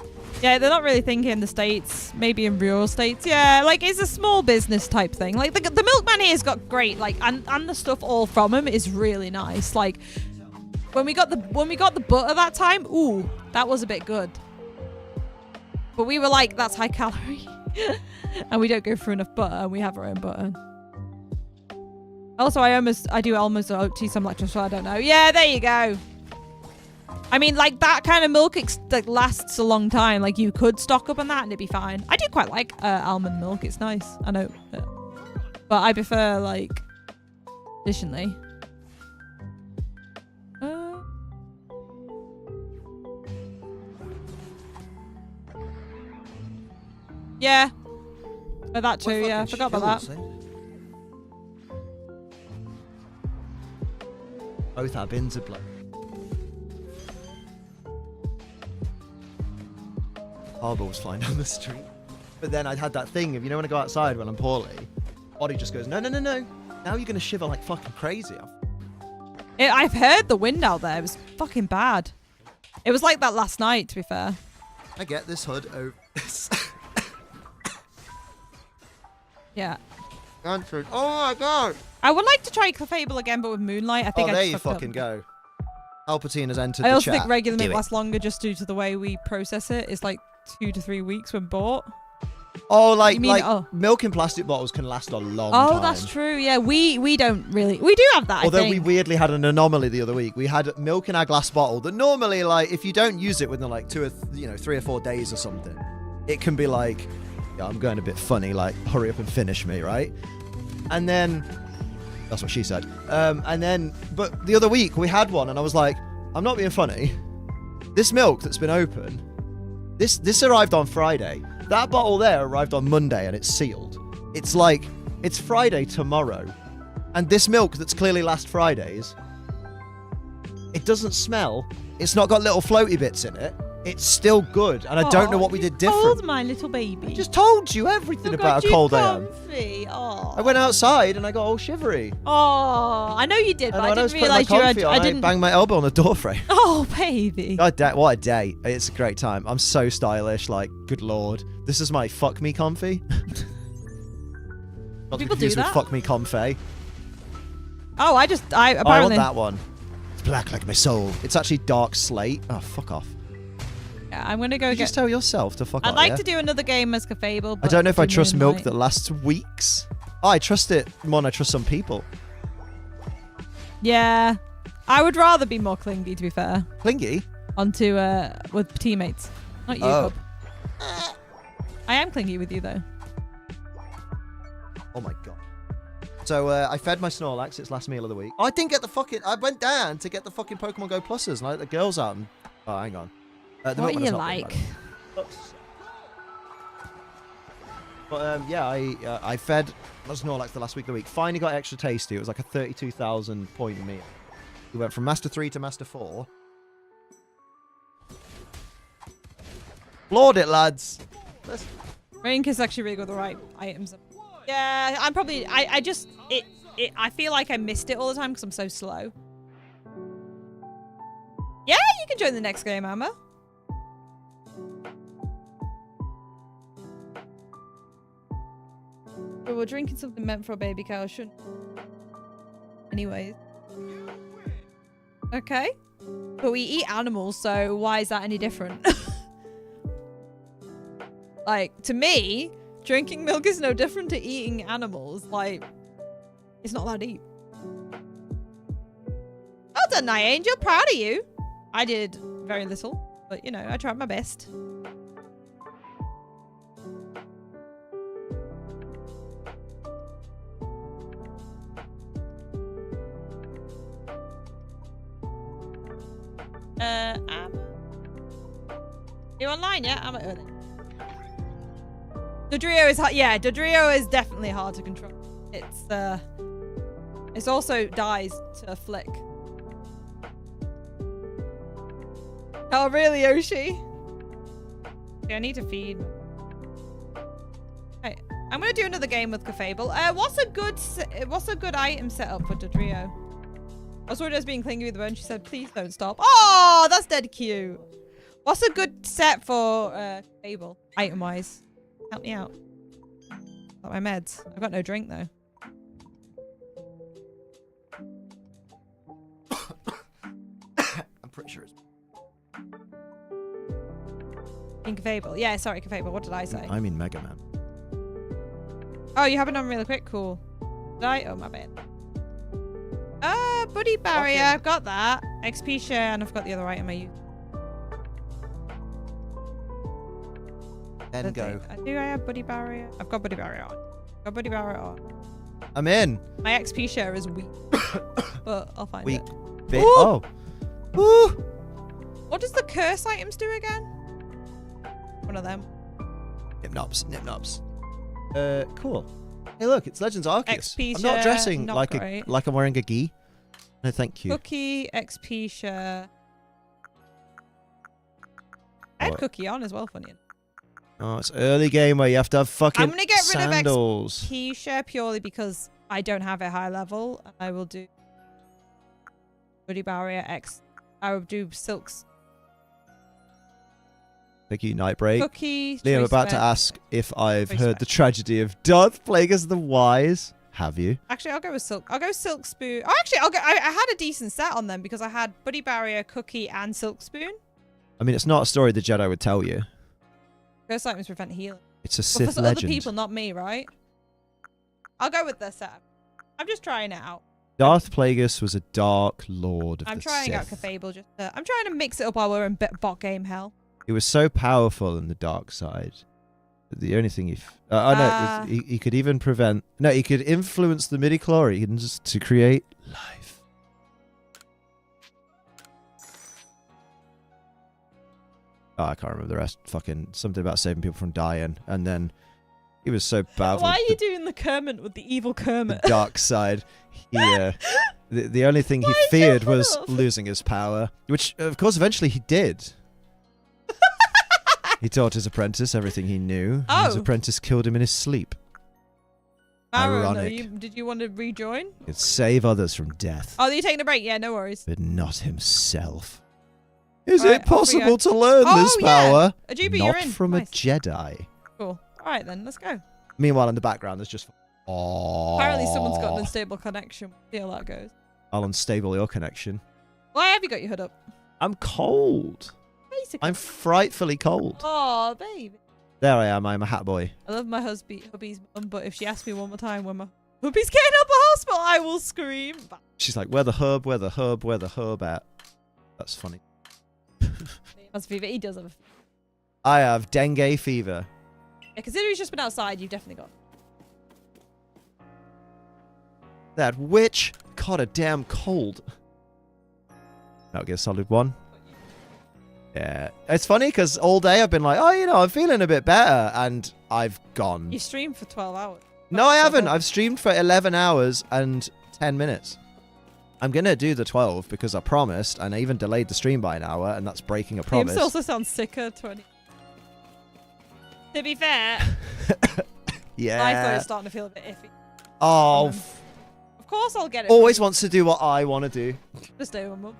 Yeah, they're not really thinking in the States. Maybe in rural states. Yeah, like, it's a small business type thing. Like, the milkman here's got great, like, and the stuff all from him is really nice. Like, when we got the butter that time, ooh, that was a bit good. But we were like, that's high calorie. And we don't go through enough butter, and we have our own butter. Also, I do almost tea some lactose, so I don't know. Yeah, there you go. I mean, like, that kind of milk like lasts a long time. Like, you could stock up on that and it'd be fine. I do quite like almond milk. It's nice. I know. But I prefer, like, traditionally. Yeah. Oh, that too, yeah. I forgot about that. Both our bins are blown. Harbor was flying down the street. But then I had that thing of, you know, when I go outside when I'm poorly, body just goes, no. Now you're going to shiver like fucking crazy. I've heard the wind out there. It was fucking bad. It was like that last night, to be fair. I get this hood over. Yeah. Answered. Oh my god. I would like to try Clefable again, but with Moonlight. I think there I you fucked fucking up. go. Palpatine has entered I the also chat. think regular mint Do it. lasts longer just due to the way we process it. It's like 2 to 3 weeks when bought. Oh, like You mean- oh. milk in plastic bottles can last a long time. Oh, that's true. Yeah, we don't really. We do have that. Although I we think. weirdly had an anomaly the other week. We had milk in our glass bottle that normally, like, if you don't use it within like 3 or 4 days or something, it can be like, yeah, I'm going a bit funny, like, hurry up and finish me, right? And then, that's what she said. But the other week we had one and I was like, I'm not being funny. This milk that's been open, this arrived on Friday. That bottle there arrived on Monday and it's sealed. It's like, it's Friday tomorrow. And this milk that's clearly last Friday's, it doesn't smell. It's not got little floaty bits in it. It's still good. And I don't know what we did different. Cold, my little baby. I just told you everything about how cold I am. Oh. I went outside and I got all shivery. Oh, I know you did, but And I when I was didn't putting my realise you had. comfy on, I didn't. banged my elbow on the door frame. Oh, baby. God damn, what a day. It's a great time. I'm so stylish, like, good lord. This is my fuck me comfy. Not to be People do confused with that? fuck me comfy. Oh, I Oh, I want apparently. that one. It's black like my soul. It's actually dark slate. Oh, fuck off. Yeah, I'm gonna go You get. just tell yourself to fuck off. I'd like yeah? to do another game as Clefable. I don't know if I do trust milk Moonlight. that lasts weeks. Oh, I trust it more than I trust some people. Yeah, I would rather be more clingy, to be fair, Clingy? onto with teammates. Not you, Oh. Bob. I am clingy with you though. Oh my god. So I fed my Snorlax its last meal of the week. Oh, I didn't get the fucking. I went down to get the fucking Pokemon Go pluses and I let the girls out. And, oh, hang on. The What milkman are is you not good, like? by the way. But yeah, I fed my Snorlax the last week of the week. Finally got extra tasty. It was like a 32,000 point meal. We went from Master 3 to Master 4. Floored it, lads. Rank is actually really good with the right items. Yeah, I'm probably. I feel like I missed it all the time because I'm so slow. Yeah, you can join the next game, Amber. But we're drinking something meant for a baby cow, shouldn't? Anyways. Okay. But we eat animals, so why is that any different? Like, to me, drinking milk is no different to eating animals. Like, it's not that deep. Well done, Night Angel. Proud of you. I did very little, but, you know, I tried my best. You online yet? I'm at early. Dodrio is hard. Yeah, Dodrio is definitely hard to control. It's also dies to a flick. Oh really, Yoshi? Okay, I need to feed. Okay, I'm gonna do another game with Clefable. What's a good item setup for Dodrio? I saw her just being clingy with the bone. She said, "Please don't stop." Oh, that's dead cute. What's a good set for Clefable item-wise? Help me out. Got my meds. I've got no drink though. I'm pretty sure it's. In Clefable. Yeah, sorry, Clefable. What did I say? I mean Mega Man. Oh, you have it on really quick. Cool. Did I? Oh, my bad. Buddy barrier. I've got that. XP share, and I've got the other item I use. Then go. Do I have buddy barrier? I've got buddy barrier on. Got buddy barrier on. I'm in. My XP share is weak, but I'll find Weak. it. Bit. Ooh! Oh. Ooh. What does the curse items do again? One of them. Nip nobs. Nip nobs. Cool. Hey, look, it's Legends Arceus. XP I'm not share, dressing not like great. like I'm wearing a gi. No, thank you. Cookie, XP share. I had What? Cookie on as well, funny enough. Oh, it's early game where you have to have fucking I'm gonna get rid of sandals. XP share purely because I don't have a high level. I will do Woody Barrier X. I will do Silks. Thank you, Nightbreak. Cookie. Liam, I'm choice about to event. ask if I've Choice heard event. the tragedy of Darth Plagueis the Wise. Have you? Actually, I'll go with Silk. I'll go Silk Spoon. Oh, actually, I'll go. I had a decent set on them because I had Buddy Barrier, Cookie, and Silk Spoon. I mean, it's not a story the Jedi would tell you. Ghost items prevent healing. It's a But Sith for legend. other people, not me, right? I'll go with the set. I'm just trying it out. Darth Plagueis was a dark lord of I'm the trying out Sith. Caffeine. Just I'm trying to mix it up while we're in bot game hell. He was so powerful in the dark side. The only thing he could even prevent. No, he could influence the midi-chlorians to create life. Oh, I can't remember the rest. Fucking something about saving people from dying, and then he was so powerful. Why are you doing the Kermit with the evil Kermit? The dark side. He, the only thing he Why is feared that was up? losing his power, which of course eventually he did. He taught his apprentice everything he knew. And his Oh. apprentice killed him in his sleep. Aaron, Ironic. did you want to rejoin? He could save others from death, Oh, are you taking a break? Yeah, no worries. but not himself. Is Alright, it off we possible go. to learn Oh, this yeah. power? Ajuba, Not you're in. from Nice. a Jedi. Cool. All right, then. Let's go. Meanwhile, in the background, there's just... Oh. Apparently someone's got an unstable connection. We'll see how that goes. I'll unstable your connection. Why have you got your hood up? I'm cold. Basically. I'm frightfully cold. Oh, baby. There I am. I'm a hat boy. I love my hubby's mum, but if she asks me one more time when my hubby's getting up a hospital, I will scream. She's like, where the hub, where the hub, where the hub at? That's funny. That's fever. He does have a fever. I have dengue fever. Yeah, considering he's just been outside, you've definitely got. That witch caught a damn cold. That'll get a solid 1. Yeah. It's funny because all day I've been like, oh, you know, I'm feeling a bit better. And I've gone. You streamed for 12 hours. No, I so haven't. good. I've streamed for 11 hours and 10 minutes. I'm going to do the 12 because I promised. And I even delayed the stream by an hour. And that's breaking a promise. James also sounds sicker. 20. To be fair, Yeah. I thought it was starting to feel a bit iffy. Oh, Of course I'll get it. always wants to do what I want to do. Just stay with mum.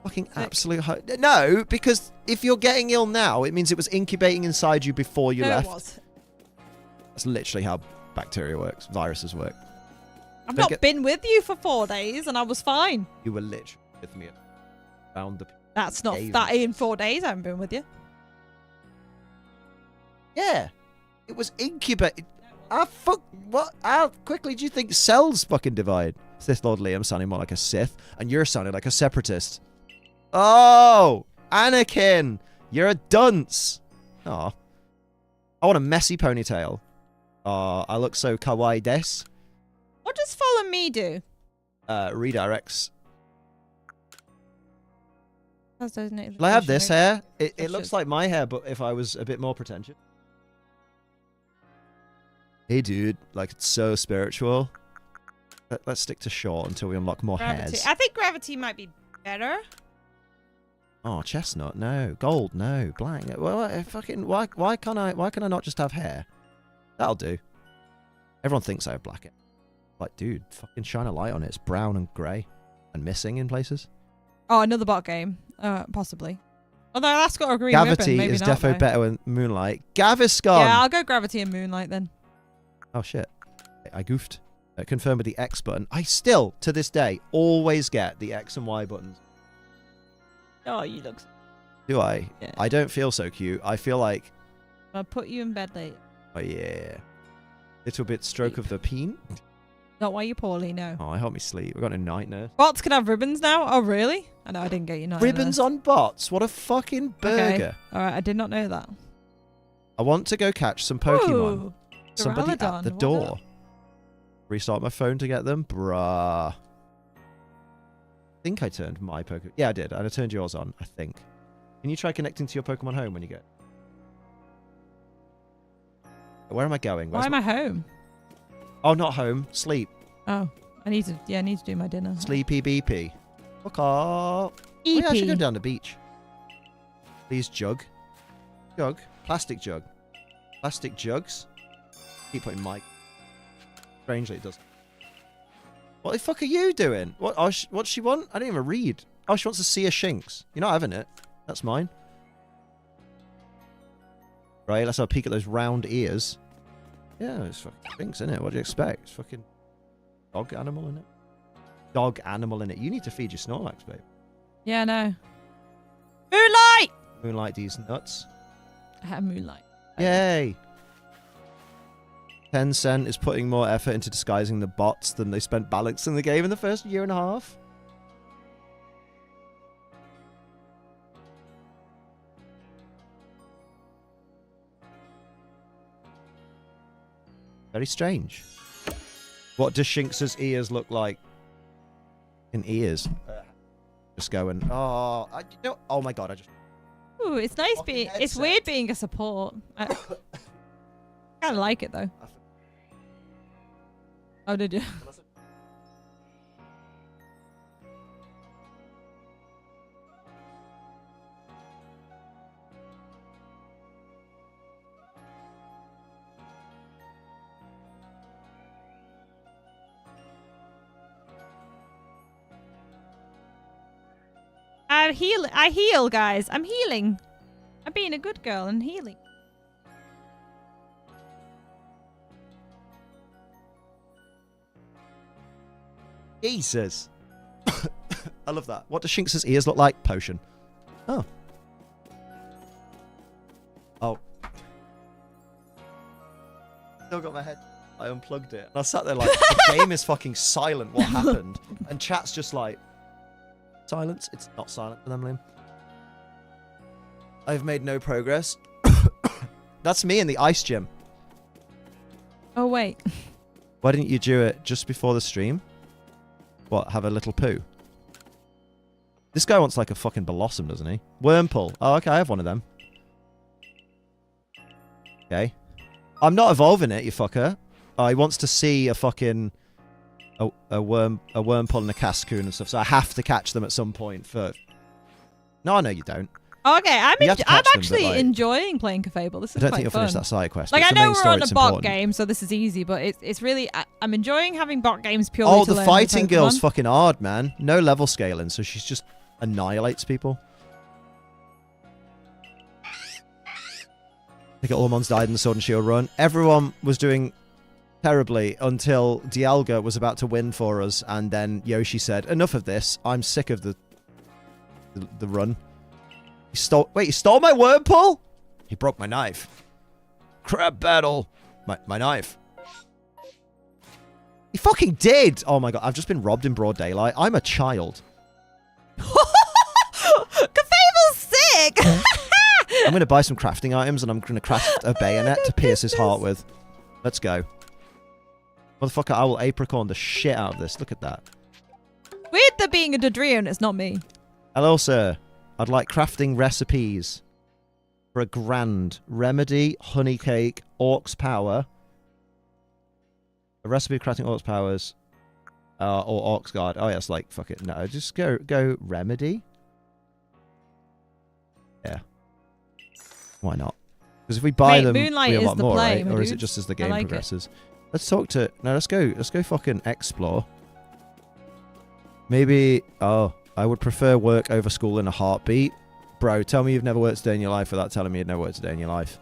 Fucking absolute no, because if you're getting ill now, it means it was incubating inside you before you No, left. it was. That's literally how bacteria works. Viruses work. I've Don't not get- been with you for 4 days and I was fine. You were literally with me around the... That's not Days. that in 4 days. I haven't been with you. Yeah. It was incubated. What? How quickly do you think cells fucking divide? Sith Lord Liam sounding more like a Sith, and you're sounding like a Separatist. Oh! Anakin! You're a dunce! Aw. I want a messy ponytail. I look so kawaii des. What does follow me do? Redirects. That's designated Will I have location, this right? hair? It That's looks just- like my hair, but if I was a bit more pretentious. Hey, dude. Like, it's so spiritual. Let's stick to short until we unlock more Gravity. hairs. I think gravity might be better. Oh, chestnut, no. Gold, no. Black. Well, fucking. Why can I not just have hair? That'll do. Everyone thinks I have black hair. Like, dude, fucking shine a light on it. It's brown and grey and missing in places. Oh, another bot game. Possibly. Although that's got a green Gravity ribbon. Maybe is not, defo though. better with Moonlight. Gaviscon. Yeah, I'll go gravity and moonlight then. Oh shit. I goofed. Confirm with the X button. I still, to this day, always get the X and Y buttons. Oh, you look. Do I? Yeah. I don't feel so cute. I feel like, I'll put you in bed later. oh yeah. Little bit stroke of the peen. Not while you're poorly, no. Oh, I help me sleep. We've got a night nurse. Bots can have ribbons now? Oh, really? I know I didn't get you night Ribbons nurse. on bots. What a fucking burger. Okay. Alright, I did not know that. I want to go catch some Pokemon. Ooh, Somebody at Duraludon, the what door. up? Restart my phone to get them? Bruh. I think I turned my Pokemon. Yeah, I did. And I turned yours on, I think. Can you try connecting to your Pokemon Home when you get... Where am I going? Why am I home? Oh, not home. Sleep. Oh, I need to do my dinner. Sleepy BP. Fuck off. Oh, yeah, I should go down the beach. Please, jug. Jug. Plastic jug. Plastic jugs. Keep putting mic. Strangely, it does. What the fuck are you doing? What? Oh, what's she want? I didn't even read. Oh, she wants to see a Shinx. You're not having it. That's mine. Right, let's have a peek at those round ears. Yeah, it's fucking Shinx, isn't it? What do you expect? It's fucking dog animal in it. Dog animal in it. You need to feed your Snorlax, babe. Yeah, no. Moonlight! Moonlight these nuts. I have moonlight. Yay! Tencent is putting more effort into disguising the bots than they spent balancing the game in the first year and a half. Very strange. What does Shinx's ears look like? In ears. Just going, oh, oh my god, I just... Ooh, it's nice being... It's weird being a support. I kind of like it, though. Oh, did you? I heal, guys. I'm healing. I'm being a good girl and healing. Jesus. I love that. What do Shinx's ears look like? Potion. Oh. Oh. Still got my head. I unplugged it. And I sat there like, the game is fucking silent. What happened? And chat's just like, silence. It's not silent for them, Liam. I've made no progress. That's me in the ice gym. Oh, wait. Why didn't you do it just before the stream? What, have a little poo? This guy wants like a fucking Blossom, doesn't he? Wurmple. Oh, okay, I have one of them. Okay. I'm not evolving it, you fucker. Oh, he wants to see a fucking... a Wurmple and a Cascoon and stuff, so I have to catch them at some point for... No, you don't. Okay, I'm actually like, enjoying playing Caffeine. This is I don't quite think you'll fun. finish that side quest. Like, I the know main we're story, on a it's bot important. game, so this is easy, but it's really... I'm enjoying having bot games purely Oh, to the learn fighting Pokemon. girl's fucking hard, man. No level scaling, so she just annihilates people. I think Ormon's died in the Sword and Shield run. Everyone was doing terribly until Dialga was about to win for us, and then Yoshi said, enough of this. I'm sick of the run. He stole my Wurmple? He broke my knife. Crab battle. My knife. He fucking did! Oh my god, I've just been robbed in broad daylight. I'm a child. Caffable's sick! I'm going to buy some crafting items and I'm going to craft a bayonet to pierce his heart with. Let's go. Motherfucker, I will apricorn the shit out of this. Look at that. Weird there being a Dodrio and it's not me. Hello, sir. I'd like crafting recipes for a grand remedy, honey cake, orc's power. A recipe of crafting orc's powers. Or orc's guard. Oh, yeah, it's like, fuck it. No, just go remedy. Yeah. Why not? Because if we buy them, Moonlight we is unlock the more, play, right? my Or is it dude. just as the I game like it. progresses? Let's talk to... No, let's go fucking explore. Maybe... Oh, I would prefer work over school in a heartbeat. Bro, tell me you've never worked a day in your life without telling me you've never worked a day in your life.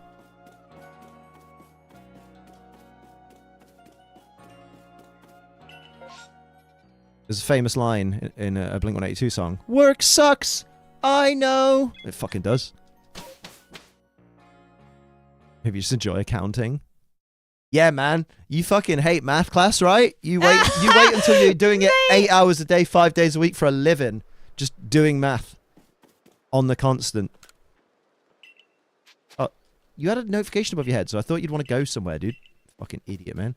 There's a famous line in a Blink-182 song. Work sucks! I know! It fucking does. Maybe you just enjoy accounting. Yeah, man. You fucking hate math class, right? You wait until you're doing it 8 hours a day, 5 days a week for a living. Just doing math. On the constant. Oh, you had a notification above your head, so I thought you'd want to go somewhere, dude. Fucking idiot, man.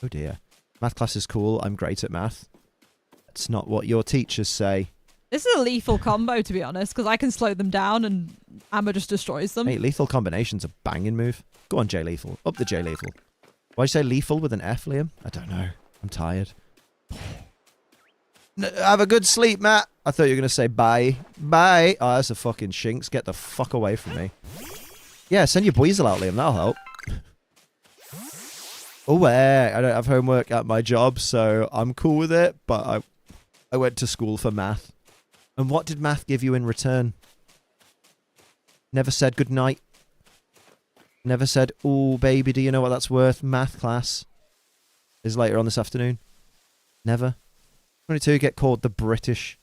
Oh dear. Math class is cool. I'm great at math. That's not what your teachers say. This is a lethal combo, to be honest, because I can slow them down and Amber just destroys them. Hey, lethal combination's a banging move. Go on, J Lethal. Up the J Lethal. Why'd you say lethal with an F, Liam? I don't know. I'm tired. Have a good sleep, Matt. I thought you were going to say bye. Bye. Oh, that's a fucking shinx. Get the fuck away from me. Yeah, send your Weasel out, Liam. That'll help. Oh, I don't have homework at my job, so I'm cool with it, but I went to school for math. And what did math give you in return? Never said goodnight. Never said, oh, baby, do you know what that's worth? Math class is later on this afternoon. Never. 22 get called the British.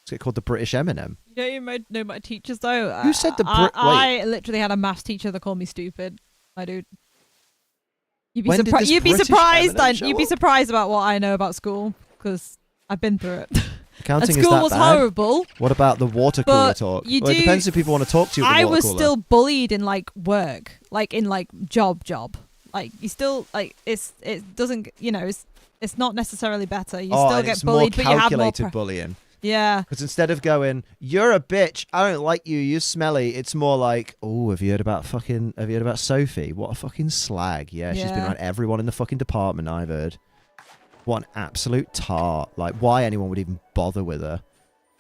Get called the British Eminem. You don't know my teachers, though. Who said the I literally had a maths teacher that called me stupid. I do. You'd be, When did this you'd be British surprised. Eminem show You'd be up? surprised about what I know about school because I've been through it. Accounting And is school that was bad? horrible. What about the water cooler But talk? you Well, it do- depends if people want to talk to you. At the I water was cooler. still bullied in like work, like in like job. Like you still like it doesn't it's not necessarily better. You still and get it's bullied, more but you have more. calculated bullying. Yeah. Because instead of going, you're a bitch, I don't like you, you're smelly, it's more like, oh, have you heard about Sophie? What a fucking slag. Yeah, she's been Yeah. around everyone in the fucking department, I've heard. What an absolute tart. Like, why anyone would even bother with her.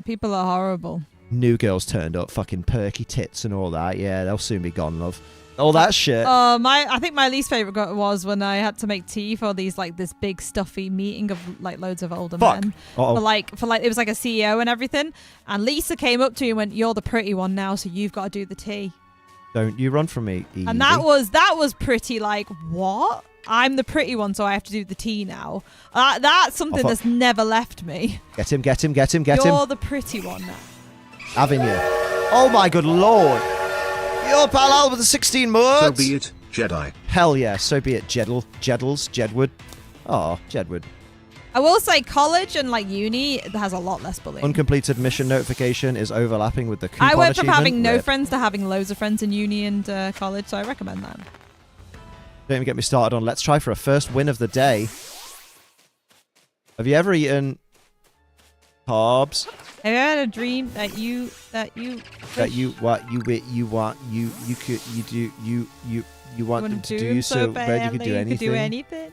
People are horrible. New girls turned up, fucking perky tits and all that. Yeah, they'll soon be gone, love. All that shit. I think my least favorite was when I had to make tea for this big stuffy meeting of like loads of older Fuck. men. Uh-oh. For like it was like a CEO and everything. And Lisa came up to me and went, "You're the pretty one now, so you've got to do the tea." Don't you run from me, Evie. And that was pretty like, what? I'm the pretty one, so I have to do the tea now. That's something that's never left me. Get him. You're the pretty one now. Having you. Oh my good lord. You're Pal with the 16 mods. So be it, Jedi. Hell yeah, so be it, Jedwood. Oh, Jedwood. I will say college and like uni has a lot less bullying. Uncompleted mission notification is overlapping with the coupon I went from achievement. having no Rip. friends to having loads of friends in uni and college, so I recommend that. Don't even get me started on let's try for a first win of the day. Have you ever eaten carbs? Have you had a dream that you That you want them to do you so bad you could do anything? You could do anything.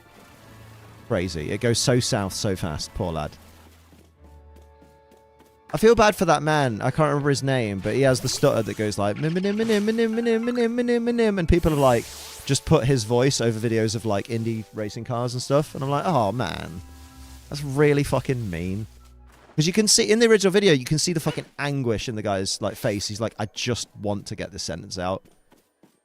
Crazy. It goes so south so fast. Poor lad. I feel bad for that man. I can't remember his name, but he has the stutter that goes like and people are like just put his voice over videos of like indie racing cars and stuff, and I'm like, oh man, that's really fucking mean. Because you can see in the original video, you can see the fucking anguish in the guy's like face. He's like, I just want to get this sentence out,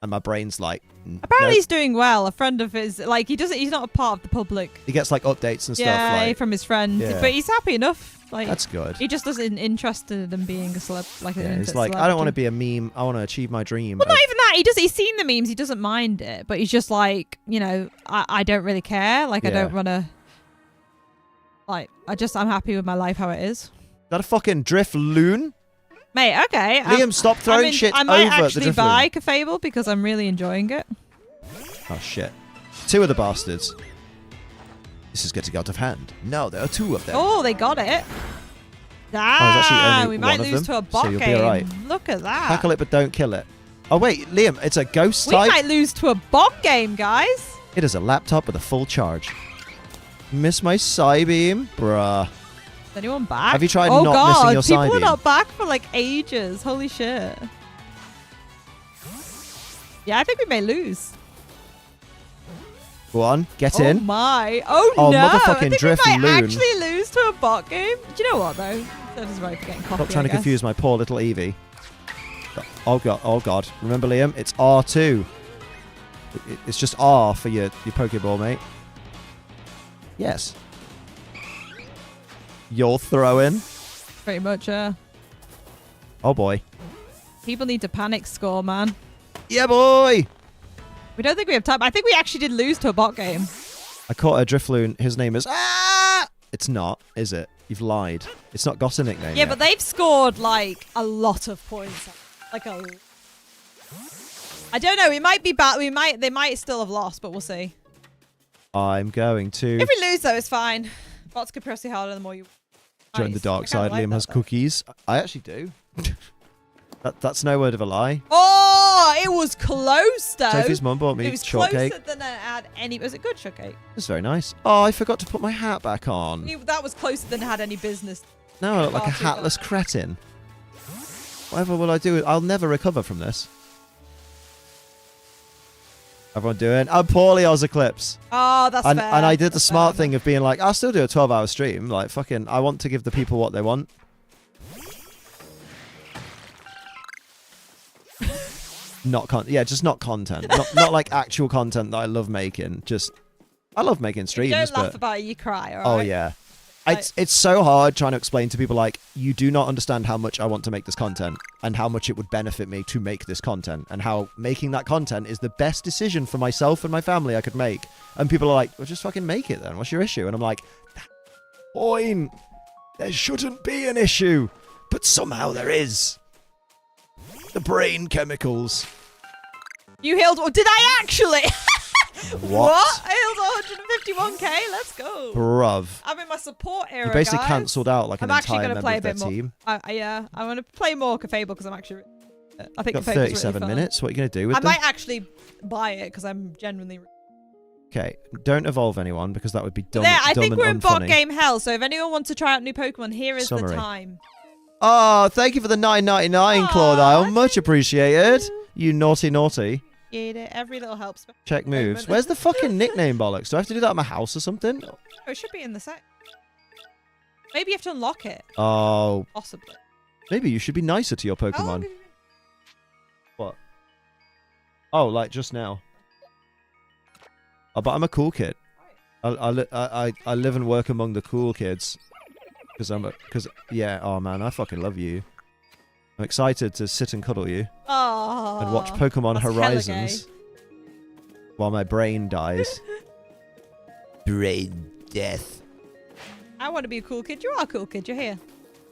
and my brain's like, Apparently nope. he's doing well. A friend of his, like he's not a part of the public. He gets like updates and stuff. Yeah, Like, from his friends, Yeah. but he's happy enough. Like that's good. he just isn't interested in being a celeb. Like Yeah, an he's internet like, I don't want to celebrity. be a meme. I want to achieve my dream. Well, not even that. He's seen the memes. He doesn't mind it, but he's just like, I don't really care. Like I Yeah. don't want to. Like I'm happy with my life how it is. That a fucking drift loon? Mate, okay. Liam, stop throwing shit I might over the actually drift buy loon. Caffeine because I'm really enjoying it. Oh shit. Two of the bastards. This is getting out of hand. No, there are two of them. Oh, they got it. actually only We one might of lose them, to a so bot you'll be game. alright. Look at that. Tackle it but don't kill it. Oh wait, Liam, it's a ghost We type. might lose to a bot game, guys. It is a laptop with a full charge. Miss my Psybeam? Bruh. Is anyone back? Have you tried oh not God, missing your people side are beam? not back for like ages. Holy shit. Yeah, I think we may lose. Go on, get Oh in. my. Oh, Oh, no. motherfucking I think drift we might loon. actually lose to a bot game. Do you know what, though? That is right for getting coffee, Stop trying I to guess. confuse my poor little Eevee. Oh god, oh god. Remember Liam, it's R2. It's just R for your Pokeball, mate. Yes. You're throwing. Pretty much, Oh boy. people need to panic score, man. Yeah boy! We don't think we have time. I think we actually did lose to a bot game. I caught a Drifloon. His name is... Ah! It's not, is it? You've lied. It's not got a nickname Yeah, yet. but they've scored like a lot of points. Like a... I don't know. We might be back. They might still have lost, but we'll see. I'm going to If we lose, though, it's fine. Bots can press you harder the more you... join the Nice. dark I kinda side. like Liam that, has though. cookies. I actually do. That's no word of a lie. Oh, it was close though. Sophie's mum bought me It was shortcake. closer than I had any. Was it good shortcake? It's very nice. Oh, I forgot to put my hat back on. That was closer than I had any business. Now I look like a Far too hatless bad. cretin. Whatever will I do? I'll never recover from this. Everyone doing? I'm poorly, Ozeclipse. Oh, that's And fair. I did the That's smart fair. thing of being like, I'll still do a 12-hour stream. Like, fucking, I want to give the people what they want. Just not content. not like actual content that I love making. Just, I love making If streams, you don't laugh but about it, you cry, alright? oh yeah. It's so hard trying to explain to people like, you do not understand how much I want to make this content and how much it would benefit me to make this content and how making that content is the best decision for myself and my family I could make. And people are like, well, just fucking make it then. What's your issue? And I'm like, point. There shouldn't be an issue, but somehow there is. The brain chemicals. You healed. Oh, did I actually? What? I healed 151k. Let's go. Bruv. I'm in my support era. You basically guys. cancelled out like I'm an actually entire gonna member play of their a bit more. team. Yeah, I'm gonna play more Caffeine because I'm actually. I think Got Caffeine's really 37 fun. minutes. What are you going to do with I them? might actually buy it because I'm genuinely. Okay, don't evolve anyone because that would be dumb, There, I dumb think and we're in bot unfunny. game hell. So if anyone wants to try out new Pokemon, here is Summary. the time. Oh, thank you for the $9.99, Aw, Claudile. Much thank appreciated. you. You naughty naughty. Get it. Every little helps. Check Moment. moves. Where's the fucking nickname bollocks? Do I have to do that at my house or something? Oh, it should be in the set. Maybe you have to unlock it. Oh, Possibly. maybe you should be nicer to your Pokemon. What? Oh, like just now. Oh, but I'm a cool kid. I live and work among the cool kids. Yeah, oh man, I fucking love you. I'm excited to sit and cuddle you Oh. and watch Pokemon that's hella Horizons while my brain dies. Brain death. I want to be a cool kid. You are a cool kid. You're here.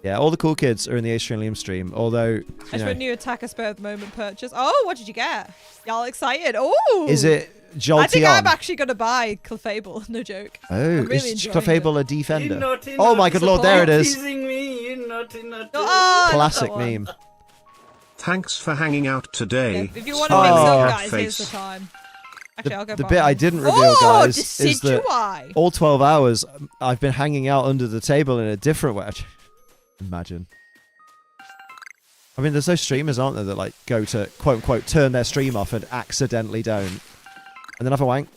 Yeah, all the cool kids are in the Ace Stream, although, you I just know, a new attacker spur of the moment purchase. Oh, what did you get? Y'all excited? Oh. is it Jolteon? I think I'm actually going to buy Clefable. No joke. Oh, really is enjoying Clefable a You defender? naughty, Oh my naughty good lord, there it is. teasing me, you naughty, naughty. Oh, Classic that one. meme. Thanks for hanging out Yeah, today. if you want to mix Oh. up, guys, here's the Face. time. Actually, I'll go The buy bit I one. didn't reveal, Oh, guys, is that Decidueye. all 12 hours I've been hanging out under the table in a different way. Imagine. I mean, there's those streamers, aren't there, that like go to quote unquote turn their stream off and accidentally don't, and then have a wank,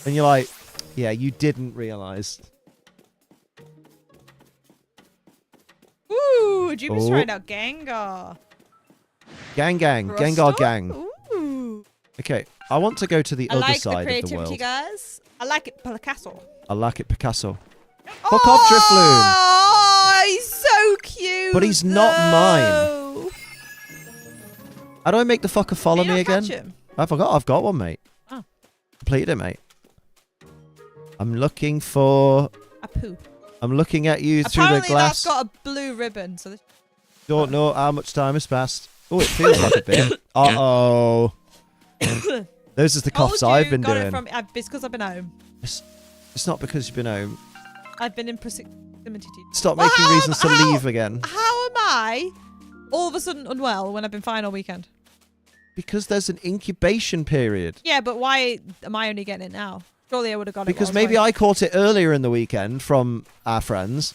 and you're like, yeah, you didn't realise. Ooh, Jupiter's Oh. trying out Gengar. Gang, Gengar Rusto? gang. Ooh. Okay, I want to go to the I other like the side of the creativity, world. guys. I like it, Picasso. I like it, Picasso. Fuck off, Drifloon. Oh, he's so cute. But he's not mine. though. How do I make the fucker follow Can you me not catch again? him? I forgot. I've got one, mate. Oh. Completed it, mate. I'm looking for. A poo. I'm looking at you through Apparently the glass. that's got a blue ribbon. So this Don't know how much time has passed. Oh, it feels like a bit. Uh oh. Those are the coughs Told you, I've been got doing. It from, it's because I've been home. It's not because you've been home. I've been in proximity to you. Stop Well, making how reasons to am- leave again. How am I all of a sudden unwell when I've been fine all weekend? Because there's an incubation period. Yeah, but why am I only getting it now? Surely I would have got it. Because maybe I caught it earlier in the weekend from our friends,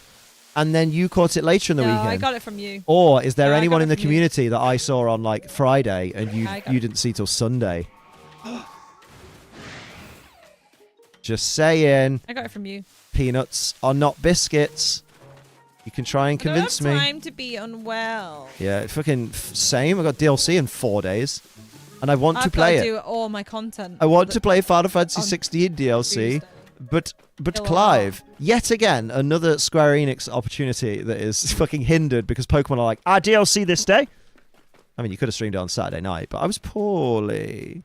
and then you caught it later in the No, weekend. I got it from you. Or is there No, I anyone got in it the from you. community that I saw on like Friday and you I got you it. didn't see till Sunday? Just saying, I got it from you. peanuts are not biscuits. You can try and convince I don't me. have time to be unwell. Yeah, fucking same. I got DLC in 4 days, and I want to I've play got to it. do all my content. I want to play Final Fantasy on 16 DLC, Tuesday. but Kill Clive, yet again, another Square Enix opportunity that is fucking hindered because Pokemon are like, DLC this day. I mean, you could have streamed it on Saturday night, but I was poorly.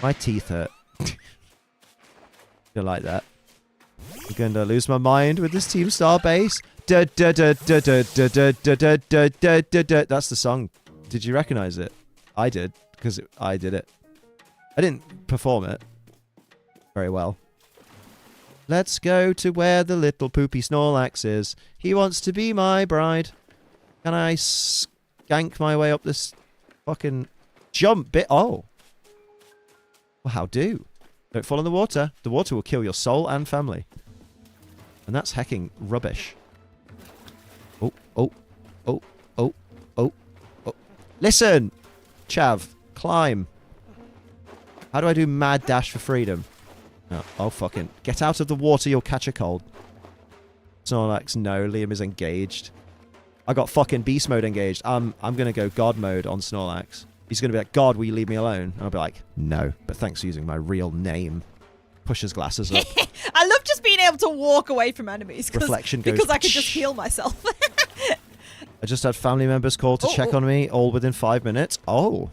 My teeth hurt. You like that? I'm going to lose my mind with this Team Star bass. That's the song. Did you recognize it? I did, because I did it. I didn't perform it very well. Let's go to where the little poopy Snorlax is. He wants to be my bride. Can I skank my way up this fucking jump bit? Oh. Well, how do? Don't fall in the water. The water will kill your soul and family. And that's hecking rubbish. Oh, oh, oh, oh, oh, oh. Listen! Chav, climb. How do I do mad dash for freedom? Oh, fucking. Get out of the water, you'll catch a cold. Snorlax, no. Liam is engaged. I got fucking beast mode engaged. I'm gonna go god mode on Snorlax. He's gonna be like, God, will you leave me alone? And I'll be like, no, but thanks for using my real name. Push his glasses up. I love just being able to walk away from enemies. Reflection goes... Because I can just heal myself. I just had family members call to check on me, all within 5 minutes. Oh.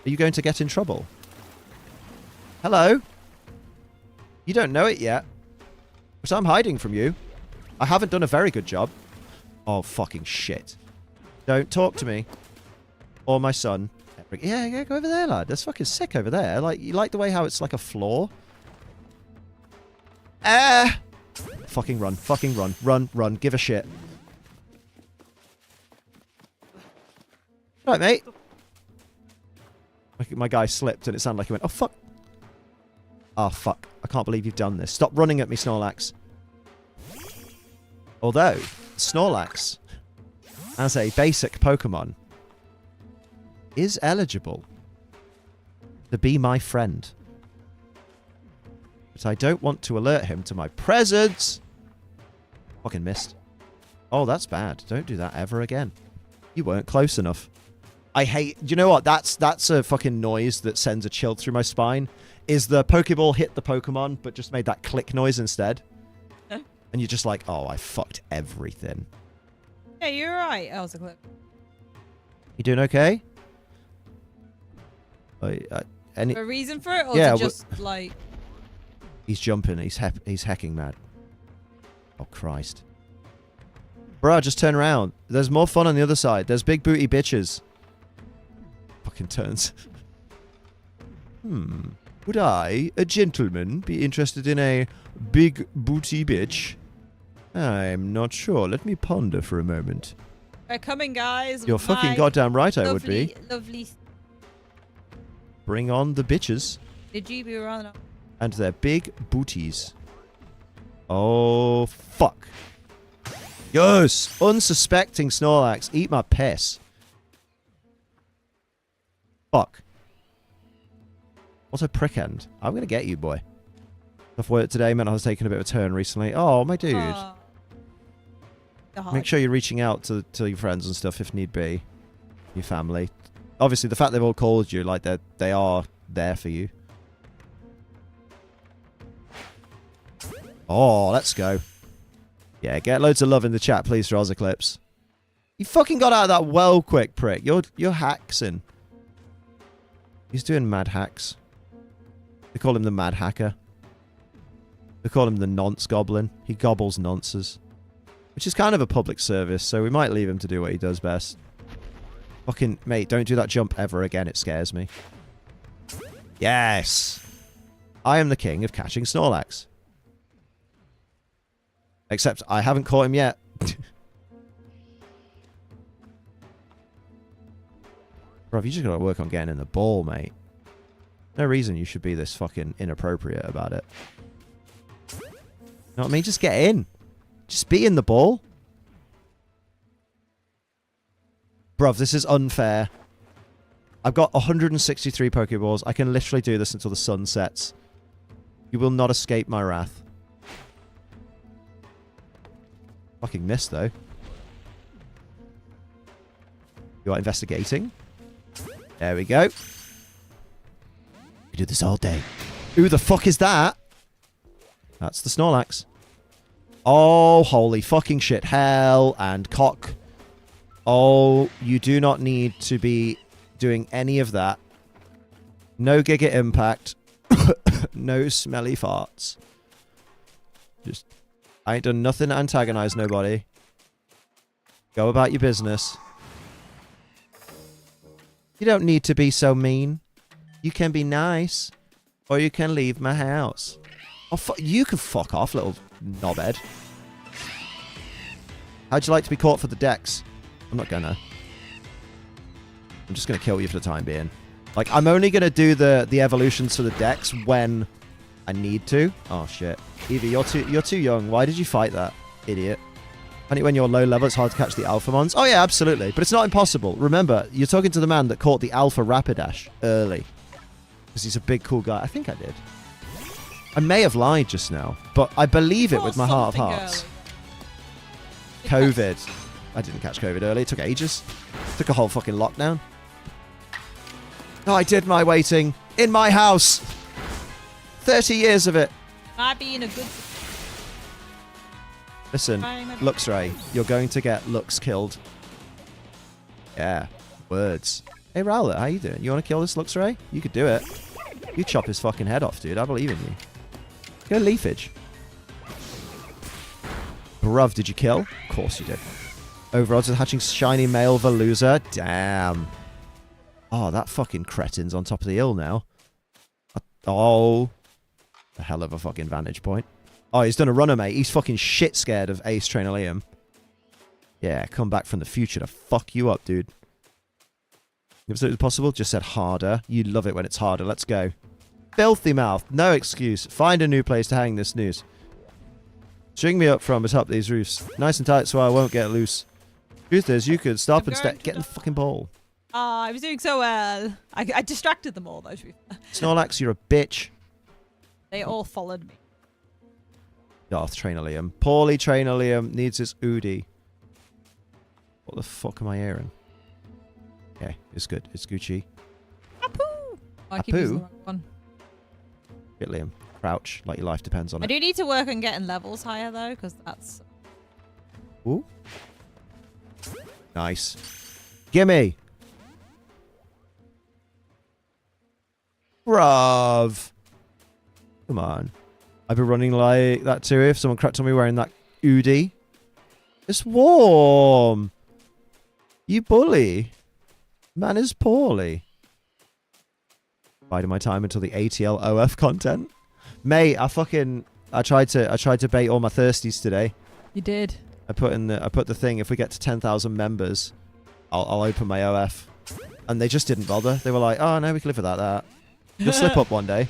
Are you going to get in trouble? Hello? You don't know it yet. But I'm hiding from you. I haven't done a very good job. Oh, fucking shit. Don't talk to me. Or my son. Yeah, go over there, lad. That's fucking sick over there. Like, you like the way how it's like a floor? Fucking run. Fucking run. Run, run. Give a shit. Right, mate. My guy slipped and it sounded like he went, oh, fuck. Oh, fuck. I can't believe you've done this. Stop running at me, Snorlax. Although, Snorlax, as a basic Pokemon, is eligible to be my friend. But I don't want to alert him to my presence. Fucking missed. Oh, that's bad. Don't do that ever again. You weren't close enough. I hate... You know what? That's a fucking noise that sends a chill through my spine. Is the Pokeball hit the Pokemon, but just made that click noise instead. Huh? And you're just like, oh, I fucked everything. Yeah, you're right. That was a clip. You doing okay? Any... A reason for it? Or yeah, just like... He's jumping. He's hecking mad. Oh, Christ. Bruh, just turn around. There's more fun on the other side. There's big booty bitches. Fucking turns. Would I, a gentleman, be interested in a big booty bitch? I'm not sure. Let me ponder for a moment. We're coming, guys. You're fucking goddamn right I would be. Lovely. Bring on the bitches. Did you be around? And their big booties. Oh, fuck. Yes! Unsuspecting Snorlax. Eat my piss. Fuck. What a prick end. I'm going to get you, boy. Tough work today meant I was taking a bit of a turn recently. Oh, my dude. Make sure you're reaching out to your friends and stuff if need be. Your family. Obviously, the fact they've all called you, like, they are there for you. Oh, let's go. Yeah, get loads of love in the chat, please, for Ozeclipse. You fucking got out of that well quick, prick. You're hacksing. He's doing mad hacks. They call him the mad hacker. They call him the nonce goblin. He gobbles nonces. Which is kind of a public service, so we might leave him to do what he does best. Fucking, mate, don't do that jump ever again. It scares me. Yes! I am the king of catching Snorlax. Except I haven't caught him yet. Bro, you just gotta work on getting in the ball, mate. No reason you should be this fucking inappropriate about it. You know what I mean? Just get in. Just be in the ball. Bruv, this is unfair. I've got 163 Pokeballs. I can literally do this until the sun sets. You will not escape my wrath. Fucking missed, though. You are investigating. There we go. We do this all day. Who the fuck is that? That's the Snorlax. Oh, holy fucking shit. Hell and cock. Oh, you do not need to be doing any of that. No Giga Impact. No smelly farts. Just... I ain't done nothing to antagonize nobody. Go about your business. You don't need to be so mean. You can be nice. Or you can leave my house. Oh, you can fuck off, little knobhead. How'd you like to be caught for the dex? I'm not gonna. I'm just gonna kill you for the time being. Like, I'm only gonna do the evolutions for the dex when I need to. Oh shit, Evie, you're too young. Why did you fight that, idiot? Only when you're low level, it's hard to catch the alpha mons. Oh yeah, absolutely, but it's not impossible. Remember, you're talking to the man that caught the alpha Rapidash early, because he's a big cool guy. I think I did. I may have lied just now, but I believe it with my heart of hearts. COVID. I didn't catch COVID early. It took ages. It took a whole fucking lockdown. No, I did my waiting in my house. 30 years of it. Might be in a good... Listen, Luxray, you're going to get Lux killed. Yeah, words. Hey, Rowlet, how you doing? You want to kill this Luxray? You could do it. You chop his fucking head off, dude. I believe in you. Go Leafage. Bruv, did you kill? Of course you did. Overodds of hatching shiny male Veluza. Damn. Oh, that fucking cretin's on top of the hill now. Oh. A hell of a fucking vantage point. Oh, he's done a runner, mate. He's fucking shit scared of Ace Trainer Liam. Yeah, come back from the future to fuck you up, dude. Absolutely possible. Just said harder. You love it when it's harder. Let's go. Filthy mouth. No excuse. Find a new place to hang this noose. String me up from atop these roofs. Nice and tight so I won't get loose. Truth is, you could stop and get in the fucking ball. I was doing so well. I distracted them all, though, to be fair. Snorlax, you're a bitch. They all followed me. Darth Trainer Liam. Poorly Trainer Liam needs his Udi. What the fuck am I hearing? Okay, it's good. It's Gucci. Apu! Oh, I keep using the wrong one. Get Liam. Crouch, like your life depends on it. I do need to work on getting levels higher, though, because that's... Ooh. Nice. Gimme! Bruv. Come on. I'd be running like that too if someone cracked on me wearing that Udi. It's warm. You bully. Man is poorly. Biding my time until the ATL OF content. Mate, I tried to bait all my thirsties today. You did. I put the thing, if we get to 10,000 members, I'll open my OF. And they just didn't bother. They were like, oh no, we can live without that. You'll slip up one day.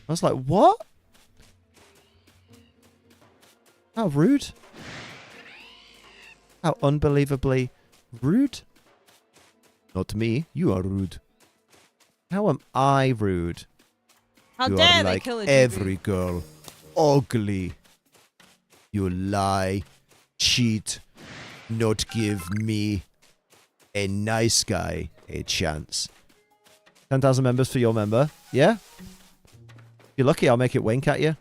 I was like, what? How rude. How unbelievably rude. Not me. You are rude. How am I rude? How you dare are they like kill a every girl. Ugly. You lie. Cheat. Not give me, a nice guy, a chance. 10,000 members for your member. Yeah? If you're lucky, I'll make it wink at you.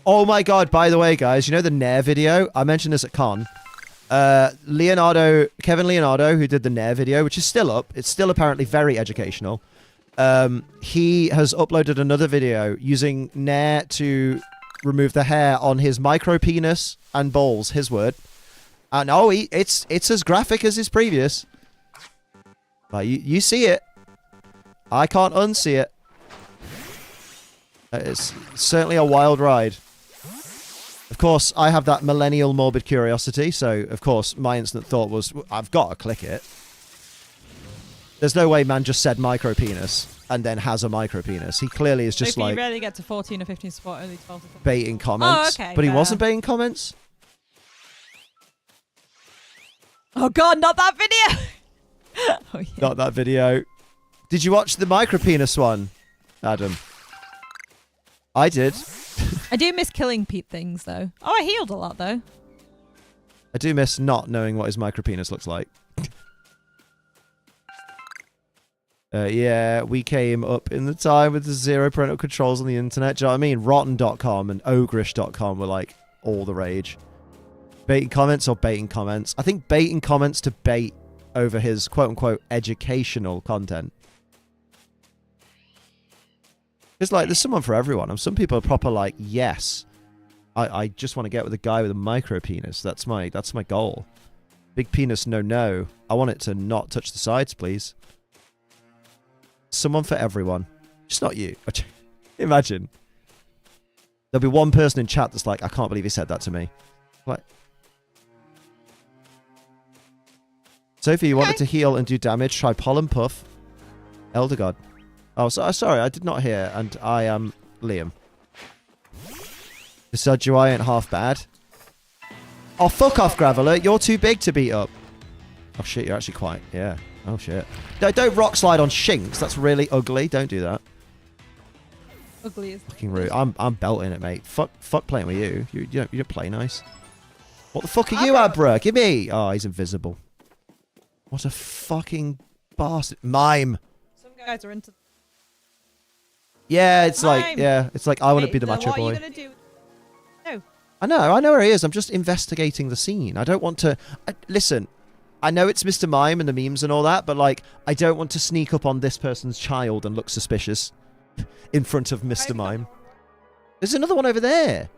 Oh my god, by the way, guys, you know the Nair video? I mentioned this at Con. Kevin Leonardo, who did the Nair video, which is still up. It's still apparently very educational. He has uploaded another video using Nair to remove the hair on his micro penis and balls, his word. And oh, it's as graphic as his previous. Like, you see it. I can't unsee it. It's certainly a wild ride. Of course, I have that millennial morbid curiosity, so of course my instant thought was, I've got to click it. There's no way man just said micro penis and then has a micro penis. He clearly is just so if like... you rarely get to 14 or 15 support, only 12 or 13. Baiting comments. Oh, okay, but he fair. wasn't baiting comments. Oh god, not that video! Oh, yeah. Not that video. Did you watch the micro penis one, Adam? I did. I do miss killing Pete things, though. Oh, I healed a lot, though. I do miss not knowing what his micro penis looks like. Yeah, we came up in the time with the zero parental controls on the internet. Do you know what I mean? Rotten.com and ogrish.com were like all the rage. Baiting comments or baiting comments? I think baiting comments to bait over his quote-unquote educational content. It's like, there's someone for everyone. And some people are proper like, yes, I just want to get with a guy with a micro penis. That's my goal. Big penis, no. I want it to not touch the sides, please. Someone for everyone. Just not you. Imagine. There'll be one person in chat that's like, I can't believe he said that to me. Like, Sophie, you wanted to heal and do damage. Try Pollen Puff. Elder God. Oh, sorry, I did not hear. And I am Liam. The Sudjui ain't half bad. Oh, fuck off, Graveler. You're too big to beat up. Oh, shit, you're actually quite... Yeah. Oh, shit. Don't rock slide on Shinx. That's really ugly. Don't do that. Ugly as Fucking rude. I'm belting it, mate. Fuck playing with you. You don't play nice. What the fuck are you, Abra? Give me... Oh, he's invisible. What a fucking bastard. Mime. Some guys are into... Yeah, it's Mime. like... Yeah, it's like I want to be the Then macho what boy. are you going to do? No. I know where he is. I'm just investigating the scene. I don't want to... listen, I know it's Mr. Mime and the memes and all that, but, like, I don't want to sneak up on this person's child and look suspicious in front of Mr. Mime. There's another one over there.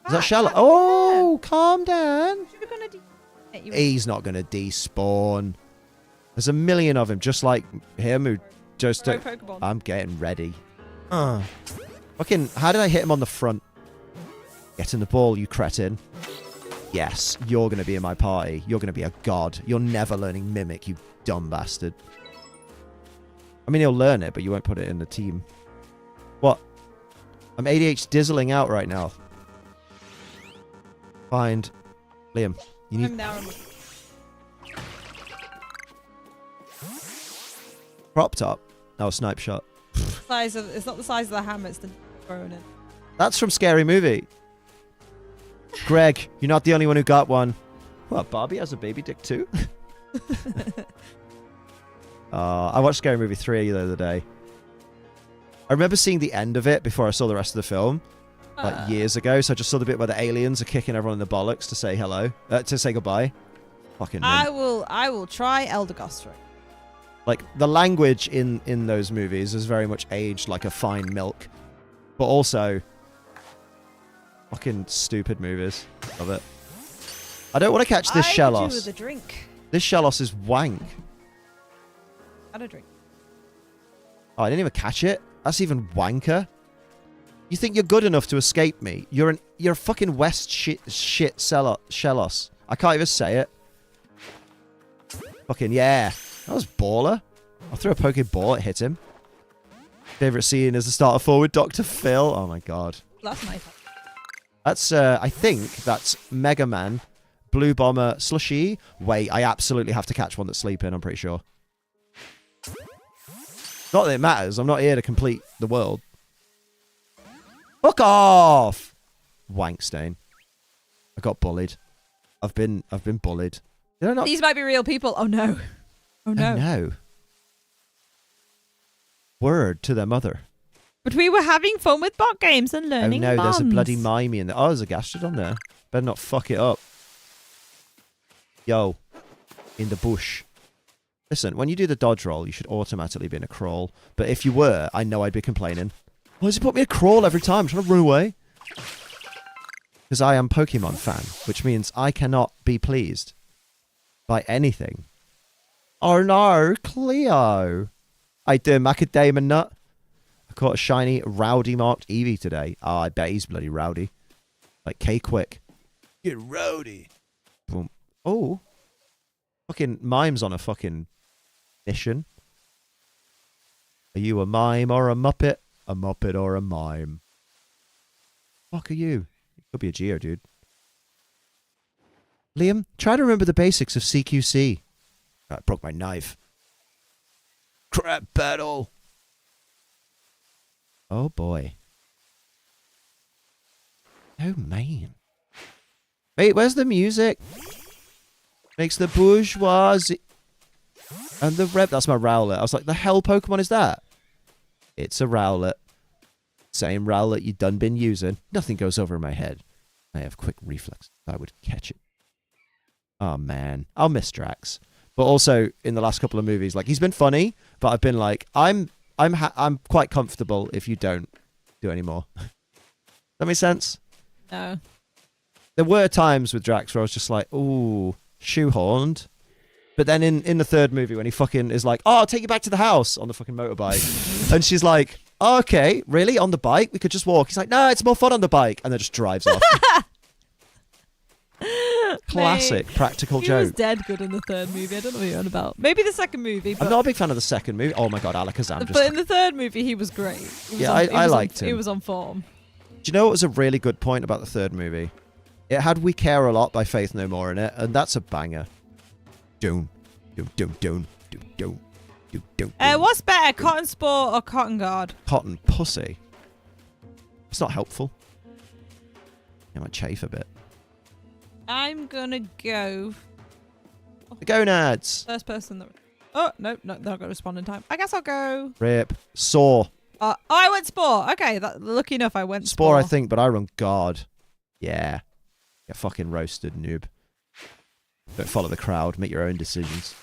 Is that shallow? Oh, calm down. He's not going to despawn. There's a million of him, just like him who just... I'm getting ready. Fucking, how did I hit him on the front? Get in the ball, you cretin. Yes, you're going to be in my party. You're going to be a god. You're never learning Mimic, you dumb bastard. I mean, he'll learn it, but you won't put it in the team. What? I'm ADH dizzling out right now. Find Liam. You need... Crop top? No, snipe shot. It's not the size of the hammer, it's the thrown in. That's from Scary Movie. Greg, you're not the only one who got one. What, Barbie has a baby dick too? I watched Scary Movie 3 the other day. I remember seeing the end of it before I saw the rest of the film. Like years ago, so I just saw the bit where the aliens are kicking everyone in the bollocks to say hello. To say goodbye. Fucking I will try Elder Gostro. Like, the language in those movies is very much aged like a fine milk. But also... fucking stupid movies. Love it. I don't want to catch this Shellos. With a drink. This Shellos is wank. Had a drink. Oh, I didn't even catch it? That's even wanker. You think you're good enough to escape me? You're a fucking West shit Shellos. I can't even say it. Fucking yeah. That was baller. I threw a Pokeball, it hit him. Favorite scene is the start of 4 with Dr. Phil. Oh my god. That's nice. That's, I think that's Mega Man, Blue Bomber, Slushy. Wait, I absolutely have to catch one that's sleeping, I'm pretty sure. Not that it matters, I'm not here to complete the world. Fuck off! Wankstain. I got bullied. I've been bullied. Did I not? These might be real people. Oh no. Oh no. Oh no. Word to their mother. But we were having fun with bot games and learning Oh no, bonds. there's a bloody Mimey in there. Oh, there's a Gastrodon there. Better not fuck it up. Yo. In the bush. Listen, when you do the dodge roll, you should automatically be in a crawl. But if you were, I know I'd be complaining. Why does it put me in a crawl every time? I'm trying to run away. Because I am Pokemon fan, which means I cannot be pleased by anything. Oh no, Cleo. I do macadamia nut. I caught a shiny, rowdy marked Eevee today. Oh, I bet he's bloody rowdy. Like K-Quick. Get rowdy. Boom. Oh. Fucking Mime's on a fucking mission. Are you a mime or a muppet? A muppet or a mime? Fuck are you? You could be a Geo, dude. Liam, try to remember the basics of CQC. I broke my knife. Crap battle. Oh boy. Oh man. Wait, where's the music? Makes the bourgeoisie and the rev. That's my Rowlet. I was like, the hell Pokemon is that? It's a Rowlet. Same Rowlet you done been using. Nothing goes over my head. I have quick reflex. I would catch it. Oh man, I'll miss Drax. But also in the last couple of movies, like he's been funny, but I've been like, I'm quite comfortable if you don't do any more. That makes sense? No. There were times with Drax where I was just like, ooh, shoehorned. But then in the third movie when he fucking is like, oh, I'll take you back to the house on the fucking motorbike. And she's like, Oh, okay, really? On the bike? We could just walk. He's like, no, it's more fun on the bike. And then just drives off. Classic practical He joke. was dead good in the third movie. I don't know what you're on about. Maybe the second movie. But I'm not a big fan of the second movie. Oh my god, Alakazam. but in the third movie, he was great. I liked him. He was on form. Do you know what was a really good point about the third movie? It had We Care a Lot by Faith No More in it, and that's a banger. Doom. Doom, doom, doom, doom, doom, doom, doom. What's better, Cotton Sport or Cotton Guard? Cotton pussy. It's not helpful. I might chafe a bit. I'm gonna go The gonads. first person that. Oh no, they're not gonna respond in time. I guess I'll go. Rip. Saw. I went Sport. Okay, lucky enough, I went Spore, I think, but I run guard. Yeah. Get fucking roasted, noob. Don't follow the crowd. Make your own decisions.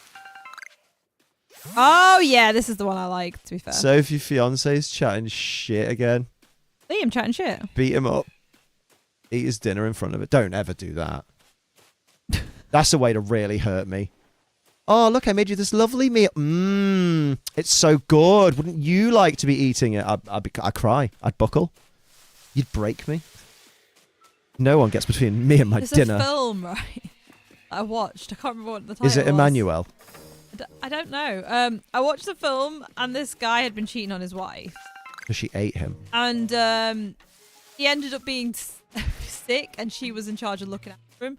Oh yeah, this is the one I like. To be fair, So if your fiance's chatting shit again, Liam chatting shit. beat him up. Eat his dinner in front of it. Don't ever do that. That's a way to really hurt me. Oh, look, I made you this lovely meal. Mmm, it's so good. Wouldn't you like to be eating it? I'd cry. I'd buckle. You'd break me. No one gets between me and my There's dinner. a film, right? I watched. I can't remember what the title Is it was. Emmanuel? I don't know. I watched the film, and this guy had been cheating on his wife, Because she ate him. and he ended up being sick, and she was in charge of looking after him.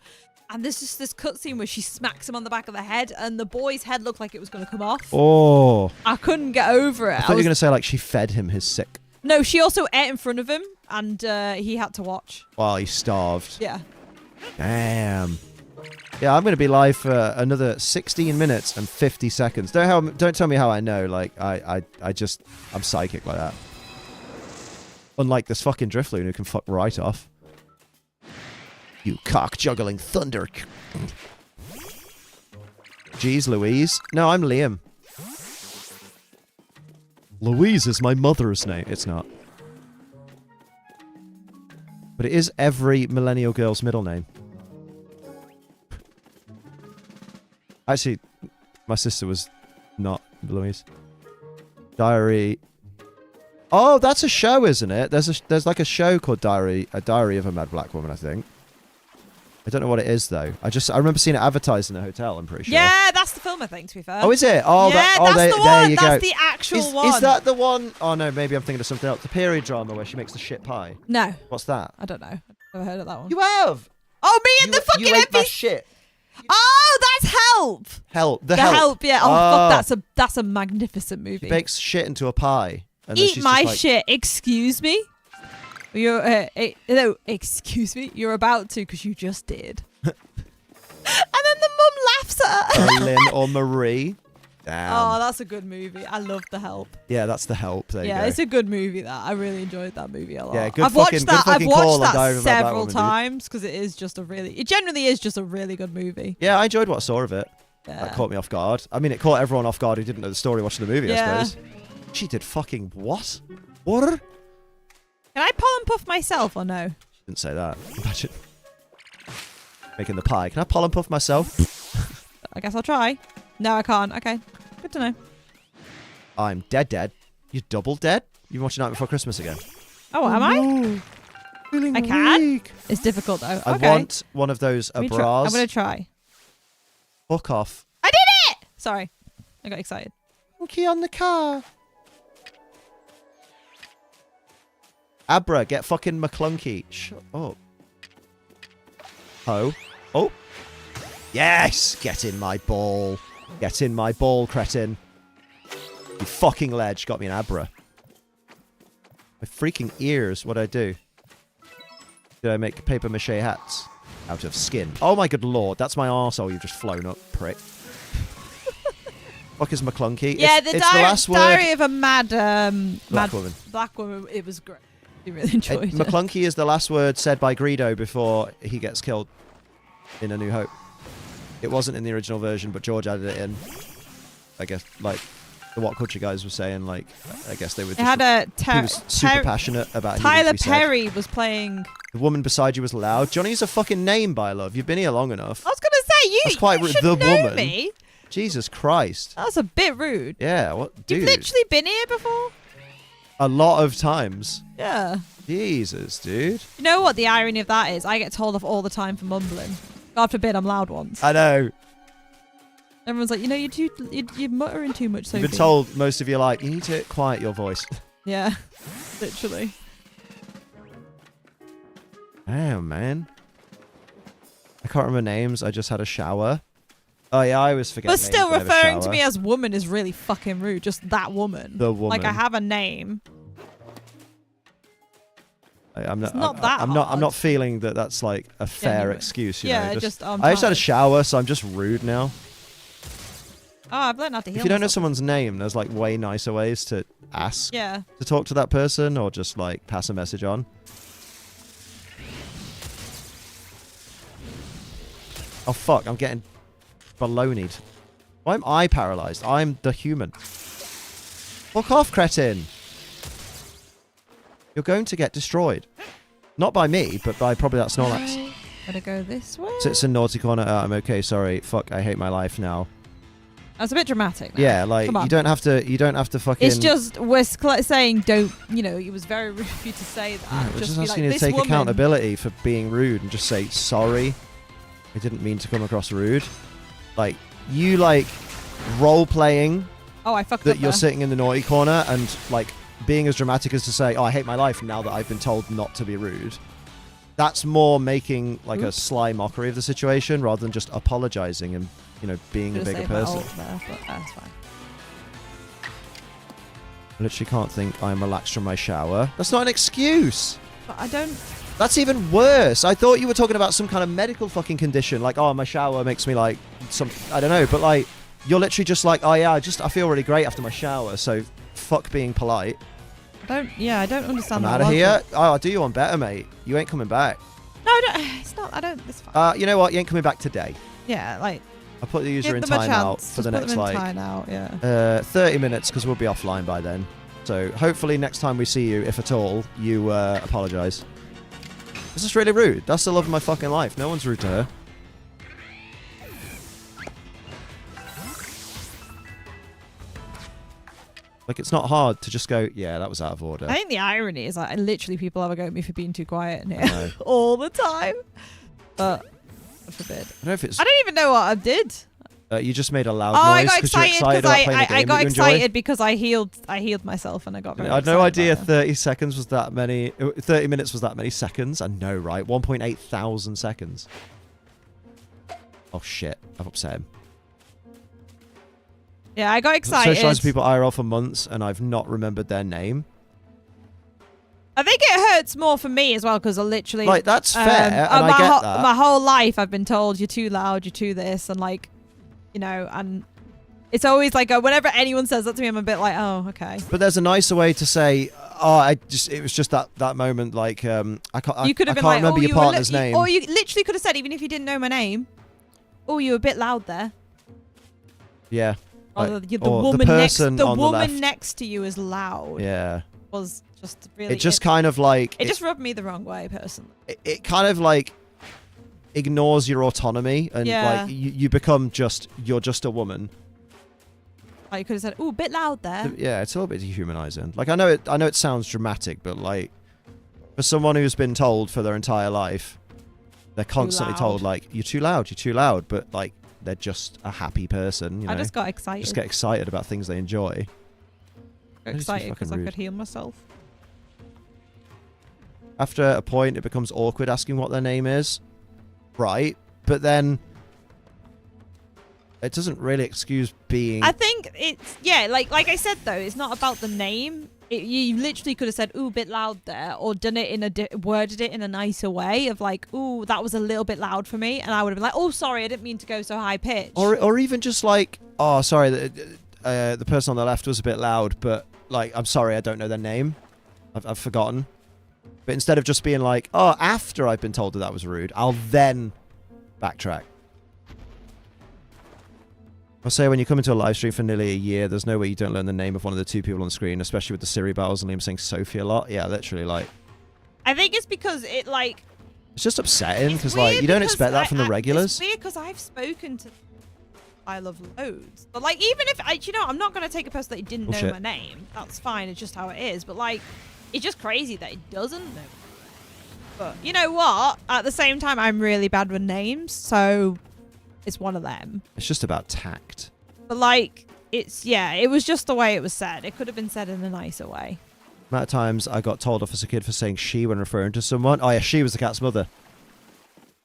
And there's just this cutscene where she smacks him on the back of the head, and the boy's head looked like it was going to come off. Oh. I couldn't get over it. I thought you were going to say, like, she fed him his sick No, she also ate in front of him, and he had to watch. while he starved. Yeah. Damn. Yeah, I'm going to be live for another 16 minutes and 50 seconds. Don't tell me how I know. Like, I'm psychic like that. Unlike this fucking Drifloon who can fuck right off. You cock-juggling thunder. Jeez, Louise. No, I'm Liam. Louise is my mother's name. It's not. But it is every millennial girl's middle name. Actually, my sister was not Louise. Diary. Oh, that's a show, isn't it? There's like a show called Diary of a Mad Black Woman, I think. I don't know what it is though. I remember seeing it advertised in a hotel. I'm pretty sure. Yeah, that's the film, I think. To be fair. Oh, is it? Oh, yeah, that's the there one. you That's go. the actual one. Is that the one? Oh no, maybe I'm thinking of something else. The period drama where she makes the shit pie. No, What's that? I don't know. I've never heard of that one. You have. Oh, me and the fucking you ate my NPC. shit. Oh, that's Help. Help. The Help. Yeah. Oh, fuck. That's a magnificent movie. She bakes shit into a pie. And then Eat she's my just like, shit. Excuse me. You're no. Excuse me. You're about to because you just did. And then the mum laughs at her. Lynn or Marie. Damn. Oh, that's a good movie. I love The Help. Yeah, that's The Help. There you Yeah, go. it's a good movie. That I really enjoyed that movie a lot. Yeah, good I've fucking- watched good that. I've fucking call watched on Diary that of a Mad Black several Woman, dude. times because it generally is just a really good movie. Yeah, I enjoyed what I saw of it. Yeah. That caught me off guard. I mean, it caught everyone off guard who didn't know the story watching the movie, Yeah. I suppose. She did fucking what? What? Can I pollen puff myself or no? She didn't say that. Imagine making the pie. Can I pollen puff myself? I guess I'll try. No, I can't. Okay, good to know. I'm dead. You're double dead? You've been watching Night Before Christmas again. Oh, am I? No. Feeling I can? weak. It's difficult though. I Okay. want one of those Let me try. bras. I'm gonna try. Fuck off. I did it! Sorry, I got excited. Monkey on the car. Abra, get fucking McClunky. Shut up. Oh. Yes! Get in my ball. Get in my ball, cretin. You fucking ledge got me an Abra. My freaking ears, what'd I do? Did I make paper mache hats out of skin? Oh my good lord, that's my arsehole you've just flown up, prick. Fuck is McClunky? Yeah, it's the the last word. Diary of a Mad Black woman. Black woman. It was great. I really enjoyed it. McClunky is the last word said by Greedo before he gets killed in A New Hope. It wasn't in the original version, but George added it in. I guess, like, the What Culture guys were saying, like, I guess they were just... It had a he was super passionate about it. Tyler Perry was playing... The woman beside you was loud. Johnny's a fucking name, by love. You've been here long enough. I was going to say, That's quite you rude. should The know woman. me. Jesus Christ. That's a bit rude. Yeah, what? Dude. You've literally been here before? A lot of times. Yeah. Jesus, dude. You know what the irony of that is? I get told off all the time for mumbling. God forbid I'm loud once. I know. Everyone's like, you know, you're muttering too much, Sophie. You've been told most of you like, you need to quiet your voice. Yeah, literally. Damn, man. I can't remember names. I just had a shower. Oh, yeah, I always forget But names still, when I have a referring to shower. me as woman is really fucking rude. Just that woman. The woman. Like, I have a name. I'm It's not that I'm hard. not feeling that that's like a fair Genuine. excuse. You Yeah, know? just, I just had a tired. shower, so I'm just rude now. Oh, I've learned how to heal If you don't know myself. someone's name, there's like way nicer ways to ask Yeah. to talk to that person or just like pass a message on. Oh fuck, I'm getting baloneyed. Why am I paralyzed? I'm the human. Fuck off, cretin. You're going to get destroyed. Not by me, but by probably that Snorlax. Right. Gotta go this way. Sits in naughty corner. I'm okay, sorry. Fuck, I hate my life now. That's a bit dramatic. Now. Yeah, like Come on. you don't have to fucking. It's just we're saying don't. You know, it was very rude for you to say that. Yeah, we're just be asking like, you to this take woman. accountability for being rude and just say sorry. I didn't mean to come across rude. Like you like role playing Oh, I fucked that up you're there. sitting in the naughty corner and like being as dramatic as to say, "Oh, I hate my life now that I've been told not to be rude." That's more making like a sly mockery of the situation rather than just apologizing and being a Should've bigger saved my person. ult there, but that's fine. I literally can't think I'm relaxed from my shower. That's not an excuse. But I don't. That's even worse. I thought you were talking about some kind of medical fucking condition. Like, oh, my shower makes me like some... I don't know. But like, you're literally just like, oh yeah, I feel really great after my shower. So fuck being polite. I don't understand I'm that out of logic. here. Oh, I'll do you one better, mate. You ain't coming back. No, I don't. It's not. I don't. It's fine. You know what? You ain't coming back today. Yeah, like I'll put the user give in them a timeout chance. for the Just next put them in like timeout, yeah. 30 minutes because we'll be offline by then. So hopefully next time we see you, if at all, you apologize. This is really rude. That's the love of my fucking life. No one's rude to her. Like, it's not hard to just go, yeah, that was out of order. I think the irony is like literally people have a go at me for being too quiet in I here know. all the time. But God forbid. I don't know if it's... I don't even know what I did. you just made a loud I noise got because you're excited excited about playing a game I got that you enjoy. excited because I healed myself and I got very I had no excited idea about it. 30 seconds was that many... 30 minutes was that many seconds. I know, right? 1.8 thousand seconds. Oh, shit. I've upset him. Yeah, I got excited. Socialised with people IRL for months and I've not remembered their name. I think it hurts more for me as well because I literally Like, that's fair, and I get that. My whole life I've been told you're too loud, you're too this, and like, and it's always like whenever anyone says that to me, I'm a bit like, oh, okay. But there's a nicer way to say, oh, it was just that moment, like, I can't, You could have I been can't like, remember oh, your you were partner's name. or you literally could have said, even if you didn't know my name, oh, you were a bit loud there. Yeah. Or Like, the or woman the person the on the woman left. next to you is loud. Yeah. Was just really. It just kind of like... It just rubbed me the wrong way, personally. It kind of like ignores your autonomy and Yeah. like you become you're just a woman. Like you could have said, "Oh, a bit loud there." Yeah, it's a little bit dehumanizing. Like I know it sounds dramatic, but like for someone who's been told for their entire life, they're constantly loud. told like you're too loud, but like they're just a happy person. I just got excited. Just get excited about things they enjoy. Got That is excited fucking because I rude. could heal myself. After a point, it becomes awkward asking what their name is, right? But then it doesn't really excuse being. I think it's like I said though, it's not about the name. You literally could have said, "Ooh, a bit loud there," or done it in worded it in a nicer way of like, "Ooh, that was a little bit loud for me," and I would have been like, "Oh, sorry, I didn't mean to go so high pitch." Or even just like, oh, sorry, the person on the left was a bit loud, but like, I'm sorry, I don't know their name. I've forgotten. But instead of just being like, oh, after I've been told that was rude, I'll then backtrack. I'll say when you come into a live stream for nearly a year, there's no way you don't learn the name of one of the two people on screen, especially with the Siri battles and Liam saying Sophie a lot. Yeah, literally, like... I think it's because it like... It's just upsetting, It's because like, weird you don't because expect that from the regulars. It's weird because I've spoken to I love loads. But like, even if I'm not gonna take a person that didn't know Bullshit. my name. That's fine. It's just how it is. But like, it's just crazy that it doesn't know. But you know what? At the same time, I'm really bad with names, so it's one of them. It's just about tact. But like, it was just the way it was said. It could have been said in a nicer way. Amount of times I got told off as a kid for saying she when referring to someone. Oh yeah, she was the cat's mother.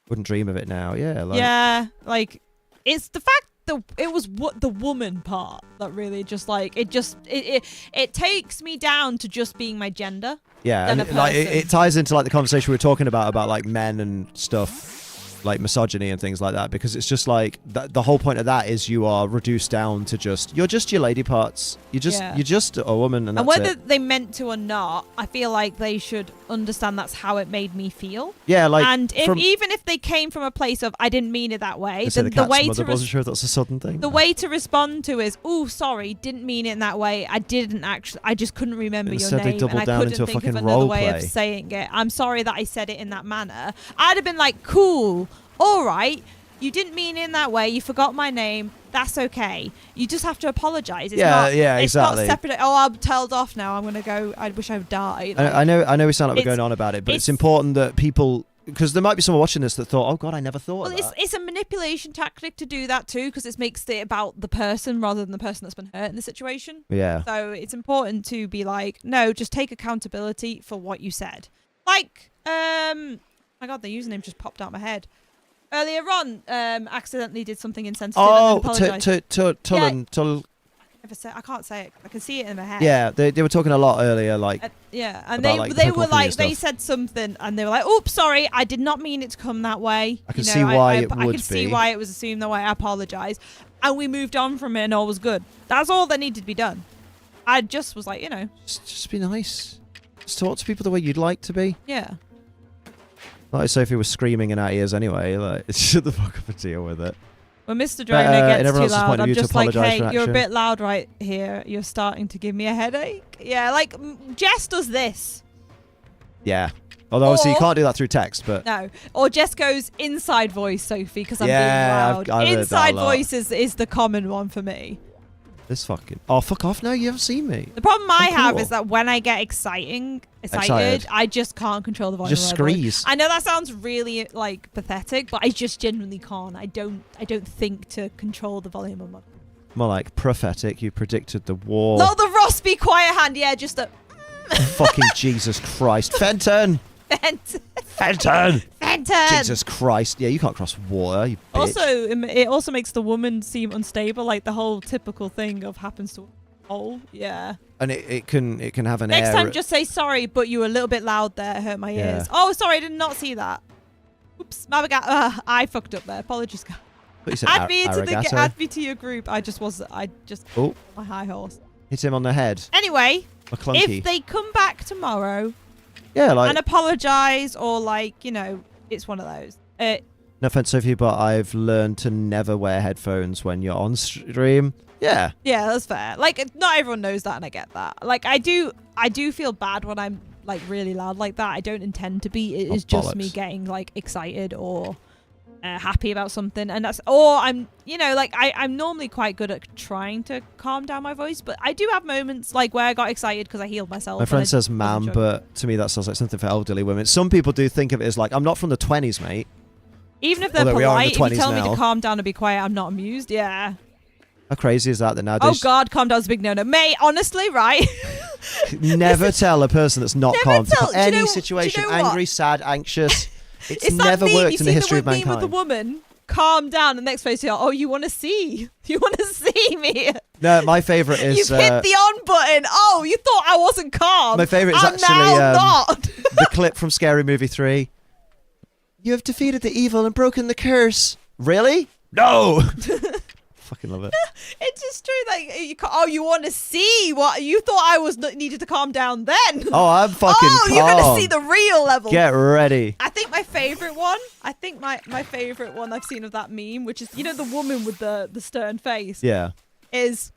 Wouldn't dream of it now. Yeah. Like it's the fact that it was the woman part that really just like it takes me down to just being my gender. Yeah, and it ties into like the conversation we were talking about like men and stuff, like misogyny and things like that, because it's just like the whole point of that is you are reduced down to you're just your lady parts. You're just a woman, and that's whether it. they meant to or not, I feel like they should understand that's how it made me feel. Yeah, like, and even if they came from a place of I didn't mean it that way, the the way mother to wasn't sure if that's a southern thing. The way to respond to is, oh, sorry, didn't mean it in that way. I didn't actually. I just couldn't remember your Instead, they name, doubled and I down couldn't into a think of fucking another role way of play. saying it. I'm sorry that I said it in that manner. I'd have been like, cool, all right. You didn't mean it in that way. You forgot my name. That's okay. You just have to apologize. It's exactly. It's not separate. Oh, I'm told off now. I'm gonna go. I wish I died. Like, I know we sound like we're going on about it, but it's important that people, because there might be someone watching this that thought, oh god, I never thought of that. It's a manipulation tactic to do that too, because it makes it about the person rather than the person that's been hurt in the situation. Yeah. So it's important to be like, no, just take accountability for what you said. Like, my god, the username just popped out my head. Earlier on, accidentally did something insensitive. Oh, Tull. I can't say it. I can see it in my head. Yeah, they were talking a lot earlier, like. And about, they were like, they said something, and they were like, "Oops, sorry, I did not mean it to come that way." I can see why it would be. I can see why it was assumed that way. I apologize, and we moved on from it, and all was good. That's all that needed to be done. I just was like, just be nice. Just talk to people the way you'd like to be. Yeah. Not if Sophie was screaming in our ears anyway. Like, shut the fuck up and deal with it. When Mr. Drainer gets too loud, I'm just like, hey, you're a action. bit loud right here. You're starting to give me a headache. Yeah, like, Jess does this. Yeah. Although, obviously, you can't do that through text, but... No. Or Jess goes inside voice, Sophie, because I'm being loud. I've inside voice is the common one for me. This fucking... Oh, fuck off now. You haven't seen me. The problem I have is that when I get excited, I just can't control the volume. Just screeze. I know that sounds really like pathetic, but I just genuinely can't. I don't think to control the volume of my. More like prophetic. You predicted the war. No, the Ross be quiet hand. Yeah, just a. Fucking Jesus Christ, Fenton. Fenton. Jesus Christ. Yeah, you can't cross water, you bitch. Also, it also makes the woman seem unstable, like the whole typical thing of happens to all. Yeah. And it can have an Next time, just say sorry, but you were a little bit loud there. It hurt my ears. Oh, sorry, I did not see that. Oops, my bad. I fucked up there. Apologies, guys. Add me to your group. I just my high horse. Hit him on the head. Anyway, if they come back tomorrow, and apologize, or like, it's one of those. No offense, Sophie, but I've learned to never wear headphones when you're on stream. Yeah. Yeah, that's fair. Like, not everyone knows that, and I get that. Like, I do feel bad when I'm like really loud like that. I don't intend to be. It is just me getting like excited or happy about something, and I'm I'm normally quite good at trying to calm down my voice, but I do have moments like where I got excited because I healed myself. My friend says "ma'am," but to me that sounds like something for elderly women. Some people do think of it as like, I'm not from the 20s, mate. Even if they're polite, if you tell me to calm down and be quiet, I'm not amused. Yeah. How crazy is that nowadays? Oh God, calm down's a big no-no. Mate, honestly, right? Never tell a person that's not calm to any situation. Angry, sad, anxious. It's never worked in the history of mankind. Meme with the woman, calm down, and the next phrase, oh, you want to see? You want to see me? No, my favourite is... You've hit the on button. Oh, you thought I wasn't calm. My favourite is the clip from Scary Movie 3. You have defeated the evil and broken the curse. Really? No! Fucking love it. It's just true. Like, you want to see what you thought I was needed to calm down then? Oh, I'm fucking calm. You're gonna see the real level. Get ready. I think my favorite one. My favorite one I've seen of that meme, which is the woman with the stern face. Yeah. Is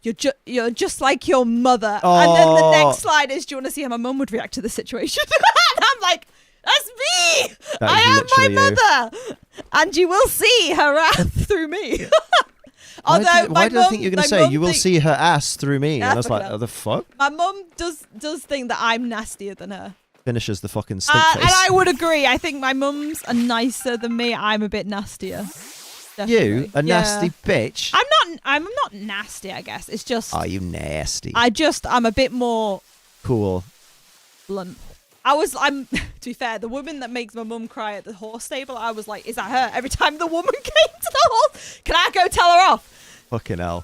you're just like your mother, and then the next slide is, do you want to see how my mum would react to the situation? And I'm like, that's me. I am my mother, and you will see her wrath through me. Although why did I think you were going to say you will see her ass through me? Yeah, And I was like, fuck oh, the fuck? My mum does think that I'm nastier than her. Finishes the fucking stink face. And I would agree. I think my mum's are nicer than me. I'm a bit nastier. Definitely. You, a nasty bitch. I'm not nasty, I guess. It's just... Are you nasty? I'm a bit more... Cool. Blunt. I'm to be fair, the woman that makes my mum cry at the horse stable, I was like, is that her? Every time the woman came to the horse, can I go tell her off? Fucking hell.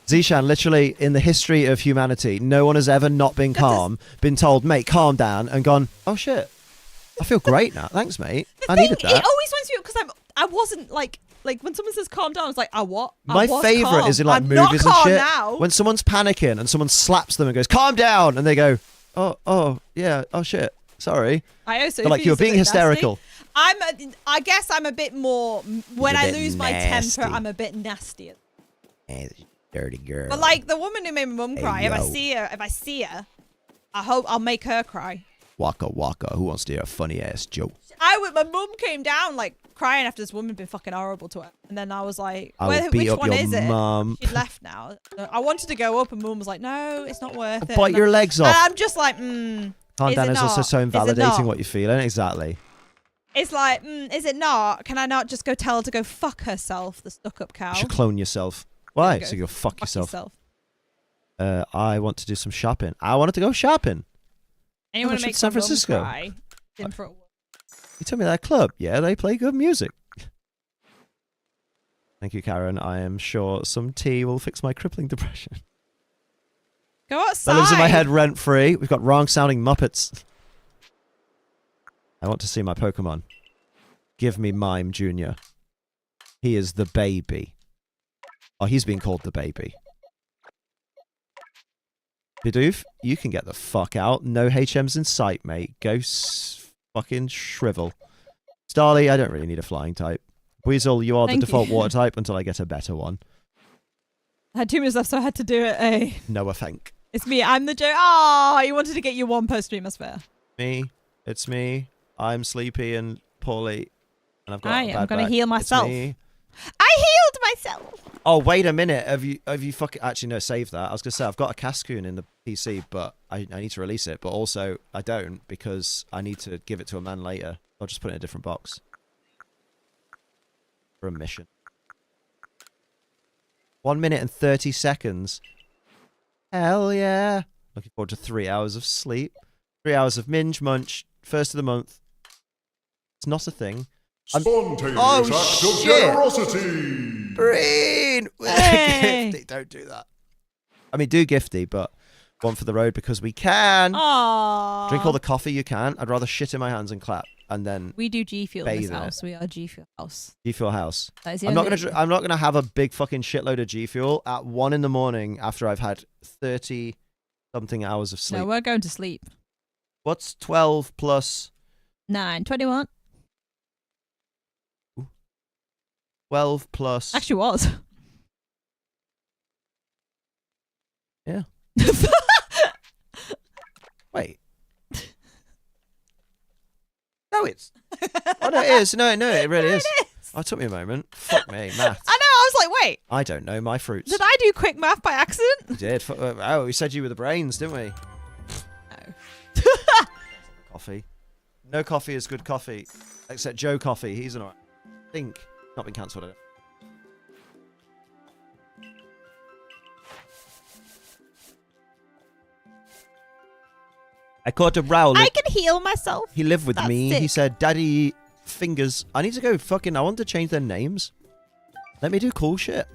Zishan, literally, in the history of humanity, no one has ever not been calm, been told, mate, calm down, and gone, oh shit, I feel great now. Thanks, mate. I needed that. It always winds me up because I wasn't like when someone says calm down, I was like, I what? My favourite is in like movies and shit. Now. When someone's panicking and someone slaps them and goes, calm down, and they go, oh, yeah, oh shit, sorry. I also like you're being hysterical. Nasty. I guess I'm a bit more when I lose my temper. I'm a bit nastier. Dirty girl. But like the woman who made my mum cry, if I see her, I hope I'll make her cry. Waka waka. Who wants to hear a funny ass joke? My mum came down like crying after this woman had been fucking horrible to her, and then I was like, which one is it? Mum. She left now. I wanted to go up, and mum was like, no, it's not worth it. Bite your legs off. And I'm just like, Calm down is also so invalidating what you're feeling. Exactly. It's like, is it not? Can I not just go tell her to go fuck herself, the stuck-up cow? You should clone yourself. Why? So you'll fuck yourself. I want to do some shopping. I wanted to go shopping. And you want to make San Francisco? Cry? You told me that club. Yeah, they play good music. Thank you, Karen. I am sure some tea will fix my crippling depression. Go outside. That lives in my head rent-free. We've got wrong-sounding Muppets. I want to see my Pokemon. Give me Mime Jr. He is the baby. Oh, he's being called the baby. Bidoof, you can get the fuck out. No HMs in sight, mate. Go fucking shrivel. Starly, I don't really need a flying type. Weasel, you are the default water type until I get a better one. I had 2 minutes left, so I had to do it. Noah, thank. It's me. I'm the joke. Oh, you wanted to get your one per stream, that's fair. Me. It's me. I'm sleepy and poorly. And I've got I'm going to heal myself. I healed myself. Oh, wait a minute. Have you fucking... Actually, no, save that. I was going to say, I've got a Cascoon in the PC, but I need to release it. But also, I don't, because I need to give it to a man later. I'll just put it in a different box. For a mission. 1 minute and 30 seconds. Hell yeah. Looking forward to 3 hours of sleep. 3 hours of minge munch. First of the month. It's not a thing. Spontaneous act of generosity! Breen! Hey. Gifty, don't do that. I mean, do Gifty, but one for the road because we can. Aww. Drink all the coffee you can. I'd rather shit in my hands and clap. And then we do GFuel in this bathe in house. We are GFuel house. GFuel house. That is the I'm not only- gonna. I'm not gonna have a big fucking shitload of GFuel at 1 in the morning after I've had 30 something hours of sleep. No, we're going to sleep. What's 12 plus 9, 21. 12 plus? Actually was. Yeah. Wait. No, it's. Oh no, it is. No, it really is. Oh, it took me a moment. Fuck me, math. I know. I was like, wait. I don't know my fruits. Did I do quick math by accident? You did. Oh, we said you were the brains, didn't we? No. Coffee. No coffee is good coffee. Except Joe Coffee. He's an alright. I think. Not been cancelled. I don't. I caught a Rowlet. I can heal myself. He lived with That's me. sick. He said, Daddy Fingers. I need to go fucking... I want to change their names. Let me do cool shit.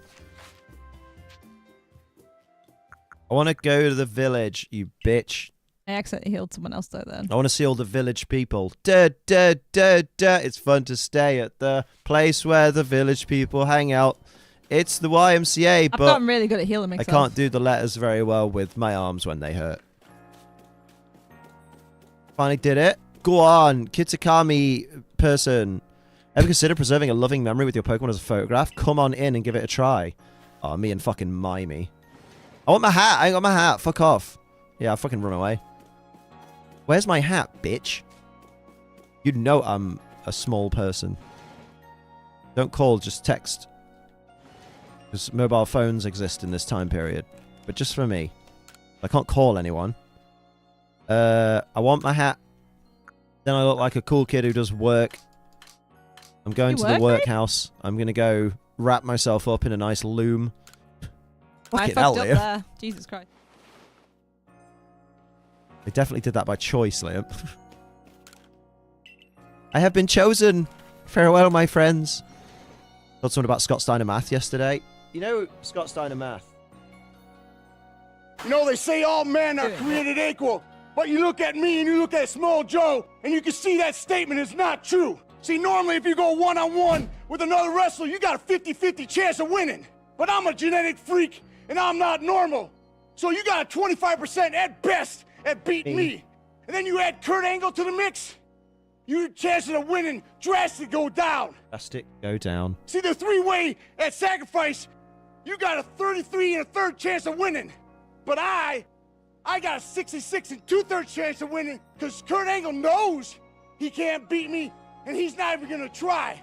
I want to go to the village, you bitch. I accidentally healed someone else though then. I want to see all the village people. Duh, duh, duh, duh. It's fun to stay at the place where the village people hang out. It's the YMCA, I've but gotten really good at healing I myself. can't do the letters very well with my arms when they hurt. Finally did it. Go on, Kitakami person. Ever consider preserving a loving memory with your Pokemon as a photograph? Come on in and give it a try. Oh, me and fucking Mimey. I want my hat. I ain't got my hat. Fuck off. Yeah, I'll fucking run away. Where's my hat, bitch? You know I'm a small person. Don't call, just text. Because mobile phones exist in this time period. But just for me. I can't call anyone. I want my hat. Then I look like a cool kid who does work. I'm going to the workhouse. I'm going to go wrap myself up in a nice loom. I Fucking hell, fucked up Liam. there. Jesus Christ. They definitely did that by choice, Liam. I have been chosen. Farewell, my friends. Told someone about Scott Steiner Math yesterday. You know Scott Steiner Math? You know, they say all men are created equal, but you look at me and you look at Small Joe, and you can see that statement is not true. See, normally if you go one-on-one with another wrestler, you got a 50-50 chance of winning. But I'm a genetic freak, and I'm not normal. So you got a 25% at best at beating me. And then you add Kurt Angle to the mix, your chances of winning drastically go down. Drastic go down. See, the three-way at Sacrifice, you got a 33 and a third chance of winning. But I got a 66 and 2/3 chance of winning because Kurt Angle knows he can't beat me and he's not even gonna try.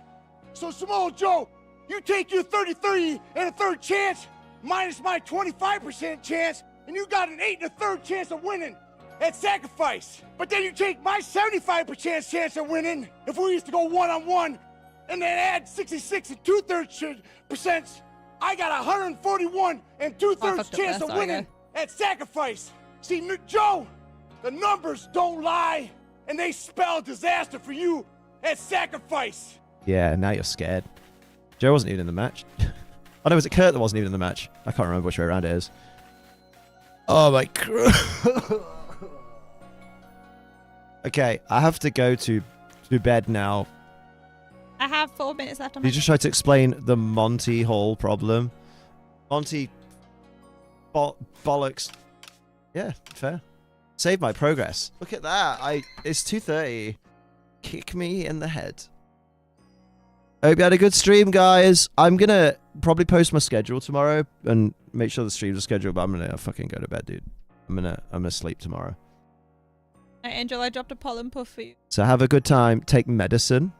So Samoa Joe, you take your 33 and a third chance minus my 25% chance and you got an 8 and a third chance of winning at Sacrifice. But then you take my 75% chance of winning if we used to go one-on-one and then add 66 and 2/3%. I got 141 and 2/3 chance of winning at Sacrifice. See, Joe, the numbers don't lie, and they spell disaster for you at Sacrifice. Yeah, now you're scared. Joe wasn't even in the match. Oh no, was it Kurt that wasn't even in the match? I can't remember which way around it is. Oh my god. Okay, I have to go to bed now. I have 4 minutes left on You my just tried to explain the Monty Hall problem. Monty bollocks. Yeah, fair. Save my progress. Look at that. It's 2:30. Kick me in the head. I hope you had a good stream, guys. I'm gonna probably post my schedule tomorrow and make sure the streams are scheduled, but I'm gonna fucking go to bed, dude. I'm gonna sleep tomorrow. Hey, Angel, I dropped a pollen puff for you. So have a good time. Take medicine.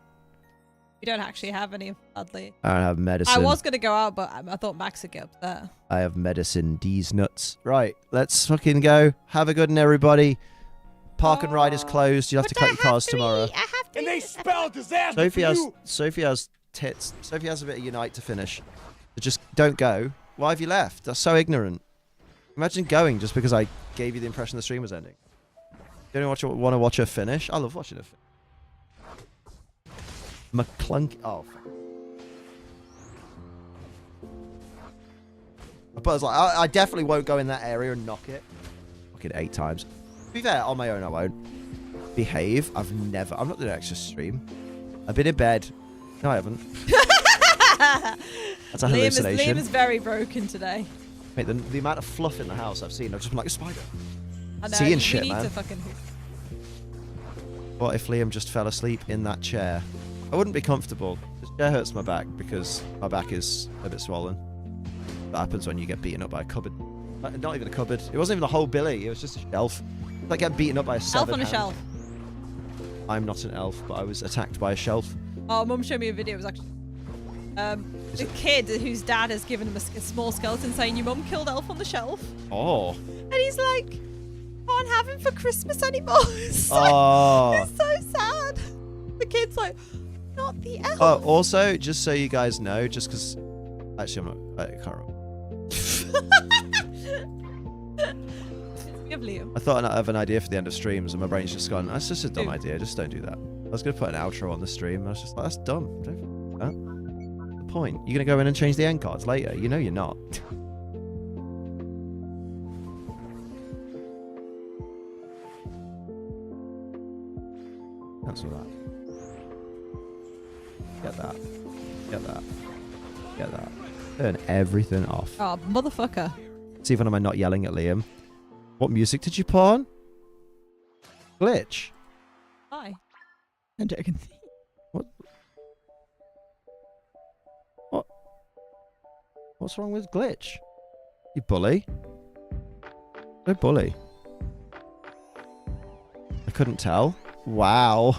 We don't actually have any, sadly. I don't have medicine. I was going to go out, but I thought Max would get upset. I have medicine, D's nuts. Right, let's fucking go. Have a good one, everybody. Park and ride is closed. You'll have to collect your cars tomorrow. I have And they spell disaster for you. Sophie has tits. Sophie has a bit of Unite to finish. So just don't go. Why have you left? That's so ignorant. Imagine going just because I gave you the impression the stream was ending. You don't want to watch her finish? I love watching her finish. McClunk. Oh. But I was like, I definitely won't go in that area and knock it. Knock it 8 times. To be fair, on my own, I won't. Behave. I'm not doing an extra stream. I've been in bed. No, I haven't. That's a hallucination. Liam is very broken today. Mate, the amount of fluff in the house I've seen, I've just been like a spider. I know, Seeing we shit, need man. to fucking... What if Liam just fell asleep in that chair? I wouldn't be comfortable. This chair hurts my back because my back is a bit swollen. That happens when you get beaten up by a cupboard. Not even a cupboard. It wasn't even a whole billy. It was just a shelf. It's like getting beaten up by a severed Elf on a hand. shelf. I'm not an elf, but I was attacked by a shelf. Oh, Mum showed me a video. It was actually... the kid whose dad has given him a small skeleton saying, your mum killed Elf on the shelf. Oh. And he's like, can't have him for Christmas anymore. It's so, it's so sad. The kid's like, not the elf. Oh, also, just so you guys know, just because... Actually, I can't remember. We have Liam. I thought I have an idea for the end of streams, and my brain's just gone, that's just a dumb idea, just don't do that. I was going to put an outro on the stream, and I was just like, that's dumb. Don't do that. What's the point? You're going to go in and change the end cards later. You know you're not. Cancel that. Get that. Get that. Get that. Turn everything off. Oh, motherfucker. See if am I not yelling at Liam. What music did you put on? Glitch. Hi. I'm joking. What? What's wrong with Glitch? You bully. No bully. I couldn't tell. Wow.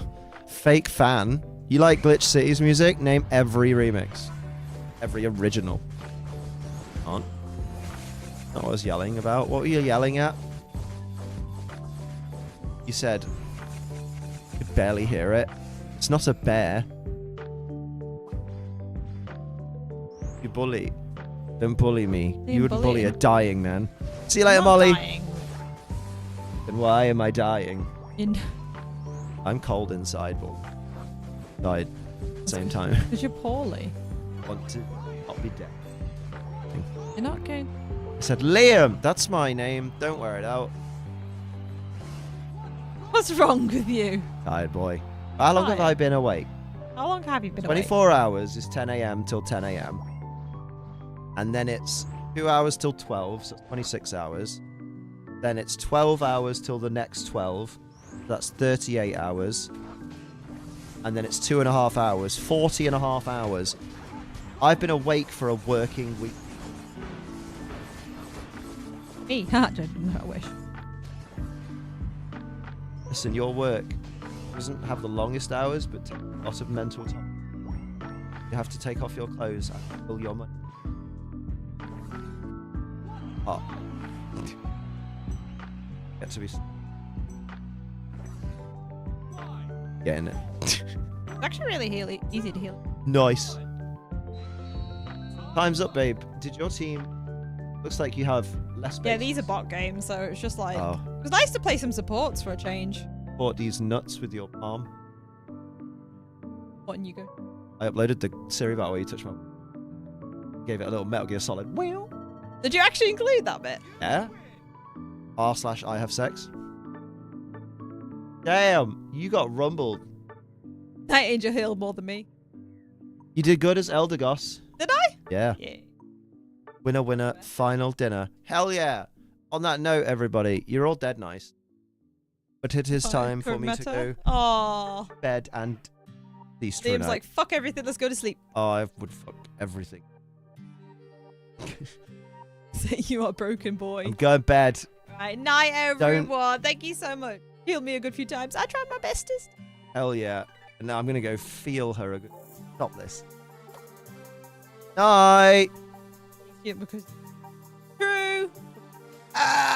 Fake fan. You like Glitch City's music? Name every remix. Every original. On. Not what I was yelling about. What were you yelling at? You said... You could barely hear it. It's not a bear. You bully. Don't bully me. You wouldn't bully a dying man. See you later, I'm not Molly. dying. Then why am I dying? In- I'm cold inside, but died at the same time. Because you're poorly. Want to not be dead. You're not okay. I said, Liam, that's my name. Don't wear it out. What's wrong with you? Tired boy. How long have I been awake? How long have you been awake? 24 hours is 10 a.m. till 10 a.m. And then it's 2 hours till 12, so it's 26 hours. Then it's 12 hours till the next 12. That's 38 hours. And then it's 2.5 hours. 40.5 hours. I've been awake for a working week. Me? I wish. Listen, your work doesn't have the longest hours, but takes a lot of mental time. You have to take off your clothes and fill your money. Oh. Get to be... Getting it. It's actually really easy to heal. Nice. Time's up, babe. Did your team... Looks like you have less space. Yeah, these are bot games, so it's just like... Oh. It was nice to play some supports for a change. Bought these nuts with your palm. What, and you go? I uploaded the Siri battle where you touch my... Gave it a little Metal Gear Solid. Wow. Did you actually include that bit? Yeah. r/I have sex. Damn, you got rumbled. Night Angel healed more than me. You did good as Eldegoss. Did I? Yeah. Yeah. Winner, winner, final dinner. Hell yeah. On that note, everybody, you're all dead nice. But it is time for me to go Aww. to bed and cease for a Liam's night. like, fuck everything, let's go to sleep. Oh, I would fuck everything. You are a broken boy. I'm going to bed. Right, night everyone. Thank you so much. Healed me a good few times. I tried my bestest. Hell yeah. And now I'm going to go feel her. Stop this. Night. Yeah, because... True. Ah!